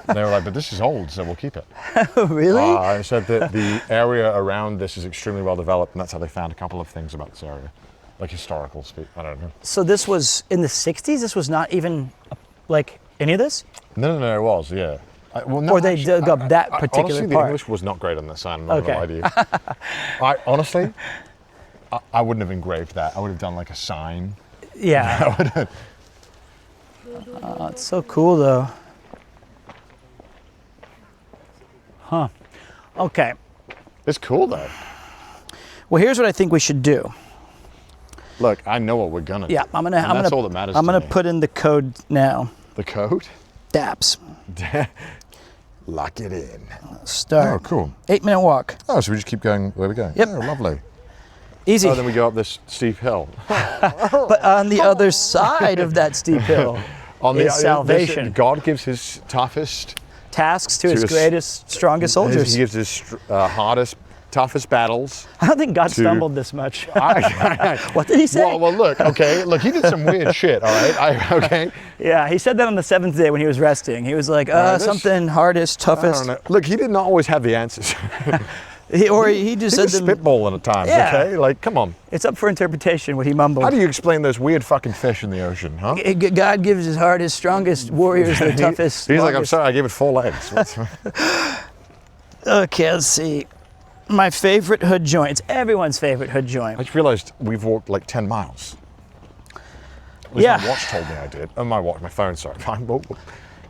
[SPEAKER 2] And they were like, but this is old, so we'll keep it.
[SPEAKER 1] Really?
[SPEAKER 2] I said that the area around this is extremely well developed, and that's how they found a couple of things about this area, like historical speak. I don't know.
[SPEAKER 1] So this was in the 60s? This was not even like any of this?
[SPEAKER 2] No, it was, yeah. Well, no,
[SPEAKER 1] Or they dug up that particular
[SPEAKER 2] honestly,
[SPEAKER 1] part?
[SPEAKER 2] the English was not great on this sign. I'm not
[SPEAKER 1] Okay.
[SPEAKER 2] gonna lie to you. Honestly, I wouldn't have engraved that. I would have done like a sign.
[SPEAKER 1] Yeah. It's so cool though. Huh. Okay.
[SPEAKER 2] It's cool though.
[SPEAKER 1] Well, here's what I think we should do.
[SPEAKER 2] Look, I know what we're gonna
[SPEAKER 1] Yeah,
[SPEAKER 2] do.
[SPEAKER 1] I'm gonna.
[SPEAKER 2] And
[SPEAKER 1] I'm
[SPEAKER 2] that's
[SPEAKER 1] gonna.
[SPEAKER 2] all that matters.
[SPEAKER 1] I'm
[SPEAKER 2] to
[SPEAKER 1] gonna
[SPEAKER 2] me.
[SPEAKER 1] put in the code now.
[SPEAKER 2] The code.
[SPEAKER 1] Daps.
[SPEAKER 2] Lock it in.
[SPEAKER 1] Start.
[SPEAKER 2] Oh, cool.
[SPEAKER 1] 8-minute walk.
[SPEAKER 2] Oh, so we just keep going where we go.
[SPEAKER 1] Yep.
[SPEAKER 2] Oh, lovely.
[SPEAKER 1] Easy.
[SPEAKER 2] Oh, then we go up this steep hill.
[SPEAKER 1] But on the other side of that steep hill
[SPEAKER 2] On
[SPEAKER 1] is salvation.
[SPEAKER 2] God gives his toughest,
[SPEAKER 1] Tasks to his
[SPEAKER 2] his-
[SPEAKER 1] greatest, strongest soldiers.
[SPEAKER 2] He gives his hardest, toughest battles.
[SPEAKER 1] I don't think God
[SPEAKER 2] to-
[SPEAKER 1] stumbled this much.
[SPEAKER 2] I,
[SPEAKER 1] What did he say?
[SPEAKER 2] well, look, okay, look, he did some weird shit, all right? Okay?
[SPEAKER 1] Yeah, he said that on the 7th day when he was resting. He was like,
[SPEAKER 2] this-
[SPEAKER 1] something hardest,
[SPEAKER 2] I
[SPEAKER 1] toughest.
[SPEAKER 2] don't know. Look, he did not always have the answers.
[SPEAKER 1] He just
[SPEAKER 2] He was
[SPEAKER 1] said them.
[SPEAKER 2] spitballing at times,
[SPEAKER 1] Yeah.
[SPEAKER 2] okay? Like, come on.
[SPEAKER 1] It's up for interpretation what he mumbled.
[SPEAKER 2] How do you explain those weird fucking fish in the ocean, huh?
[SPEAKER 1] God gives his hardest, strongest warriors the toughest.
[SPEAKER 2] He's like, I'm
[SPEAKER 1] longest."
[SPEAKER 2] sorry, I gave it 4 legs.
[SPEAKER 1] Okay, let's see. My favorite hood joint. It's everyone's favorite hood
[SPEAKER 2] I
[SPEAKER 1] joint.
[SPEAKER 2] just realized we've walked like 10 miles. At least
[SPEAKER 1] Yeah.
[SPEAKER 2] my watch told me I did. Oh, my watch, my phone, sorry.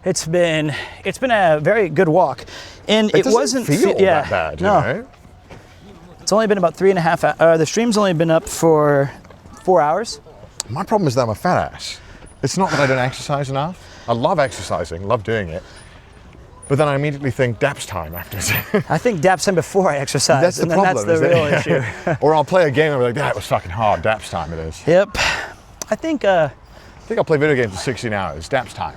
[SPEAKER 1] It's been a very good walk, and it
[SPEAKER 2] doesn't
[SPEAKER 1] wasn't
[SPEAKER 2] feel
[SPEAKER 1] yeah,
[SPEAKER 2] that bad,
[SPEAKER 1] no.
[SPEAKER 2] you know?
[SPEAKER 1] It's only been about 3.5 hours. The stream's only been up for 4 hours.
[SPEAKER 2] My problem is that I'm a fat ass. It's not that I don't exercise enough. I love exercising, love doing it. But then I immediately think Daps time after.
[SPEAKER 1] I think Daps time before I exercise,
[SPEAKER 2] That's the
[SPEAKER 1] and then
[SPEAKER 2] problem.
[SPEAKER 1] that's the real
[SPEAKER 2] is
[SPEAKER 1] issue.
[SPEAKER 2] that- Or I'll play a game and be like, that was fucking hard. Daps time it is.
[SPEAKER 1] Yep. I think
[SPEAKER 2] I think I'll play video games for 16 hours. Daps time.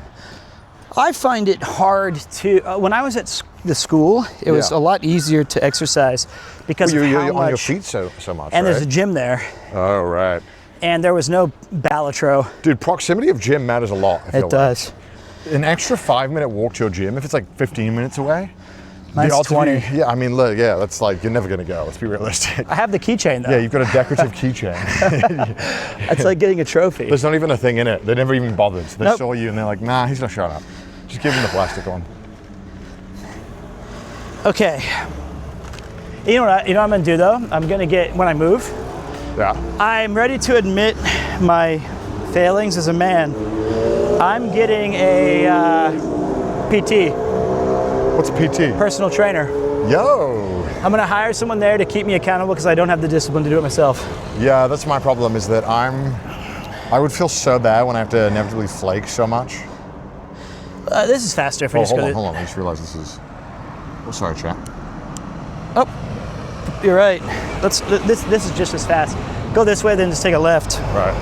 [SPEAKER 1] I find it hard to. When I was at the school, it was
[SPEAKER 2] Yeah.
[SPEAKER 1] a lot easier to exercise because
[SPEAKER 2] Well,
[SPEAKER 1] of
[SPEAKER 2] you're
[SPEAKER 1] how
[SPEAKER 2] on
[SPEAKER 1] much.
[SPEAKER 2] your feet so much,
[SPEAKER 1] And there's a
[SPEAKER 2] right?
[SPEAKER 1] gym there,
[SPEAKER 2] Oh, right.
[SPEAKER 1] and there was no Balatro.
[SPEAKER 2] Dude, proximity of gym matters a lot. I feel
[SPEAKER 1] It
[SPEAKER 2] like.
[SPEAKER 1] does.
[SPEAKER 2] An extra 5-minute walk to your gym, if it's like 15 minutes away.
[SPEAKER 1] Mine's
[SPEAKER 2] the odds of
[SPEAKER 1] 20.
[SPEAKER 2] you- yeah, I mean, look, yeah, that's like, you're never gonna go. Let's be realistic.
[SPEAKER 1] I have the keychain though.
[SPEAKER 2] Yeah, you've got a decorative keychain.
[SPEAKER 1] It's like getting a trophy.
[SPEAKER 2] There's not even a thing in it. They never even bothered. They
[SPEAKER 1] Nope.
[SPEAKER 2] saw you and they're like, nah, he's not showing up. Just give him the plastic one.
[SPEAKER 1] Okay. You know what I'm gonna do though? I'm gonna get when I move.
[SPEAKER 2] Yeah.
[SPEAKER 1] I'm ready to admit my failings as a man. I'm getting a PT,
[SPEAKER 2] What's a PT?
[SPEAKER 1] personal trainer.
[SPEAKER 2] Yo.
[SPEAKER 1] I'm gonna hire someone there to keep me accountable because I don't have the discipline to do it myself.
[SPEAKER 2] Yeah, that's my problem is that I would feel so bad when I have to inevitably flake so much.
[SPEAKER 1] This is faster if we
[SPEAKER 2] Oh,
[SPEAKER 1] just
[SPEAKER 2] hold
[SPEAKER 1] go
[SPEAKER 2] on,
[SPEAKER 1] to,
[SPEAKER 2] hold on. I just realized this is. Oh, sorry, chat.
[SPEAKER 1] You're right. This is just as fast. Go this way, then just take a left.
[SPEAKER 2] Right.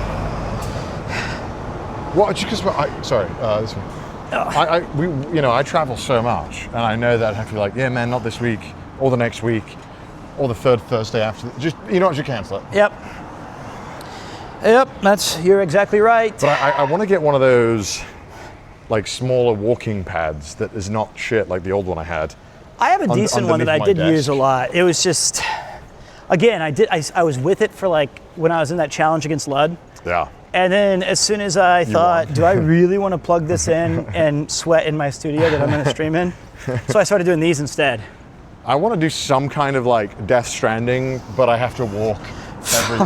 [SPEAKER 2] Well, just because sorry, this one. I travel so much, and I know that I have to be like, yeah, man, not this week, or the next week, or the third Thursday after. Just just cancel it.
[SPEAKER 1] Yep. You're exactly right.
[SPEAKER 2] But I want to get one of those, like smaller walking pads that is not shit like the old one I had.
[SPEAKER 1] I have a decent one that I
[SPEAKER 2] underneath
[SPEAKER 1] did
[SPEAKER 2] my
[SPEAKER 1] use a
[SPEAKER 2] desk.
[SPEAKER 1] lot. It was just, again, I was with it for like when I was in that challenge against Lud.
[SPEAKER 2] Yeah.
[SPEAKER 1] And then as soon as I thought,
[SPEAKER 2] won.
[SPEAKER 1] do I really want to plug this in and sweat in my studio that I'm going to stream in? So I started doing these instead.
[SPEAKER 2] I want to do some kind of like Death Stranding, but I have to walk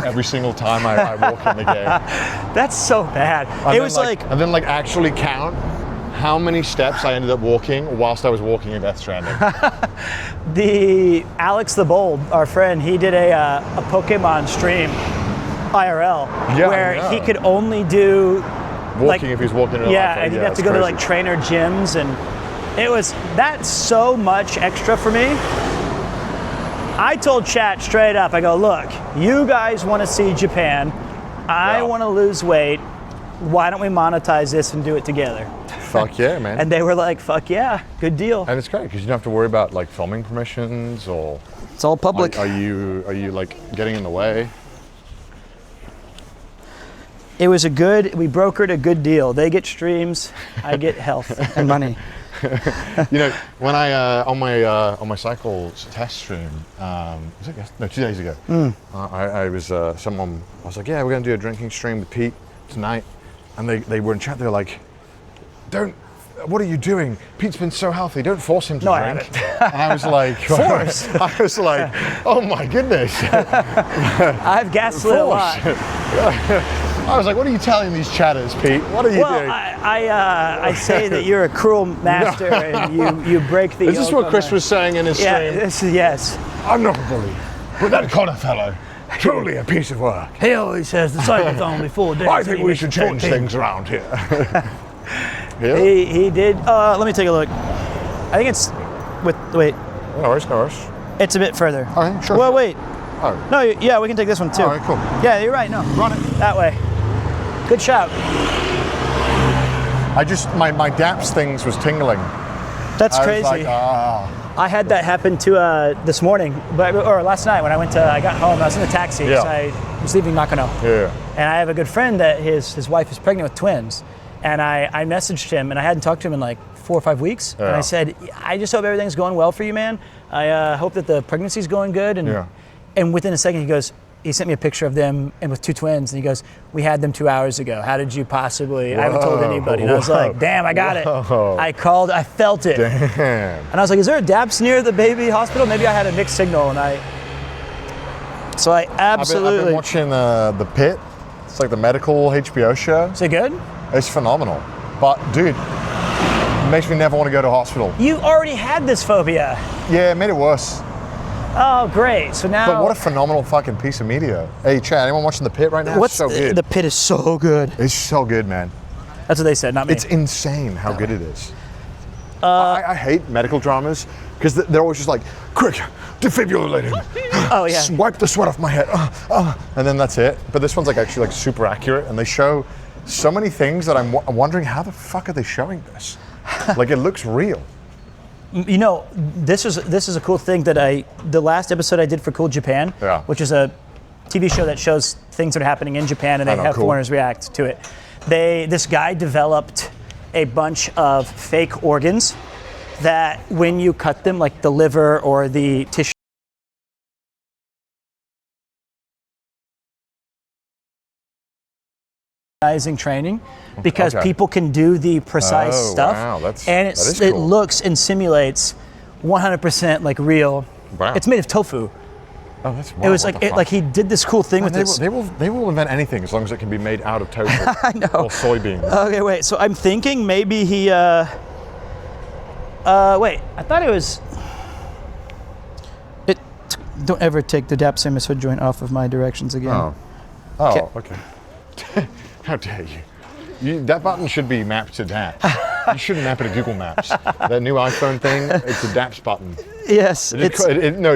[SPEAKER 2] every single time I walk in the game.
[SPEAKER 1] That's so bad.
[SPEAKER 2] And
[SPEAKER 1] It
[SPEAKER 2] then,
[SPEAKER 1] was like,
[SPEAKER 2] and then actually count how many steps I ended up walking whilst I was walking in Death Stranding.
[SPEAKER 1] the Alex the Bold, our friend, he did a Pokemon stream IRL
[SPEAKER 2] Yeah,
[SPEAKER 1] where
[SPEAKER 2] I
[SPEAKER 1] he
[SPEAKER 2] know.
[SPEAKER 1] could only do
[SPEAKER 2] Walking if he was walking in a
[SPEAKER 1] yeah,
[SPEAKER 2] life,
[SPEAKER 1] and you'd have
[SPEAKER 2] it's
[SPEAKER 1] to go to
[SPEAKER 2] crazy.
[SPEAKER 1] like trainer gyms, and that's so much extra for me. I told chat straight up, I go, look, you guys want to see Japan, I
[SPEAKER 2] Yeah.
[SPEAKER 1] want to lose weight, why don't we monetize this and do it together?
[SPEAKER 2] Fuck yeah, man.
[SPEAKER 1] And they were like, fuck yeah, good deal.
[SPEAKER 2] And it's great because you don't have to worry about like filming permissions or
[SPEAKER 1] It's all public.
[SPEAKER 2] are you like getting in the way?
[SPEAKER 1] It was we brokered a good deal. They get streams, I get health and money.
[SPEAKER 2] You know, when I on my cycles test stream, was it 2 days ago? I was like, yeah, we're gonna do a drinking stream with Pete tonight, and they were in chat. They were like, what are you doing? Pete's been so healthy. Don't force him to drink. And I was like,
[SPEAKER 1] Force?
[SPEAKER 2] I was like, oh my goodness.
[SPEAKER 1] I've gaslit a lot.
[SPEAKER 2] I was like, what are you telling these chatters, Pete? What are you doing?
[SPEAKER 1] I say that you're a cruel master and you break the
[SPEAKER 2] Is this what Chris was saying in his stream?
[SPEAKER 1] Yes.
[SPEAKER 5] I'm not a bully, but that Connor fellow, truly a piece of work.
[SPEAKER 1] He always says the Cyclathon only 4 days.
[SPEAKER 5] I think we should change things around here.
[SPEAKER 2] Yeah.
[SPEAKER 1] He did. Let me take a look. I think it's wait.
[SPEAKER 2] No worries.
[SPEAKER 1] It's a bit further.
[SPEAKER 2] All right, sure.
[SPEAKER 1] Well, wait.
[SPEAKER 2] Oh.
[SPEAKER 1] No, yeah, we can take this one too.
[SPEAKER 2] All right, cool.
[SPEAKER 1] Yeah, you're right. No, run it that way. Good shout.
[SPEAKER 2] My Daps things was tingling.
[SPEAKER 1] That's
[SPEAKER 2] I
[SPEAKER 1] crazy.
[SPEAKER 2] was like,
[SPEAKER 1] I had that happen to this morning, or last night when I got home. I was in the taxi because I was leaving Nakano.
[SPEAKER 2] Yeah.
[SPEAKER 1] And I have a good friend that his wife is pregnant with twins. And I messaged him, and I hadn't talked to him in like 4 or 5 weeks.
[SPEAKER 2] Yeah.
[SPEAKER 1] And I said, I just hope everything's going well for you, man. I hope that the pregnancy's going good. And within a second, he sent me a picture of them and with 2 twins. And he goes, we had them 2 hours ago. How did you possibly? I haven't told anybody. And I was like, damn, I got it. I called, I felt it.
[SPEAKER 2] Damn.
[SPEAKER 1] And I was like, is there a Daps near the baby hospital? Maybe I had a mixed signal. So I absolutely.
[SPEAKER 2] I've been watching The Pit. It's like the medical HBO show.
[SPEAKER 1] Is it good?
[SPEAKER 2] It's phenomenal. But dude, it makes me never want to go to hospital.
[SPEAKER 1] You already had this phobia.
[SPEAKER 2] Yeah, it made it worse.
[SPEAKER 1] Oh, great. So now.
[SPEAKER 2] But what a phenomenal fucking piece of media. Hey, Chad, anyone watching The Pit right now? It's so good.
[SPEAKER 1] The Pit is so good.
[SPEAKER 2] It's so good, man.
[SPEAKER 1] That's what they said, not me.
[SPEAKER 2] It's insane how good it is. I hate medical dramas because they're always just like, quick, defibrillate him.
[SPEAKER 1] Oh, yeah.
[SPEAKER 2] Wipe the sweat off my head. And then that's it. But this one's like actually like super accurate, and they show so many things that I'm wondering how the fuck are they showing this? Like it looks real.
[SPEAKER 1] You know, this is a cool thing that the last episode I did for Cool Japan, which is a TV show that shows things that are happening in Japan and they have foreigners react to it. This guy developed a bunch of fake organs that when you cut them, like the liver or the tissue, training, because people can do the precise stuff, and it looks and simulates 100% like real.
[SPEAKER 2] Wow.
[SPEAKER 1] It's made of tofu.
[SPEAKER 2] Oh, that's wild.
[SPEAKER 1] It was like he did this cool thing with this.
[SPEAKER 2] They will invent anything as long as it can be made out of tofu.
[SPEAKER 1] I know.
[SPEAKER 2] Or soybeans.
[SPEAKER 1] Okay, wait. So I'm thinking maybe he. Wait, I thought it was. Don't ever take the Daps hood joint off of my directions again.
[SPEAKER 2] Oh, okay. How dare you? That button should be mapped to Daps. You shouldn't map it to Google Maps. That new iPhone thing, it's a Daps button.
[SPEAKER 1] Yes.
[SPEAKER 2] It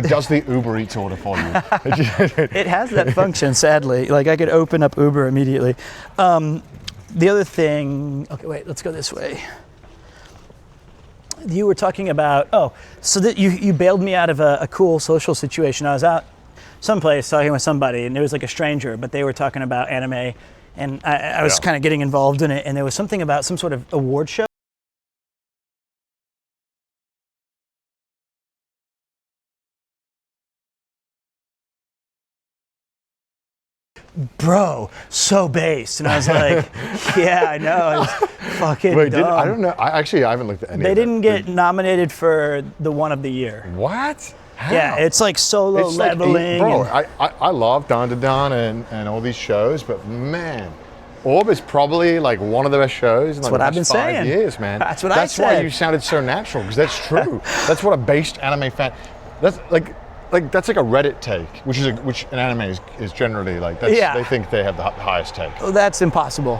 [SPEAKER 2] does the Uber Eats order for you.
[SPEAKER 1] It has that function, sadly. Like I could open up Uber immediately. The other thing, okay, wait, let's go this way. You were talking about, so that you bailed me out of a cool social situation. I was out someplace talking with somebody, and it was like a stranger, but they were talking about anime, and I was kind of getting involved in it, and there was something about some sort of award show. Bro, so based. And I was like, yeah, I know. It's fucking dumb.
[SPEAKER 2] I don't know. I haven't looked at any of it.
[SPEAKER 1] They didn't get nominated for the one of the year.
[SPEAKER 2] What? How?
[SPEAKER 1] Yeah, it's like solo leveling.
[SPEAKER 2] I love Don to Don and all these shows, but man, Orb is probably like one of the best shows in like the last 5 years, man.
[SPEAKER 1] That's what I said.
[SPEAKER 2] That's why you sounded so natural, because that's true. That's what a based anime fan. That's like that's like a Reddit take, which an anime is generally like. They think they have the highest take.
[SPEAKER 1] Well, that's impossible.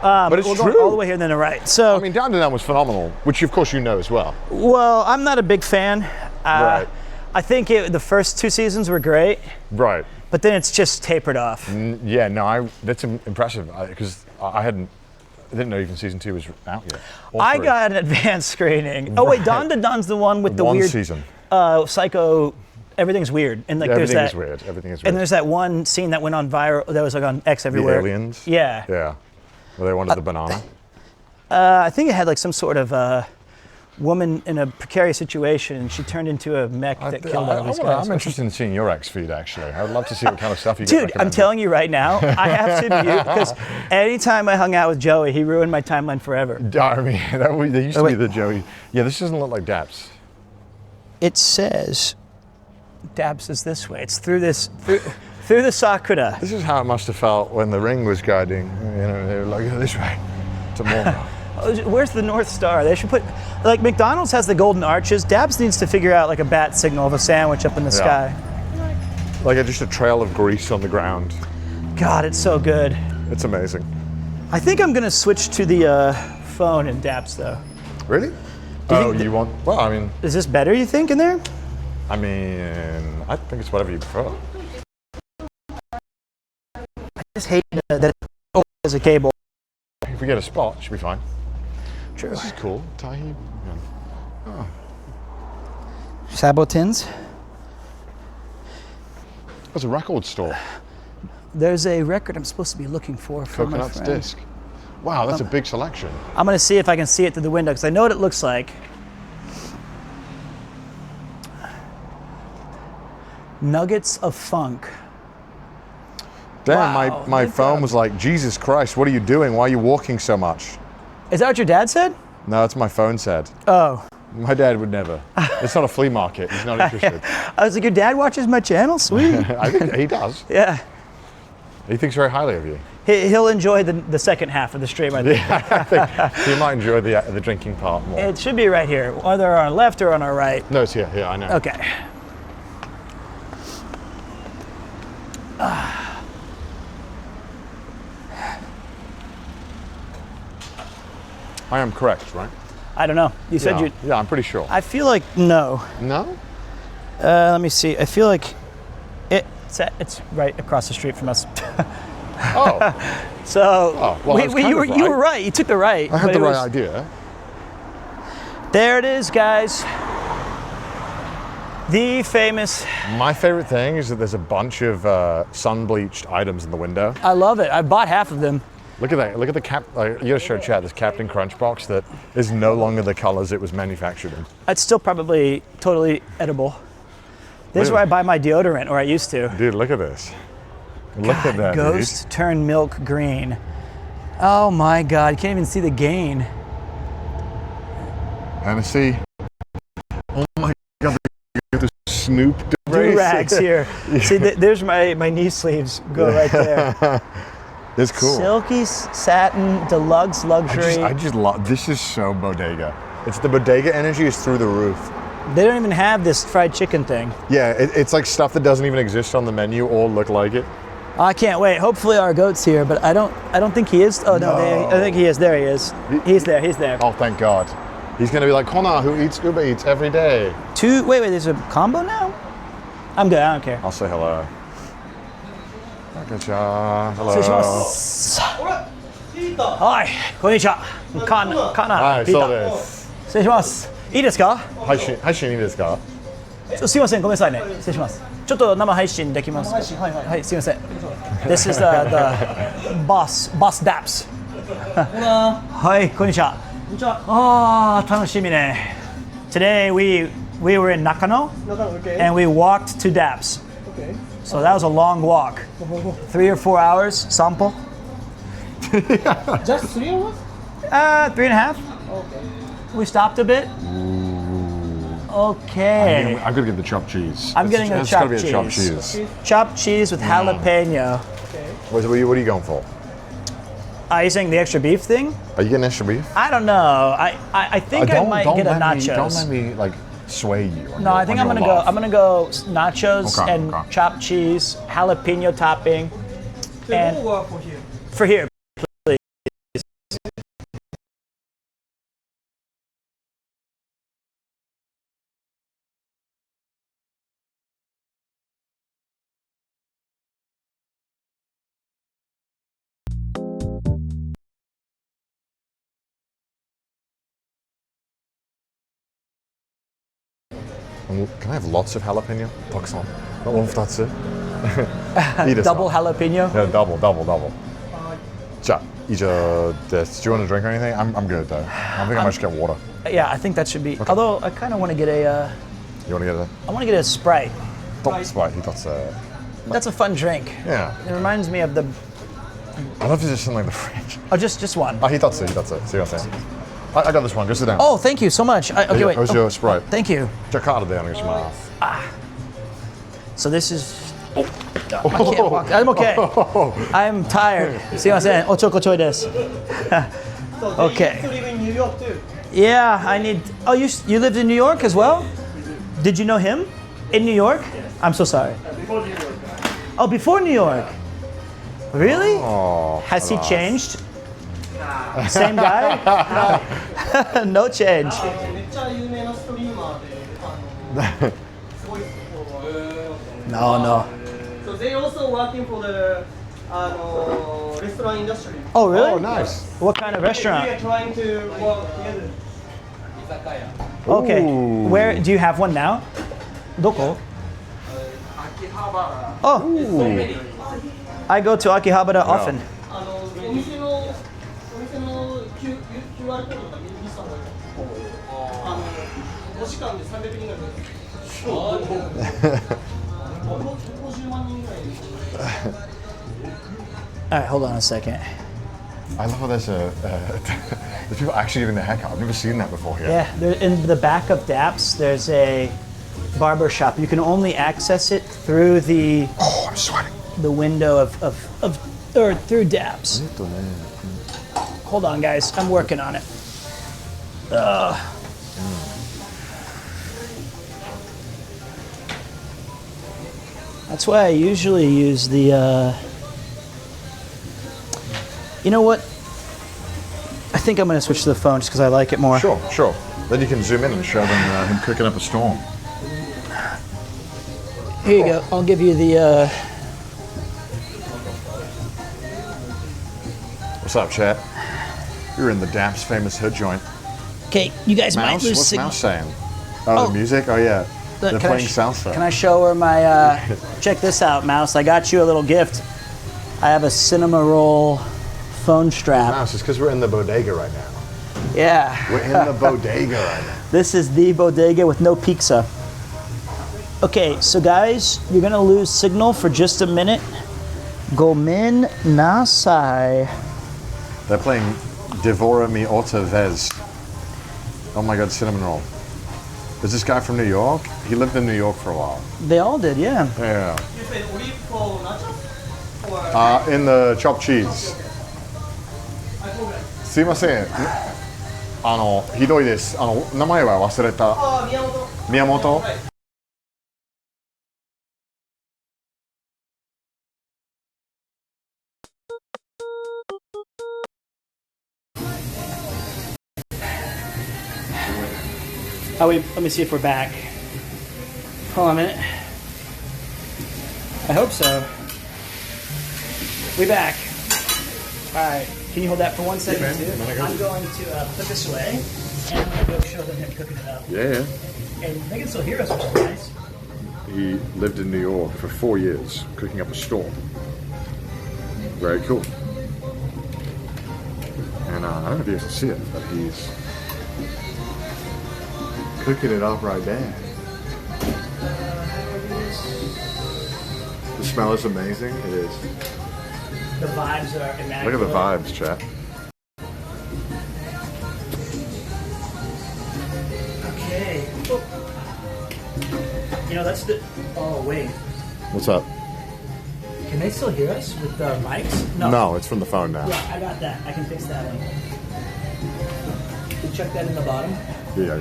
[SPEAKER 2] But it's true.
[SPEAKER 1] Going all the way here and then right. So
[SPEAKER 2] I mean, Down to Down was phenomenal, which of course you know as well.
[SPEAKER 1] Well, I'm not a big fan.
[SPEAKER 2] Right.
[SPEAKER 1] I think the first 2 seasons were great.
[SPEAKER 2] Right.
[SPEAKER 1] But then it's just tapered off.
[SPEAKER 2] Yeah, no, that's impressive because I hadn't I didn't know even season 2 was out yet. Or
[SPEAKER 1] I
[SPEAKER 2] 3.
[SPEAKER 1] got an advanced screening. Oh wait, Dawn to Dawn's the one with the
[SPEAKER 2] One
[SPEAKER 1] weird
[SPEAKER 2] season.
[SPEAKER 1] psycho. Everything's weird, and like there's
[SPEAKER 2] Everything
[SPEAKER 1] that.
[SPEAKER 2] is weird. Everything is weird.
[SPEAKER 1] And there's that one scene that went on viral. That was like on X
[SPEAKER 2] the
[SPEAKER 1] everywhere.
[SPEAKER 2] aliens.
[SPEAKER 1] Yeah.
[SPEAKER 2] Yeah. Where they wanted the banana.
[SPEAKER 1] I think it had like some sort of woman in a precarious situation, and she turned into a mech that killed all these guys.
[SPEAKER 2] I'm interested in seeing your X feed actually. I would love to see what kind of stuff you get.
[SPEAKER 1] Dude, I'm
[SPEAKER 2] recommended.
[SPEAKER 1] telling you right now, I have to mute because anytime I hung out with Joey, he ruined my timeline forever.
[SPEAKER 2] I mean, there used to be the Joey. Yeah, this doesn't look like Daps.
[SPEAKER 1] It says Daps is this way. It's through this through the Sakura.
[SPEAKER 2] This is how it must have felt when the ring was guiding. You know, they were like, "Go this way to more."
[SPEAKER 1] Where's the North Star? They should put, like McDonald's has the golden arches. Daps needs to figure out like a bat signal of a sandwich up in the sky.
[SPEAKER 2] Like just a trail of grease on the ground.
[SPEAKER 1] God, it's so good.
[SPEAKER 2] It's amazing.
[SPEAKER 1] I think I'm gonna switch to the phone in Daps though.
[SPEAKER 2] Really? You want? Well, I mean,
[SPEAKER 1] Is this better, you think, in there?
[SPEAKER 2] I think it's whatever you prefer.
[SPEAKER 1] I just hate that it has a cable.
[SPEAKER 2] If we get a spot, it should be fine.
[SPEAKER 1] True.
[SPEAKER 2] This is cool. Tahi. Yeah.
[SPEAKER 1] Sabotins.
[SPEAKER 2] There's a record store.
[SPEAKER 1] There's a record I'm supposed to be looking for my
[SPEAKER 2] Coconut's
[SPEAKER 1] friend.
[SPEAKER 2] disc. Wow, that's a big selection.
[SPEAKER 1] I'm gonna see if I can see it through the window because I know what it looks like. Nuggets of funk.
[SPEAKER 2] Damn,
[SPEAKER 1] Wow,
[SPEAKER 2] my
[SPEAKER 1] good
[SPEAKER 2] phone
[SPEAKER 1] job.
[SPEAKER 2] was like, Jesus Christ, what are you doing? Why are you walking so much?
[SPEAKER 1] Is that what your dad said?
[SPEAKER 2] No, that's my phone said.
[SPEAKER 1] Oh.
[SPEAKER 2] My dad would never. It's not a flea market. He's not interested.
[SPEAKER 1] I was like, your dad watches my channel? Sweet.
[SPEAKER 2] I think he does.
[SPEAKER 1] Yeah.
[SPEAKER 2] He thinks very highly of you.
[SPEAKER 1] He'll enjoy the second half of the stream, I think.
[SPEAKER 2] I think he might enjoy the drinking part more.
[SPEAKER 1] It should be right here, either on our left or on our right.
[SPEAKER 2] No, it's here. I know.
[SPEAKER 1] Okay.
[SPEAKER 2] I am correct, right?
[SPEAKER 1] I don't know. You said you.
[SPEAKER 2] Yeah, I'm pretty sure.
[SPEAKER 1] I feel like no.
[SPEAKER 2] No?
[SPEAKER 1] Let me see. I feel like it's right across the street from us.
[SPEAKER 2] Oh,
[SPEAKER 1] So
[SPEAKER 2] well, I was kind
[SPEAKER 1] you
[SPEAKER 2] of
[SPEAKER 1] were right. You took the right.
[SPEAKER 2] I had
[SPEAKER 1] but
[SPEAKER 2] the
[SPEAKER 1] it
[SPEAKER 2] right
[SPEAKER 1] was-
[SPEAKER 2] idea.
[SPEAKER 1] There it is, guys. The famous.
[SPEAKER 2] My favorite thing is that there's a bunch of sun-bleached items in the window.
[SPEAKER 1] I love it. I bought half of them.
[SPEAKER 2] Look at that. Look at the cap. You gotta show chat this Captain Crunch box that is no longer the colors it was manufactured in.
[SPEAKER 1] It's still probably totally edible. This is where I buy my deodorant, or I used to.
[SPEAKER 2] Dude, look at this. Look at that,
[SPEAKER 1] Ghost turned milk green. Oh my God, you can't even see the gain.
[SPEAKER 2] dude. Hennessy. Oh my God, the Snoop
[SPEAKER 1] Do-rags here. See, there's my knee sleeves go right there.
[SPEAKER 2] It's cool.
[SPEAKER 1] Silky satin deluxe luxury.
[SPEAKER 2] I just love, this is so bodega. It's the bodega energy is through the roof.
[SPEAKER 1] They don't even have this fried chicken thing.
[SPEAKER 2] Yeah, it's like stuff that doesn't even exist on the menu or look like it.
[SPEAKER 1] I can't wait. Hopefully our goat's here, but I don't think he is. Oh no, I think he is. There he is. He's there. He's there.
[SPEAKER 2] Oh, thank God. He's gonna be like Connor, who eats Uber Eats every day.
[SPEAKER 1] Wait, there's a combo now? I'm good. I don't care.
[SPEAKER 2] I'll say hello. Hello.
[SPEAKER 1] 失礼します。はい、こんにちは。かな、
[SPEAKER 2] はい、
[SPEAKER 1] ピーター。
[SPEAKER 2] そうです。
[SPEAKER 1] 失礼します。いいですか？
[SPEAKER 2] 配信いいですか？
[SPEAKER 1] すいません、ごめんなさいね。失礼します。ちょっと生配信できますか？はい、すいません。This is the boss Daps。はい、こんにちは。ああ、楽しみね。Today we were in Nakano and we walked to Daps. So that was a long walk. 3 or 4 hours, sample.
[SPEAKER 8] Just 3 hours?
[SPEAKER 1] 3.5. Okay. We stopped a bit. Okay.
[SPEAKER 2] I'm gonna get the chopped cheese.
[SPEAKER 1] I'm getting a
[SPEAKER 2] It's gotta
[SPEAKER 1] chopped
[SPEAKER 2] be a chopped
[SPEAKER 1] cheese.
[SPEAKER 2] cheese.
[SPEAKER 1] Chopped cheese with jalapeno.
[SPEAKER 2] What are you going for?
[SPEAKER 1] Are you saying the extra beef thing?
[SPEAKER 2] Are you getting extra beef?
[SPEAKER 1] I don't know. I think I might get a nachos.
[SPEAKER 2] Don't let me like sway you.
[SPEAKER 1] No, I think I'm gonna go nachos
[SPEAKER 2] Okay,
[SPEAKER 1] and
[SPEAKER 2] okay.
[SPEAKER 1] chopped cheese, jalapeno topping, and for here.
[SPEAKER 2] Can I have lots of jalapeno? たくさん。Not one, 2つ。いいですか?
[SPEAKER 1] Double jalapeno?
[SPEAKER 2] Yeah, double. じゃあ、以上です. Do you want to drink or anything? I'm good though. I think I might just get water.
[SPEAKER 1] Yeah, I think that should be.
[SPEAKER 2] Okay.
[SPEAKER 1] Although I kind of want to get a.
[SPEAKER 2] You want to get a
[SPEAKER 1] I want to get a Sprite.
[SPEAKER 2] Sprite? 一つ.
[SPEAKER 1] That's a fun drink.
[SPEAKER 2] Yeah.
[SPEAKER 1] It reminds me of the.
[SPEAKER 2] I love to just in like the fridge.
[SPEAKER 1] Oh, just one.
[SPEAKER 2] あ、一つ. すいません. I got this one. Go sit down.
[SPEAKER 1] Oh, thank you so much. Okay, wait.
[SPEAKER 2] How's your Sprite?
[SPEAKER 1] Thank you.
[SPEAKER 2] じゃあカードでお願いします.
[SPEAKER 1] So this is. I can't walk. I'm okay. I'm tired. すいません。おちょこちょいです. Okay.
[SPEAKER 8] You live in New York too.
[SPEAKER 1] Yeah, I need. Oh, you lived in New York as well? Did you know him in New York? I'm so sorry.
[SPEAKER 8] Before New York.
[SPEAKER 1] Oh, before New York. Really?
[SPEAKER 2] Oh,
[SPEAKER 1] Has he changed? Same guy? No change.
[SPEAKER 8] めっちゃ有名なストリーマーで、すごい。
[SPEAKER 1] No, no.
[SPEAKER 8] So they also working for the restaurant industry.
[SPEAKER 1] Oh, really?
[SPEAKER 2] Oh, nice.
[SPEAKER 1] What kind of
[SPEAKER 8] We
[SPEAKER 1] restaurant?
[SPEAKER 8] are trying to work together.
[SPEAKER 1] Okay.
[SPEAKER 2] Ooh.
[SPEAKER 1] Where do you have one now? Doko? Oh, I go to Akihabara often.
[SPEAKER 8] お店のQR コードとか見せた方がいい。5時間で300人ぐらい。50万人ぐらい。
[SPEAKER 1] All right, hold on a second.
[SPEAKER 2] I love how there's there's people actually getting their haircut. I've never seen that before here.
[SPEAKER 1] Yeah, there, in the back of Daps, there's a barber shop. You can only access it through the
[SPEAKER 2] Oh, I'm sweating.
[SPEAKER 1] window or through Daps. Hold on, guys. I'm working on it. That's why I usually use the. You know what? I think I'm going to switch to the phone just because I like it more.
[SPEAKER 2] Sure. Then you can zoom in and show them him cooking up a storm.
[SPEAKER 1] Here you go. I'll give you the.
[SPEAKER 2] What's up, chat? You're in the Daps famous hood joint.
[SPEAKER 1] Okay, you guys might
[SPEAKER 2] Mouse?
[SPEAKER 1] lose
[SPEAKER 2] What's
[SPEAKER 1] signal.
[SPEAKER 2] Mouse saying? Oh, the music? Oh, yeah. They're
[SPEAKER 1] Can I
[SPEAKER 2] playing
[SPEAKER 1] sh-
[SPEAKER 2] salsa.
[SPEAKER 1] Can I show her my? Check this out, Mouse. I got you a little gift. I have a cinema roll phone strap.
[SPEAKER 2] Mouse, it's because we're in the bodega right now.
[SPEAKER 1] Yeah.
[SPEAKER 2] We're in the bodega right now.
[SPEAKER 1] This is the bodega with no pizza. Okay, so guys, you're gonna lose signal for just a minute. Gomen nasai.
[SPEAKER 2] They're playing Devora Mi Otra Vez. Oh my god, cinnamon roll. There's this guy from New York. He lived in New York for a while.
[SPEAKER 1] They all did, yeah.
[SPEAKER 2] Yeah.
[SPEAKER 8] You said olive for nachos? Or
[SPEAKER 2] In the chopped cheese. すいません。ひどいです。名前は忘れた。宮本。
[SPEAKER 1] Oh wait, let me see if we're back. Hold on a minute. I hope so. We back. All right. Can you hold that for 1 second,
[SPEAKER 2] man.
[SPEAKER 1] too? I'm going to put this away, and I'm going to go show them him cooking it up.
[SPEAKER 2] Yeah.
[SPEAKER 1] And they can still hear us, which is nice.
[SPEAKER 2] He lived in New York for 4 years, cooking up a storm. Very cool. And I don't know if you guys can see it, but he's cooking it up right there. The smell is amazing. It is.
[SPEAKER 1] The vibes are immaculate.
[SPEAKER 2] Look at the vibes, chat.
[SPEAKER 1] Okay. Oh. You know, that's the... Oh, wait.
[SPEAKER 2] What's up?
[SPEAKER 1] Can they still hear us with the mics?
[SPEAKER 2] No, it's from the phone now.
[SPEAKER 1] Yeah, I got that. I can fix that one. You check that in the bottom,
[SPEAKER 2] Yeah.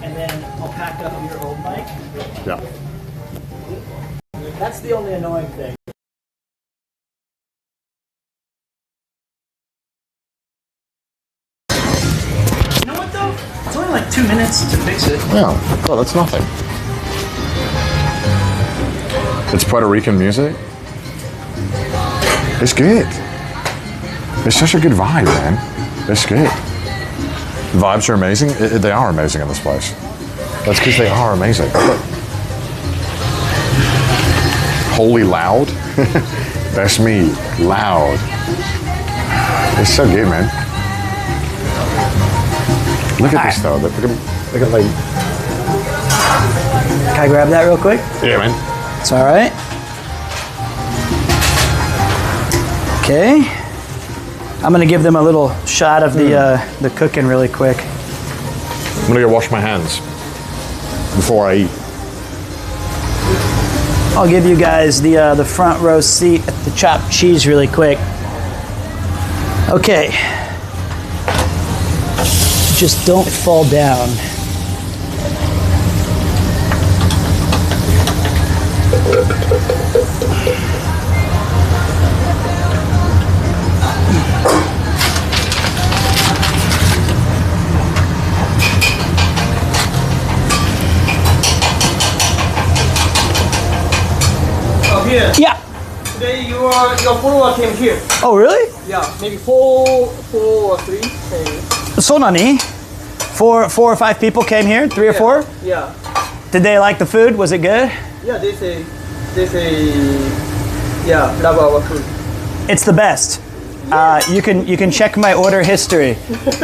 [SPEAKER 1] and then I'll pack up your old mic.
[SPEAKER 2] Yeah.
[SPEAKER 1] That's the only annoying thing. You know what though? It's only like 2 minutes to fix it.
[SPEAKER 2] Yeah. Oh, that's nothing. It's Puerto Rican music. It's good. It's such a good vibe, man. It's good. The vibes are amazing. They are amazing in this place. That's because they are amazing. Holy loud. That's me. Loud. It's so good, man. Look at this though. Look at like.
[SPEAKER 1] Can I grab that real quick?
[SPEAKER 2] Yeah, man.
[SPEAKER 1] It's all right. Okay. I'm gonna give them a little shot of the cooking really quick.
[SPEAKER 2] I'm gonna go wash my hands before I eat.
[SPEAKER 1] I'll give you guys the front row seat at the chopped cheese really quick. Okay. Just don't fall down.
[SPEAKER 8] Here.
[SPEAKER 1] Yeah.
[SPEAKER 8] Today your follower came here.
[SPEAKER 1] Oh, really?
[SPEAKER 8] Yeah, maybe four or three.
[SPEAKER 1] So nani? Four or five people came here? 3 or 4?
[SPEAKER 8] Yeah.
[SPEAKER 1] Did they like the food? Was it good?
[SPEAKER 8] Yeah, they say, yeah, love our food.
[SPEAKER 1] It's the best. You can check my order history.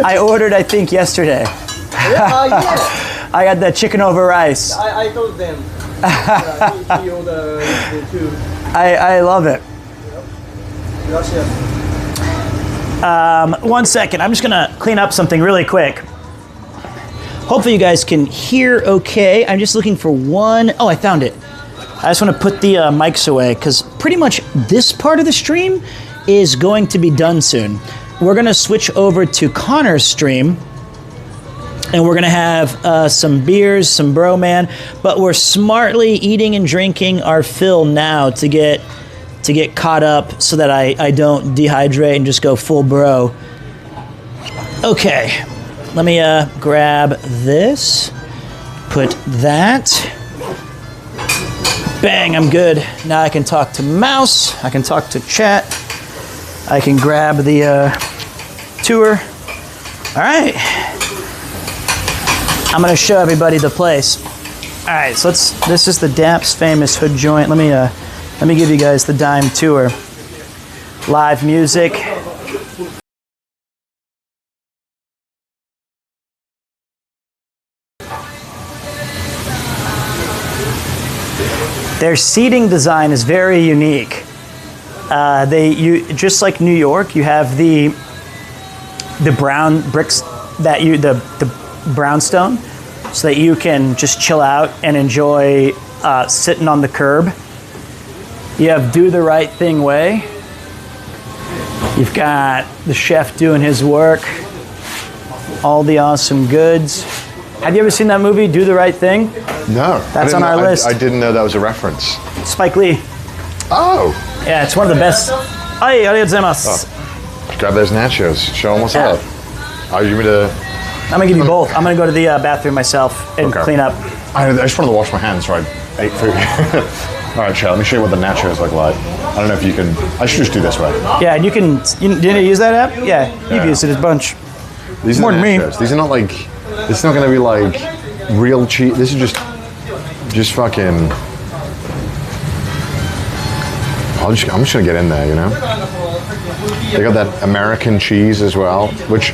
[SPEAKER 1] I ordered, I think, yesterday.
[SPEAKER 8] Yeah.
[SPEAKER 1] I got the chicken over rice.
[SPEAKER 8] I told them. Yeah, he ordered yesterday too.
[SPEAKER 1] I love it.
[SPEAKER 8] Gracias.
[SPEAKER 1] 1 second. I'm just gonna clean up something really quick. Hopefully you guys can hear okay. I'm just looking for one. Oh, I found it. I just want to put the mics away because pretty much this part of the stream is going to be done soon. We're gonna switch over to Connor's stream and we're gonna have some beers, some bro man, but we're smartly eating and drinking our fill now to get caught up so that I don't dehydrate and just go full bro. Okay, let me grab this, put that. Bang, I'm good. Now I can talk to mouse, I can talk to chat, I can grab the tour. All right. I'm gonna show everybody the place. All right, so this is the Daps famous hood joint. Let me give you guys the dime tour. Live music. Their seating design is very unique. Just like New York, you have the brown bricks that the brownstone, so that you can just chill out and enjoy sitting on the curb. You have Do the Right Thing Way. You've got the chef doing his work. All the awesome goods. Have you ever seen that movie, Do the Right Thing?
[SPEAKER 2] No.
[SPEAKER 1] That's on our list.
[SPEAKER 2] I didn't know that was a reference.
[SPEAKER 1] Spike Lee.
[SPEAKER 2] Oh.
[SPEAKER 1] Yeah, it's one of the best. Ay, arigatou gozaimasu.
[SPEAKER 2] Grab those nachos. Show them what's up. Oh, you want me to?
[SPEAKER 1] I'm gonna give you both. I'm gonna go to the bathroom myself and clean up.
[SPEAKER 2] I just wanted to wash my hands so I ate food. All right, Chad, let me show you what the nachos look like. I don't know if you can. I should just do this way.
[SPEAKER 1] Yeah, and you didn't you use that app? Yeah, you've used it a bunch.
[SPEAKER 2] These are
[SPEAKER 1] More
[SPEAKER 2] the
[SPEAKER 1] than me.
[SPEAKER 2] nachos. These are not like. It's not gonna be like real cheese. This is just fucking. I'm just gonna get in there, you know. They got that American cheese as well, which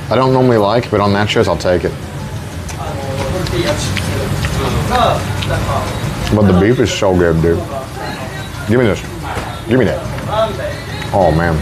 [SPEAKER 2] I don't normally like, but on nachos I'll take it. But the beef is so good, dude. Give me this. Give me that. Oh man.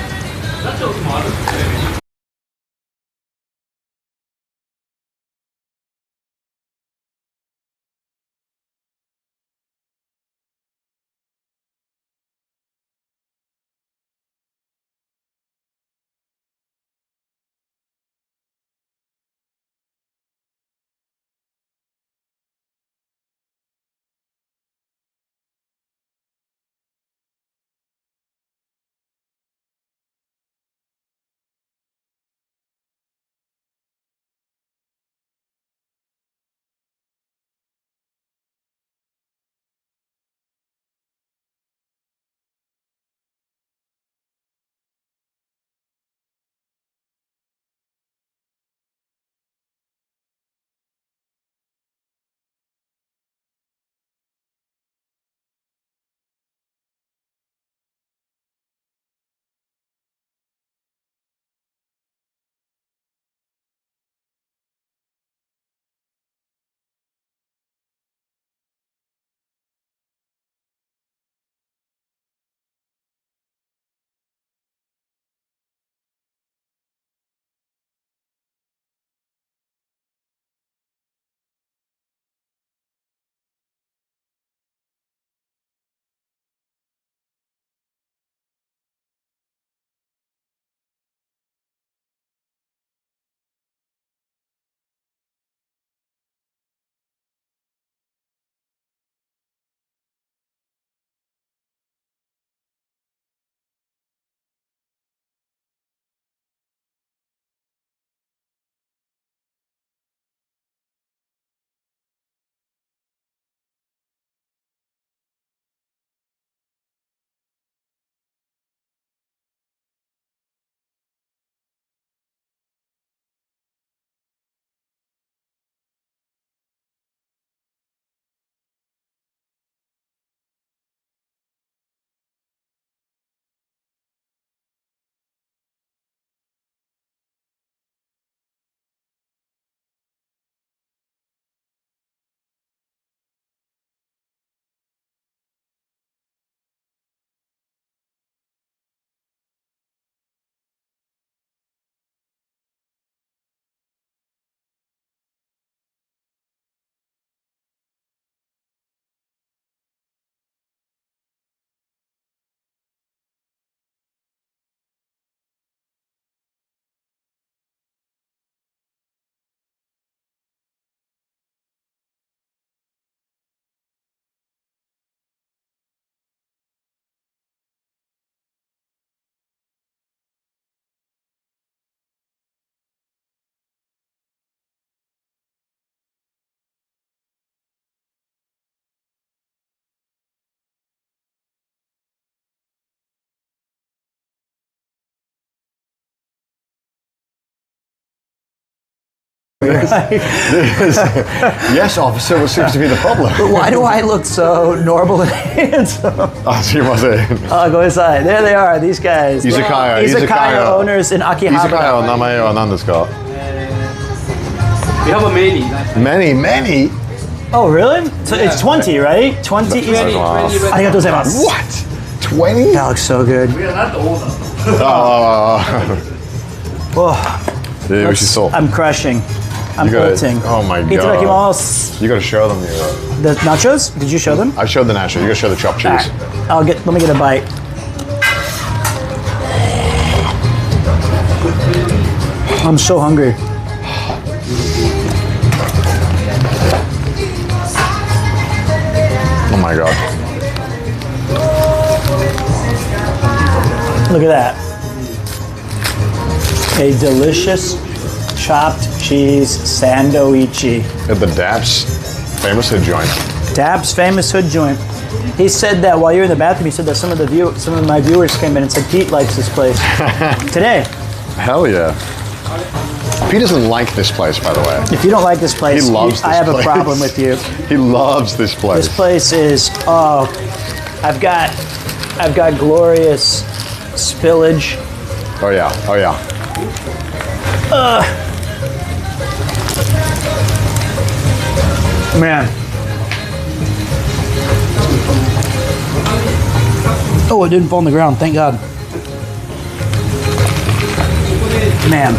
[SPEAKER 2] Yes, officer, what seems to be the problem?
[SPEAKER 1] Why do I look so normal and handsome?
[SPEAKER 2] Ah, sí, más
[SPEAKER 1] Go inside. There they are, these guys.
[SPEAKER 2] Izakaya.
[SPEAKER 1] Izakaya owners in Akihabara.
[SPEAKER 2] Izakaya no name wa nan desu ka?
[SPEAKER 8] We have a many.
[SPEAKER 2] Many?
[SPEAKER 1] Oh, really? So it's 20, right? 20 Arigatou gozaimasu.
[SPEAKER 2] What? 20?
[SPEAKER 1] That looks so good.
[SPEAKER 8] We are not the owner.
[SPEAKER 1] Oh,
[SPEAKER 2] Yeah, we should solve.
[SPEAKER 1] I'm crushing. I'm
[SPEAKER 2] You gotta-
[SPEAKER 1] bolting.
[SPEAKER 2] oh my God.
[SPEAKER 1] Itadakimasu.
[SPEAKER 2] You gotta show them
[SPEAKER 1] The nachos? Did you show them?
[SPEAKER 2] I showed the nachos. You gotta show the chopped cheese.
[SPEAKER 1] Alright, let me get a bite. I'm so hungry.
[SPEAKER 2] Oh my God.
[SPEAKER 1] Look at that. A delicious chopped cheese sandoichi.
[SPEAKER 2] At the Daps, famous hood joint.
[SPEAKER 1] Daps famous hood joint. He said that while you were in the bathroom, he said that some of my viewers came in and said Pete likes this place. Today.
[SPEAKER 2] Hell yeah. Pete doesn't like this place, by the way.
[SPEAKER 1] If you don't like this place,
[SPEAKER 2] He loves
[SPEAKER 1] I
[SPEAKER 2] this
[SPEAKER 1] have
[SPEAKER 2] place.
[SPEAKER 1] a problem with you.
[SPEAKER 2] He loves this place.
[SPEAKER 1] This place is I've got glorious spillage.
[SPEAKER 2] Oh yeah. Oh yeah.
[SPEAKER 1] Man. Oh, it didn't fall on the ground, thank God. Man.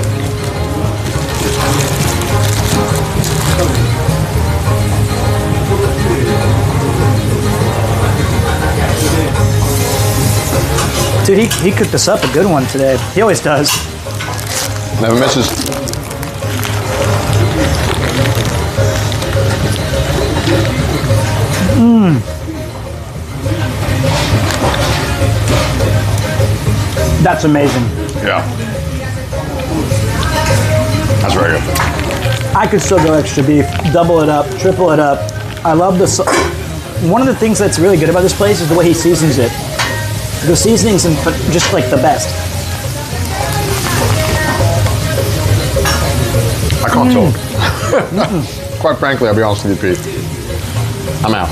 [SPEAKER 1] Dude, he cooked us up a good one today. He always does.
[SPEAKER 2] Never misses.
[SPEAKER 1] That's amazing.
[SPEAKER 2] Yeah. That's very good.
[SPEAKER 1] I could still go extra beef, double it up, triple it up. I love this. One of the things that's really good about this place is the way he seasons it. The seasoning's just like the best.
[SPEAKER 2] I can't talk. Quite frankly, I'll be honest with you, Pete. I'm out.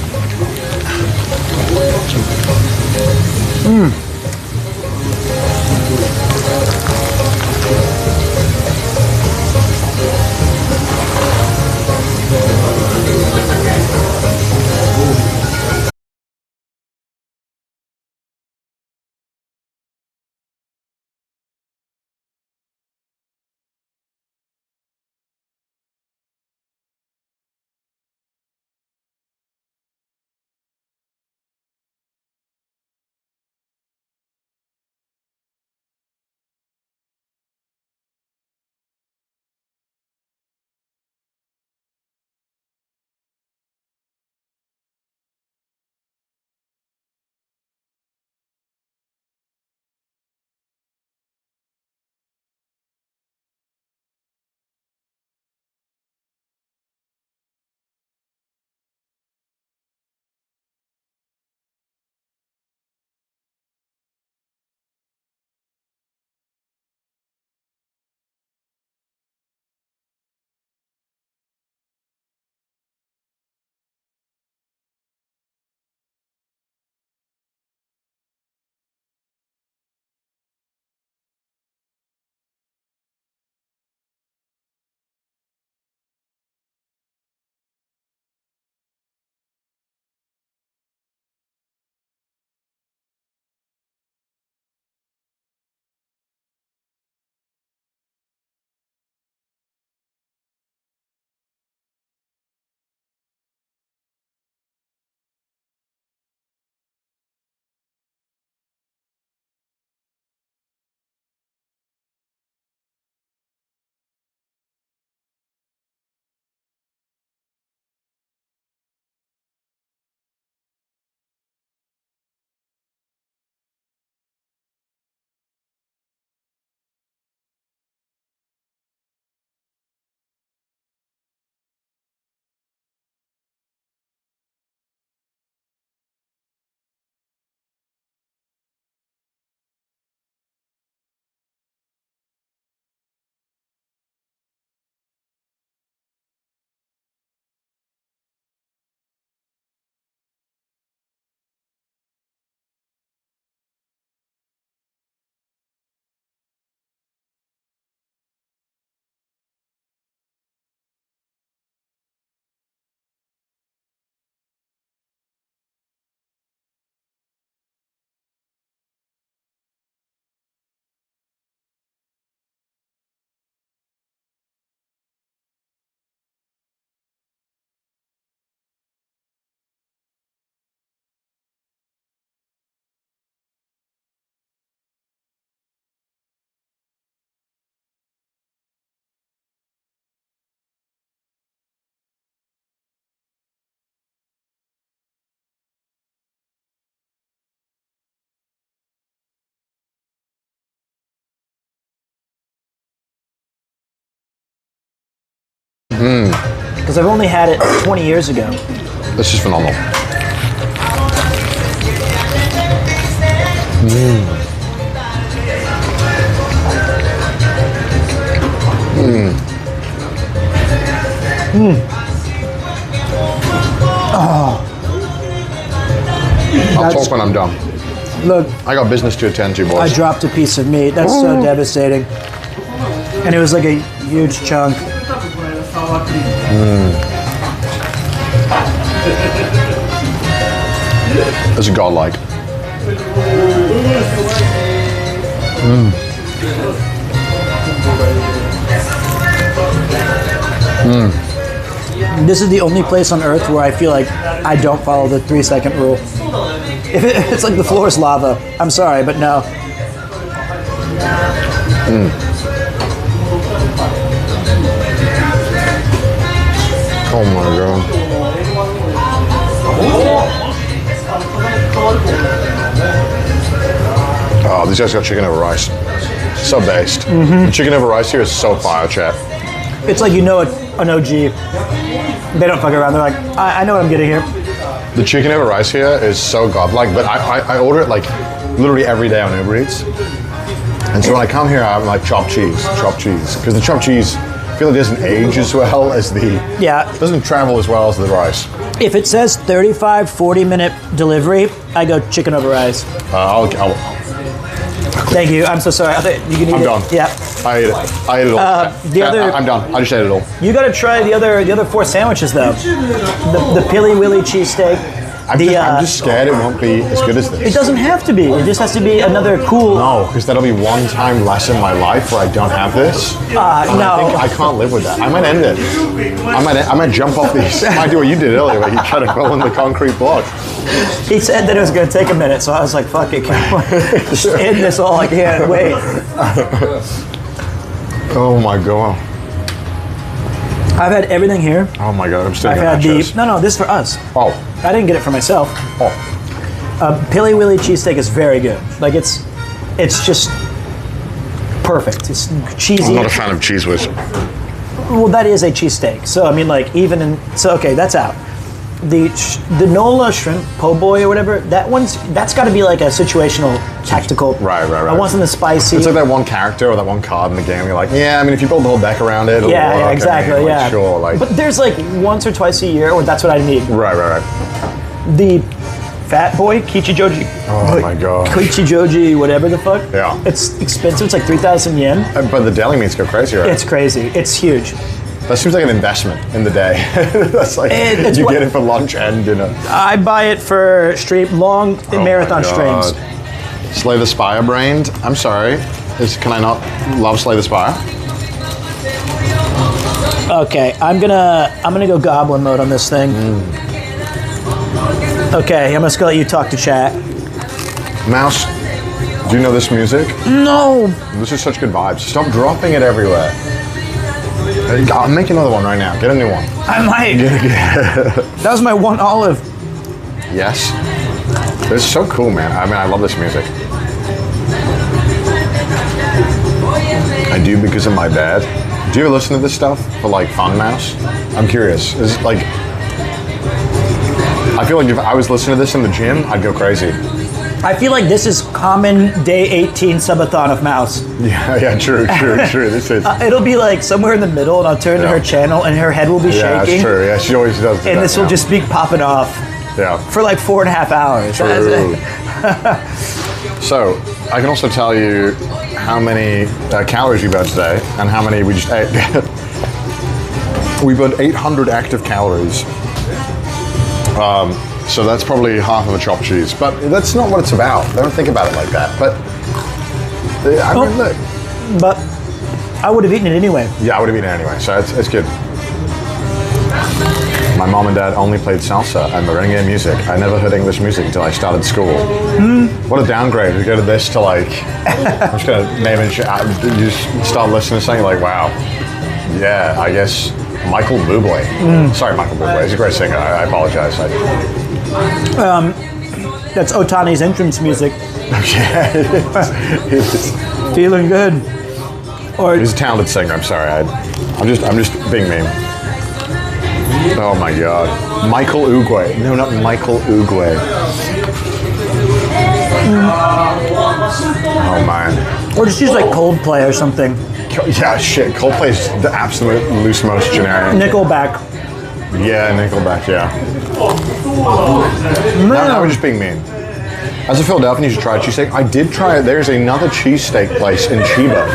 [SPEAKER 1] because I've only had it 20 years ago.
[SPEAKER 2] This is phenomenal. I'll talk when I'm done.
[SPEAKER 1] Look,
[SPEAKER 2] I got business to attend to,
[SPEAKER 1] I
[SPEAKER 2] boys.
[SPEAKER 1] dropped a piece of meat. That's so devastating. And it was like a huge chunk.
[SPEAKER 2] This is godlike.
[SPEAKER 1] This is the only place on earth where I feel like I don't follow the 3-second rule. If it's like the floor is lava, I'm sorry, but no.
[SPEAKER 2] Oh my god. Oh, these guys got chicken over rice. So based. The chicken over rice here is so fire, chat.
[SPEAKER 1] It's like you know an OG. They don't fuck around. They're like, I know what I'm getting here.
[SPEAKER 2] The chicken over rice here is so godlike, but I order it like literally every day on Uber Eats. And so when I come here, I'm like chopped cheese. Because the chopped cheese, I feel like it doesn't age as well as the,
[SPEAKER 1] Yeah.
[SPEAKER 2] it doesn't travel as well as the rice.
[SPEAKER 1] If it says 35, 40-minute delivery, I go chicken over rice. Thank you. I'm so sorry. I thought you could eat
[SPEAKER 2] I'm
[SPEAKER 1] it.
[SPEAKER 2] done.
[SPEAKER 1] Yeah.
[SPEAKER 2] I ate it. I ate it all. I'm done. I just ate it all.
[SPEAKER 1] You got to try the other 4 sandwiches though. The Pilly Willy cheesesteak.
[SPEAKER 2] I'm just scared it won't be as good as this.
[SPEAKER 1] It doesn't have to be. It just has to be another cool.
[SPEAKER 2] No, because that'll be one time less in my life where I don't have this. And
[SPEAKER 1] no.
[SPEAKER 2] I think I can't live with that. I might end it. I might jump off these. I might do what you did earlier, where you try to crawl in the concrete block.
[SPEAKER 1] He said that it was going to take a minute, so I was like, fuck it. Just end this all. I can't wait.
[SPEAKER 2] Oh my god.
[SPEAKER 1] I've had everything here.
[SPEAKER 2] Oh my god, I'm still
[SPEAKER 1] I've had the. No, this is for us.
[SPEAKER 2] Oh.
[SPEAKER 1] I didn't get it for myself.
[SPEAKER 2] Oh.
[SPEAKER 1] Pilly Willy cheesesteak is very good. Like it's just perfect. It's cheesy.
[SPEAKER 2] I'm not a fan of Cheese Whiz.
[SPEAKER 1] Well, that is a cheesesteak. So I mean, like even in okay, that's out. The Nola shrimp po' boy or whatever. That's got to be like a situational, tactical.
[SPEAKER 2] Right.
[SPEAKER 1] I want something spicy.
[SPEAKER 2] It's like that one character or that one card in the game. You're like, yeah. I mean, if you build the whole deck around it, it'll
[SPEAKER 1] yeah,
[SPEAKER 2] work.
[SPEAKER 1] exactly.
[SPEAKER 2] I mean,
[SPEAKER 1] yeah,
[SPEAKER 2] sure. Like,
[SPEAKER 1] but there's like once or twice a year where that's what I need.
[SPEAKER 2] Right.
[SPEAKER 1] The Fat Boy Kichijoji.
[SPEAKER 2] Oh my god.
[SPEAKER 1] Kichijoji, whatever the fuck.
[SPEAKER 2] Yeah.
[SPEAKER 1] It's expensive. It's like 3,000 yen.
[SPEAKER 2] But the deli meats go crazy, right?
[SPEAKER 1] It's crazy. It's huge.
[SPEAKER 2] That seems like an investment in the day. That's like you get it for lunch and dinner.
[SPEAKER 1] I buy it for long marathon streams.
[SPEAKER 2] Slay the Spire brained. I'm sorry. Can I not love Slay the Spire?
[SPEAKER 1] Okay, I'm gonna go goblin mode on this thing. Okay, I'm just gonna let you talk to chat.
[SPEAKER 2] Mouse, do you know this music?
[SPEAKER 1] No.
[SPEAKER 2] This is such good vibes. Stop dropping it everywhere. I'll make another one right now. Get a new one.
[SPEAKER 1] I might. That was my one olive.
[SPEAKER 2] Yes. This is so cool, man. I mean, I love this music. I do because of my dad. Do you ever listen to this stuff for like fun, Mouse? I'm curious. Is it like? I feel like if I was listening to this in the gym, I'd go crazy.
[SPEAKER 1] I feel like this is common day 18 subathon of Mouse.
[SPEAKER 2] Yeah, true. This is.
[SPEAKER 1] It'll be like somewhere in the middle, and I'll turn to her channel, and her head will be shaking.
[SPEAKER 2] Yeah, that's true. Yeah, she always does.
[SPEAKER 1] And this will just be popping off.
[SPEAKER 2] Yeah.
[SPEAKER 1] For like 4.5 hours.
[SPEAKER 2] True. So, I can also tell you how many calories we burned today, and how many we just ate. We burned 800 active calories. So that's probably half of a chopped cheese, but that's not what it's about. I don't think about it like that. But I mean, look.
[SPEAKER 1] But I would have eaten it anyway.
[SPEAKER 2] Yeah, I would have eaten it anyway, so it's good. My mom and dad only played salsa and merengue music. I never heard English music until I started school. What a downgrade. We go to this to like, I'm just gonna name and you just start listening to something like, wow. Yeah, I guess Michael Bublé. Sorry, Michael Bublé. He's a great singer. I apologize.
[SPEAKER 1] That's Otani's entrance music.
[SPEAKER 2] Okay.
[SPEAKER 1] Feeling good. Or
[SPEAKER 2] He's a talented singer. I'm sorry. I'm just being mean. Oh my God. Michael Uguay. No, not Michael Uguay. Oh man.
[SPEAKER 1] Or just use like Coldplay or something.
[SPEAKER 2] Yeah, shit. Coldplay's the absolute loose most generic.
[SPEAKER 1] Nickelback.
[SPEAKER 2] Yeah, Nickelback, yeah. Now we're just being mean. As a Philadelphian, you should try a cheesesteak. I did try it. There's another cheesesteak place in Chiba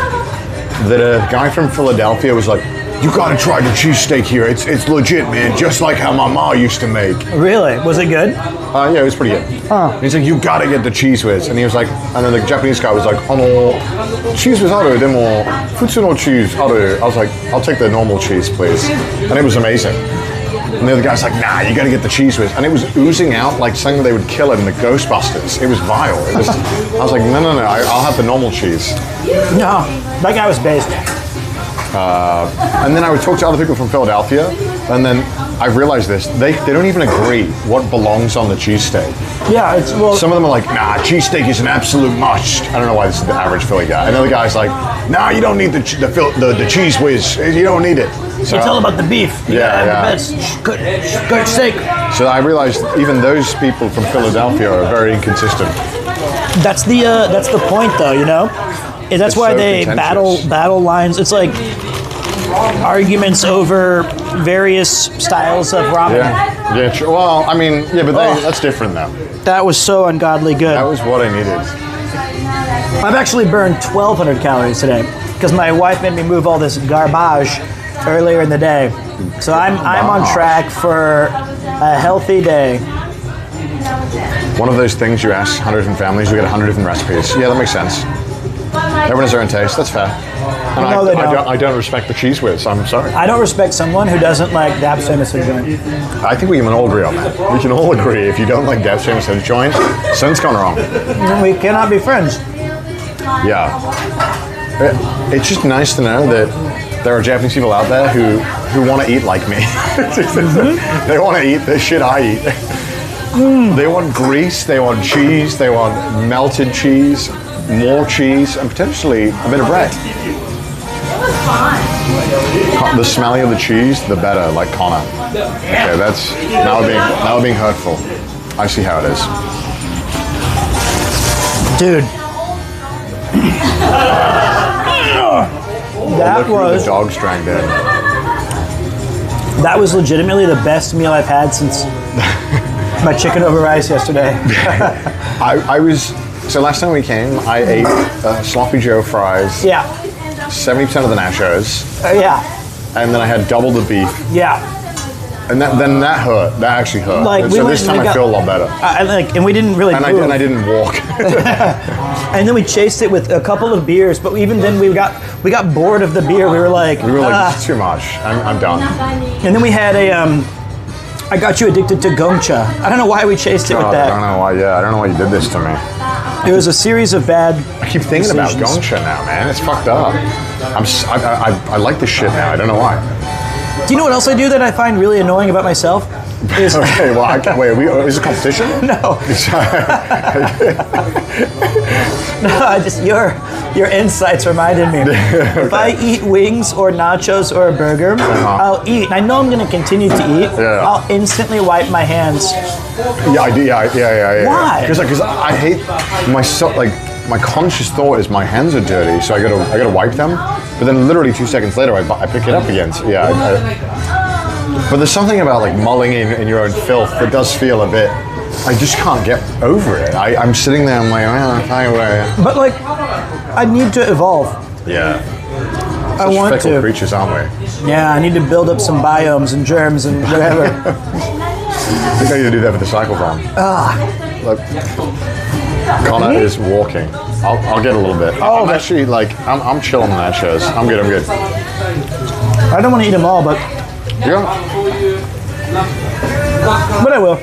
[SPEAKER 2] that a guy from Philadelphia was like, you gotta try the cheesesteak here. It's legit, man. Just like how my ma used to make.
[SPEAKER 1] Really? Was it good?
[SPEAKER 2] Yeah, it was pretty good.
[SPEAKER 1] Huh.
[SPEAKER 2] And he's like, you gotta get the cheese whiz. And he was like, and then the Japanese guy was like, cheese whiz aru, demo, futsu no cheese aru. I was like, I'll take the normal cheese, please. And it was amazing. And the other guy's like, nah, you gotta get the cheese whiz. And it was oozing out like something they would kill in the Ghostbusters. It was vile. I was like, no, I'll have the normal cheese.
[SPEAKER 1] No, that guy was based.
[SPEAKER 2] And then I would talk to other people from Philadelphia, and then I realized this, they don't even agree what belongs on the cheesesteak.
[SPEAKER 1] Yeah, it's, well...
[SPEAKER 2] Some of them are like, nah, cheesesteak is an absolute must. I don't know why this is the average Philly guy. Another guy's like, nah, you don't need the cheese whiz. You don't need it. So,
[SPEAKER 1] it's all about the beef. You gotta have the best good steak.
[SPEAKER 2] So I realized even those people from Philadelphia are very inconsistent.
[SPEAKER 1] That's the point, though. You know, that's
[SPEAKER 2] It's
[SPEAKER 1] why
[SPEAKER 2] so
[SPEAKER 1] they
[SPEAKER 2] contentious.
[SPEAKER 1] battle lines. It's like arguments over various styles of ramen.
[SPEAKER 2] Yeah. Well, I mean, yeah, but that's different though.
[SPEAKER 1] That was so ungodly good.
[SPEAKER 2] That was what I needed.
[SPEAKER 1] I've actually burned 1,200 calories today because my wife made me move all this garbage earlier in the day. So I'm on track for a healthy day.
[SPEAKER 2] One of those things you ask 100 different families, you get 100 different recipes. Yeah, that makes sense. Everyone has their own taste. That's fair. And
[SPEAKER 1] No, they don't.
[SPEAKER 2] I don't respect the cheese whiz. I'm sorry.
[SPEAKER 1] I don't respect someone who doesn't like Daps famous joint.
[SPEAKER 2] I think we can all agree on that. We can all agree if you don't like Daps famous joint, something's gone wrong.
[SPEAKER 1] We cannot be friends.
[SPEAKER 2] Yeah. It's just nice to know that there are Japanese people out there who want to eat like me. They want to eat the shit I eat. They want grease, they want cheese, they want melted cheese, more cheese, and potentially a bit of bread. The smellier the cheese, the better, like Connor. Okay, that's now we're being hurtful. I see how it is.
[SPEAKER 1] Dude.
[SPEAKER 2] Look who the dogs dragged in.
[SPEAKER 1] That was legitimately the best meal I've had since my chicken over rice yesterday.
[SPEAKER 2] So last time we came, I ate Sloppy Joe fries.
[SPEAKER 1] Yeah.
[SPEAKER 2] 70% of the nachos.
[SPEAKER 1] Yeah.
[SPEAKER 2] And then I had double the beef.
[SPEAKER 1] Yeah.
[SPEAKER 2] And then that hurt. That actually hurt.
[SPEAKER 1] Like,
[SPEAKER 2] so this time I feel a lot better.
[SPEAKER 1] And we didn't really move.
[SPEAKER 2] And I didn't walk.
[SPEAKER 1] And then we chased it with a couple of beers, but even then we got bored of the beer. We were like,
[SPEAKER 2] this is too much. I'm done.
[SPEAKER 1] And then we had I got you addicted to gongcha. I don't know why we chased it with that.
[SPEAKER 2] I don't know why. Yeah, I don't know why you did this to me.
[SPEAKER 1] It was a series of bad.
[SPEAKER 2] I keep thinking about gongcha now, man. It's fucked up. I like this shit now. I don't know why.
[SPEAKER 1] Do you know what else I do that I find really annoying about myself? Is
[SPEAKER 2] okay, well, is it a competition?
[SPEAKER 1] No. No, your insights reminded me. If I eat wings or nachos or a burger, I'll eat. I know I'm going to continue to eat.
[SPEAKER 2] Yeah.
[SPEAKER 1] I'll instantly wipe my hands.
[SPEAKER 2] Yeah, I do. Yeah.
[SPEAKER 1] Why?
[SPEAKER 2] Because I hate myself. Like my conscious thought is my hands are dirty, so I gotta wipe them. But then literally 2 seconds later, I pick it up again. So yeah. But there's something about like mulling in your own filth that does feel a bit. I just can't get over it. I'm sitting there. I'm like,
[SPEAKER 1] But like, I need to evolve.
[SPEAKER 2] Yeah.
[SPEAKER 1] I want
[SPEAKER 2] fickle
[SPEAKER 1] to.
[SPEAKER 2] creatures, aren't we?
[SPEAKER 1] Yeah, I need to build up some biomes and germs and whatever.
[SPEAKER 2] I think I need to do that for the Cyclathon. Look, Connor is walking. I'll get a little bit. I'm actually like, I'm chill on the nachos. I'm good.
[SPEAKER 1] I don't want to eat them all, but
[SPEAKER 2] Yeah.
[SPEAKER 1] I will.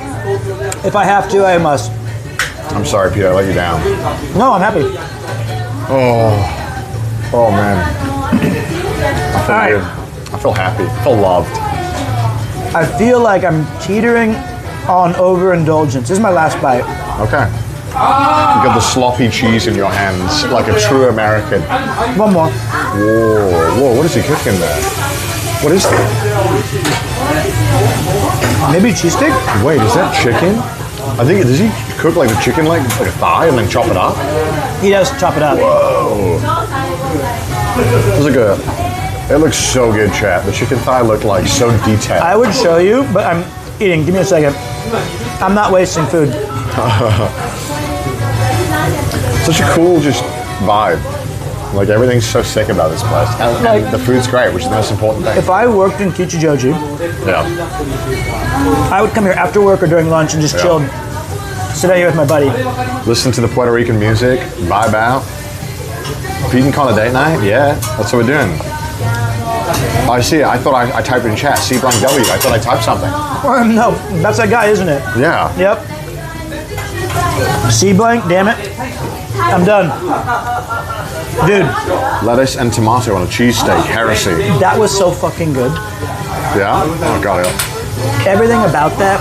[SPEAKER 1] If I have to, I must.
[SPEAKER 2] I'm sorry, Peter. I let you down.
[SPEAKER 1] No, I'm happy.
[SPEAKER 2] Oh man. I feel good. I feel happy. I feel loved.
[SPEAKER 1] I feel like I'm teetering on overindulgence. This is my last bite.
[SPEAKER 2] Okay. You got the sloppy cheese in your hands, like a true American.
[SPEAKER 1] One more.
[SPEAKER 2] Whoa, what is he cooking there? What is that?
[SPEAKER 1] Maybe cheesesteak?
[SPEAKER 2] Wait, is that chicken? I think, does he cook like a chicken leg, like a thigh, and then chop it up?
[SPEAKER 1] He does chop it up.
[SPEAKER 2] Whoa. It looks so good, chat. The chicken thigh looked like so detailed.
[SPEAKER 1] I would show you, but I'm eating. Give me a second. I'm not wasting food.
[SPEAKER 2] Such a cool just vibe. Like everything's so sick about this place. And the food's great, which is the most important thing.
[SPEAKER 1] If I worked in Kichijoji,
[SPEAKER 2] Yeah.
[SPEAKER 1] I would come here after work or during lunch and just chill, sit out here with my buddy.
[SPEAKER 2] Listen to the Puerto Rican music, vibe out. Feeding on a date night? Yeah, that's what we're doing. I see it. I thought I typed in chat, C blank W. I thought I typed something.
[SPEAKER 1] No, that's that guy, isn't it?
[SPEAKER 2] Yeah.
[SPEAKER 1] Yep. C blank, damn it. I'm done. Dude,
[SPEAKER 2] Lettuce and tomato on a cheesesteak, heresy.
[SPEAKER 1] that was so fucking good.
[SPEAKER 2] Yeah? Oh, got it.
[SPEAKER 1] Everything about that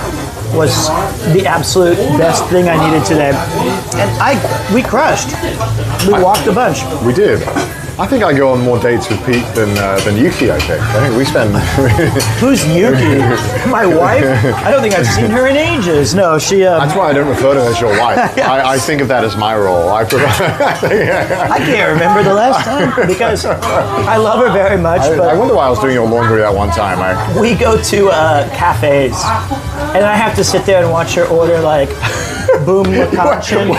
[SPEAKER 1] was the absolute best thing I needed today. And we crushed. We walked a bunch.
[SPEAKER 2] We did. I think I go on more dates with Pete than Yuki, I think. I think we spend...
[SPEAKER 1] Who's Yuki? My wife? I don't think I've seen her in ages. No, she...
[SPEAKER 2] That's why I don't refer to her as your wife. I think of that as my role. I
[SPEAKER 1] can't remember the last time because I love her very much.
[SPEAKER 2] I
[SPEAKER 1] But
[SPEAKER 2] wonder why I was doing your laundry that one time.
[SPEAKER 1] we go to cafes, and I have to sit there and watch her order like boom makachin.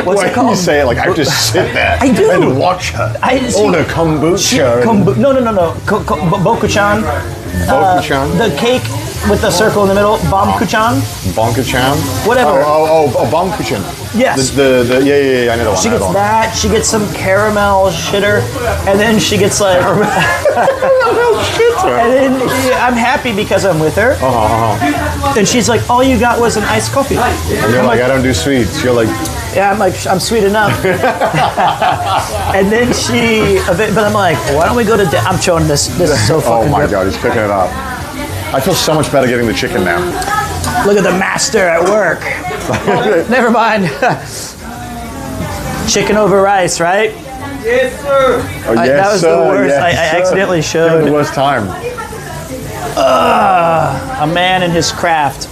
[SPEAKER 1] What's
[SPEAKER 2] Why
[SPEAKER 1] it called?
[SPEAKER 2] you say it like I just sit there
[SPEAKER 1] I do.
[SPEAKER 2] and watch her order kombucha?
[SPEAKER 1] No. Bokuchan.
[SPEAKER 2] Bokuchan?
[SPEAKER 1] The cake with the circle in the middle. Bomkuchan.
[SPEAKER 2] Bonkuchan?
[SPEAKER 1] Whatever.
[SPEAKER 2] Oh, Bomkuchan.
[SPEAKER 1] Yes.
[SPEAKER 2] Yeah, I know the one.
[SPEAKER 1] She gets that. She gets some caramel shitter, and then she gets like. And then I'm happy because I'm with her. And she's like, "All you got was an iced coffee."
[SPEAKER 2] And you're like, I don't do sweets. You're like,
[SPEAKER 1] yeah, I'm like, I'm sweet enough. And then but I'm like, why don't we go to? I'm showing this. This is so fucking.
[SPEAKER 2] oh my
[SPEAKER 1] good.
[SPEAKER 2] god, he's picking it up. I feel so much better getting the chicken now.
[SPEAKER 1] Look at the master at work. Never mind. Chicken over rice, right?
[SPEAKER 8] Yes, sir.
[SPEAKER 2] Oh, yes,
[SPEAKER 1] That was
[SPEAKER 2] sir.
[SPEAKER 1] the worst.
[SPEAKER 2] Yes,
[SPEAKER 1] I accidentally
[SPEAKER 2] It
[SPEAKER 1] showed
[SPEAKER 2] was the worst time.
[SPEAKER 1] a man and his craft.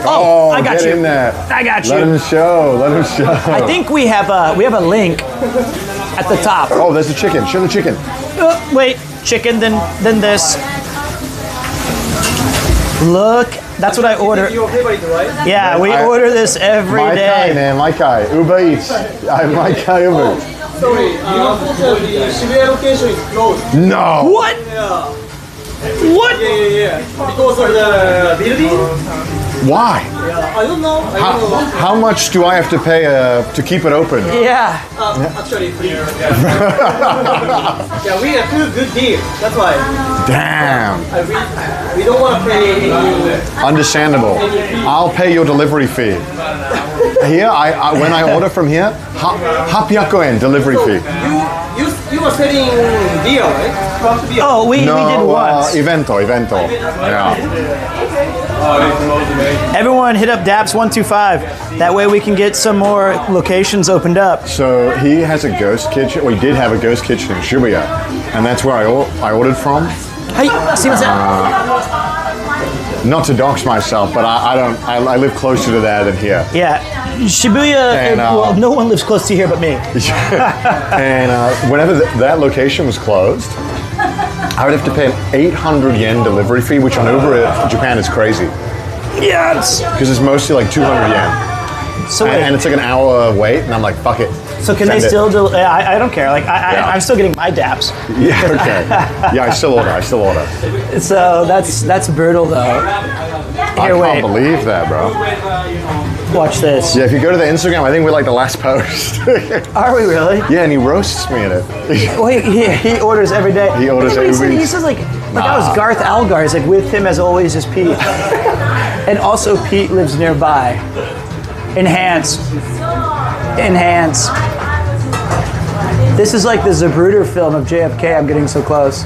[SPEAKER 2] Oh,
[SPEAKER 1] I got
[SPEAKER 2] get
[SPEAKER 1] you.
[SPEAKER 2] in there.
[SPEAKER 1] I got
[SPEAKER 2] Let
[SPEAKER 1] you.
[SPEAKER 2] him show. Let him show.
[SPEAKER 1] I think we have a link at the top.
[SPEAKER 2] Oh, there's the chicken. Show the chicken.
[SPEAKER 1] Wait, chicken, then this. Look, that's what I order.
[SPEAKER 8] Your favorite, right?
[SPEAKER 1] Yeah, we order this every
[SPEAKER 2] My
[SPEAKER 1] day.
[SPEAKER 2] Kai, man. My Kai. Uber Eats. My Kai Uber.
[SPEAKER 8] Sorry, unfortunately, the Shibuya location is closed.
[SPEAKER 2] No.
[SPEAKER 1] What?
[SPEAKER 8] Yeah.
[SPEAKER 1] What?
[SPEAKER 8] Yeah. Because of the building?
[SPEAKER 2] Why?
[SPEAKER 8] Yeah, I don't know. I don't know.
[SPEAKER 2] How much do I have to pay to keep it open?
[SPEAKER 1] Yeah.
[SPEAKER 8] Actually, free. Yeah, we have two good deals. That's why.
[SPEAKER 2] Damn.
[SPEAKER 8] We don't want to pay any.
[SPEAKER 2] Understandable. I'll pay your delivery fee. Here, when I order from here, 800 yen delivery fee.
[SPEAKER 8] You are selling beer, right? Craft beer.
[SPEAKER 1] Oh, we did once.
[SPEAKER 2] Evento. Yeah.
[SPEAKER 1] Everyone hit up Daps125. That way we can get some more locations opened up.
[SPEAKER 2] So he has a ghost kitchen. Well, he did have a ghost kitchen in Shibuya, and that's where I ordered from.
[SPEAKER 1] Hey, see what's that?
[SPEAKER 2] Not to dox myself, but I live closer to that than here.
[SPEAKER 1] Yeah, Shibuya.
[SPEAKER 2] And,
[SPEAKER 1] well, no one lives close to here but me.
[SPEAKER 2] And whenever that location was closed, I would have to pay an 800 yen delivery fee, which on Uber in Japan is crazy.
[SPEAKER 1] Yes.
[SPEAKER 2] Because it's mostly like 200 yen.
[SPEAKER 1] So wait,
[SPEAKER 2] And it's like an hour wait, and I'm like, fuck it.
[SPEAKER 1] so can they
[SPEAKER 2] Send it.
[SPEAKER 1] still do? I don't care. Like I'm still getting my Daps.
[SPEAKER 2] Yeah, okay. Yeah, I still order.
[SPEAKER 1] So that's brutal though.
[SPEAKER 2] I
[SPEAKER 1] Here,
[SPEAKER 2] can't
[SPEAKER 1] wait.
[SPEAKER 2] believe that, bro.
[SPEAKER 1] Watch this.
[SPEAKER 2] Yeah, if you go to the Instagram, I think we're like the last post.
[SPEAKER 1] Are we really?
[SPEAKER 2] Yeah, and he roasts me in it.
[SPEAKER 1] Wait, he orders every day.
[SPEAKER 2] He orders
[SPEAKER 1] Look at what
[SPEAKER 2] every
[SPEAKER 1] He
[SPEAKER 2] week.
[SPEAKER 1] says like I was Garth Algar. He's like, with him as always is Pete. And also Pete lives nearby. Enhance. This is like the Zapruder film of JFK. I'm getting so close.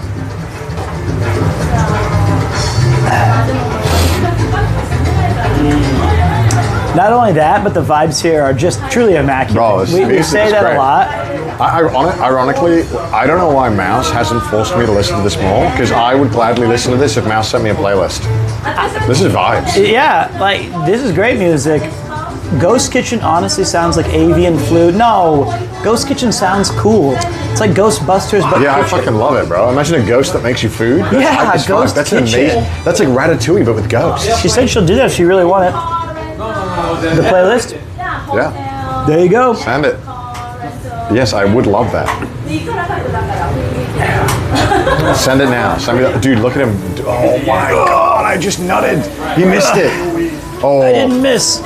[SPEAKER 1] Not only that, but the vibes here are just truly immaculate.
[SPEAKER 2] Bro,
[SPEAKER 1] we say that
[SPEAKER 2] great.
[SPEAKER 1] a lot.
[SPEAKER 2] Ironically, I don't know why Mouse hasn't forced me to listen to this more, because I would gladly listen to this if Mouse sent me a playlist. This is vibes.
[SPEAKER 1] Yeah, like, this is great music. Ghost Kitchen honestly sounds like avian flute. No, Ghost Kitchen sounds cool. It's like Ghostbusters, but
[SPEAKER 2] Yeah, I
[SPEAKER 1] kitchen.
[SPEAKER 2] fucking love it, bro. Imagine a ghost that makes you food. That's
[SPEAKER 1] Ghost
[SPEAKER 2] That's
[SPEAKER 1] Kitchen.
[SPEAKER 2] amazing. That's like Ratatouille, but with ghosts.
[SPEAKER 1] She said she'll do that if she really want it. The playlist?
[SPEAKER 2] Yeah,
[SPEAKER 1] There you go.
[SPEAKER 2] send it. Yes, I would love that. Send it now. Send me that. Dude, look at him. Oh my God, I just nutted. He missed it. Oh,
[SPEAKER 1] I didn't miss.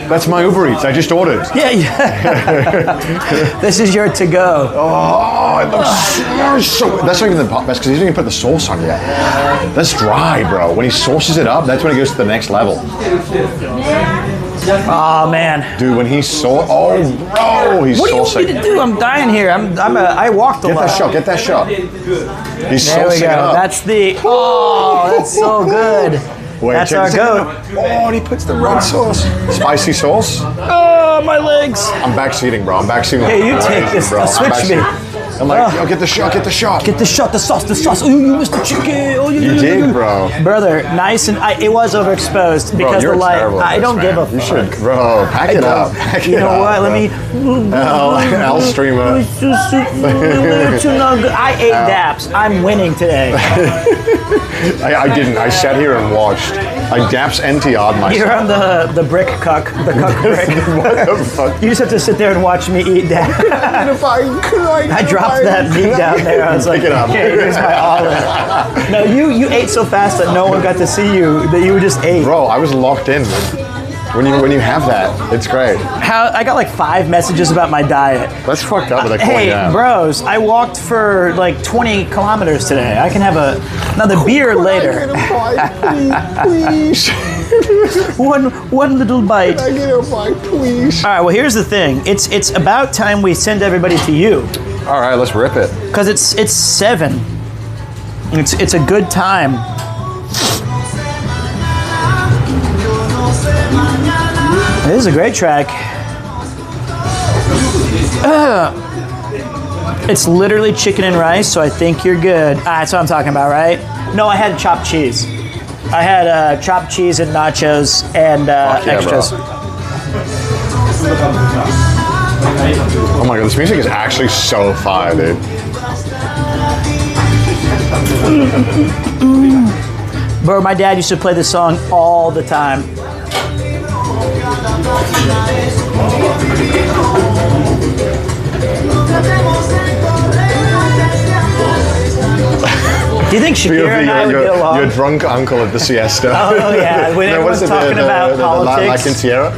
[SPEAKER 2] that's my Uber Eats. I just ordered.
[SPEAKER 1] Yeah. This is your to go.
[SPEAKER 2] Oh, it looks so. That's not even the best because he didn't even put the sauce on yet. That's dry, bro. When he sauces it up, that's when it goes to the next level.
[SPEAKER 1] Oh man.
[SPEAKER 2] Dude, when he sauce, oh, bro, he's
[SPEAKER 1] What do you want
[SPEAKER 2] saucing.
[SPEAKER 1] me to do? I'm dying here. I walked a
[SPEAKER 2] Get
[SPEAKER 1] lot.
[SPEAKER 2] that shot. Get that shot. He's
[SPEAKER 1] There we
[SPEAKER 2] saucing
[SPEAKER 1] go.
[SPEAKER 2] it up.
[SPEAKER 1] That's the. Oh, that's so good.
[SPEAKER 2] Wait,
[SPEAKER 1] That's
[SPEAKER 2] check
[SPEAKER 1] our
[SPEAKER 2] this out.
[SPEAKER 1] goat.
[SPEAKER 2] Oh, and he puts the red sauce. Spicy sauce.
[SPEAKER 1] Oh, my legs.
[SPEAKER 2] I'm backseating, bro. I'm backseating.
[SPEAKER 1] Hey, you
[SPEAKER 2] like
[SPEAKER 1] take
[SPEAKER 2] crazy,
[SPEAKER 1] this.
[SPEAKER 2] bro.
[SPEAKER 1] Now switch
[SPEAKER 2] I'm
[SPEAKER 1] me.
[SPEAKER 2] backseating. I'm like, yo, get the shot. Get the shot.
[SPEAKER 1] Get the shot, the sauce. Oh, you missed the chicken. Oh,
[SPEAKER 2] You did, bro.
[SPEAKER 1] Brother, nice and it was overexposed
[SPEAKER 2] Bro,
[SPEAKER 1] because
[SPEAKER 2] you're
[SPEAKER 1] the light.
[SPEAKER 2] terrible at
[SPEAKER 1] I
[SPEAKER 2] this,
[SPEAKER 1] don't give
[SPEAKER 2] man.
[SPEAKER 1] a
[SPEAKER 2] You
[SPEAKER 1] fuck.
[SPEAKER 2] should, bro. Pack it up. Pack
[SPEAKER 1] You
[SPEAKER 2] it
[SPEAKER 1] know
[SPEAKER 2] up,
[SPEAKER 1] what?
[SPEAKER 2] bro.
[SPEAKER 1] Let me.
[SPEAKER 2] I'll stream it.
[SPEAKER 1] I ate Daps. I'm winning today.
[SPEAKER 2] I didn't. I sat here and watched. I Daps NTR'd myself.
[SPEAKER 1] You're on the brick cuck, the cuck brick.
[SPEAKER 2] What the fuck?
[SPEAKER 1] You just have to sit there and watch me eat that. I dropped that meat down there. I was like,
[SPEAKER 2] Pick it up.
[SPEAKER 1] okay, here's my olive. No, you ate so fast that no one got to see you, that you just ate.
[SPEAKER 2] Bro, I was locked in. When you have that, it's great.
[SPEAKER 1] I got like 5 messages about my diet.
[SPEAKER 2] That's fucked up with a
[SPEAKER 1] Hey,
[SPEAKER 2] down.
[SPEAKER 1] bros, I walked for like 20 kilometers today. I can have another beer later.
[SPEAKER 2] Please.
[SPEAKER 1] One little bite.
[SPEAKER 2] I get a bite, please.
[SPEAKER 1] All right, well, here's the thing. It's about time we send everybody to you.
[SPEAKER 2] All right, let's rip it.
[SPEAKER 1] Because it's 7. It's a good time. This is a great track. It's literally chicken and rice, so I think you're good. That's what I'm talking about, right? No, I had chopped cheese. I had chopped cheese and nachos and
[SPEAKER 2] yeah,
[SPEAKER 1] extras.
[SPEAKER 2] bro. Oh my god, this music is actually so fire, dude.
[SPEAKER 1] Bro, my dad used to play this song all the time. Do you think Shakira and I would get along?
[SPEAKER 2] Your drunk uncle at the siesta.
[SPEAKER 1] Oh yeah, when everyone's talking about politics.
[SPEAKER 2] La Quinceañera?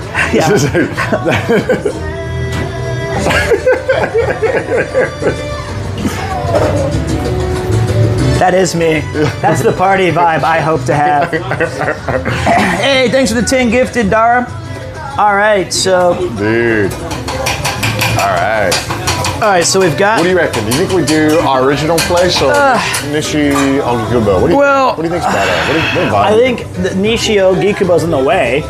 [SPEAKER 1] That is me. That's the party vibe I hope to have. Hey, thanks for the 10 gifted, Dara. All right, so.
[SPEAKER 2] Dude.
[SPEAKER 1] All right, so we've got.
[SPEAKER 2] What do you reckon? Do you think we do our original place or Nishi Ogikubo? What do you think's better?
[SPEAKER 1] I think the Nishio Gikubo's in the way.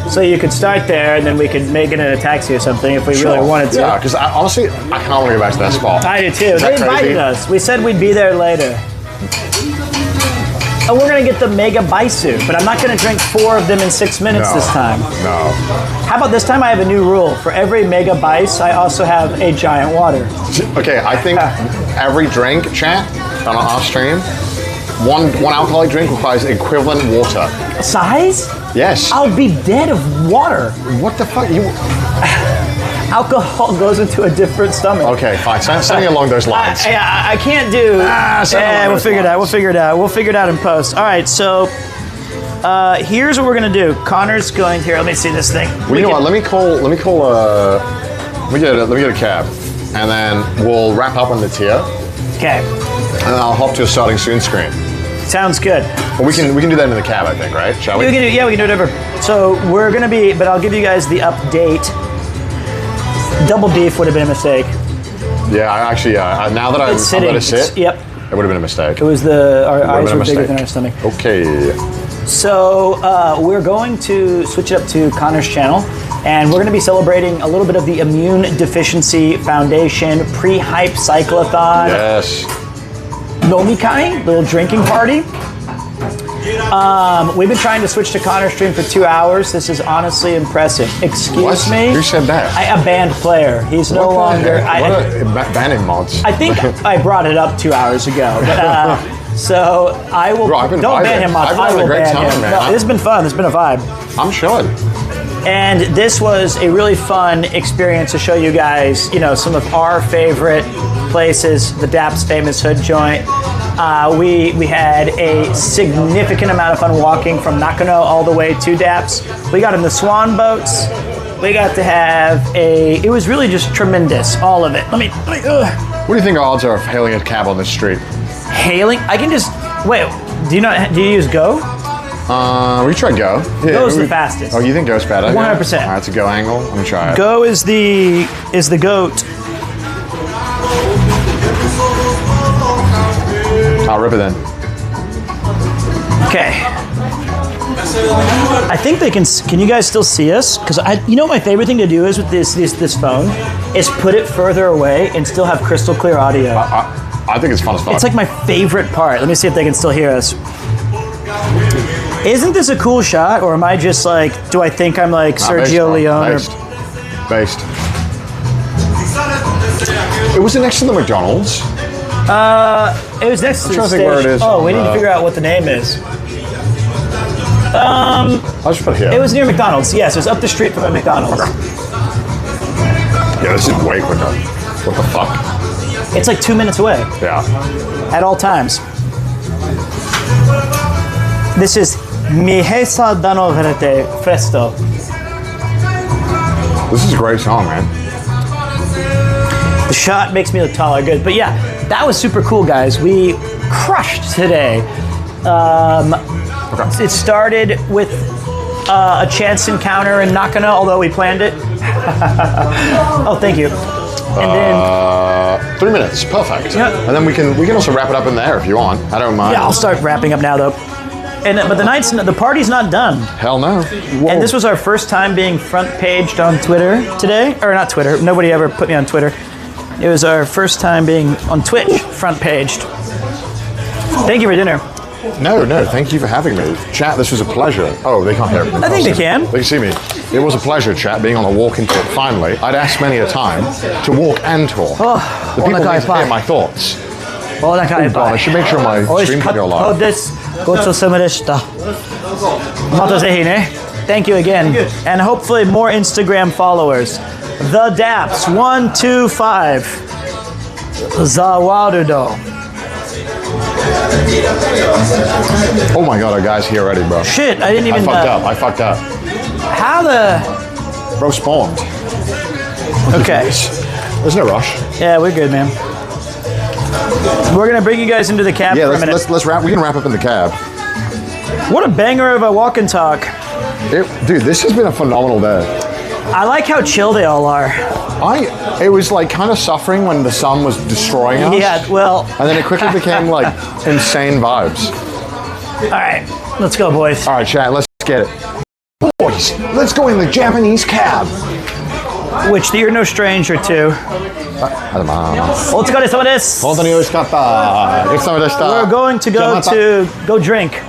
[SPEAKER 1] So you could start there, and then we could make it in a taxi or something if we really wanted to.
[SPEAKER 2] Yeah, because honestly, I can't want to go back to that spot.
[SPEAKER 1] I do too.
[SPEAKER 2] Is
[SPEAKER 1] They
[SPEAKER 2] that
[SPEAKER 1] invited
[SPEAKER 2] crazy?
[SPEAKER 1] us. We said we'd be there later. And we're gonna get the Mega Baisu, but I'm not gonna drink 4 of them in 6 minutes this time.
[SPEAKER 2] No.
[SPEAKER 1] How about this time I have a new rule. For every Mega Baisu, I also have a giant water.
[SPEAKER 2] Okay, I think every drink, chat, on our stream, one alcoholic drink requires equivalent water.
[SPEAKER 1] Size?
[SPEAKER 2] Yes.
[SPEAKER 1] I'll be dead of water.
[SPEAKER 2] What the fuck?
[SPEAKER 1] Alcohol goes into a different stomach.
[SPEAKER 2] Okay, fine. Something along those lines.
[SPEAKER 1] I can't do. We'll figure it out. We'll figure it out. We'll figure it out in post. All right, so here's what we're gonna do. Connor's going here. Let me see this thing.
[SPEAKER 2] Well, you know what? Let me get a cab, and then we'll wrap up on the tier,
[SPEAKER 1] Okay,
[SPEAKER 2] and I'll hop to a starting soon screen.
[SPEAKER 1] sounds good.
[SPEAKER 2] But we can do that in the cab, I think, right? Shall we?
[SPEAKER 1] We can do whatever. So we're gonna be, but I'll give you guys the update. Double beef would have been a mistake.
[SPEAKER 2] Yeah, now that I'm
[SPEAKER 1] It's sitting.
[SPEAKER 2] let it sit,
[SPEAKER 1] Yep.
[SPEAKER 2] it would have been a mistake.
[SPEAKER 1] It was our eyes
[SPEAKER 2] been a
[SPEAKER 1] were bigger
[SPEAKER 2] mistake.
[SPEAKER 1] than our stomach.
[SPEAKER 2] Okay.
[SPEAKER 1] So we're going to switch it up to Connor's channel, and we're going to be celebrating a little bit of the Immune Deficiency Foundation pre-hype cyclathon.
[SPEAKER 2] Yes.
[SPEAKER 1] Nomikai, little drinking party. We've been trying to switch to Connor's stream for 2 hours. This is honestly impressive. Excuse
[SPEAKER 2] What?
[SPEAKER 1] me?
[SPEAKER 2] Who said that?
[SPEAKER 1] A band player. He's no longer.
[SPEAKER 2] Banning mods.
[SPEAKER 1] I think I brought it up 2 hours ago. But, so I will.
[SPEAKER 2] Bro, I've been
[SPEAKER 1] don't
[SPEAKER 2] vibing.
[SPEAKER 1] ban him.
[SPEAKER 2] I've
[SPEAKER 1] I
[SPEAKER 2] had a
[SPEAKER 1] will
[SPEAKER 2] great
[SPEAKER 1] ban
[SPEAKER 2] time,
[SPEAKER 1] him.
[SPEAKER 2] man.
[SPEAKER 1] No, this has been fun. This has been a vibe.
[SPEAKER 2] I'm sure.
[SPEAKER 1] And this was a really fun experience to show you guys, you know, some of our favorite places, the Daps famous hood joint. We had a significant amount of fun walking from Nakano all the way to Daps. We got in the Swan boats. We got to have it was really just tremendous, all of it. Let me
[SPEAKER 2] What do you think odds are of hailing a cab on the street?
[SPEAKER 1] hailing. I can just, wait, do you use Go?
[SPEAKER 2] We try Go. Yeah,
[SPEAKER 1] Go's the fastest.
[SPEAKER 2] Oh, you think Go's better?
[SPEAKER 1] 100%.
[SPEAKER 2] All right, it's a Go angle. Let me try it.
[SPEAKER 1] Go is the goat.
[SPEAKER 2] I'll rip it then.
[SPEAKER 1] Okay. I think they can you guys still see us? Because you know what my favorite thing to do is with this phone is put it further away and still have crystal clear audio.
[SPEAKER 2] I think it's fun as fuck.
[SPEAKER 1] It's like my favorite part. Let me see if they can still hear us. Isn't this a cool shot, or am I just like, do I think I'm like Sergio Leone?
[SPEAKER 2] Based. It was next to the McDonald's.
[SPEAKER 1] It was next to the
[SPEAKER 2] trying to think
[SPEAKER 1] stage.
[SPEAKER 2] where it is
[SPEAKER 1] Oh,
[SPEAKER 2] on
[SPEAKER 1] we need to
[SPEAKER 2] the-
[SPEAKER 1] figure out what the name is.
[SPEAKER 2] I'll just put it here.
[SPEAKER 1] It was near McDonald's. Yes, it was up the street from a McDonald's.
[SPEAKER 2] Yeah, this is way quicker. What the fuck?
[SPEAKER 1] It's like 2 minutes away
[SPEAKER 2] Yeah.
[SPEAKER 1] at all times. This is Mihesa Dano Verete Fresto.
[SPEAKER 2] This is a great song, man.
[SPEAKER 1] The shot makes me look taller. Good. But yeah, that was super cool, guys. We crushed today. It started with a chance encounter in Nakano, although we planned it. Oh, thank you. And then
[SPEAKER 2] 3 minutes, perfect.
[SPEAKER 1] Yeah.
[SPEAKER 2] And then we can also wrap it up in there if you want. I don't mind.
[SPEAKER 1] yeah, I'll start wrapping up now, though. And but the party's not done.
[SPEAKER 2] Hell no.
[SPEAKER 1] And this was our first time being front paged on Twitter today, or not Twitter. Nobody ever put me on Twitter. It was our first time being on Twitch front paged. Thank you for dinner.
[SPEAKER 2] No, thank you for having me. Chat, this was a pleasure. Oh, they can't hear me.
[SPEAKER 1] I think they can.
[SPEAKER 2] They can see me. It was a pleasure, chat, being on a walking tour. Finally, I'd asked many a time to walk and talk. The people need to hear my thoughts. Oh God, I should make sure my stream can go live.
[SPEAKER 1] Thank you again. And hopefully more Instagram followers. The Daps 125 Zawarudo.
[SPEAKER 2] Oh my god, our guy's here already, bro.
[SPEAKER 1] Shit, I didn't even
[SPEAKER 2] I fucked up.
[SPEAKER 1] How the
[SPEAKER 2] Bro spawned.
[SPEAKER 1] Okay.
[SPEAKER 2] There's no rush.
[SPEAKER 1] Yeah, we're good, man. We're gonna bring you guys into the cab
[SPEAKER 2] Yeah,
[SPEAKER 1] for a minute.
[SPEAKER 2] let's wrap. We can wrap up in the cab.
[SPEAKER 1] What a banger of a walk and talk.
[SPEAKER 2] Dude, this has been a phenomenal day.
[SPEAKER 1] I like how chill they all are.
[SPEAKER 2] It was like kind of suffering when the sun was destroying us.
[SPEAKER 1] Yeah, well,
[SPEAKER 2] And then it quickly became like insane vibes.
[SPEAKER 1] all right, let's go, boys.
[SPEAKER 2] All right, chat, let's get it. Boys, let's go in the Japanese cab.
[SPEAKER 1] Which you're no stranger to. We're going to go drink.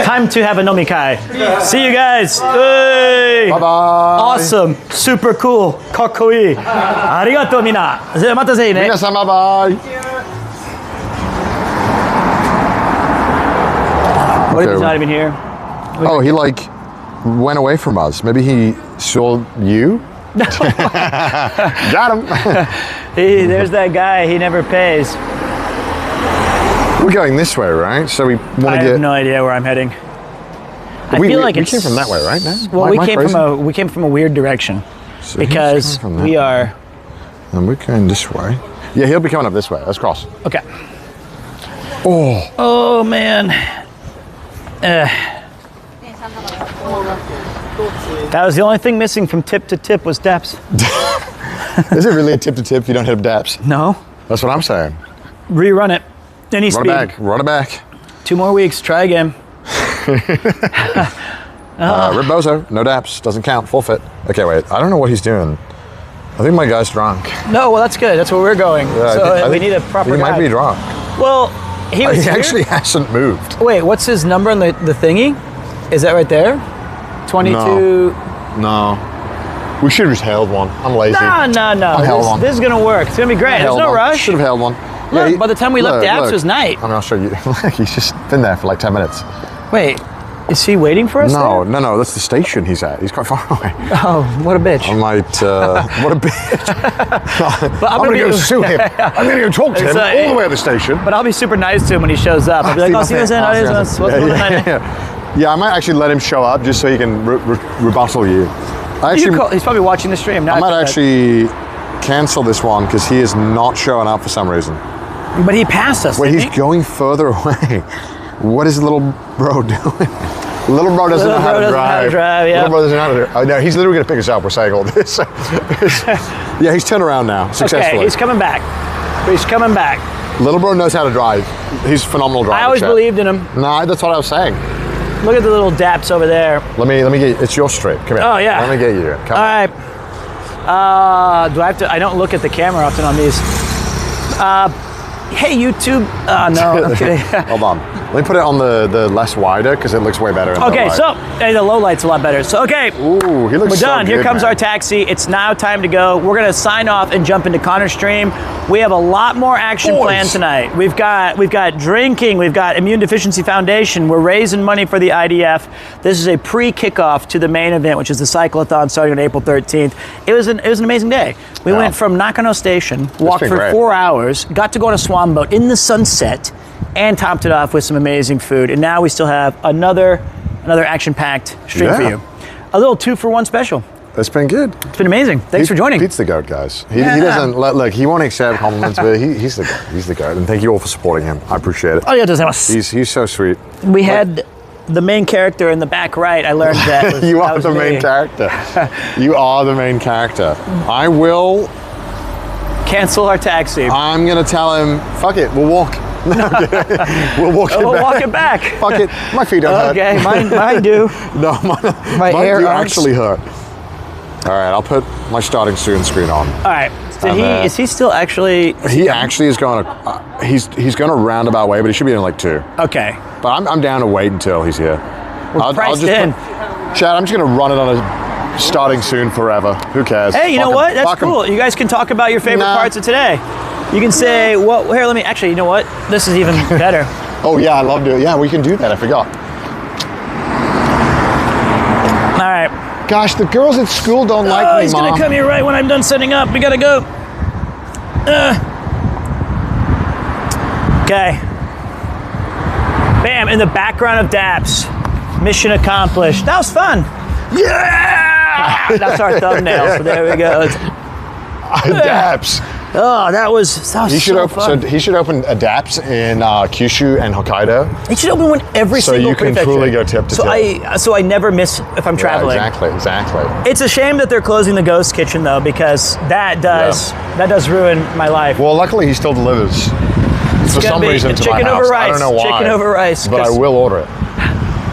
[SPEAKER 1] Time to have a nomikai. See you guys. Hey.
[SPEAKER 2] Bye bye.
[SPEAKER 1] Awesome. Super cool. Kakkoi. Arigato mina. Mata sei ne.
[SPEAKER 2] Minasama, bye.
[SPEAKER 1] What if he's not even here?
[SPEAKER 2] Oh, he like went away from us. Maybe he saw you? Got him.
[SPEAKER 1] Hey, there's that guy. He never pays.
[SPEAKER 2] We're going this way, right? So we want to
[SPEAKER 1] I
[SPEAKER 2] get.
[SPEAKER 1] have no idea where I'm heading. I
[SPEAKER 2] we
[SPEAKER 1] feel like
[SPEAKER 2] came from that way, right? No?
[SPEAKER 1] Well,
[SPEAKER 2] Am I crazy?
[SPEAKER 1] we came from a weird direction
[SPEAKER 2] So he's
[SPEAKER 1] because
[SPEAKER 2] coming from that
[SPEAKER 1] we
[SPEAKER 2] way.
[SPEAKER 1] are.
[SPEAKER 2] And we're going this way. Yeah, he'll be coming up this way. Let's cross.
[SPEAKER 1] Okay.
[SPEAKER 2] Oh,
[SPEAKER 1] Oh man. That was the only thing missing from tip to tip was Daps.
[SPEAKER 2] is it really a tip to tip if you don't hit up Daps?
[SPEAKER 1] No.
[SPEAKER 2] That's what I'm saying.
[SPEAKER 1] Rerun it. Any speed.
[SPEAKER 2] Run it back.
[SPEAKER 1] 2 more weeks. Try again.
[SPEAKER 2] Rebozo, no daps, doesn't count, forfeit. Okay, wait, I don't know what he's doing. I think my guy's drunk.
[SPEAKER 1] No, well, that's good. That's where we're going.
[SPEAKER 2] Yeah,
[SPEAKER 1] we need a proper
[SPEAKER 2] He might
[SPEAKER 1] guide.
[SPEAKER 2] be drunk.
[SPEAKER 1] Well, he was
[SPEAKER 2] He
[SPEAKER 1] here?
[SPEAKER 2] actually hasn't moved.
[SPEAKER 1] Wait, what's his number on the thingy? Is that right there? 22.
[SPEAKER 2] No. We should have just hailed one. I'm lazy.
[SPEAKER 1] No.
[SPEAKER 2] I held one.
[SPEAKER 1] This is gonna work. It's gonna be great. There's no rush.
[SPEAKER 2] Should have held one.
[SPEAKER 1] Look, by the time we left Daps,
[SPEAKER 2] look.
[SPEAKER 1] it was night.
[SPEAKER 2] I mean, I'll show you. Look, he's just been there for like 10 minutes.
[SPEAKER 1] Wait, is he waiting for us?
[SPEAKER 2] No, that's the station he's at. He's quite far away.
[SPEAKER 1] There? Oh, what a bitch.
[SPEAKER 2] I might, what a bitch.
[SPEAKER 1] But
[SPEAKER 2] I'm gonna go sue him. I'm gonna go talk to him all the way at the station.
[SPEAKER 1] But I'll be super nice to him when he shows up. I'll be like, I'll see you soon.
[SPEAKER 2] Yeah, I might actually let him show up just so he can rebuttal you.
[SPEAKER 1] He's probably watching the stream now.
[SPEAKER 2] I might actually cancel this one because he is not showing up for some reason.
[SPEAKER 1] But he passed us.
[SPEAKER 2] Wait,
[SPEAKER 1] didn't
[SPEAKER 2] he's
[SPEAKER 1] he?
[SPEAKER 2] going further away. What is little bro doing? Little bro doesn't know how to drive.
[SPEAKER 1] Yeah.
[SPEAKER 2] Little bro doesn't know how to drive. Oh, no, he's literally going to pick us up. We're saying all this. Yeah, he's turned around now successfully.
[SPEAKER 1] Okay, he's coming back. He's coming back.
[SPEAKER 2] Little bro knows how to drive. He's a phenomenal driver.
[SPEAKER 1] I always
[SPEAKER 2] Chet.
[SPEAKER 1] believed in him.
[SPEAKER 2] No, that's what I was saying.
[SPEAKER 1] Look at the little daps over there.
[SPEAKER 2] Let me get you. It's your street. Come here.
[SPEAKER 1] Oh, yeah.
[SPEAKER 2] Let me get you. Come
[SPEAKER 1] All
[SPEAKER 2] on.
[SPEAKER 1] right. Do I have to? I don't look at the camera often on these. Hey, YouTube. No, I'm kidding.
[SPEAKER 2] Hold on. Let me put it on the less wider because it looks way better. In
[SPEAKER 1] Okay,
[SPEAKER 2] the
[SPEAKER 1] so hey, the low light's a lot better. So okay,
[SPEAKER 2] ooh, he looks
[SPEAKER 1] we're
[SPEAKER 2] so
[SPEAKER 1] done. Here
[SPEAKER 2] good,
[SPEAKER 1] comes
[SPEAKER 2] man.
[SPEAKER 1] our taxi. It's now time to go. We're gonna sign off and jump into Connor's stream. We have a lot more action planned tonight. We've got drinking. We've got Immune Deficiency Foundation. We're raising money for the IDF. This is a pre-kickoff to the main event, which is the Cyclathon starting on April 13th. It was an amazing day. We went from Nakano Station, walked for
[SPEAKER 2] great.
[SPEAKER 1] 4 hours, got to go on a swan boat in the sunset, and topped it off with some amazing food. And now we still have another action-packed stream for you. A little 2-for-1 special.
[SPEAKER 2] It's been good.
[SPEAKER 1] It's been amazing. Thanks for joining.
[SPEAKER 2] Pete's the goat, guys. He doesn't look. He won't accept compliments, but he's the goat. He's the goat, and thank you all for supporting him. I appreciate it.
[SPEAKER 1] Oh yeah, does
[SPEAKER 2] He's so sweet.
[SPEAKER 1] We had the main character in the back right. I learned that.
[SPEAKER 2] You are the main character. You are the main character. I will
[SPEAKER 1] cancel our taxi.
[SPEAKER 2] I'm gonna tell him. Fuck it. We'll walk. No, we'll walk it back.
[SPEAKER 1] We'll walk it back.
[SPEAKER 2] Fuck it. My feet don't hurt.
[SPEAKER 1] Okay, mine do.
[SPEAKER 2] No, mine
[SPEAKER 1] air
[SPEAKER 2] do
[SPEAKER 1] arms.
[SPEAKER 2] actually hurt. All right, I'll put my starting soon screen on.
[SPEAKER 1] All right. Is he still actually?
[SPEAKER 2] He actually is going to. He's going to roundabout way, but he should be in like 2.
[SPEAKER 1] Okay.
[SPEAKER 2] But I'm down to wait until he's here.
[SPEAKER 1] We're priced in.
[SPEAKER 2] Chad, I'm just going to run it on a starting soon forever. Who cares?
[SPEAKER 1] Hey, you know what? That's cool. You guys can talk about your favorite parts of today. You can say, well, here, let me, actually, you know what? This is even better.
[SPEAKER 2] Oh, yeah, I love doing it. Yeah, we can do that. I forgot.
[SPEAKER 1] All right.
[SPEAKER 2] Gosh, the girls at school don't like me,
[SPEAKER 1] he's
[SPEAKER 2] Mom.
[SPEAKER 1] going to come here right when I'm done setting up. We got to go. Okay. Bam, in the background of Daps. Mission accomplished. That was fun. Yeah! That's our thumbnail, so there we go.
[SPEAKER 2] Daps.
[SPEAKER 1] Oh, that was
[SPEAKER 2] He should
[SPEAKER 1] so
[SPEAKER 2] open.
[SPEAKER 1] fun.
[SPEAKER 2] So he should open a Daps in Kyushu and Hokkaido.
[SPEAKER 1] He should open one every
[SPEAKER 2] So
[SPEAKER 1] single
[SPEAKER 2] you can
[SPEAKER 1] prefecture.
[SPEAKER 2] truly go tip to tip.
[SPEAKER 1] So I never miss if I'm traveling.
[SPEAKER 2] Yeah, exactly.
[SPEAKER 1] It's a shame that they're closing the ghost kitchen though, because that does ruin my life.
[SPEAKER 2] Well, luckily he still delivers. For some reason to my
[SPEAKER 1] chicken
[SPEAKER 2] house.
[SPEAKER 1] over rice.
[SPEAKER 2] I don't know why.
[SPEAKER 1] Chicken over rice.
[SPEAKER 2] But I will order it.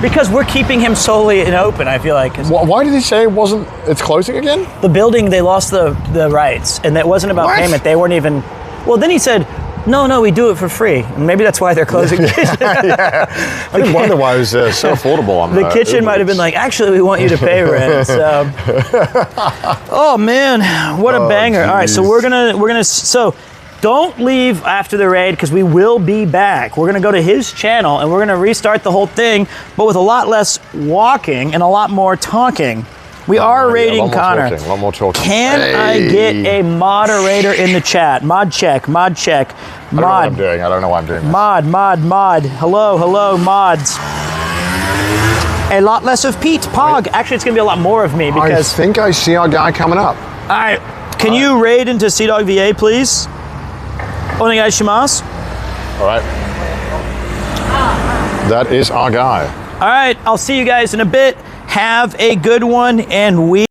[SPEAKER 1] Because we're keeping him solely in open, I feel like.
[SPEAKER 2] Why did he say it's closing again?
[SPEAKER 1] The building, they lost the rights, and it wasn't about payment. They weren't even. Well, then he said, no, we do it for free. And maybe that's why they're closing the kitchen.
[SPEAKER 2] Yeah. I did wonder why it was so affordable on
[SPEAKER 1] the kitchen might have been like, actually, we want you to pay rent. So. Oh man, what a banger! Geez. All right, so we're gonna so. Don't leave after the raid because we will be back. We're going to go to his channel and we're going to restart the whole thing, but with a lot less walking and a lot more talking. We are raiding Connor.
[SPEAKER 2] A lot more talking.
[SPEAKER 1] Can I get a moderator in the chat? Mod check.
[SPEAKER 2] I don't know what I'm doing. I don't know why I'm doing this.
[SPEAKER 1] Mod. Hello, mods. A lot less of Pete. Pog. Actually, it's going to be a lot more of me because...
[SPEAKER 2] I think I see our guy coming up.
[SPEAKER 1] All right. Can you raid into Sea-Dog VA, please? Onegaishimasu.
[SPEAKER 2] All right. That is our guy.
[SPEAKER 1] All right, I'll see you guys in a bit. Have a good one, and we